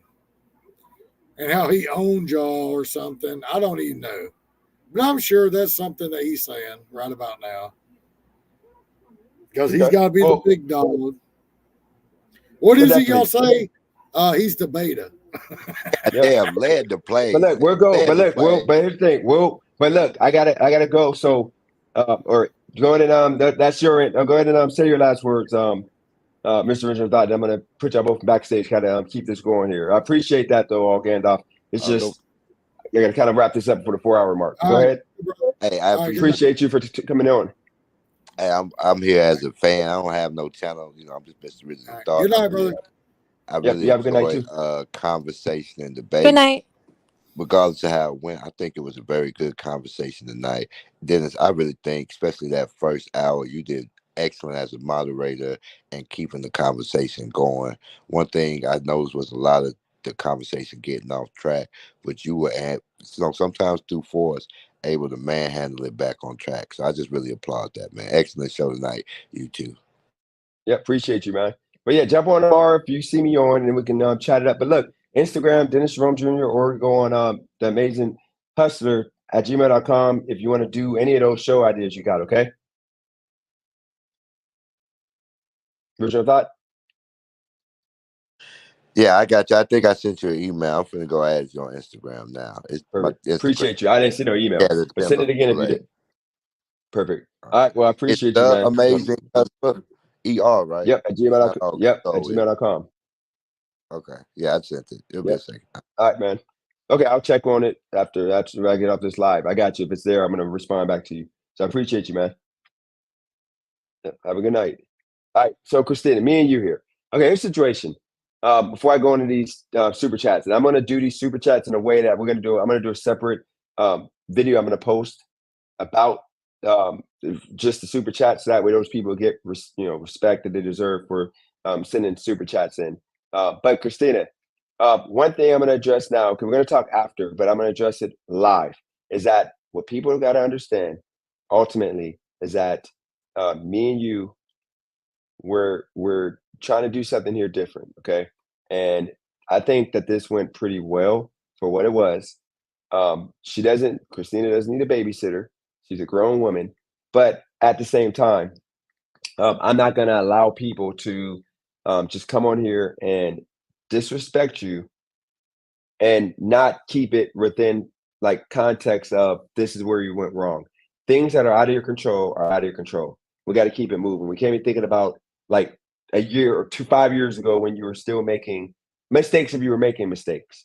S13: and how he owned y'all or something. I don't even know. But I'm sure that's something that he's saying right about now. Because he's got to be the big dog. What is it y'all say? He's the beta.
S10: Damn, led the play.
S1: But look, we'll go. But look, but here's the thing. But look, I gotta go. So, or go ahead and that's your. Go ahead and say your last words, Mr. Original Thought. I'm gonna put y'all both backstage, kind of keep this going here. I appreciate that though, all Gandalf. It's just I gotta kind of wrap this up for the 4-hour mark. Go ahead.
S10: Hey, I
S1: appreciate you for coming on.
S10: Hey, I'm here as a fan. I don't have no channel. I'm just Mr. Original Thought.
S13: Good night, brother.
S10: I really
S1: have a good night
S10: enjoyed conversation and debate.
S2: Good night.
S10: Regardless of how it went, I think it was a very good conversation tonight. Dennis, I really think, especially that first hour, you did excellent as a moderator and keeping the conversation going. One thing I noticed was a lot of the conversation getting off track, but you were sometimes through force able to manhandle it back on track. So I just really applaud that, man. Excellent show tonight, you two.
S1: Yeah, appreciate you, man. But yeah, jump on tomorrow if you see me on, and we can chat it up. But look, Instagram, Dennis Jerome Jr., or go on the Amazing Hustler at gmail.com if you want to do any of those show ideas you got, okay? Original Thought?
S10: Yeah, I got you. I think I sent you an email. I'm finna go add you on Instagram now. It's
S1: Appreciate you. I didn't see no email. But send it again if you did. Perfect. All right. Well, I appreciate you, man.
S10: Amazing Hustler. ER, right?
S1: Yep, at gmail.com. Yep, at gmail.com.
S10: Okay. Yeah, I sent it. It'll be a second.
S1: All right, man. Okay, I'll check on it after I get off this live. I got you. If it's there, I'm going to respond back to you. So I appreciate you, man. Have a good night. All right. So, Christina, me and you here. Okay, here's the situation. Before I go into these super chats, and I'm going to do these super chats in a way that I'm going to do a separate video I'm going to post about just the super chats, so that way those people get respect that they deserve for sending super chats in. But Christina, one thing I'm going to address now, because we're going to talk after, but I'm going to address it live, is that what people have got to understand ultimately is that me and you, we're trying to do something here different, okay? And I think that this went pretty well for what it was. Christina doesn't need a babysitter. She's a grown woman, but at the same time, I'm not going to allow people to just come on here and disrespect you and not keep it within like context of this is where you went wrong. Things that are out of your control are out of your control. We got to keep it moving. We can't be thinking about like a year or 5 years ago when you were still making mistakes if you were making mistakes.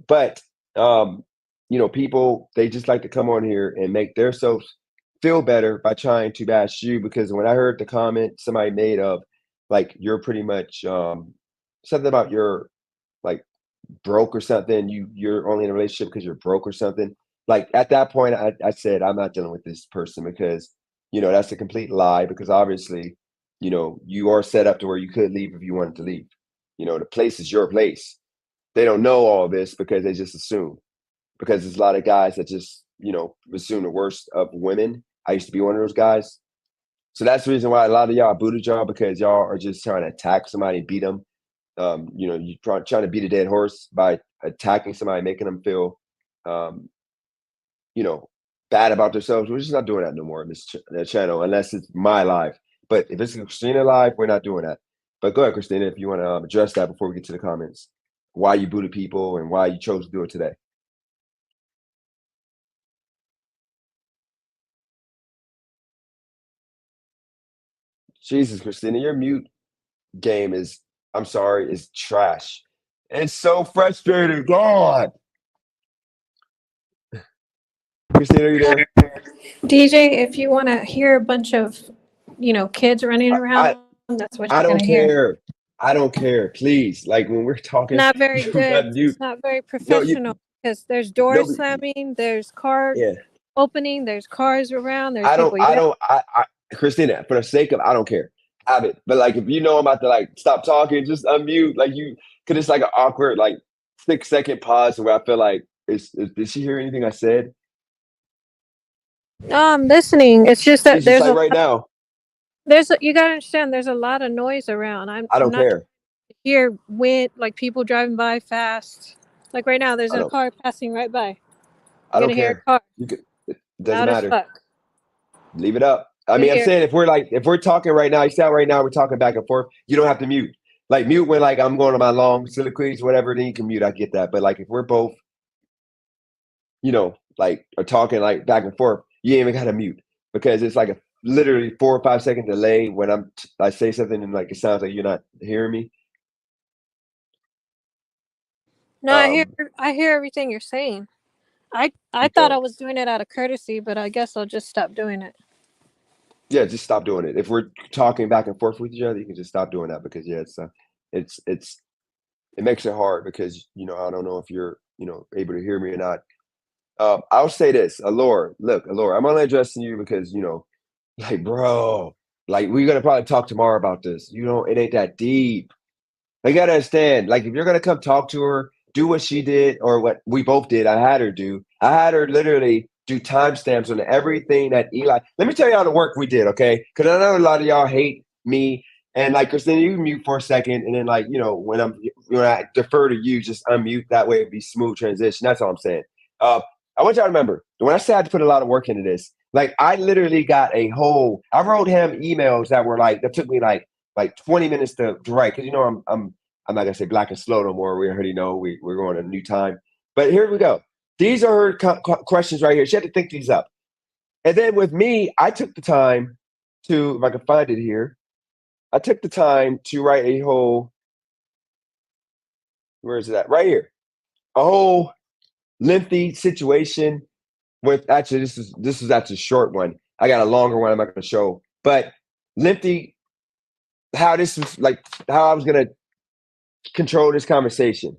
S1: But people, they just like to come on here and make themselves feel better by trying to bash you, because when I heard the comment somebody made of like you're pretty much something about your like broke or something, you're only in a relationship because you're broke or something. Like at that point, I said I'm not dealing with this person, because that's a complete lie. Because obviously, you are set up to where you could leave if you wanted to leave. The place is your place. They don't know all this because they just assume. Because there's a lot of guys that just assume the worst of women. I used to be one of those guys. So that's the reason why a lot of y'all booted y'all, because y'all are just trying to attack somebody and beat them. You trying to beat a dead horse by attacking somebody, making them feel, you know, bad about themselves. We're just not doing that no more on this channel, unless it's my live. But if it's Christina live, we're not doing that. But go ahead, Christina, if you want to address that before we get to the comments, why you booted people and why you chose to do it today. Jesus, Christina, your mute game is, I'm sorry, is trash. It's so frustrating. God. Christina, are you there?
S2: DJ, if you want to hear a bunch of, kids running around, that's what you're
S1: I
S2: going
S1: don't
S2: to hear.
S1: care. I don't care. Please. Like when we're talking,
S2: Not very
S1: you
S2: good.
S1: got mute.
S2: It's not very
S1: No,
S2: professional because there's doors
S1: no,
S2: slamming, there's car
S1: yeah.
S2: opening, there's cars around, there's
S1: I
S2: people yelling.
S1: don't, Christina, for the sake of, I don't care. Have it. But like, if you know I'm about to like stop talking, just unmute. Like cause it's like an awkward, like 6-second pause where I feel like, did she hear anything I said?
S2: No, I'm listening. It's just that
S1: She's just like right now.
S2: you gotta understand there's a lot of noise around. I'm
S1: I don't
S2: not
S1: care.
S2: hear wind, like people driving by fast. Like right now, there's
S1: I
S2: a
S1: don't,
S2: car passing right by.
S1: I
S2: You're
S1: don't
S2: gonna hear a
S1: care.
S2: car
S1: It doesn't
S2: loud as
S1: matter.
S2: fuck.
S1: Leave it up. I
S2: You
S1: mean, I'm
S2: hear
S1: saying if we're talking right now, you see how right now we're talking back and forth, you don't have to mute. Like mute when like I'm going to my long soliloquies, whatever, then you can mute. I get that. But like if we're both, like are talking like back and forth, you ain't even gotta mute, because it's like a literally 4 or 5 second delay when I say something and like it sounds like you're not hearing me.
S2: No, I hear everything you're saying. I thought
S1: Okay.
S2: I was doing it out of courtesy, but I guess I'll just stop doing it.
S1: Yeah, just stop doing it. If we're talking back and forth with each other, you can just stop doing that, because yeah, it makes it hard, because I don't know if you're able to hear me or not. I'll say this, Allure. Look, Allure, I'm only addressing you because like, bro, like we're gonna probably talk tomorrow about this. It ain't that deep. You gotta understand, like, if you're gonna come talk to her, do what she did or what we both did. I had her do. I had her literally do timestamps on everything that Eli. Let me tell you all the work we did, okay? Because I know a lot of y'all hate me. And like Christina, you mute for a second, and then like when I defer to you, just unmute. That way it'd be smooth transition. That's all I'm saying. I want y'all to remember when I said I had to put a lot of work into this. Like I literally got I wrote him emails that took me like 20 minutes to write, because I'm not gonna say black and slow no more. We already know we're going a new time. But here we go. These are her questions right here. She had to think these up. And then with me, I took the time to, if I can find it here, I took the time to write a whole, where is it at? Right here. A whole lengthy situation with, actually, this is actually a short one. I got a longer one I'm not gonna show. But lengthy, how this was like, how I was gonna control this conversation.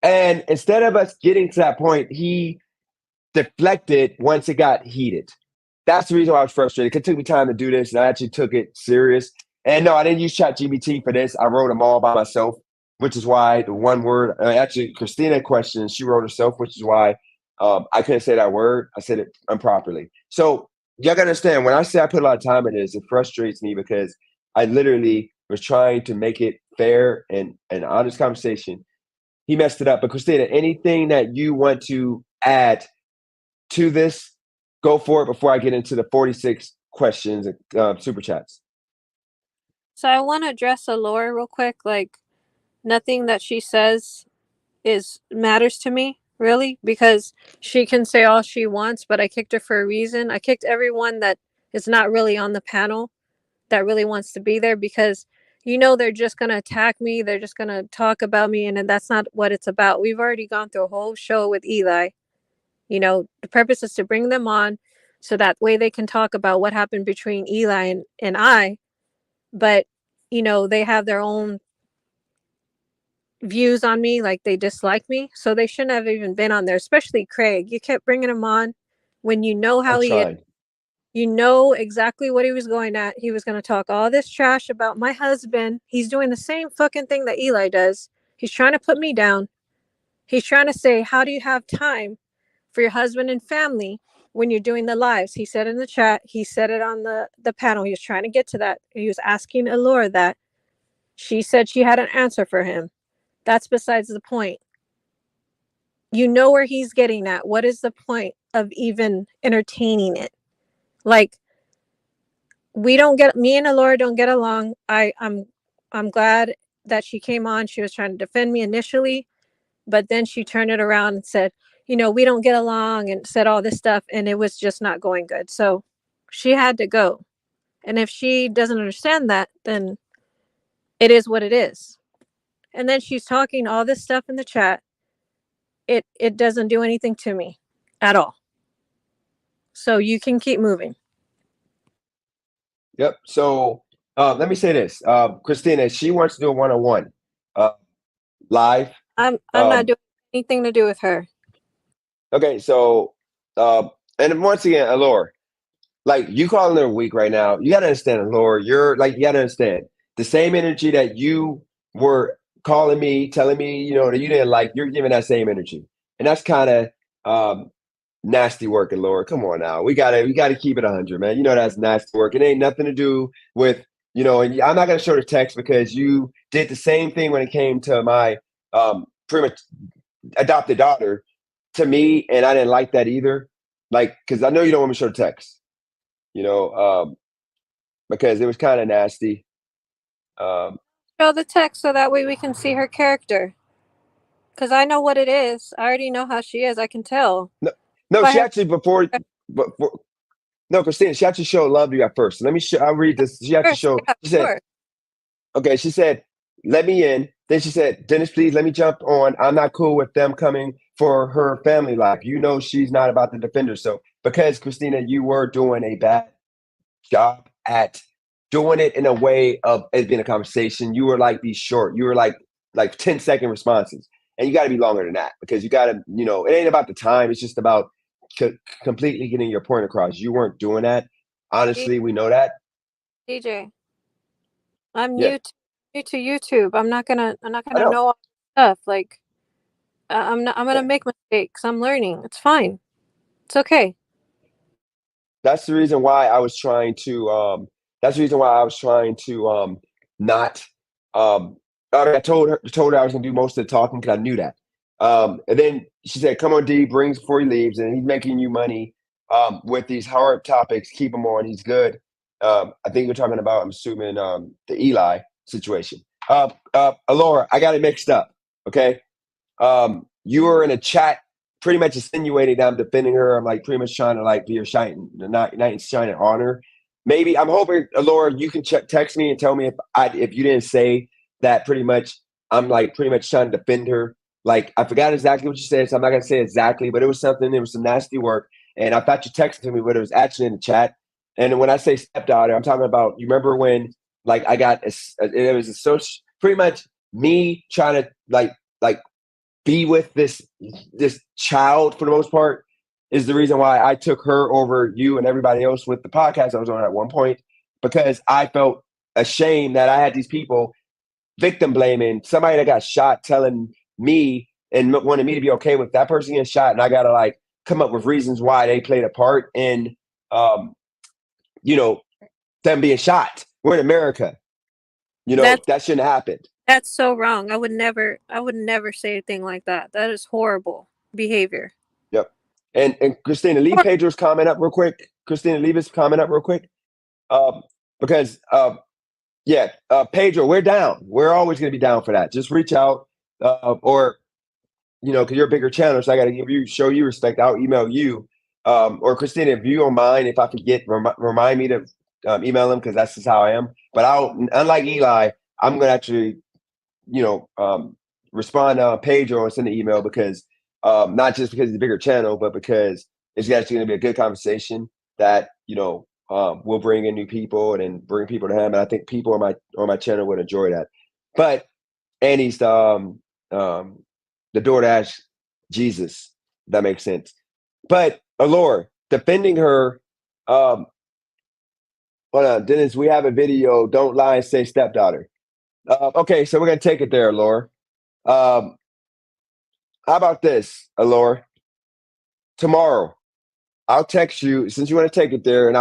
S1: And instead of us getting to that point, he deflected once it got heated. That's the reason why I was frustrated. It took me time to do this, and I actually took it serious. And no, I didn't use ChatGPT for this. I wrote them all by myself, which is why the one word, actually, Christina questioned, she wrote herself, which is why I couldn't say that word. I said it improperly. So y'all gotta understand, when I say I put a lot of time in this, it frustrates me because I literally was trying to make it fair and an honest conversation. He messed it up. But Christina, anything that you want to add to this, go for it before I get into the 46 questions and super chats.
S2: So I want to address Allure real quick. Like nothing that she says matters to me really, because she can say all she wants, but I kicked her for a reason. I kicked everyone that is not really on the panel that really wants to be there, because they're just going to attack me, they're just going to talk about me, and that's not what it's about. We've already gone through a whole show with Eli. The purpose is to bring them on so that way they can talk about what happened between Eli and I. But, you know, they have their own views on me, like they dislike me. So they shouldn't have even been on there, especially Craig. You kept bringing him on when you know how
S1: I'm
S2: he is.
S1: trying.
S2: You know exactly what he was going at. He was going to talk all this trash about my husband. He's doing the same fucking thing that Eli does. He's trying to put me down. He's trying to say, how do you have time for your husband and family when you're doing the lives? He said in the chat, he said it on the panel. He was trying to get to that. He was asking Allure that. She said she had an answer for him. That's besides the point. You know where he's getting at. What is the point of even entertaining it? Like, me and Allure don't get along. I'm glad that she came on. She was trying to defend me initially, but then she turned it around and said, you know, we don't get along, and said all this stuff, and it was just not going good. So she had to go. And if she doesn't understand that, then it is what it is. And then she's talking all this stuff in the chat. It doesn't do anything to me at all. So you can keep moving.
S1: Yep. So let me say this. Christina, she wants to do a one-on-one live.
S2: I'm not doing anything to do with her.
S1: Okay, so and once again, Allure, like you calling her weak right now, you gotta understand, Allure, you're like, you gotta understand the same energy that you were calling me, telling me, you know, that you didn't like, you're giving that same energy. And that's kind of nasty work, Allure. Come on now. We gotta keep it 100, man. You know that's nasty work. It ain't nothing to do with, you know, and I'm not gonna show the text because you did the same thing when it came to my pretty much adopted daughter to me, and I didn't like that either. Like, because I know you don't want me to show the text, you know, because it was kind of nasty.
S2: Show the text so that way we can see her character. Because I know what it is. I already know how she is. I can tell.
S1: No,
S2: By
S1: she
S2: her.
S1: actually no, Christina, she actually showed love to you at first. Let me show. I'll read this. She actually showed.
S2: Yeah,
S1: She said, "Okay." She said, "Let me in." Then she said, "Dennis, please let me jump on. I'm not cool with them coming for her family life. You know she's not about to defend her." So because Christina, you were doing a bad job at doing it in a way of it being a conversation. You were like these short. You were like 10-second responses, and you got to be longer than that because you got to, you know, it ain't about the time. It's just about completely getting your point across. You weren't doing that. Honestly, we know that.
S2: DJ, I'm
S1: Yeah,
S2: new to YouTube. I'm not gonna
S1: I
S2: know
S1: know.
S2: all this stuff. Like, I'm gonna make mistakes. I'm learning. It's fine. It's okay.
S1: That's the reason why I was trying to. That's the reason why I was trying to not. I told her I was gonna do most of the talking because I knew that. And then she said, "Come on, D, brings before he leaves, and he's making you money with these hard topics. Keep him on. He's good." I think you're talking about. I'm assuming the Eli situation. Alora, I got it mixed up. Okay, you were in a chat pretty much insinuating that I'm defending her. I'm like pretty much trying to like be a shine, not shining on her. Maybe I'm hoping, Laura, you can text me and tell me if you didn't say that. Pretty much, I'm like pretty much trying to defend her. Like I forgot exactly what you said, so I'm not gonna say exactly, but it was something. It was some nasty work, and I thought you texted me, but it was actually in the chat. And when I say stepdaughter, I'm talking about. You remember when like I got it was a social, pretty much me trying to like be with this child for the most part is the reason why I took her over you and everybody else with the podcast I was on at one point, because I felt ashamed that I had these people victim blaming somebody that got shot, telling me and wanted me to be okay with that person getting shot, and I gotta like come up with reasons why they played a part in you know, them being shot. We're in America. You know, that shouldn't have happened.
S2: That's so wrong. I would never say a thing like that. That is horrible behavior.
S1: Yep. And Christina, leave Pedro's comment up real quick. Christina, leave his comment up real quick. Because Pedro, we're down. We're always going to be down for that. Just reach out, or you know, because you're a bigger channel, so I got to show you respect. I'll email you, or Christina, if you don't mind, if I forget, remind me to email him because that's just how I am. But unlike Eli, I'm going to actually, you know, respond to Pedro and send an email because not just because it's a bigger channel, but because it's actually going to be a good conversation that, will bring in new people and then bring people to him. And I think people on my channel would enjoy that. But Annie's the DoorDash Jesus, if that makes sense. But Allure, defending her, hold on, Dennis, we have a video, don't lie and say stepdaughter. Okay, so we're gonna take it there, Allure. How about this, Allure? Tomorrow, I'll text you since you want to take it there, and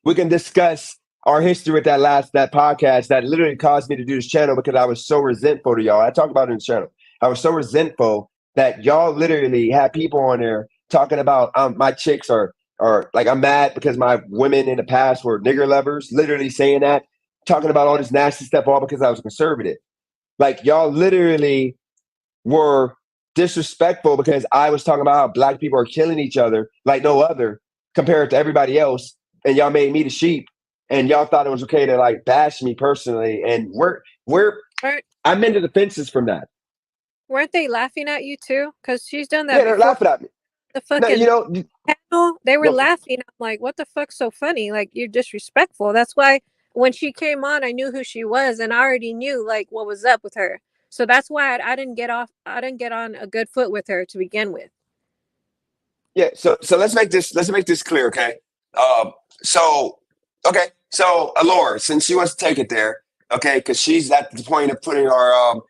S1: we can discuss our history with that podcast that literally caused me to do this channel because I was so resentful to y'all. I talked about it in the channel. I was so resentful that y'all literally had people on there talking about my chicks are like I'm mad because my women in the past were nigger lovers, literally saying that, talking about all this nasty stuff all because I was conservative. Like y'all literally were disrespectful because I was talking about how black people are killing each other like no other compared to everybody else, and y'all made me the sheep, and y'all thought it was okay to like bash me personally, and I'm into the fences from that.
S2: Weren't they laughing at you too? Because she's done that
S1: Yeah, they're
S2: before.
S1: laughing at me.
S2: The
S1: No,
S2: fucking panel, they were laughing. I'm like, what the fuck's so funny? Like, you're disrespectful. That's why when she came on, I knew who she was, and I already knew like what was up with her. So that's why I didn't get on a good foot with her to begin with.
S1: Yeah, so let's make this clear, okay? So Allure, since she wants to take it there, okay, because she's at the point of putting our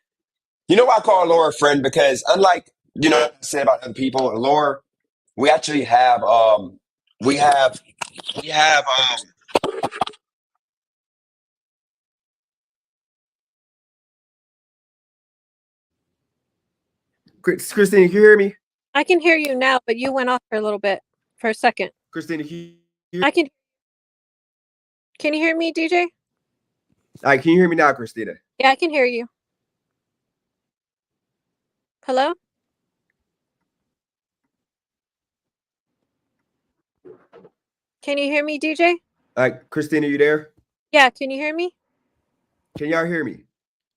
S1: you know why I call Allure a friend? Because unlike what I say about other people, Allure, we actually have we have Christina, can you hear me?
S2: I can hear you now, but you went off for a little bit, for a second.
S1: Christina,
S2: I can. Can you hear me, DJ?
S1: All right, can you hear me now, Christina?
S2: Yeah, I can hear you. Hello? Can you hear me, DJ?
S1: All right, Christina, you there?
S2: Yeah, can you hear me?
S1: Can y'all hear me?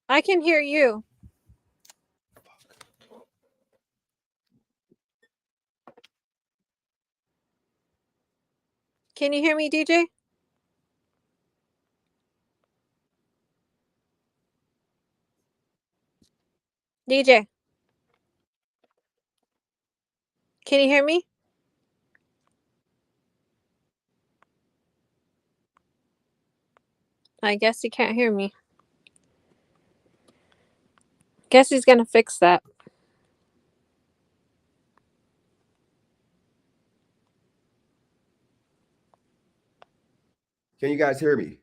S2: I can hear you. Can you hear me, DJ? DJ, can you hear me? I guess he can't hear me. Guess he's gonna fix that.
S1: Can you guys hear me?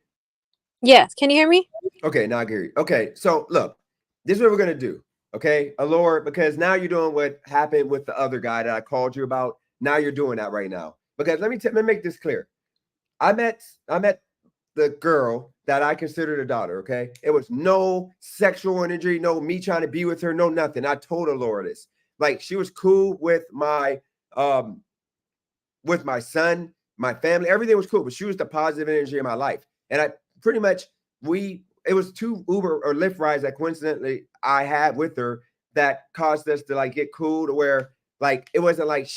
S2: Yes, can you hear me?
S1: Okay, now I hear you. Okay, so look, this is what we're gonna do. Okay, Allure, because now you're doing what happened with the other guy that I called you about. Now you're doing that right now. Because let me make this clear. I met the girl that I considered a daughter. Okay, it was no sexual energy, no me trying to be with her, no nothing. I told Allure this. Like she was cool with my son, my family, everything was cool, but she was the positive energy in my life. And I pretty much it was 2 Uber or Lyft rides that coincidentally I had with her that caused us to like get cool to where like it wasn't like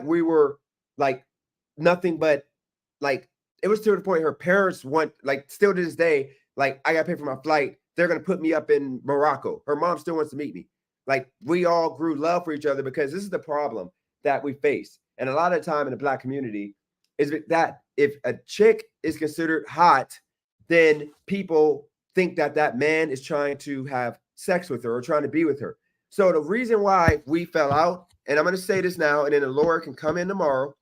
S1: we were like nothing but like it was to the point her parents want like still to this day, like I gotta pay for my flight. They're gonna put me up in Morocco. Her mom still wants to meet me. Like we all grew love for each other because this is the problem that we face. And a lot of the time in the black community is that if a chick is considered hot, then people think that that man is trying to have sex with her or trying to be with her. So the reason why we fell out, and I'm going to say this now, and then Allure can come in tomorrow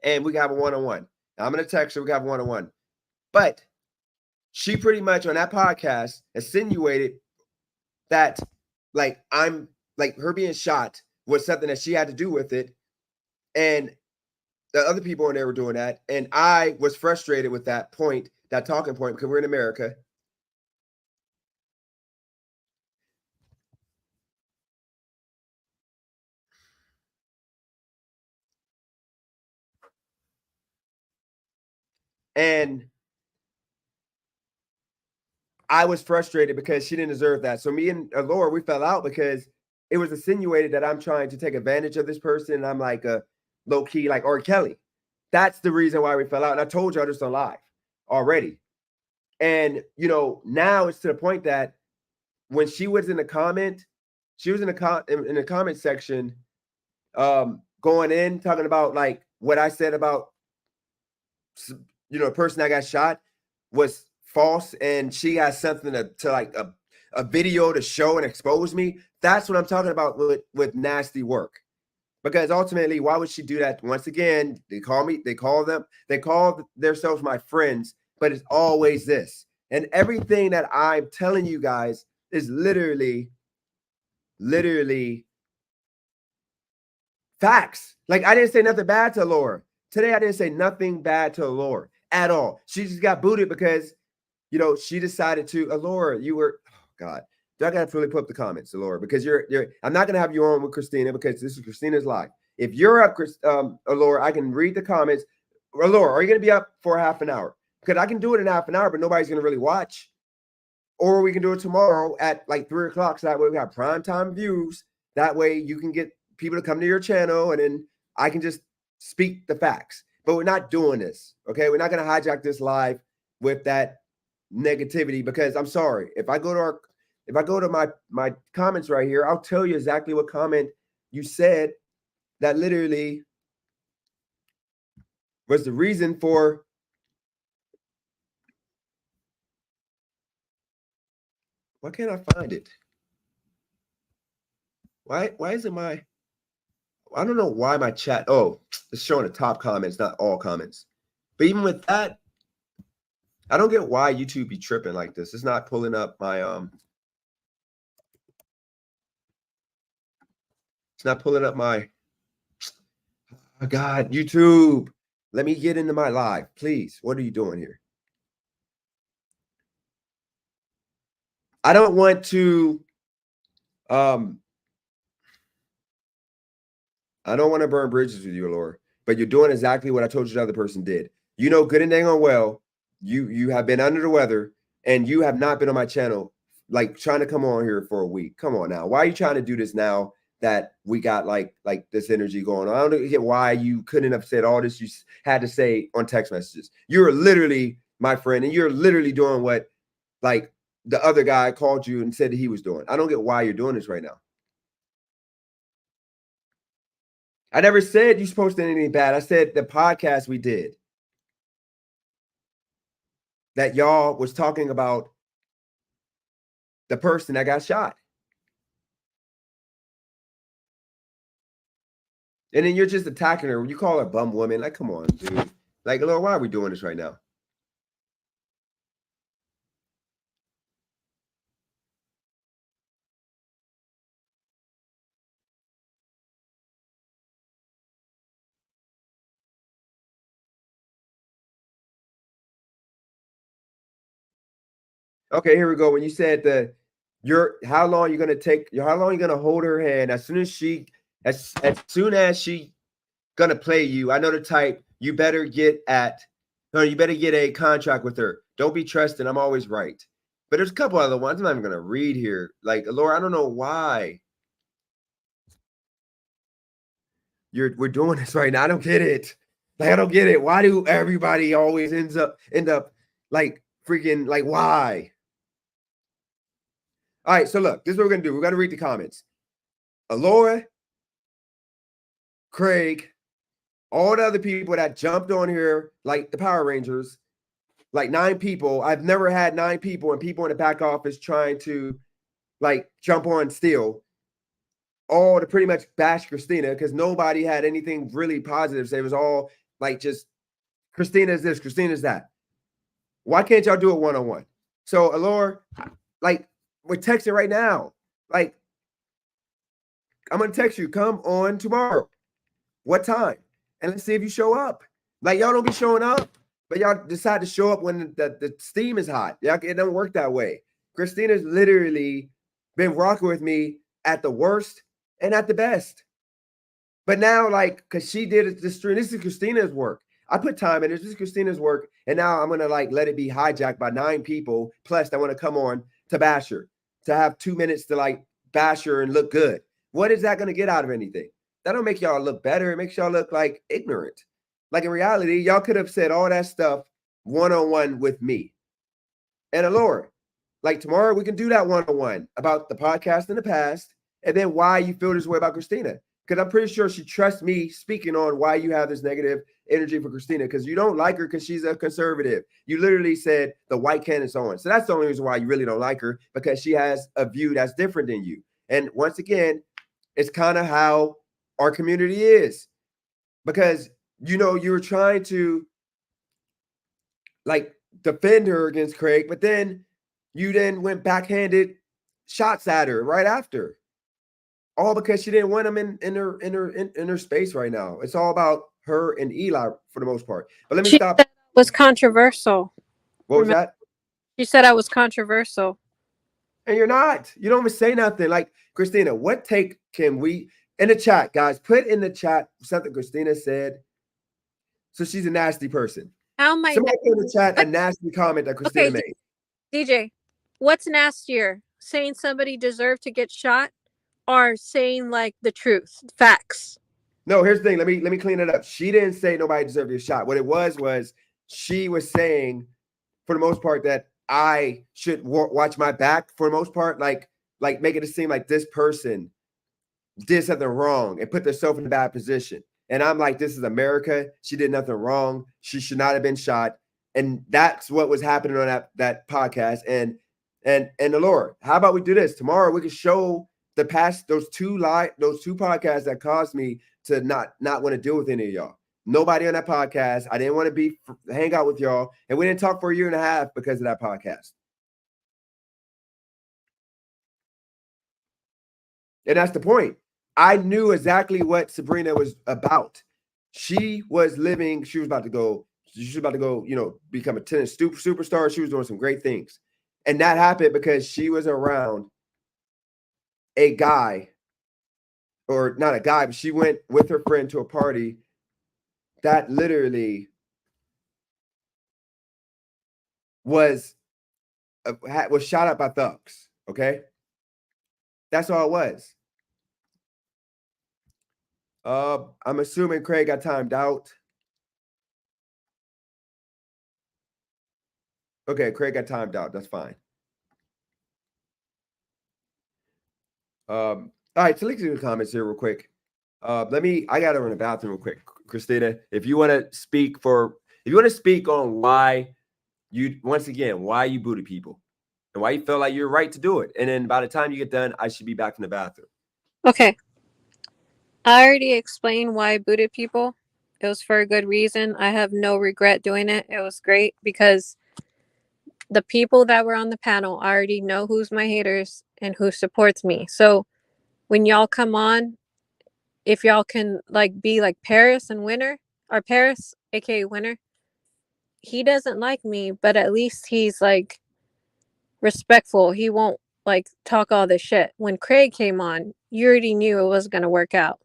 S1: and we can have a one-on-one. I'm going to text her, we can have a one-on-one. But she pretty much on that podcast insinuated that like I'm like her being shot was something that she had to do with it. And the other people in there were doing that. And I was frustrated with that point, that talking point, because we're in America. And I was frustrated because she didn't deserve that. So me and Laura, we fell out because it was insinuated that I'm trying to take advantage of this person. And I'm like a low key, like R. Kelly. That's the reason why we fell out. And I told y'all this on live already. And, you know, now it's to the point that when she was in the comment, she was in the comment section, going in, talking about like what I said about, you know, the person that got shot was false. And she has something to like a video to show and expose me. That's what I'm talking about with nasty work. Because ultimately, why would she do that? Once again, they call themselves my friends, but it's always this. And everything that I'm telling you guys is literally facts. Like, I didn't say nothing bad to Laura. Today, I didn't say nothing bad to Laura at all. She just got booted because, you know, she decided to, Laura, you were, oh God. I got to really put up the comments, Laura, because I'm not going to have you on with Christina because this is Christina's live. If you're up, Laura, I can read the comments. Laura, are you going to be up for half an hour? Because I can do it in half an hour, but nobody's going to really watch. Or we can do it tomorrow at like 3 o'clock. So that way we have primetime views. That way you can get people to come to your channel and then I can just speak the facts. But we're not doing this, okay? We're not going to hijack this live with that negativity because I'm sorry. If I go to my comments right here, I'll tell you exactly what comment you said that literally was the reason for why can't I find it? Why isn't I don't know why my chat, it's showing the top comments, not all comments. But even with that, I don't get why YouTube be tripping like this. It's not pulling up my it's not pulling up my, oh God, YouTube. Let me get into my live, please. What are you doing here? I don't want to burn bridges with you, Laura, but you're doing exactly what I told you the other person did. You know good and dang on well, you have been under the weather and you have not been on my channel, like trying to come on here for a week. Come on now. Why are you trying to do this now that we got like this energy going on? I don't get why you couldn't have said all this you had to say on text messages. You're literally my friend and you're literally doing what like the other guy called you and said that he was doing. I don't get why you're doing this right now. I never said you posted anything bad. I said the podcast we did that y'all was talking about the person that got shot. And then you're just attacking her. You call her bum woman. Like, come on, dude. Like, Laura, why are we doing this right now? Okay, here we go. When you said how long you're gonna hold her hand as soon as she gonna play you. I know the type. You better get a contract with her. Don't be trusting. I'm always right. But there's a couple other ones I'm not even gonna read here. Like, Laura, I don't know why we're doing this right now. I don't get it. Like, I don't get it. Why do everybody always end up like freaking like why? All right, so look, this is what we're gonna do. We're gonna read the comments. Laura, Craig, all the other people that jumped on here, like the Power Rangers, like 9 people. I've never had 9 people and people in the back office trying to like jump on still, all to pretty much bash Christina because nobody had anything really positive to say. It was all like just Christina's this, Christina's that. Why can't y'all do it one-on-one? So, Laura, like, we're texting right now. Like, I'm gonna text you, come on tomorrow. What time? And let's see if you show up. Like, y'all don't be showing up, but y'all decide to show up when the steam is hot. Y'all, it don't work that way. Christina's literally been rocking with me at the worst and at the best. But now, like, because she did this stream, this is Christina's work. I put time in it. This is Christina's work. And now I'm going to, like, let it be hijacked by 9 people. Plus, that want to come on to bash her, to have 2 minutes to, like, bash her and look good. What is that going to get out of anything? That don't make y'all look better. It makes y'all look, like, ignorant. Like in reality, y'all could have said all that stuff one-on-one with me and Alora. Like tomorrow, we can do that one-on-one about the podcast in the past, and then why you feel this way about Christina. Because I'm pretty sure she trusts me speaking on why you have this negative energy for Christina, because you don't like her because she's a conservative. You literally said the white candidate on. So that's the only reason why you really don't like her, because she has a view that's different than you. And once again, it's kind of how our community is. Because, you know, you were trying to like defend her against Craig, but then you then went backhanded shots at her right after. All because she didn't want him in her space right now. It's all about her and Eli for the most part. But let me
S2: She
S1: stop.
S2: said it was controversial.
S1: What was that?
S2: She said I was controversial.
S1: And you're not. You don't even say nothing. Like, Christina, what take can we in the chat, guys? Put in the chat something Christina said. So she's a nasty person.
S2: How am I?
S1: Somebody put in the chat a nasty comment that Christina made.
S2: DJ, what's nastier? Saying somebody deserved to get shot, or saying like the truth, facts?
S1: No, here's the thing. Let me clean it up. She didn't say nobody deserved to get shot. What it was she was saying, for the most part, that I should watch my back. For the most part, like making it seem like this person did something wrong and put themselves in a bad position. And I'm like, this is America. She did nothing wrong. She should not have been shot. And that's what was happening on that podcast. And the Lord, how about we do this tomorrow? We can show the past those two podcasts that caused me to not want to deal with any of y'all. Nobody on that podcast. I didn't want to hang out with y'all, and we didn't talk for a year and a half because of that podcast. And that's the point. I knew exactly what Sabrina was about. She was about to go, you know, become a tennis superstar. She was doing some great things. And that happened because she was around a guy, or not a guy, but she went with her friend to a party that literally was shot up by thugs. Okay. That's all it was. I'm assuming Craig got timed out. Okay, Craig got timed out. That's fine. All right, so let's do the comments here real quick. I gotta run the bathroom real quick. Christina, if you want to speak on why you booted people and why you felt like you're right to do it. And then by the time you get done, I should be back in the bathroom.
S2: Okay. I already explained why I booted people. It was for a good reason. I have no regret doing it. It was great because the people that were on the panel already know who's my haters and who supports me. So when y'all come on, if y'all can like be like Paris and Winner, or Paris, aka Winner, he doesn't like me, but at least he's like respectful. He won't like talk all this shit. When Craig came on, you already knew it was gonna work out.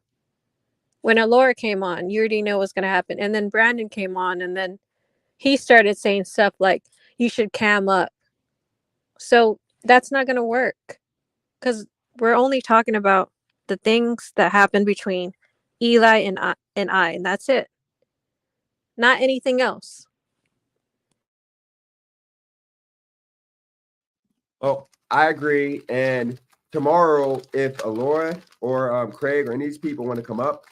S2: When Alora came on, you already know what was going to happen. And then Brandon came on, and then he started saying stuff like, you should cam up. So that's not going to work because we're only talking about the things that happened between Eli and I, and that's it. Not anything else.
S1: Oh, I agree. And tomorrow, if Alora or Craig or any of these people want to come up,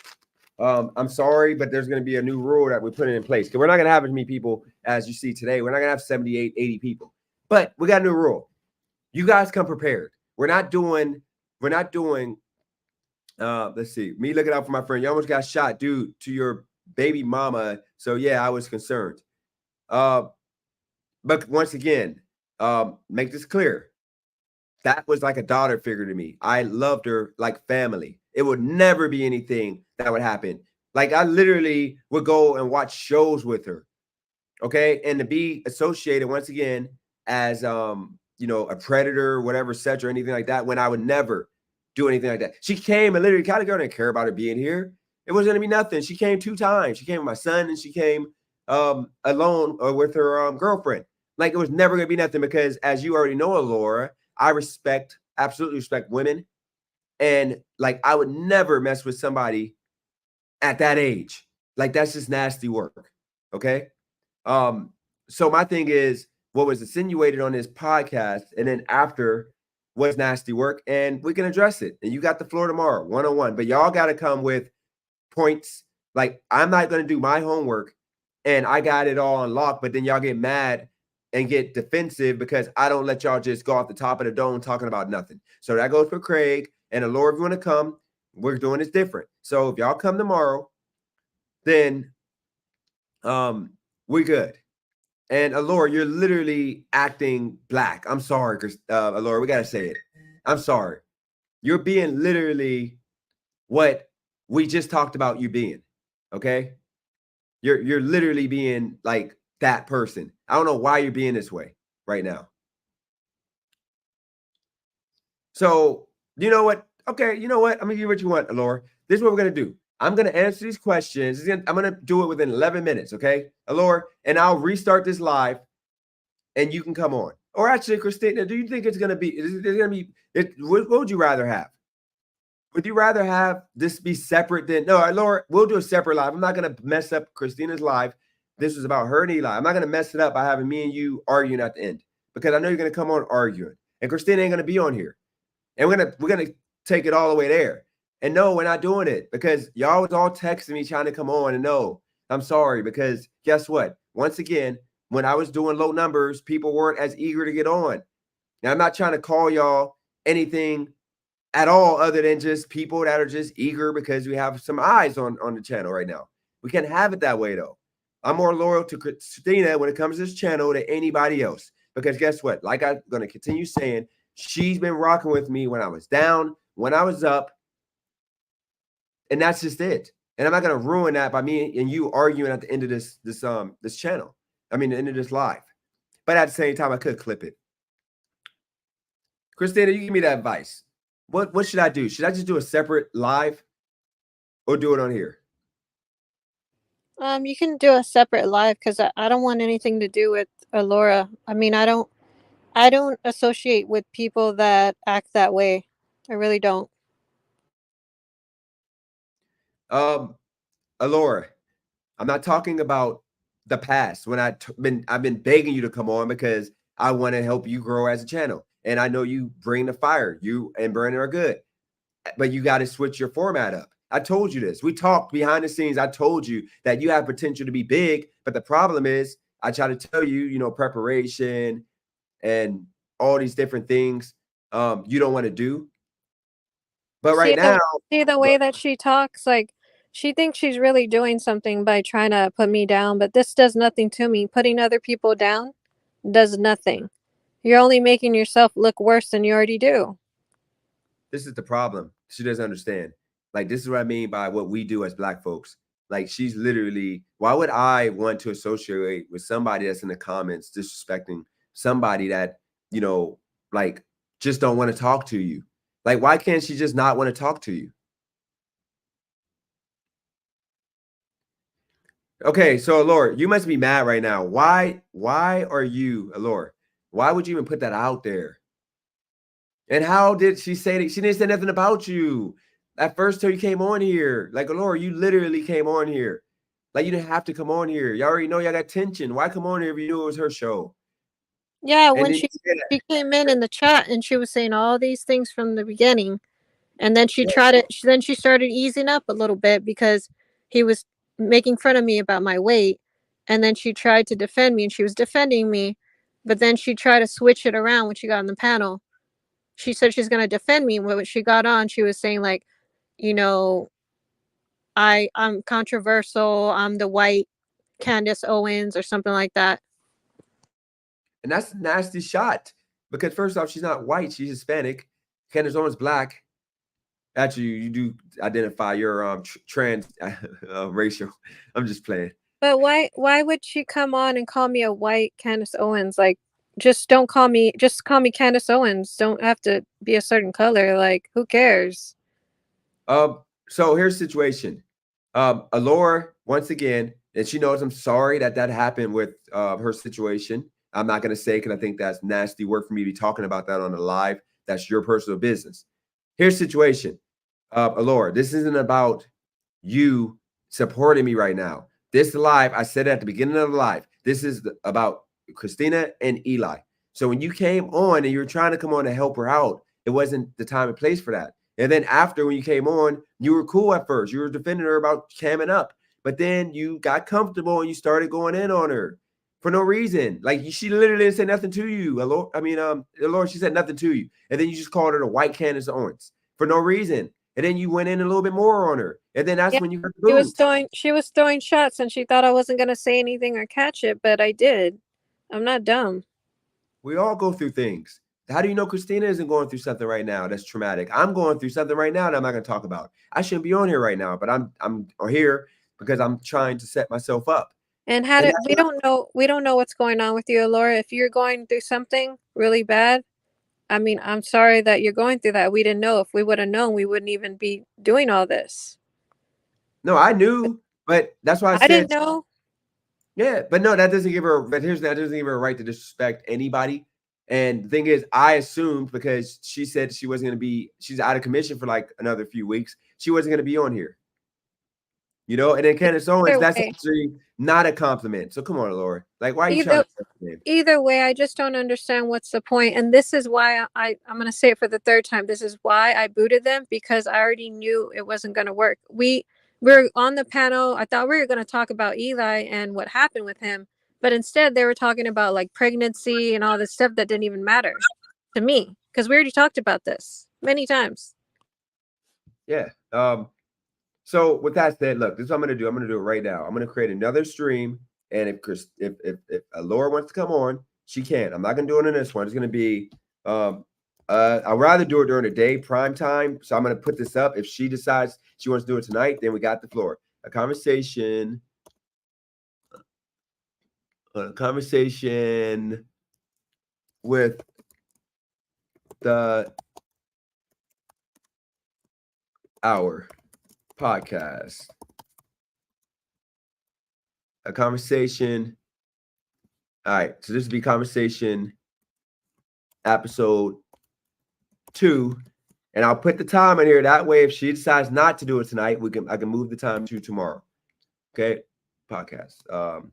S1: I'm sorry, but there's going to be a new rule that we're putting in place. Because we're not going to have as many people as you see today. We're not going to have 78, 80 people. But we got a new rule. You guys come prepared. We're not doing, let's see, me looking out for my friend. You almost got shot due to your baby mama. So, yeah, I was concerned. But once again, make this clear. That was like a daughter figure to me. I loved her like family. It would never be anything that would happen. Like I literally would go and watch shows with her. Okay. And to be associated once again as you know, a predator, whatever, such or anything like that, when I would never do anything like that. She came and literally kind of didn't care about her being here. It wasn't gonna be nothing. She came 2 times. She came with my son and she came alone or with her girlfriend. Like it was never gonna be nothing because as you already know, Laura, I absolutely respect women. And like, I would never mess with somebody at that age. Like, that's just nasty work. Okay. So my thing is what was insinuated on this podcast, and then after was nasty work, and we can address it. And you got the floor tomorrow, 1-on-1. But y'all got to come with points. Like, I'm not going to do my homework and I got it all unlocked, but then y'all get mad and get defensive because I don't let y'all just go off the top of the dome talking about nothing. So that goes for Craig and the Lord. If you want to come, we're doing this different. So if y'all come tomorrow, then we're good. And Allure, you're literally acting black. I'm sorry, Allure, we gotta say it. I'm sorry. You're being literally what we just talked about you being. Okay? You're literally being like that person. I don't know why you're being this way right now. So, you know what? Okay, you know what? I'm gonna give you what you want, Allure. This is what we're gonna do. I'm going to answer these questions. I'm going to do it within 11 minutes, okay? Allure, and I'll restart this live, and you can come on. Or actually, Christina, do you think it's going to be, what would you rather have? Would you rather have this be separate than, no, Allure, we'll do a separate live. I'm not going to mess up Christina's live. This is about her and Eli. I'm not going to mess it up by having me and you arguing at the end, because I know you're going to come on arguing, and Christina ain't going to be on here. And we're going to take it all the way there. And no, we're not doing it because y'all was all texting me trying to come on. And no, I'm sorry, because guess what? Once again, when I was doing low numbers, people weren't as eager to get on. Now, I'm not trying to call y'all anything at all other than just people that are just eager because we have some eyes on the channel right now. We can't have it that way, though. I'm more loyal to Christina when it comes to this channel than anybody else. Because guess what? Like I'm going to continue saying, she's been rocking with me when I was down, when I was up. And that's just it. And I'm not going to ruin that by me and you arguing at the end of this channel. I mean, the end of this live. But at the same time, I could clip it. Christina, you give me that advice. What should I do? Should I just do a separate live or do it on here?
S2: You can do a separate live because I don't want anything to do with Allura. I mean, I don't associate with people that act that way. I really don't.
S1: Allura, I'm not talking about the past when I've been begging you to come on because I want to help you grow as a channel. And I know you bring the fire. You and Brandon are good. But you got to switch your format up. I told you this. We talked behind the scenes. I told you that you have potential to be big. But the problem is, I try to tell you, preparation and all these different things you don't want to do. But right now,
S2: see the way that she talks, like she thinks she's really doing something by trying to put me down, but this does nothing to me. Putting other people down does nothing. You're only making yourself look worse than you already do.
S1: This is the problem. She doesn't understand. Like, this is what I mean by what we do as Black folks. Like, she's literally, why would I want to associate with somebody that's in the comments disrespecting somebody that, like, just don't want to talk to you? Like, why can't she just not want to talk to you? Okay, so Allure, you must be mad right now. Why are you, Allure? Why would you even put that out there? And how did she say that? She didn't say nothing about you. At first, till you came on here. Like, Allure, you literally came on here. Like, you didn't have to come on here. You already know y'all got tension. Why come on here if you knew it was her show?
S2: Yeah, when she came in the chat and she was saying all these things from the beginning, and then she started easing up a little bit because he was making fun of me about my weight, and then she tried to defend me, and she was defending me, but then she tried to switch it around when she got on the panel. She said she's going to defend me. When she got on, she was saying like, I'm controversial. I'm the white Candace Owens or something like that.
S1: And that's a nasty shot because first off, she's not white. She's Hispanic. Candace Owens black. Actually, you do identify your trans racial. I'm just playing.
S2: But why would she come on and call me a white Candace Owens? Like, just call me Candace Owens. Don't have to be a certain color. Like, who cares?
S1: So here's the situation. Allure, once again, and she knows I'm sorry that happened with her situation. I'm not going to say because I think that's nasty work for me to be talking about that on the live. That's your personal business. Here's the situation. Allure, this isn't about you supporting me right now. This live, I said it at the beginning of the live. This is about Christina and Eli. So when you came on and you were trying to come on to help her out, it wasn't the time and place for that. And then after, when you came on, you were cool at first. You were defending her about camming up. But then you got comfortable and you started going in on her for no reason. Like, she literally didn't say nothing to you. Lord, she said nothing to you. And then you just called her the white Candace Owens for no reason. And then you went in a little bit more on her. And then that's when you got
S2: she was throwing shots and she thought I wasn't going to say anything or catch it, but I did. I'm not dumb.
S1: We all go through things. How do you know Christina isn't going through something right now that's traumatic? I'm going through something right now that I'm not going to talk about. I shouldn't be on here right now, but I'm here because I'm trying to set myself up.
S2: And we don't know what's going on with you, Laura. If you're going through something really bad, I mean, I'm sorry that you're going through that. We didn't know. If we would have known, we wouldn't even be doing all this.
S1: No, I knew, but that's why I said
S2: didn't know.
S1: Yeah, but no, that doesn't give her. But that doesn't give her a right to disrespect anybody. And the thing is, I assumed because she said she wasn't going to be, she's out of commission for like another few weeks. She wasn't going to be on here. You know, and then Candace Owens, that's actually not a compliment. So come on, Laura. Like, why are you trying to
S2: either way, I just don't understand what's the point. And this is why I'm going to say it for the third time. This is why I booted them, because I already knew it wasn't going to work. We're on the panel. I thought we were going to talk about Eli and what happened with him. But instead, they were talking about like pregnancy and all this stuff that didn't even matter to me, because we already talked about this many times.
S1: Yeah. So with that said, look, this is what I'm going to do. I'm going to do it right now. I'm going to create another stream. And if Laura wants to come on, she can. I'm not going to do it in this one. It's going to be, I'd rather do it during the day, prime time. So I'm going to put this up. If she decides she wants to do it tonight, then we got the floor. A conversation with our podcast. A conversation. All right. So this will be conversation episode 2. And I'll put the time in here. That way, if she decides not to do it tonight, I can move the time to tomorrow. Okay. Podcast.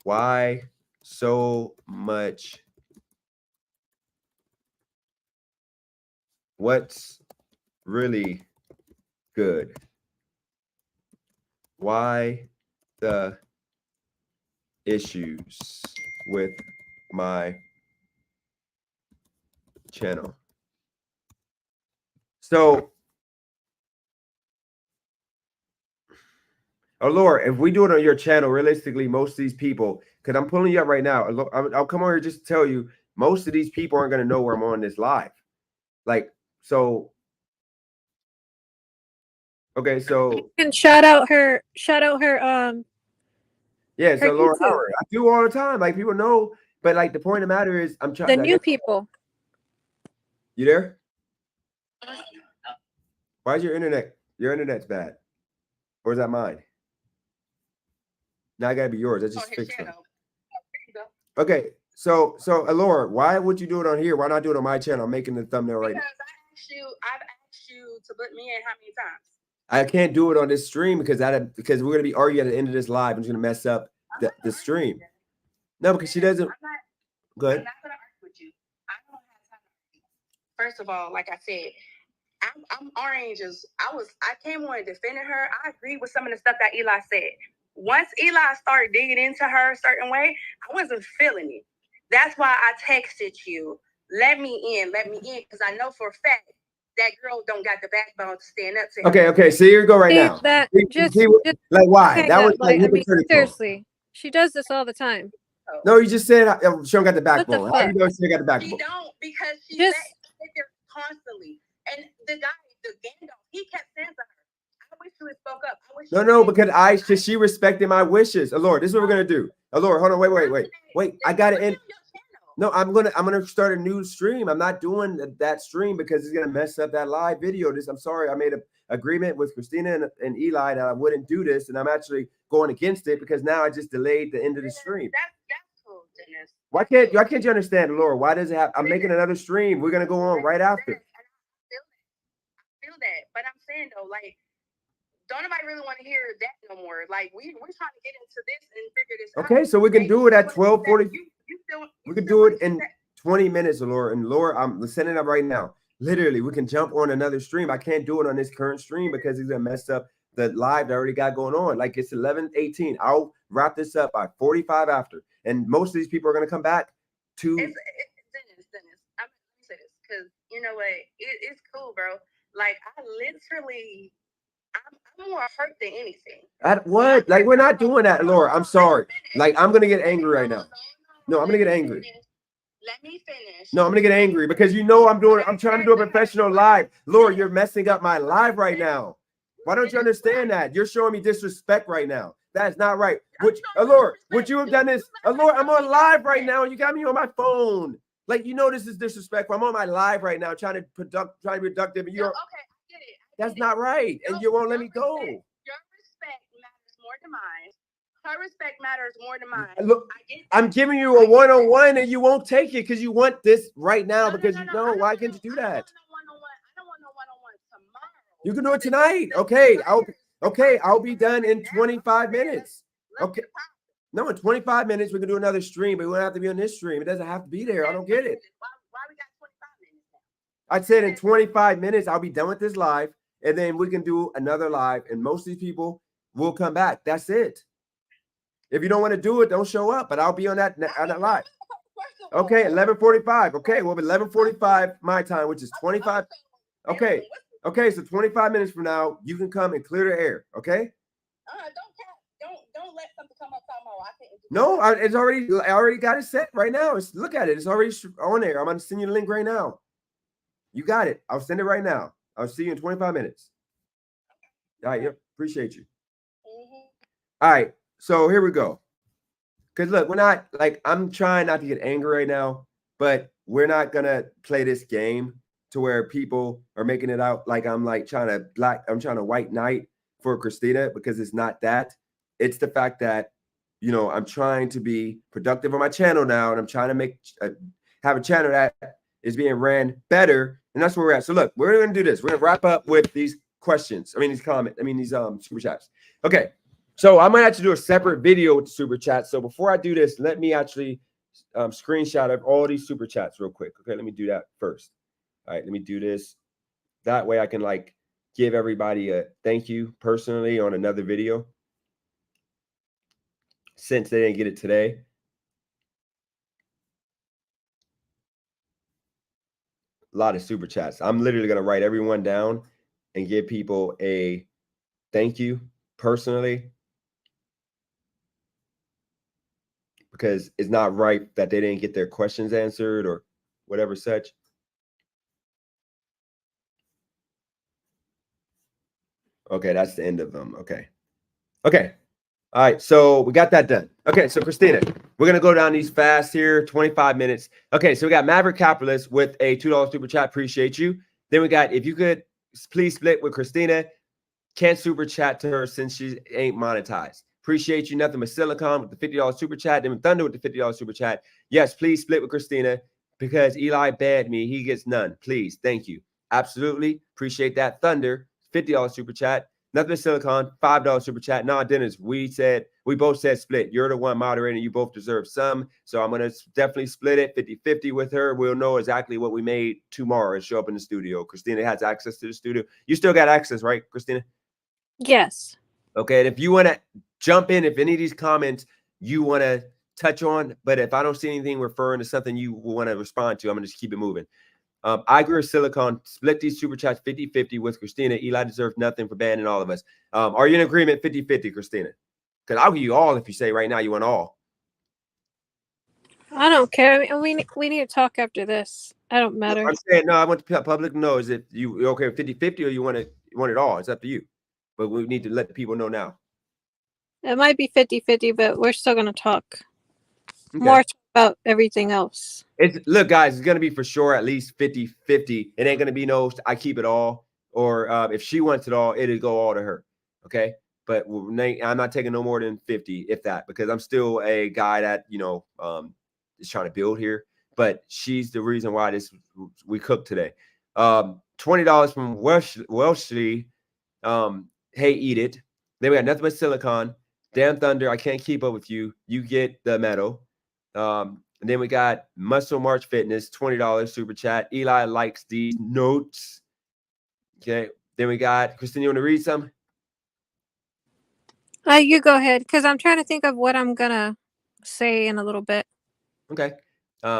S1: Why so much? What's really good? Why the issues with my channel? So, Laura, if we do it on your channel, realistically, most of these people, because I'm pulling you up right now, I'll come over here just to tell you, most of these people aren't going to know where I'm on this live. Like, so. Okay, so
S2: you can shout out her
S1: yeah, so Laura Howard, I do all the time. Like, people know, but like the point of the matter is I'm trying
S2: the new people.
S1: You there? Why is your internet's bad? Or is that mine? Now I gotta be yours. I just fixed it. Okay, so Laura, why would you do it on here? Why not do it on my channel? I'm making the thumbnail right now.
S8: I've asked you to put me in how many times?
S1: I can't do it on this stream because we're gonna be arguing at the end of this live and it's gonna mess up the stream. No, because she doesn't. Go ahead.
S8: I'm not gonna argue with you. I don't have time to argue. First of all, like I said, I'm orange. I came on and defended her. I agree with some of the stuff that Eli said. Once Eli started digging into her a certain way, I wasn't feeling it. That's why I texted you, let me in, because I know for a fact that girl don't got the backbone to stand up to him.
S1: Okay, so here you go right now.
S2: That
S1: like why? That was like
S2: seriously. She does this all the time.
S1: No, you just said she don't got the backbone. How do you know she got the backbone?
S8: She don't, because she sit there constantly. And the guy, the Gandalf, he kept saying to her, I wish you had spoke up.
S1: No, because she respected my wishes. Lord, this is what we're gonna do. Lord, hold on, wait. I got it in. No, I'm gonna start a new stream. I'm not doing that stream because it's gonna mess up that live video. I'm sorry. I made an agreement with Christina and Eli that I wouldn't do this, and I'm actually going against it because now I just delayed the end of the stream.
S8: That's cool, Dennis.
S1: Why can't you understand, Laura? Why does it have? I'm making another stream. We're gonna go on right after.
S8: I feel that, but I'm saying though, like, don't nobody really want to hear that no more. Like we're trying to get into this and figure this out.
S1: Okay, so we can do it at 12:40. We can do it in 20 minutes, Laura. And Laura, I'm setting it up right now. Literally, we can jump on another stream. I can't do it on this current stream because he's gonna mess up the live that I already got going on. Like it's 11:18. I'll wrap this up by 45 after, and most of these people are gonna come back to.
S8: Dennis, I'm gonna say this because you know what? It's cool, bro. Like I literally, I'm more hurt than anything.
S1: At what? Like we're not doing that, Laura. I'm sorry. Like I'm gonna get angry right now. No, I'm gonna get angry.
S8: Let me finish.
S1: No, I'm gonna get angry because you know I'm trying to do a professional live. Laura, you're messing up my live right now. Why don't you understand that? You're showing me disrespect right now. That's not right. Laura, would you have done this? Laura, I'm on live right now and you got me on my phone. Like you know this is disrespectful. I'm on my live right now trying to be productive. And you're okay, I get it. That's not right. And you won't let me go.
S8: Your respect matters more than mine. Her respect matters more than mine.
S1: Look, I'm giving you a one-on-one and you won't take it because you want this right now because you know why can't you do that?
S8: I don't want no one-on-one tomorrow.
S1: You can do it tonight. Okay, I'll be done in 25 minutes. Okay. No, in 25 minutes we can do another stream, but we don't have to be on this stream. It doesn't have to be there. I don't get it.
S8: Why we got 25 minutes now?
S1: I said in 25 minutes I'll be done with this live and then we can do another live and most of these people will come back. That's it. If you don't want to do it, don't show up, but I'll be on that live. Okay, 11:45. Okay, well, 11:45 my time, which is 25. Okay, so 25 minutes from now, you can come and clear the air. Okay.
S8: Don't let something come up tomorrow.
S1: No, I already got it set right now. Look at it. It's already on there. I'm gonna send you the link right now. You got it. I'll send it right now. I'll see you in 25 minutes. All right. Yep. Appreciate you. All right. So here we go. Because look, we're not like I'm trying not to get angry right now, but we're not gonna play this game to where people are making it out like I'm like trying to white knight for Christina because it's not that. It's the fact that I'm trying to be productive on my channel now, and I'm trying to have a channel that is being ran better, and that's where we're at. So look, we're gonna do this. We're gonna wrap up with these questions. These super chats. Okay. So I might have to do a separate video with the super chats. So before I do this, let me actually screenshot of all these super chats real quick. Okay, let me do that first. All right, let me do this. That way I can give everybody a thank you personally on another video since they didn't get it today. A lot of super chats. I'm literally going to write everyone down and give people a thank you personally. Because it's not right that they didn't get their questions answered or whatever such. Okay, that's the end of them. Okay. All right, so we got that done. Okay, so Christina, we're going to go down these fast here, 25 minutes. Okay, so we got Maverick Capitalist with a $2 super chat. Appreciate you. Then we got, if you could please split with Christina. Can't super chat to her since she ain't monetized. Appreciate you. Nothing but Silicon with the $50 super chat. Then Thunder with the $50 super chat. Yes, please split with Christina because Eli banned me. He gets none. Please. Thank you. Absolutely. Appreciate that. Thunder, $50 super chat. Nothing but Silicon, $5 super chat. Nah, Dennis, we both said split. You're the one moderating. You both deserve some. So I'm going to definitely split it 50-50 with her. We'll know exactly what we made tomorrow and show up in the studio. Christina has access to the studio. You still got access, right, Christina?
S2: Yes.
S1: Okay, and if you want to jump in, if any of these comments you want to touch on, but if I don't see anything referring to something you want to respond to, I'm going to just keep it moving. I agree with Silicon. Split these super chats 50-50 with Christina. Eli deserves nothing for banning all of us. Are you in agreement 50-50, Christina? Because I'll give you all if you say right now you want all.
S2: I don't care. We need to talk after this. I don't matter.
S1: I'm saying no. I want the public to know is if you're okay with 50-50 or you want it all. It's up to you. But we need to let the people know now.
S2: It might be 50-50, but we're still going to talk more about everything else.
S1: Look, guys, it's going to be for sure at least 50-50. It ain't going to be no, I keep it all. Or if she wants it all, it'll go all to her. Okay? But I'm not taking no more than 50, if that, because I'm still a guy that, is trying to build here. But she's the reason why we cooked today. $20 from Welshly. Hey, eat it. Then we got Nothing But Silicon. Damn Thunder, I can't keep up with you. You get the medal. And then we got Muscle March Fitness, $20 super chat. Eli likes these notes. Okay. Then we got Christina. You want to read some?
S2: You go ahead, because I'm trying to think of what I'm gonna say in a little bit.
S1: Okay.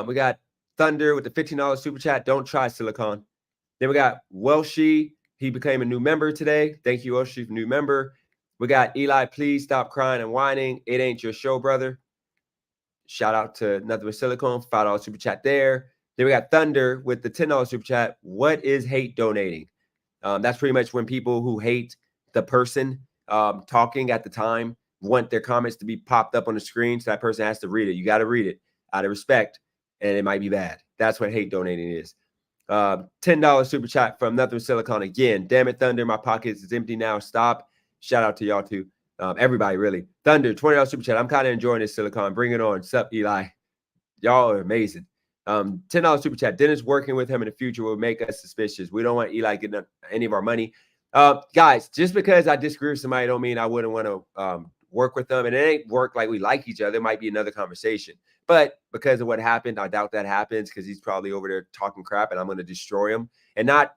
S1: We got Thunder with the $15 super chat. Don't try Silicon. Then we got Welshie. He became a new member today. Thank you, Welshie, for new member. We got Eli. Please stop crying and whining. It ain't your show, brother. Shout out to Nothing But Silicon, $5 super chat there. Then we got Thunder with the $10 super chat. What is hate donating? That's pretty much when people who hate the person talking at the time want their comments to be popped up on the screen. So that person has to read it. You got to read it out of respect, and it might be bad. That's what hate donating is. $10 super chat from Nothing But Silicon again. Damn it, Thunder. My pockets is empty now. Stop. Shout out to y'all too. Everybody, really. Thunder, $20 super chat. I'm kind of enjoying this, Silicon. Bring it on. Sup, Eli. Y'all are amazing. $10 super chat. Dennis working with him in the future will make us suspicious. We don't want Eli getting any of our money. Guys, just because I disagree with somebody don't mean I wouldn't want to work with them. And it ain't work like we like each other. It might be another conversation. But because of what happened, I doubt that happens because he's probably over there talking crap and I'm going to destroy him. And not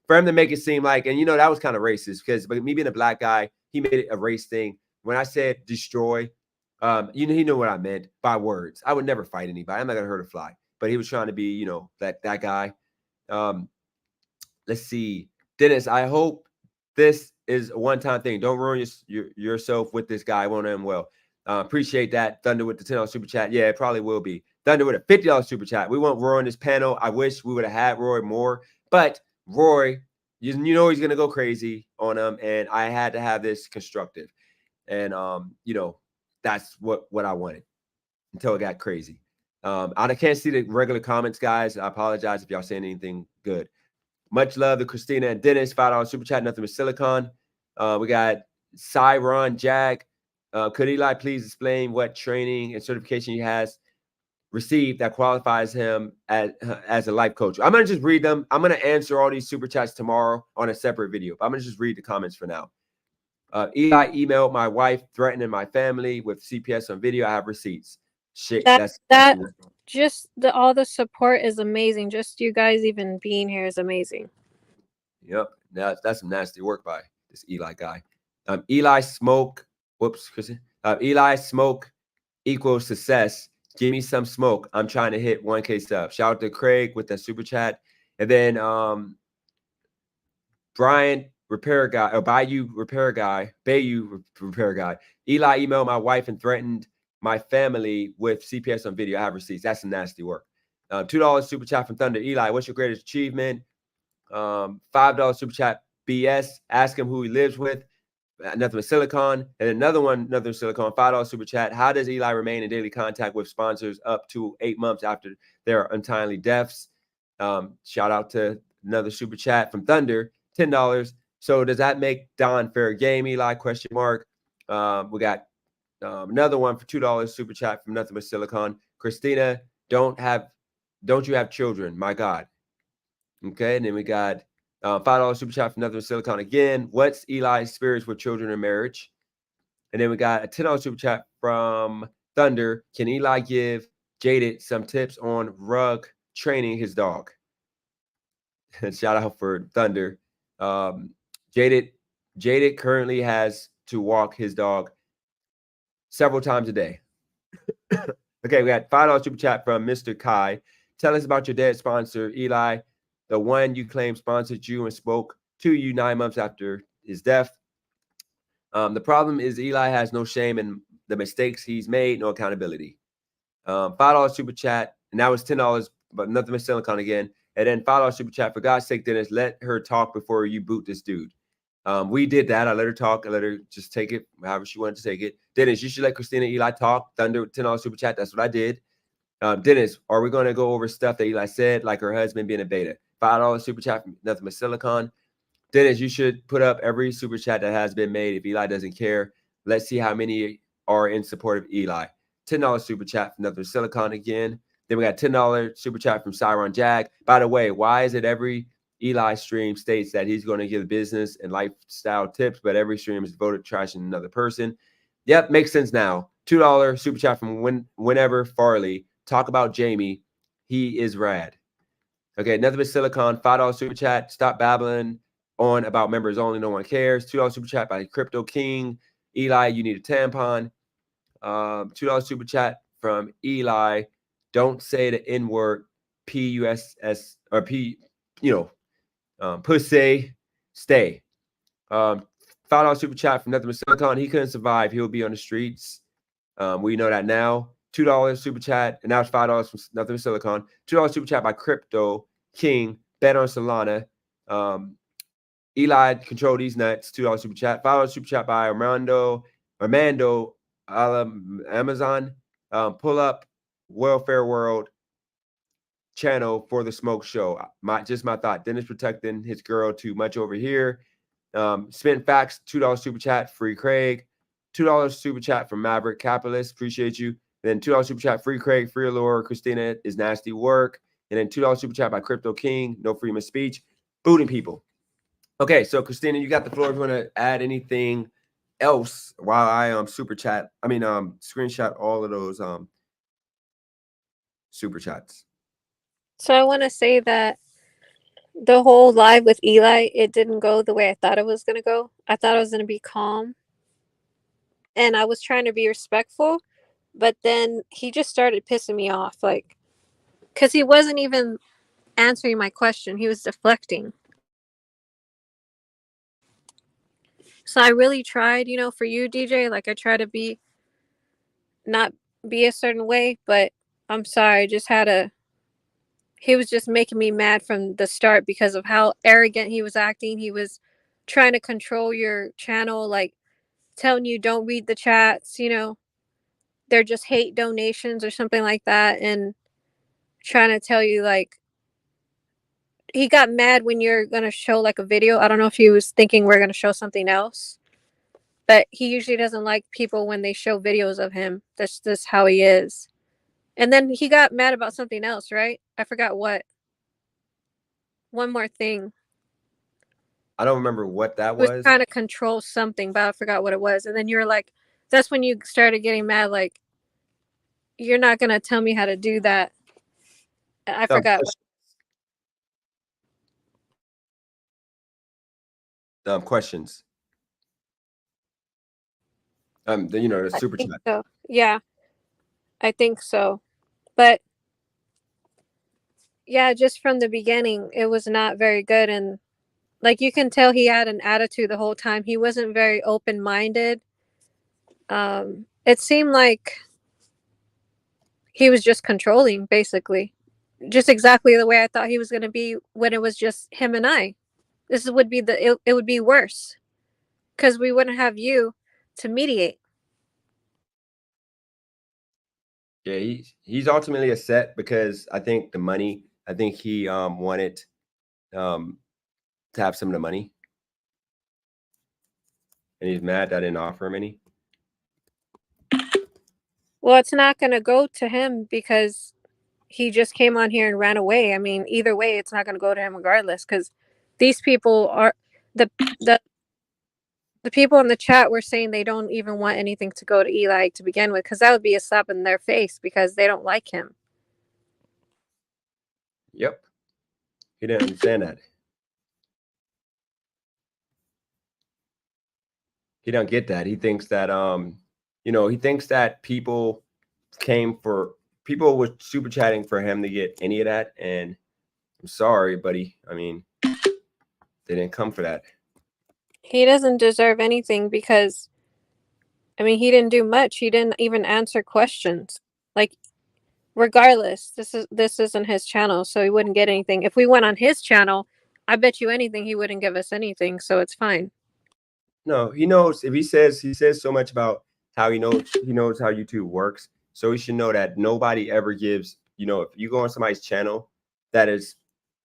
S1: for him to make it seem like, and you know, that was kind of racist because me being a black guy, he made it a race thing. When I said destroy, he knew what I meant by words. I would never fight anybody. I'm not going to hurt a fly. But he was trying to be, you know, that guy. Let's see. Dennis, I hope this is a one-time thing. Don't ruin yourself with this guy. I won't end well. Appreciate that. Thunder with the $10 super chat. Yeah, it probably will be. Thunder with a $50 super chat. We want Roy on this panel. I wish we would have had Roy more. But Roy, you know he's going to go crazy on him. And I had to have this constructive. And, you know, that's what I wanted until it got crazy. I can't see the regular comments, guys. I apologize if y'all saying anything good. Much love to Christina and Dennis. $5 super chat. Nothing But Silicon. We got Cyron Jag. Could Eli please explain what training and certification he has received that qualifies him as a life coach? I'm going to just read them. I'm going to answer all these super chats tomorrow on a separate video. I'm going to just read the comments for now. Eli emailed my wife threatening my family with CPS on video. I have receipts. Shit, that's
S2: just all the support is amazing. Just you guys even being here is amazing.
S1: Yep, that's some nasty work by this Eli guy. Eli smoke. Whoops, Chrissy. Eli smoke equals success. Give me some smoke. I'm trying to hit 1K sub. Shout out to Craig with that super chat, and then Brian repair guy or Bayou repair guy. Eli emailed my wife and threatened my family with CPS on video. I have receipts. That's some nasty work. $2 super chat from Thunder. Eli, what's your greatest achievement? $5 super chat. BS. Ask him who he lives with. Nothing But Silicon. And another one, Nothing But Silicon. $5 super chat. How does Eli remain in daily contact with sponsors up to 8 months after their untimely deaths? Shout out to another super chat from Thunder. $10. So does that make Don fair game, Eli? Question mark. We got another one for $2 super chat from Nothing But Silicon. Christina, don't you have children? My God. Okay, and then we got $5 super chat from Nothing But Silicon again. What's Eli's experience with children and marriage? And then we got a $10 super chat from Thunder. Can Eli give Jaded some tips on rug training his dog? Shout out for Thunder. Jaded currently has to walk his dog several times a day. Okay, we got $5 super chat from Mr. Kai. Tell us about your dead sponsor, Eli, the one you claim sponsored you and spoke to you 9 months after his death. The problem is Eli has no shame in the mistakes he's made, no accountability. $5 super chat, and that was $10, but Nothing But Silicon again. And then $5 super chat. For God's sake, Dennis, let her talk before you boot this dude. We did that. I let her talk. I let her just take it however she wanted to take it. Dennis, you should let Christina and Eli talk. Thunder, $10 super chat. That's what I did. Dennis, are we going to go over stuff that Eli said, like her husband being a beta? $5 super chat from Nothing But Silicon. Dennis, you should put up every super chat that has been made if Eli doesn't care. Let's see how many are in support of Eli. $10 super chat from Nothing But Silicon again. Then we got $10 super chat from Cyron Jag. By the way, why is it every Eli's stream states that he's going to give business and lifestyle tips, but every stream is voted trashing another person. Yep, makes sense now. $2 super chat from whenever Farley. Talk about Jamie. He is rad. Okay, nothing but silicon. $5 super chat. Stop babbling on about members only. No one cares. $2 super chat by Crypto King. Eli, you need a tampon. $2 super chat from Eli. Don't say the N word. PUSS or P, pussy. Stay. $5 super chat from nothing but silicon. He couldn't survive. He'll be on the streets. We know that now. $2 super chat, and now it's $5 from nothing but silicon. $2 super chat by Crypto King. Bet on Solana. Eli, control these nuts. $2 super chat. $5 super chat by Armando Amazon. Pull up Welfare World channel for the smoke show. My thought. Dennis protecting his girl too much over here. Spent Facts, $2 super chat. Free Craig. $2 super chat from Maverick Capitalist. Appreciate you. Then $2 super chat. Free Craig. Free Allure. Christina is nasty work. And then $2 super chat by Crypto King. No freedom of speech. Booting people. Okay, so Christina, you got the floor if you want to add anything else while I screenshot all of those super chats.
S2: So I want to say that the whole live with Eli, it didn't go the way I thought it was going to go. I thought it was going to be calm. And I was trying to be respectful, but then he just started pissing me off, like, because he wasn't even answering my question. He was deflecting. So I really tried, for you, DJ, like I try to not be a certain way, but I'm sorry, he was just making me mad from the start because of how arrogant he was acting. He was trying to control your channel, like telling you don't read the chats, they're just hate donations or something like that, and trying to tell you, like, he got mad when you're going to show like a video. I don't know if he was thinking we're going to show something else, but he usually doesn't like people when they show videos of him. That's just how he is. And then he got mad about something else, right? I forgot what. One more thing.
S1: I don't remember what that
S2: was.
S1: was.
S2: He was trying to control something, but I forgot what it was. And then you were like, that's when you started getting mad, like, you're not going to tell me how to do that. I forgot.
S1: Questions. The super chat.
S2: So. Yeah, I think so. But yeah, just from the beginning, it was not very good. And like, you can tell he had an attitude the whole time. He wasn't very open-minded. It seemed like he was just controlling, basically. Just exactly the way I thought he was going to be when it was just him and I. It would be worse because we wouldn't have you to mediate.
S1: Yeah, he's ultimately upset because I think he wanted to have some of the money. And he's mad that I didn't offer him any.
S2: Well, it's not going to go to him because he just came on here and ran away. I mean, either way, it's not going to go to him regardless, because these people are the people in the chat were saying they don't even want anything to go to Eli to begin with, because that would be a slap in their face because they don't like him.
S1: Yep. He didn't understand that. He don't get that. He thinks that people were super chatting for him to get any of that, and I'm sorry, buddy. I mean, they didn't come for that.
S2: He doesn't deserve anything because, I mean, he didn't do much. He didn't even answer questions. Like, regardless, this isn't his channel, so he wouldn't get anything. If we went on his channel, I bet you anything he wouldn't give us anything, so it's fine.
S1: No, he knows. If he says so much about how he knows how YouTube works, so he should know that nobody ever gives, if you go on somebody's channel that is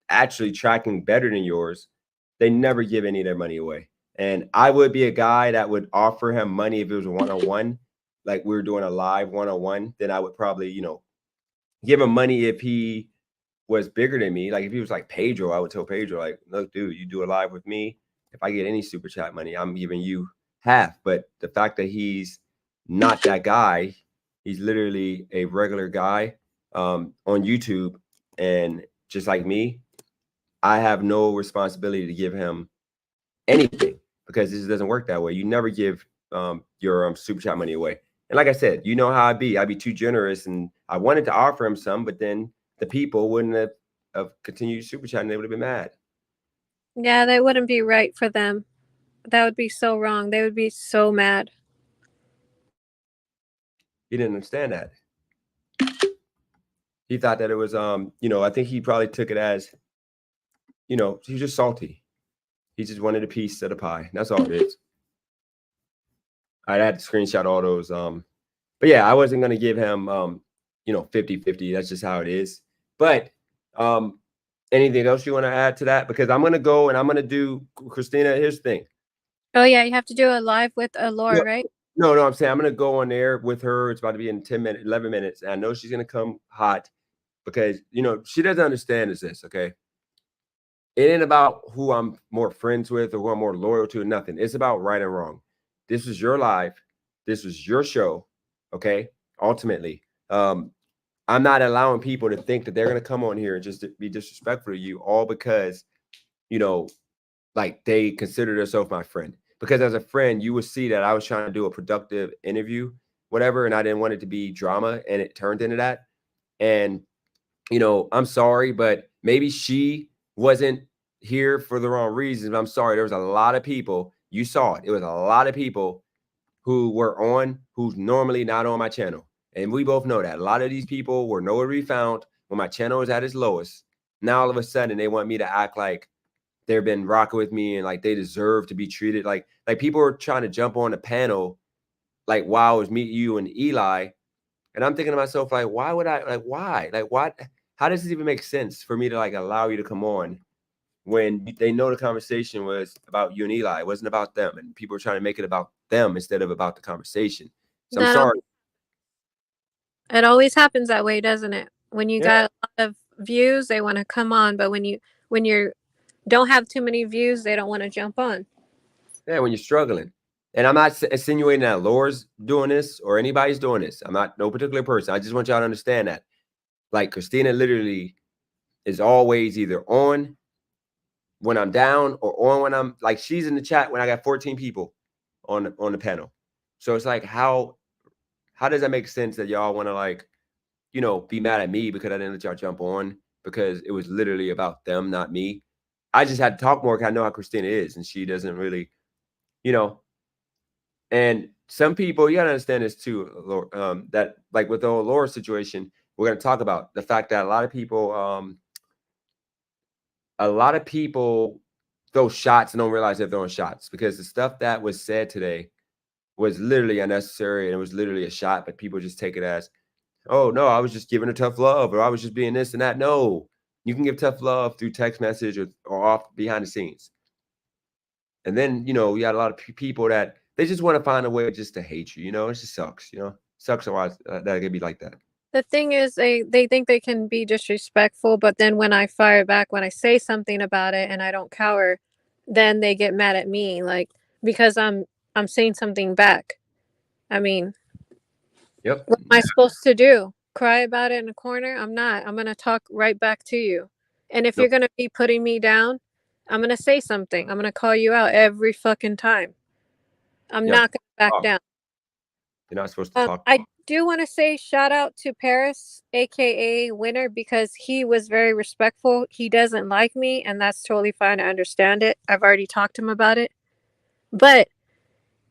S1: actually tracking better than yours, they never give any of their money away. And I would be a guy that would offer him money if it was a one-on-one, like we were doing a live one-on-one, then I would probably, give him money if he was bigger than me, like if he was like Pedro, I would tell Pedro, like, look, dude, you do a live with me. If I get any super chat money, I'm giving you half. But the fact that he's not that guy, he's literally a regular guy on YouTube, and just like me, I have no responsibility to give him anything because this doesn't work that way. You never give your super chat money away. And like I said, you know how I'd be too generous, and I wanted to offer him some, but then the people wouldn't have continued super chat, and they would have been mad.
S2: Yeah, that wouldn't be right for them. That would be so wrong. They would be so mad.
S1: He didn't understand that. He thought that it was I think he probably took it as, he was just salty. He just wanted a piece of the pie. That's all it is. I had to screenshot all those. But yeah, I wasn't gonna give him 50-50. That's just how it is. But anything else you want to add to that? Because I'm gonna go and I'm gonna do, Christina, here's the thing.
S2: Oh yeah, you have to do a live with Laura, right?
S1: No, I'm saying I'm gonna go on there with her. It's about to be in 11 minutes. And I know she's gonna come hot because she doesn't understand this, okay? It ain't about who I'm more friends with or who I'm more loyal to, nothing. It's about right and wrong. This was your live. This was your show. Okay. Ultimately, I'm not allowing people to think that they're going to come on here and just be disrespectful to you all because, like they consider themselves my friend. Because as a friend, you would see that I was trying to do a productive interview, whatever, and I didn't want it to be drama, and it turned into that. And, I'm sorry, but maybe she wasn't here for the wrong reasons. But I'm sorry. There was a lot of people. You saw it. It was a lot of people who were on, who's normally not on my channel. And we both know that. A lot of these people were nowhere to be found when my channel was at its lowest. Now, all of a sudden, they want me to act like they've been rocking with me and like they deserve to be treated. Like people are trying to jump on the panel, like, wow, it was me, you, and Eli. And I'm thinking to myself, like, why would I, like, why? Like, what? How does this even make sense for me to like allow you to come on when they know the conversation was about you and Eli? It wasn't about them, and people were trying to make it about them instead of about the conversation. So I'm sorry.
S2: It always happens that way, doesn't it? When you got a lot of views, they want to come on, but when you don't have too many views, they don't want to jump on.
S1: Yeah, when you're struggling. And I'm not insinuating that Laura's doing this or anybody's doing this. I'm not no particular person. I just want y'all to understand that. Like Christina literally is always either on when I'm down or on when I'm like, she's in the chat when I got 14 people on the panel. So it's like, how does that make sense that y'all want to like, be mad at me because I didn't let y'all jump on because it was literally about them, not me. I just had to talk more because I know how Christina is, and she doesn't really, and some people, you gotta understand this too, that like with the whole Laura situation, we're gonna talk about the fact that a lot of people throw shots and don't realize they're throwing shots because the stuff that was said today was literally unnecessary and it was literally a shot, but people just take it as, oh no, I was just giving her tough love, or I was just being this and that. No, you can give tough love through text message or off behind the scenes. And then, you got a lot of people that they just want to find a way just to hate you. It just sucks, sucks a lot that it can be like that.
S2: The thing is, they think they can be disrespectful, but then when I fire back, when I say something about it and I don't cower, then they get mad at me, like, because I'm saying something back. I mean,
S1: yep.
S2: What am I supposed to do? Cry about it in a corner? I'm not. I'm gonna talk right back to you. And if you're gonna be putting me down, I'm gonna say something. I'm gonna call you out every fucking time. I'm not gonna back down.
S1: You're not supposed to talk.
S2: I do want to say shout out to Paris, aka Winner, because he was very respectful. He doesn't like me, and that's totally fine. I understand it. I've already talked to him about it. But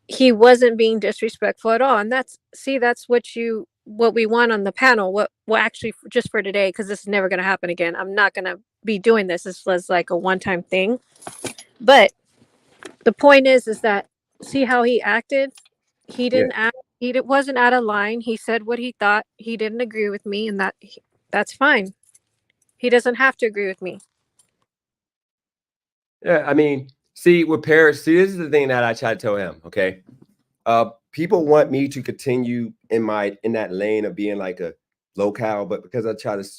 S2: he wasn't being disrespectful at all. And that's what we want on the panel. Well, actually, just for today, because this is never going to happen again. I'm not going to be doing this. This was like a one-time thing. But the point is that see how he acted? He didn't act. He wasn't out of line. He said what he thought. He didn't agree with me, and that's fine. He doesn't have to agree with me.
S1: Yeah, I mean, see, with Paris, this is the thing that I try to tell him, okay? People want me to continue in that lane of being like a locale, but because I try to,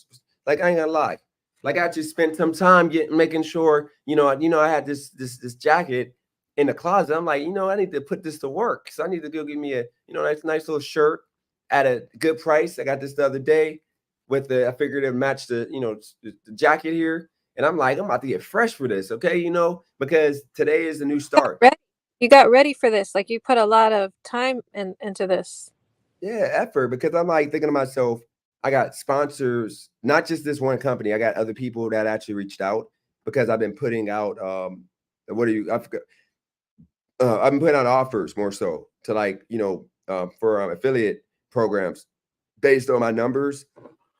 S1: like, I ain't gonna lie. Like I just spent some time making sure, I had this jacket in the closet. I'm like, I need to put this to work. So I need to go get me a, nice little shirt at a good price. I got this the other day I figured it matched the jacket here. And I'm like, I'm about to get fresh for this, okay? Because today is the new start.
S2: You got ready for this. Like you put a lot of time into this.
S1: Yeah, effort. Because I'm like thinking to myself, I got sponsors, not just this one company. I got other people that actually reached out because I've been putting out I forgot. I've been putting out offers more so to for affiliate programs based on my numbers.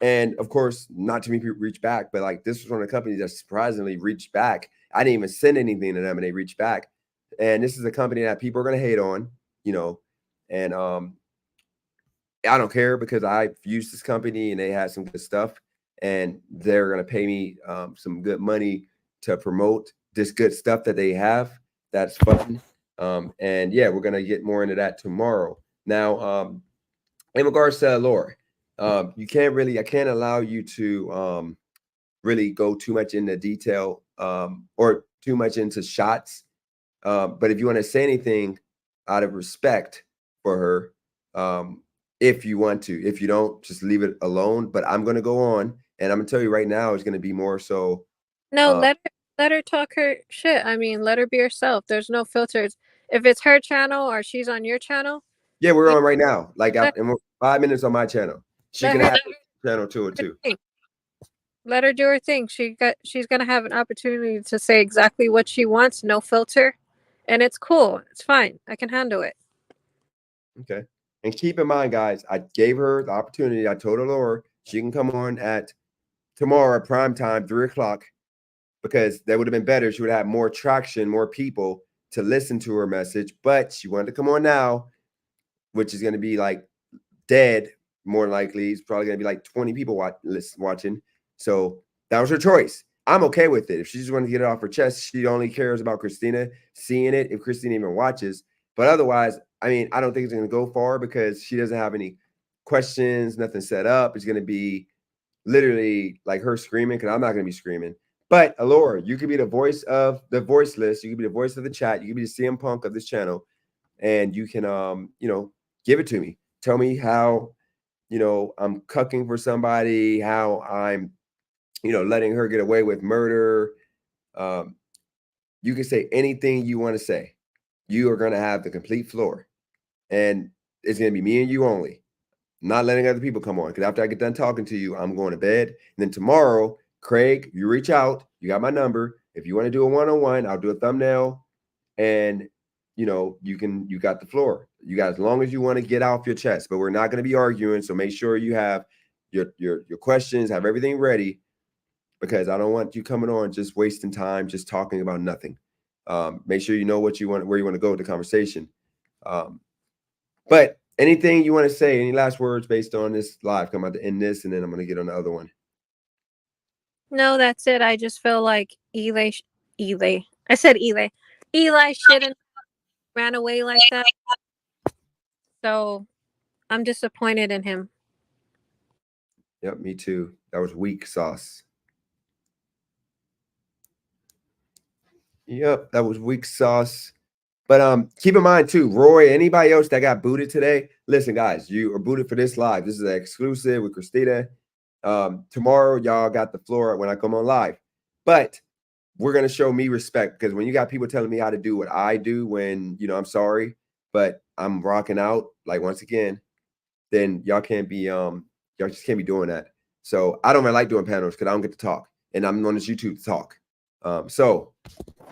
S1: And of course, not too many people reach back, but like this was one of the companies that surprisingly reached back. I didn't even send anything to them and they reached back. And this is a company that people are going to hate on, and I don't care because I've used this company and they had some good stuff and they're going to pay me some good money to promote this good stuff that they have. That's fun. And yeah, we're going to get more into that tomorrow. Now, in regards to Laura, I can't allow you to really go too much into detail or too much into shots. But if you want to say anything out of respect for her, if you want to, if you don't, just leave it alone. But I'm going to go on and I'm going to tell you right now, it's going to be more so.
S2: No, let her talk her shit. I mean, let her be herself. There's no filters. If it's her channel or she's on your channel.
S1: Yeah, we're on right now. And we're 5 minutes on my channel. She can have her channel too.
S2: Let her do her thing. She's gonna have an opportunity to say exactly what she wants, no filter, and it's cool. It's fine. I can handle it.
S1: Okay. And keep in mind, guys, I gave her the opportunity. I told her Laura she can come on at tomorrow at prime time, 3:00, because that would have been better. She would have more traction, more people to listen to her message. But she wanted to come on now, which is going to be like dead, more likely. It's probably going to be like 20 people watching. So that was her choice. I'm okay with it. If she just wanted to get it off her chest, she only cares about Christina seeing it if Christina even watches. But otherwise, I mean, I don't think it's going to go far because she doesn't have any questions, nothing set up. It's going to be literally like her screaming because I'm not going to be screaming. But Alora, you could be the voice of the voiceless. You could be the voice of the chat. You could be the CM Punk of this channel. And you can, give it to me. Tell me how, I'm cucking for somebody, how I'm, letting her get away with murder. You can say anything you want to say. You are going to have the complete floor. And it's going to be me and you only. Not letting other people come on. Because after I get done talking to you, I'm going to bed. And then tomorrow, Craig, you reach out. You got my number. If you want to do a one-on-one, I'll do a thumbnail. And, you got the floor. You got as long as you want to get off your chest. But we're not going to be arguing. So make sure you have your questions, have everything ready. Because I don't want you coming on just wasting time, just talking about nothing. Make sure you know what you want, where you want to go with the conversation. But anything you want to say, any last words based on this live? Come out to end this, and then I'm going to get on the other one.
S2: No, that's it. I just feel like Eli. I said Eli. Eli shouldn't ran away like that. So I'm disappointed in him.
S1: Yep, me too. That was weak sauce. Yep, that was weak sauce. But keep in mind too, Roy, anybody else that got booted today, listen, guys, you are booted for this live. This is an exclusive with Christina. Tomorrow, y'all got the floor when I come on live. But we're going to show me respect because when you got people telling me how to do what I do when, I'm sorry, but I'm rocking out, like once again, then y'all can't be, y'all just can't be doing that. So I don't really like doing panels because I don't get to talk and I'm on this YouTube to talk. So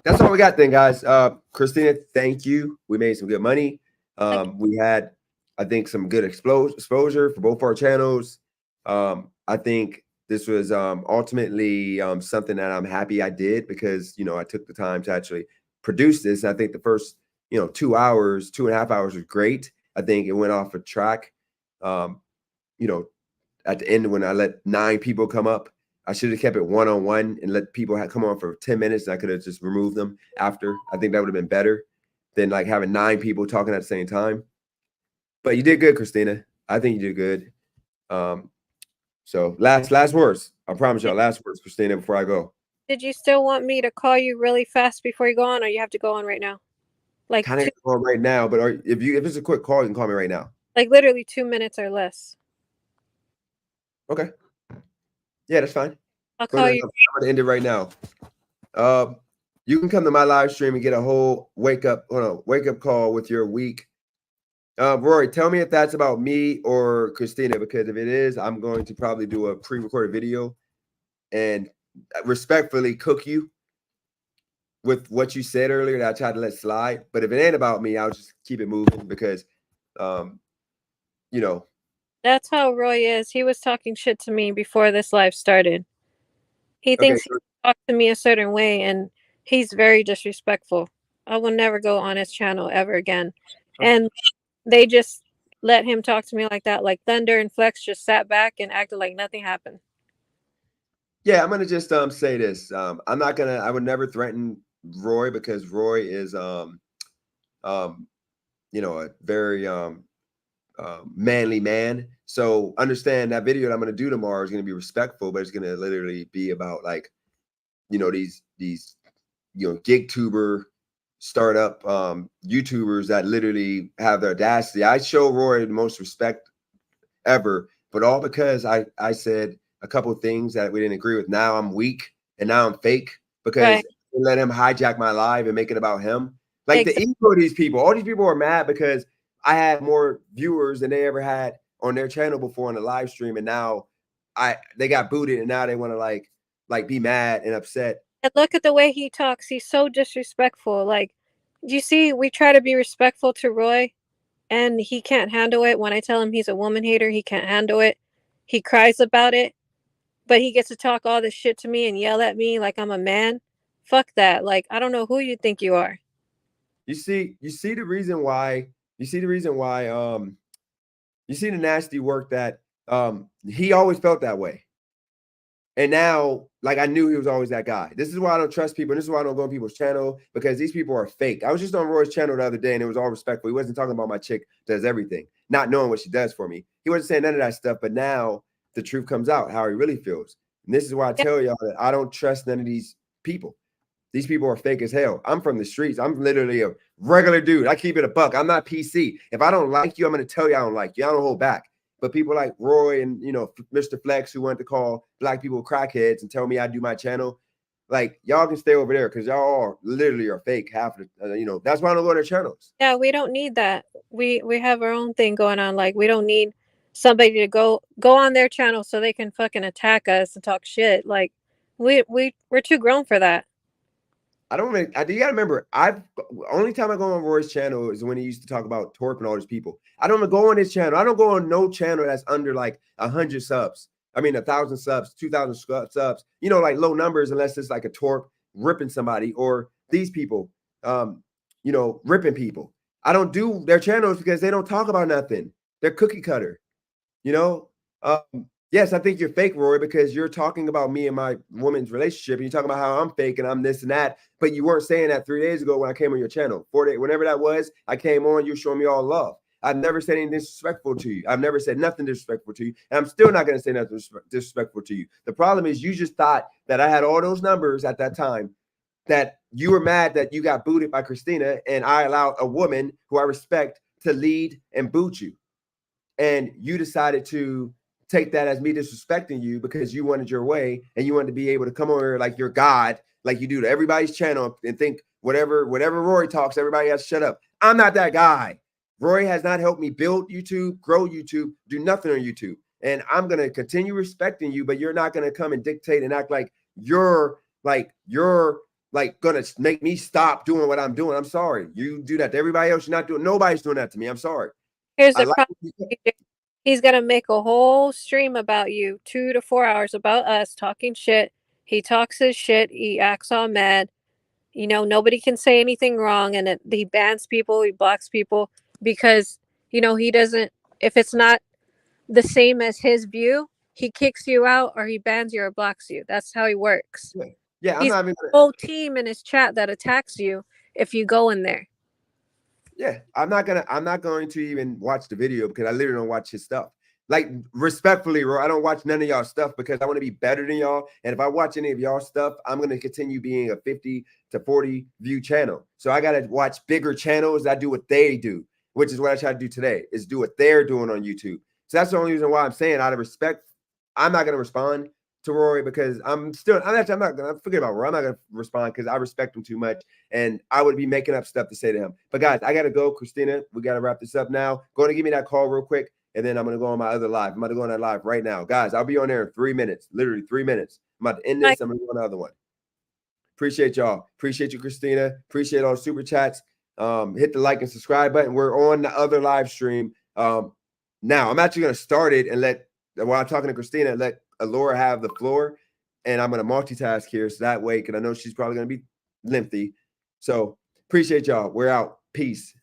S1: that's all we got then, guys. Christina, thank you. We made some good money. We had, I think, some good exposure for both our channels. I think this was ultimately something that I'm happy I did because, I took the time to actually produce this. I think the first, 2 hours, 2.5 hours was great. I think it went off a track. At the end when I let 9 people come up, I should have kept it one-on-one and let people come on for 10 minutes. And I could have just removed them after. I think that would have been better than like having 9 people talking at the same time. But you did good, Christina. I think you did good. So last words. I promise y'all, last words, Christina, before I go.
S2: Did you still want me to call you really fast before you go on, or you have to go on right now? Like
S1: Kind of on right now, but if it's a quick call, you can call me right now.
S2: Like literally 2 minutes or less.
S1: Okay. Yeah, that's fine.
S2: I'll call you.
S1: I'm gonna end it right now. You can come to my live stream and get a whole wake up call with your week. Rory, tell me if that's about me or Christina, because if it is, I'm going to probably do a pre-recorded video and respectfully cook you with what you said earlier that I tried to let slide. But if it ain't about me, I'll just keep it moving because, you know.
S2: That's how Roy is. He was talking shit to me before this live started. He thinks he talked to me a certain way, and he's very disrespectful. I will never go on his channel ever again. And they just let him talk to me like that. Like Thunder and Flex just sat back and acted like nothing happened.
S1: Yeah, I'm gonna just say this. I would never threaten Roy because Roy is you know, a very manly man. So understand that video that I'm gonna do tomorrow is gonna be respectful, but it's gonna literally be about like, you know, these you know, gig tuber startup YouTubers that literally have the audacity. I show Roy the most respect ever, but all because I said a couple of things that we didn't agree with. Now I'm weak and now I'm fake because let him hijack my live and make it about him. Like the ego of these people, all these people are mad because I had more viewers than they ever had on their channel before on the live stream, and now they got booted, and now they want to like be mad and upset.
S2: And look at the way he talks. He's so disrespectful. Like, you see, we try to be respectful to Roy, and he can't handle it. When I tell him he's a woman hater, he can't handle it. He cries about it, but he gets to talk all this shit to me and yell at me like I'm a man. Fuck that. Like, I don't know who you think you are.
S1: You see the reason why, you see the nasty work that he always felt that way. And now, like, I knew he was always that guy. This is why I don't trust people. And this is why I don't go on people's channel, because these people are fake. I was just on Roy's channel the other day, and it was all respectful. He wasn't talking about my chick does everything, not knowing what she does for me. He wasn't saying none of that stuff. But now the truth comes out, how he really feels. And this is why I tell y'all that I don't trust none of these people. These people are fake as hell. I'm from the streets. I'm literally a regular dude. I keep it a buck. I'm not PC. If I don't like you, I'm going to tell you I don't like you. I don't hold back. But people like Roy and, you know, Mr. Flex, who wanted to call black people crackheads and tell me I do my channel, like, y'all can stay over there because y'all literally are fake. Half of the, you know, that's why I don't go to their channels.
S2: Yeah, we don't need that. We have our own thing going on. Like, we don't need somebody to go on their channel so they can fucking attack us and talk shit. Like, we're too grown for that.
S1: You gotta remember, only time I go on Roy's channel is when he used to talk about Torp and all these people. I don't go on his channel. I don't go on no channel that's under like 100 subs. I mean, 1,000 subs, 2,000 subs, you know, like low numbers, unless it's like a Torp ripping somebody or these people, you know, ripping people. I don't do their channels because they don't talk about nothing. They're cookie cutter, you know? Yes, I think you're fake, Roy, because you're talking about me and my woman's relationship, and you're talking about how I'm fake and I'm this and that, but you weren't saying that 3 days ago when I came on your channel. 4 days, whenever that was, I came on, you showing me all love. I've never said anything disrespectful to you. I've never said nothing disrespectful to you, and I'm still not going to say nothing disrespectful to you. The problem is you just thought that I had all those numbers at that time, that you were mad that you got booted by Christina, and I allowed a woman who I respect to lead and boot you. And you decided to take that as me disrespecting you because you wanted your way and you wanted to be able to come over like you're God, like you do to everybody's channel, and think whatever Roy talks, everybody has to shut up. I'm not that guy. Roy has not helped me build YouTube, grow YouTube, do nothing on YouTube. And I'm going to continue respecting you, but you're not going to come and dictate and act like you're going to make me stop doing what I'm doing. I'm sorry. You do that to everybody else. You're not doing, nobody's doing that to me. I'm sorry.
S2: Here's the problem. He's going to make a whole stream about you, 2 to 4 hours about us talking shit. He talks his shit. He acts all mad. You know, nobody can say anything wrong. And he bans people. He blocks people because, you know, he doesn't, if it's not the same as his view, he kicks you out or he bans you or blocks you. That's how he works.
S1: Yeah,
S2: He's a whole team in his chat that attacks you if you go in there.
S1: Yeah, I'm not going to even watch the video because I literally don't watch his stuff. Like, respectfully, Roy, I don't watch none of y'all stuff because I want to be better than y'all. And if I watch any of y'all stuff, I'm going to continue being a 50 to 40 view channel. So I got to watch bigger channels that do what they do, which is what I try to do today, is do what they're doing on YouTube. So that's the only reason why I'm saying, out of respect, I'm not going to respond to Rory because I'm not going to forget about Rory. I'm not going to respond because I respect him too much. And I would be making up stuff to say to him. But guys, I got to go. Christina, we got to wrap this up now. Go and give me that call real quick. And then I'm going to go on my other live. I'm going to go on that live right now. Guys, I'll be on there in 3 minutes, literally 3 minutes. I'm about to end this. I'm going to go on another one. Appreciate y'all. Appreciate you, Christina. Appreciate all the super chats. Hit the like and subscribe button. We're on the other live stream. Now, I'm actually going to start it and while I'm talking to Christina, let Alora have the floor. And I'm going to multitask here. So that way, because I know she's probably going to be lengthy. So appreciate y'all. We're out. Peace.